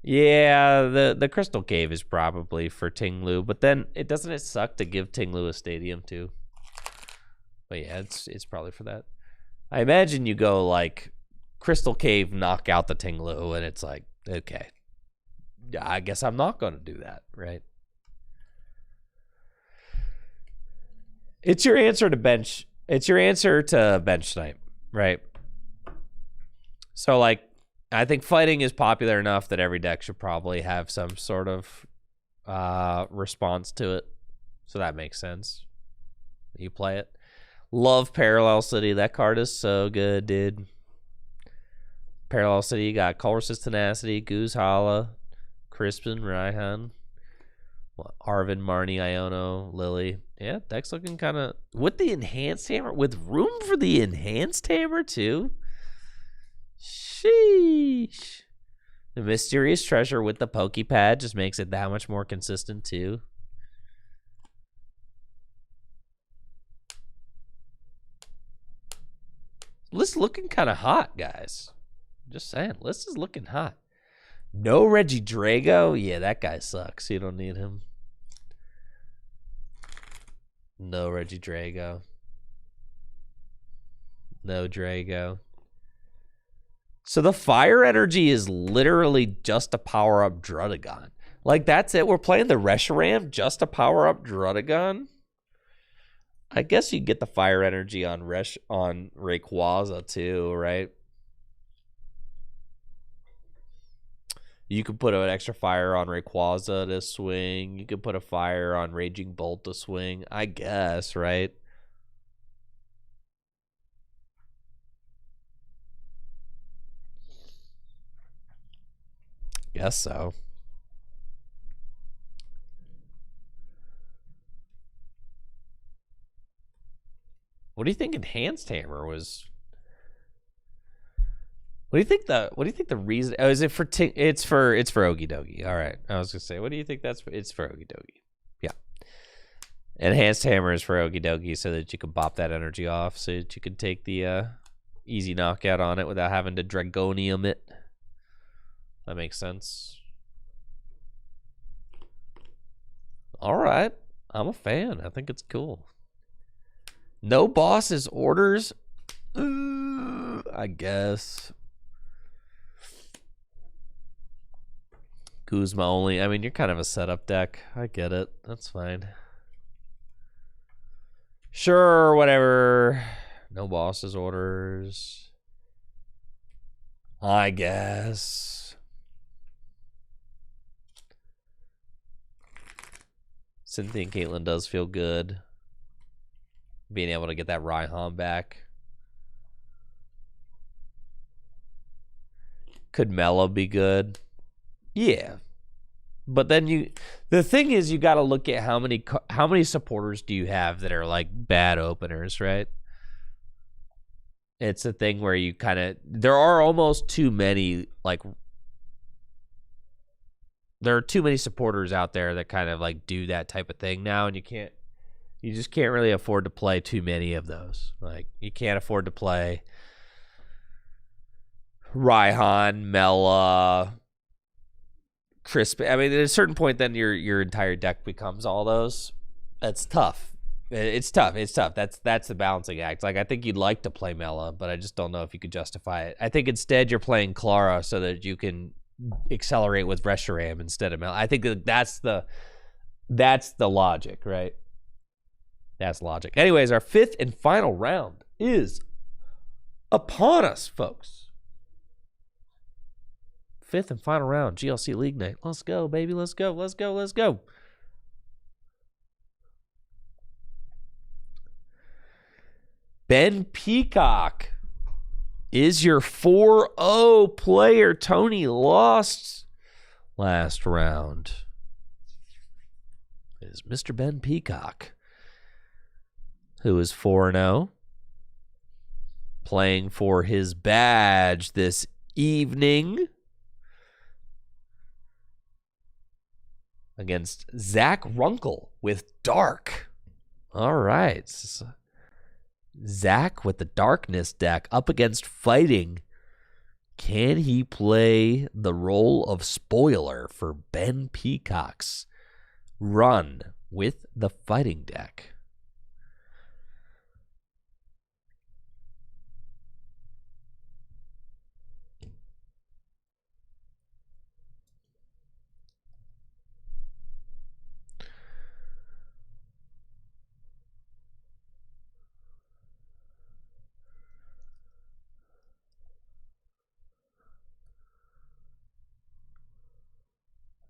Speaker 1: Yeah, the Crystal Cave is probably for Tinglu, but then it suck to give Tinglu a stadium too. But yeah, it's probably for that. I imagine you go like Crystal Cave, knock out the Tinglu, and it's like, okay, I guess I'm not going to do that, right? It's your answer to bench. It's your answer to bench snipe, right? So like, I think fighting is popular enough that every deck should probably have some sort of response to it. So that makes sense. You play it. Love Parallel City. That card is so good, dude. Parallel City, you got Colress's Tenacity, Goose Hala, Crispin, Raihan, Arvin, Marnie, Iono, Lily. Yeah, deck's looking kind of... With the Enhanced Hammer? With room for the Enhanced Hammer, too? Sheesh. The Mysterious Treasure with the Pokepad just makes it that much more consistent, too. List looking kind of hot, guys. Just saying, list is looking hot. No Reggie Drago? Yeah, that guy sucks. You don't need him. No Reggie Drago.
Speaker 3: No Drago. So the fire energy is literally just to power up Drudagon. Like, that's it. We're playing the Reshiram just to power up Drudagon. I guess you get the fire energy on Rayquaza too, right? You could put an extra fire on Rayquaza to swing. You could put a fire on Raging Bolt to swing. I guess, right? Guess so. What do you think Enhanced Hammer was? What do you think the reason? Oh, is it for it's for Okie Dokie. All right. I was gonna say, what do you think that's for? It's for Okie Dokie. Yeah. Enhanced Hammer is for Okie Dokie so that you can bop that energy off, so that you can take the easy knockout on it without having to Dragonium it. That makes sense. All right. I'm a fan. I think it's cool. No boss's orders? I guess. Guzma only. I mean, you're kind of a setup deck. I get it. That's fine. Sure, whatever. No boss's orders. I guess. Cynthia and Caitlyn does feel good. Being able to get that Raihan back. Could Mello be good? Yeah. But then the thing is, you got to look at how many supporters do you have that are like bad openers, right? It's a thing where you kind of, there are almost too many, like, there are too many supporters out there that kind of like do that type of thing now, and you just can't really afford to play too many of those. Like, you can't afford to play Raihan, Mela, Crisp. I mean, at a certain point, then your entire deck becomes all those. That's tough. It's tough. It's tough. That's the balancing act. Like, I think you'd like to play Mela, but I just don't know if you could justify it. I think instead you're playing Clara so that you can accelerate with Reshiram instead of Mela. I think that's the logic, right? That's logic. Anyways, our fifth and final round is upon us, folks. Fifth and final round, GLC League Night. Let's go, baby. Let's go. Let's go. Let's go. Ben Peacock is your 4-0 player. Tony lost last round. It is Mr. Ben Peacock, who is 4-0, playing for his badge this evening against Zach Runkle with Dark. All right. Zach with the Darkness deck up against Fighting. Can he play the role of spoiler for Ben Peacock's run with the Fighting deck?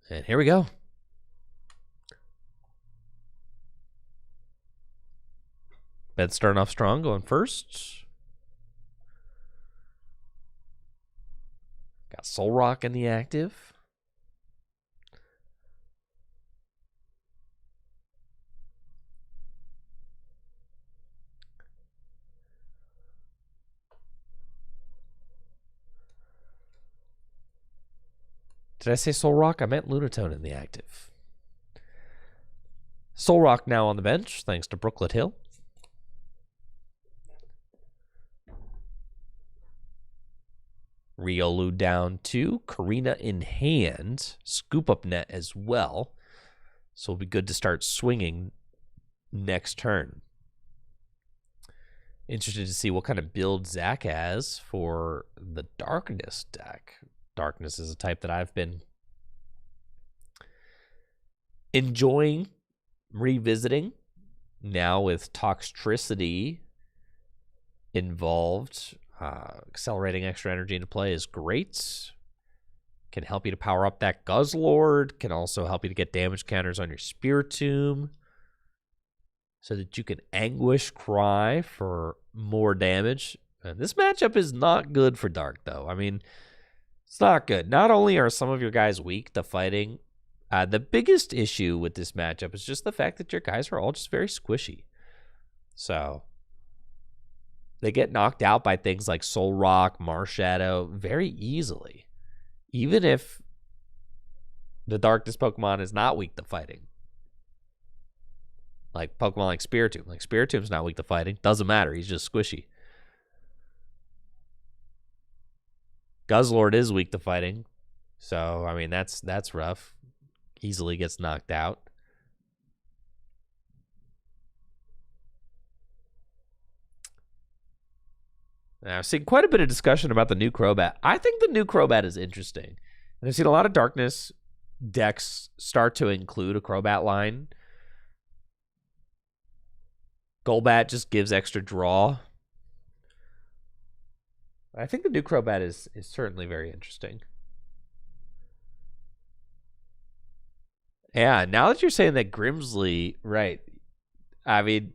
Speaker 3: And here we go. Ben starting off strong, going first. Got Soul Rock in the active. Did I say Soul Rock? I meant Lunatone in the active. Soul Rock now on the bench, thanks to Brooklet Hill. Riolu down 2. Karina in hand. Scoop up net as well. So it'll be good to start swinging next turn. Interested to see what kind of build Zach has for the Darkness deck. Darkness is a type that I've been enjoying revisiting now with Toxtricity involved. Accelerating extra energy into play is great. Can help you to power up that Guzzlord. Can also help you to get damage counters on your Spiritomb so that you can Anguish Cry for more damage. And this matchup is not good for Dark, though. I mean, it's not good. Not only are some of your guys weak to fighting, the biggest issue with this matchup is just the fact that your guys are all just very squishy. So they get knocked out by things like Soul Rock, Marshadow very easily. Even if the Darkness Pokemon is not weak to fighting. Like Pokemon like Spiritomb. Like Spiritomb's not weak to fighting. Doesn't matter. He's just squishy. Guzzlord is weak to fighting. So, I mean, that's rough. Easily gets knocked out. Now, I've seen quite a bit of discussion about the new Crobat. I think the new Crobat is interesting. And I've seen a lot of Darkness decks start to include a Crobat line. Golbat just gives extra draw. I think the new Crobat is certainly very interesting. Yeah, now that you're saying that Grimsley, right. I mean,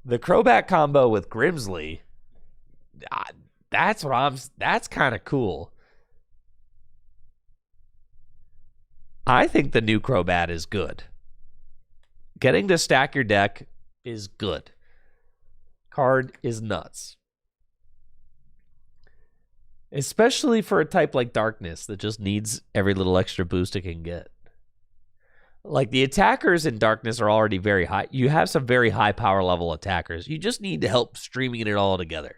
Speaker 3: the Crobat combo with Grimsley, that's kind of cool. I think the new Crobat is good. Getting to stack your deck is good. Card is nuts. Especially for a type like Darkness that just needs every little extra boost it can get. Like, the attackers in Darkness are already very high. You have some very high power level attackers. You just need to help streaming it all together.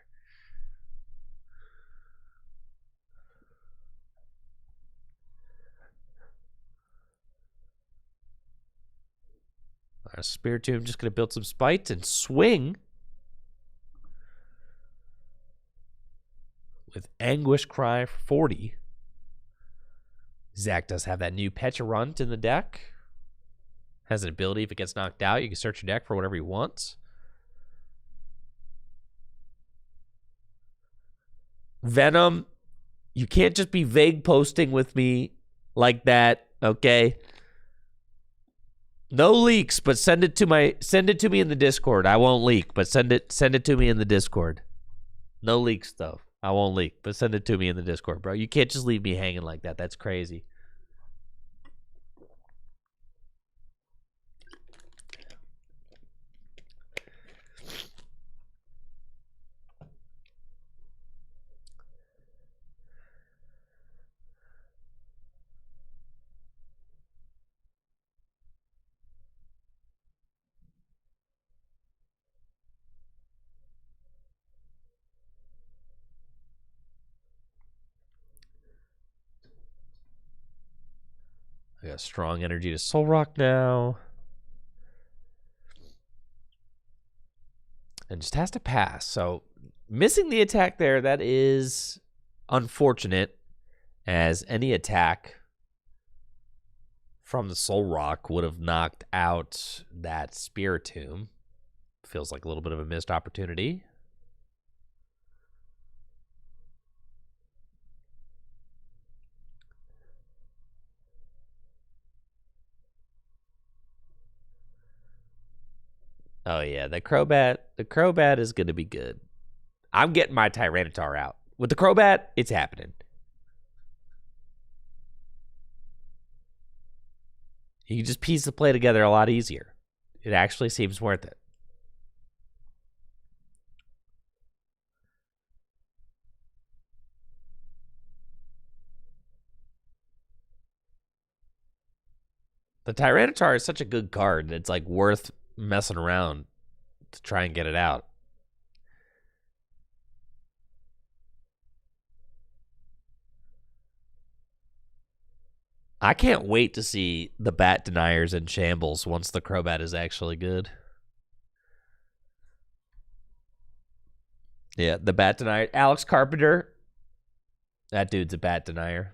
Speaker 3: Spiritomb just going to build some spite and swing with Anguish Cry for 40. Zach does have that new Pecharunt in the deck. Has an ability, if it gets knocked out, you can search your deck for whatever you want. Venom, you can't just be vague posting with me like that, okay? No leaks, but send it to me in the Discord. I won't leak, but send it to me in the Discord. No leaks though. I won't leak, but send it to me in the Discord, bro. You can't just leave me hanging like that. That's crazy. I got strong energy to Soul Rock now. And just has to pass. So missing the attack there, that is unfortunate, as any attack from the Soul Rock would have knocked out that Spiritomb. Feels like a little bit of a missed opportunity. Oh yeah, the Crobat is going to be good. I'm getting my Tyranitar out. With the Crobat, it's happening. You can just piece the play together a lot easier. It actually seems worth it. The Tyranitar is such a good card. It's like worth messing around to try and get it out. I can't wait to see the Bat Deniers in shambles once the Crobat is actually good. Yeah, the bat denier. Alex Carpenter. That dude's a bat denier.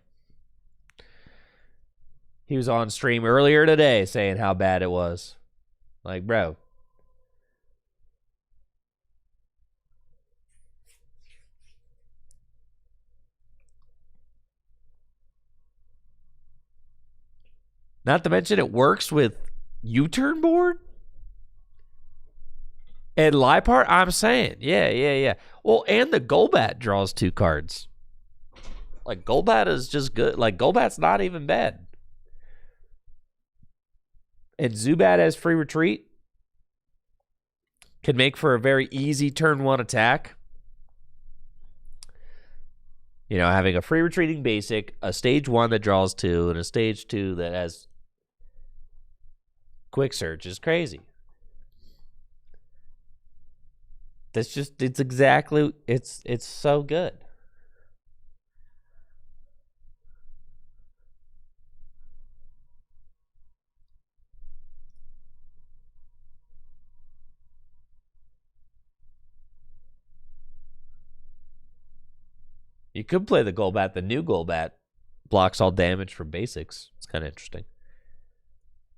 Speaker 3: He was on stream earlier today saying how bad it was. Like, bro. Not to mention it works with U-turn board and Lipart. I'm saying, yeah. Well, and the Golbat draws 2 cards. Like, Golbat is just good. Like, Golbat's not even bad. And Zubat has free retreat. Can make for a very easy turn 1 attack. You know, having a free retreating basic, a stage 1 that draws 2, and a stage 2 that has quick search is crazy. It's so good. You could play the Golbat. The new Golbat blocks all damage from basics. It's kind of interesting.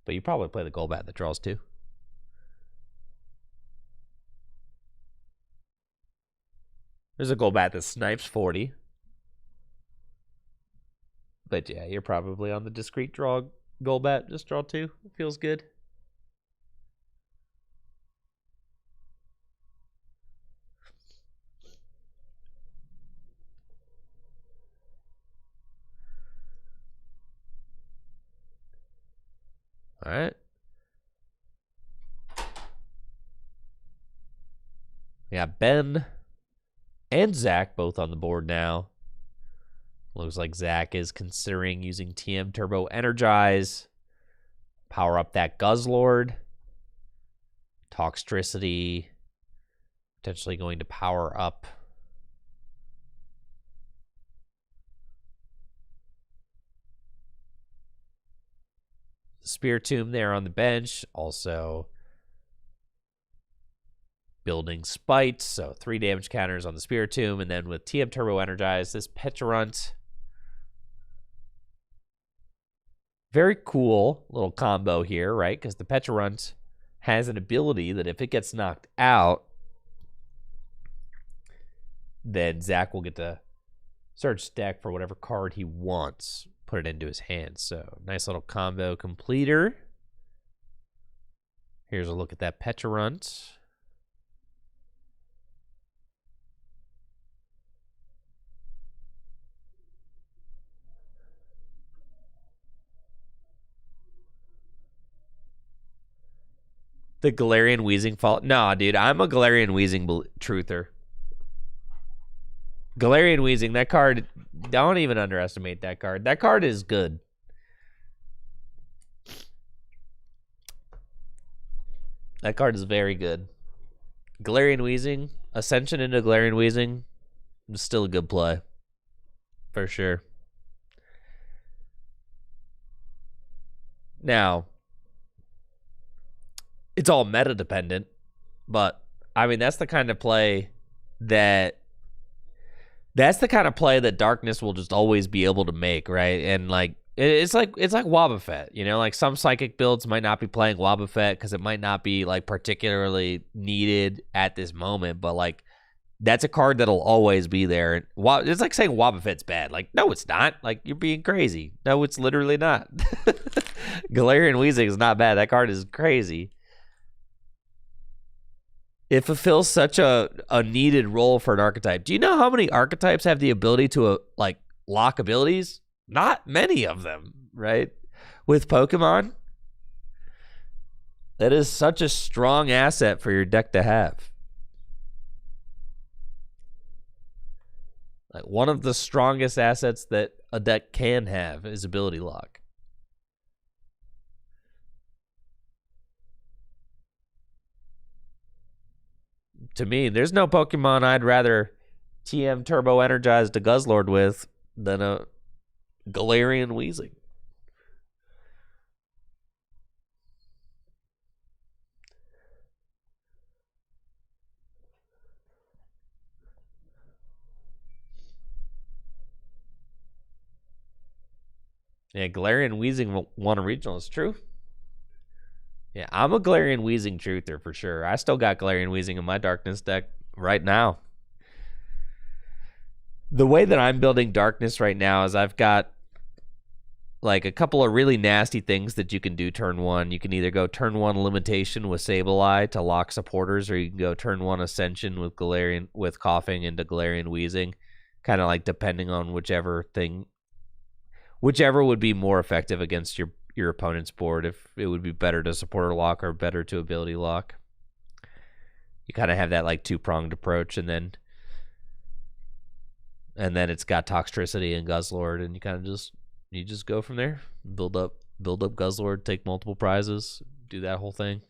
Speaker 3: But you probably play the Golbat that draws 2. There's a Golbat that snipes 40. But yeah, you're probably on the discrete draw Golbat. Just draw 2. It feels good. All right. Yeah, Ben and Zach both on the board now. Looks like Zach is considering using TM Turbo Energize. Power up that Guzzlord. Toxtricity. Potentially going to power up Spear Tomb there on the bench. Also building Spite. So 3 damage counters on the Spear Tomb. And then with TM Turbo Energize, this Pecharunt. Very cool little combo here, right? Because the Pecharunt has an ability that if it gets knocked out, then Zach will get to search deck for whatever card he wants. Put it into his hand. So nice little combo completer. Here's a look at that Pecharunt. The Galarian Wheezing fault. Nah, dude, I'm a Galarian Wheezing truther. Galarian Wheezing, that card, don't even underestimate that card. That card is good. That card is very good. Galarian Wheezing, Ascension into Galarian Wheezing, is still a good play. For sure. Now, it's all meta dependent, but I mean that's the kind of play that Darkness will just always be able to make, right? And like it's like Wobbuffet, you know, like some psychic builds might not be playing Wobbuffet because it might not be like particularly needed at this moment, but like that's a card that'll always be there. It's like saying Wobbuffet's bad. Like, no, it's not. Like, you're being crazy. No, it's literally not. Galarian Weezing is not bad. That card is crazy. It fulfills such a needed role for an archetype. Do you know how many archetypes have the ability to like lock abilities? Not many of them, right? With Pokemon, that is such a strong asset for your deck to have. Like one of the strongest assets that a deck can have is ability lock. To me, there's no Pokemon I'd rather TM Turbo Energize to Guzzlord with than a Galarian Weezing. Yeah, Galarian Weezing won a regional. It's true. Yeah, I'm a Galarian Weezing truther for sure. I still got Galarian Weezing in my Darkness deck right now. The way that I'm building Darkness right now is I've got like a couple of really nasty things that you can do turn one. You can either go turn one Limitation with Sableye to lock supporters, or you can go turn one Ascension with Coughing into Galarian Weezing. Kind of like depending on whichever would be more effective against your opponent's board. If it would be better to supporter lock or better to ability lock. You kind of have that like two-pronged approach, and then it's got Toxtricity and Guzzlord, and you kind of just go from there. Build up Guzzlord, take multiple prizes, do that whole thing.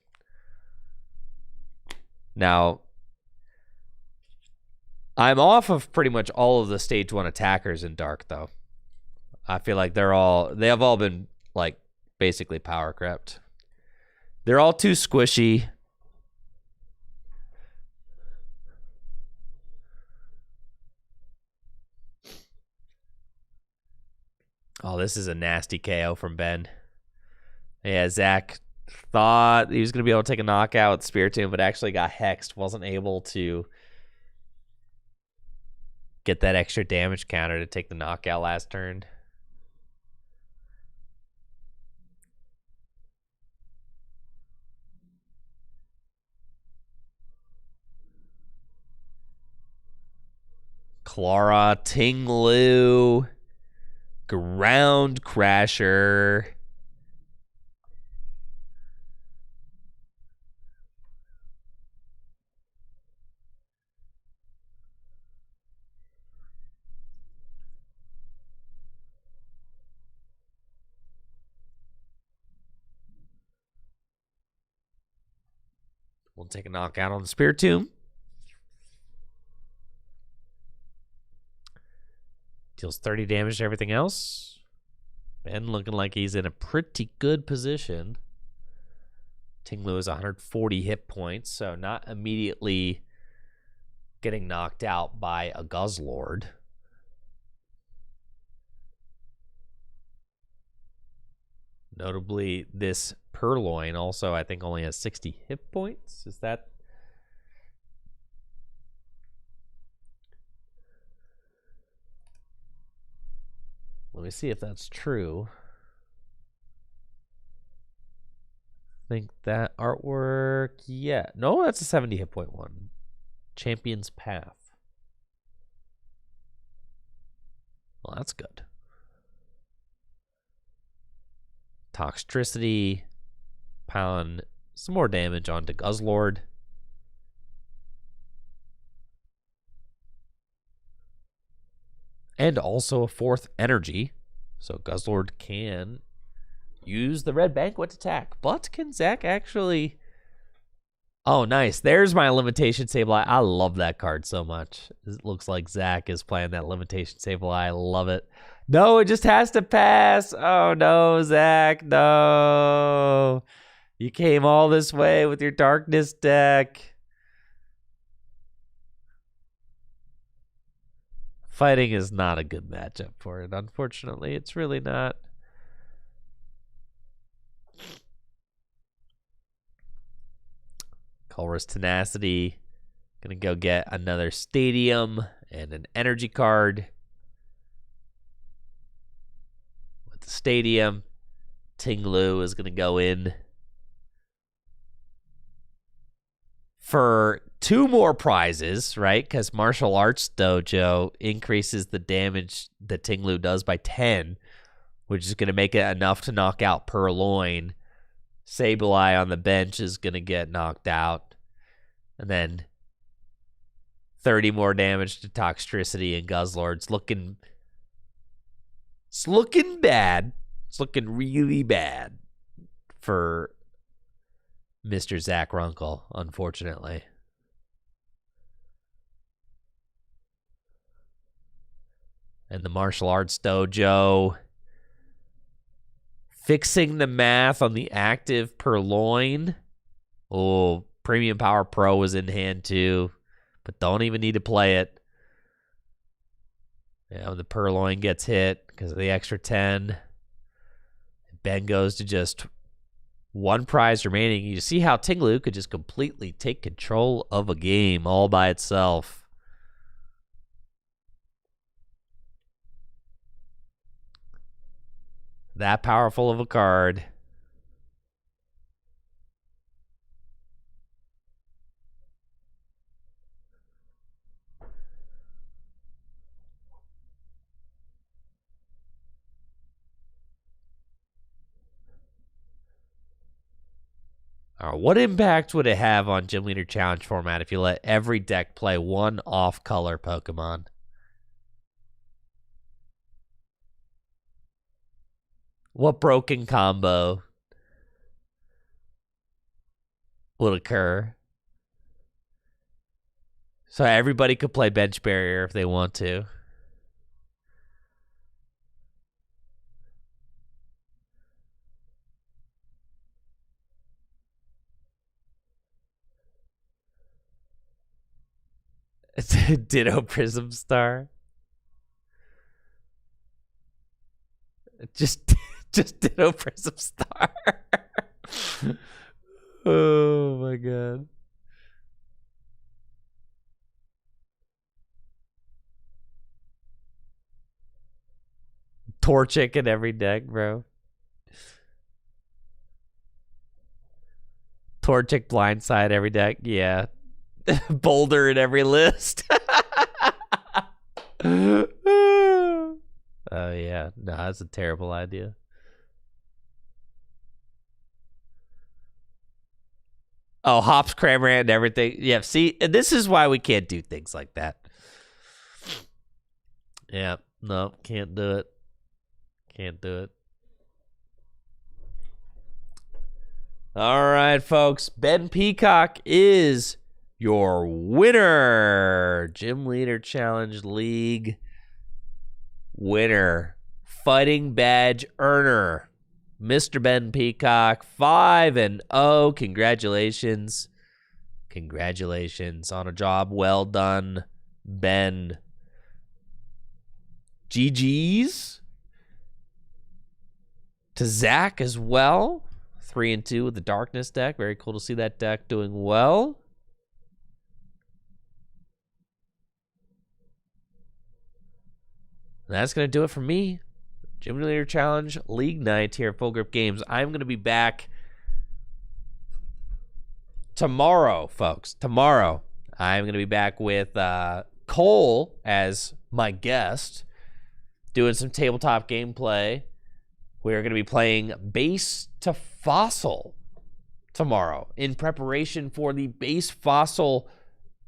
Speaker 3: Now, I'm off of pretty much all of the stage 1 attackers in Dark, though. I feel like they have all been like basically power crept. They're all too squishy. Oh, this is a nasty KO from Ben. Yeah, Zach thought he was going to be able to take a knockout with Spiritomb, but actually got hexed. Wasn't able to get that extra damage counter to take the knockout last turn. Clara, Tinglu, Ground Crasher. We'll take a knockout on the Spiritomb. Deals 30 damage to everything else. Ben looking like he's in a pretty good position. Tinglu is 140 hit points, so not immediately getting knocked out by a Guzzlord. Notably, this Purloin also, I think, only has 60 hit points. Is that... Let me see if that's true. I think that artwork, yeah. No, that's a 70 hit point one. Champion's Path. Well, that's good. Toxtricity. Piling some more damage onto Guzzlord. And also a 4th energy. So Guzzlord can use the Red Banquet attack. But can Zach actually... Oh, nice. There's my Limitation Sableye. I love that card so much. It looks like Zach is playing that Limitation Sableye. I love it. No, it just has to pass. Oh, no, Zach. No. You came all this way with your Darkness deck. Fighting is not a good matchup for it, unfortunately. It's really not. Colress Tenacity. Gonna go get another Stadium and an energy card. With the Stadium, Tinglu is gonna go in for 2 more prizes, right? Because Martial Arts Dojo increases the damage that Tinglu does by 10, which is going to make it enough to knock out Purloin. Sableye on the bench is going to get knocked out. And then 30 more damage to Toxtricity and Guzzlord. It's looking bad. It's looking really bad for Mr. Zach Runkle, unfortunately. And the Martial Arts Dojo fixing the math on the active Purloin. Oh, Premium Power Pro was in hand too, but don't even need to play it. Yeah, when the Purloin gets hit because of the extra 10. Ben goes to just one prize remaining. You see how Tinglu could just completely take control of a game all by itself. That powerful of a card. What impact would it have on Gym Leader Challenge format if you let every deck play one off-color Pokemon? What broken combo would occur? So everybody could play Bench Barrier if they want to. Ditto Prism Star. Just Ditto Prism Star. Oh my god. Torchic in every deck, bro. Torchic Blindside every deck, yeah. Boulder in every list. Oh yeah, no, that's a terrible idea. Oh, Hops, Cramorant, and everything. Yeah, see, and this is why we can't do things like that. Yeah, no, can't do it. Can't do it. All right, folks. Ben Peacock is your winner. Gym Leader Challenge League winner. Fighting badge earner. Mr. Ben Peacock, 5-0. Congratulations. Congratulations on a job well done, Ben. GG's to Zach as well. 3-2 with the Darkness deck. Very cool to see that deck doing well. That's going to do it for me. Gym Leader Challenge League Night here at Full Grip Games. I'm going to be back tomorrow, folks. Tomorrow, I'm going to be back with Cole as my guest, doing some tabletop gameplay. We're going to be playing Base to Fossil tomorrow in preparation for the Base Fossil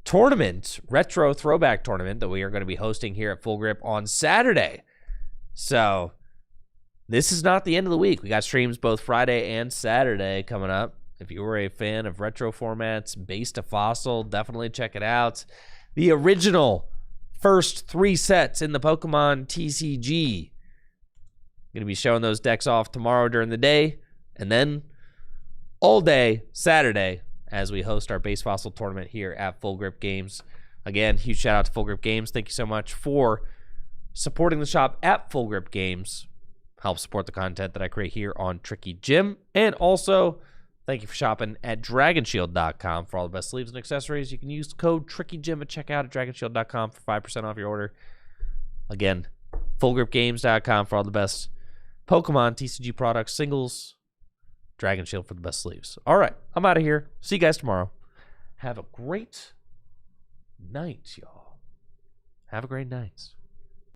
Speaker 3: tournament, retro throwback tournament that we are going to be hosting here at Full Grip on Saturday. So this is not the end of the week. We got streams both Friday and Saturday coming up. If you were a fan of retro formats, Base to Fossil, definitely check it out. The original first 3 sets in the Pokemon TCG. Going to be showing those decks off tomorrow during the day, and then all day Saturday as we host our Base Fossil tournament here at Full Grip Games. Again, huge shout out to Full Grip Games. Thank you so much for supporting the shop at Full Grip Games. Help support the content that I create here on Tricky Gym. And also, thank you for shopping at DragonShield.com for all the best sleeves and accessories. You can use the code TrickyGym at checkout at DragonShield.com for 5% off your order. Again, FullGripGames.com for all the best Pokemon TCG products, singles, Dragon Shield for the best sleeves. All right, I'm out of here. See you guys tomorrow. Have a great night, y'all. Have a great night.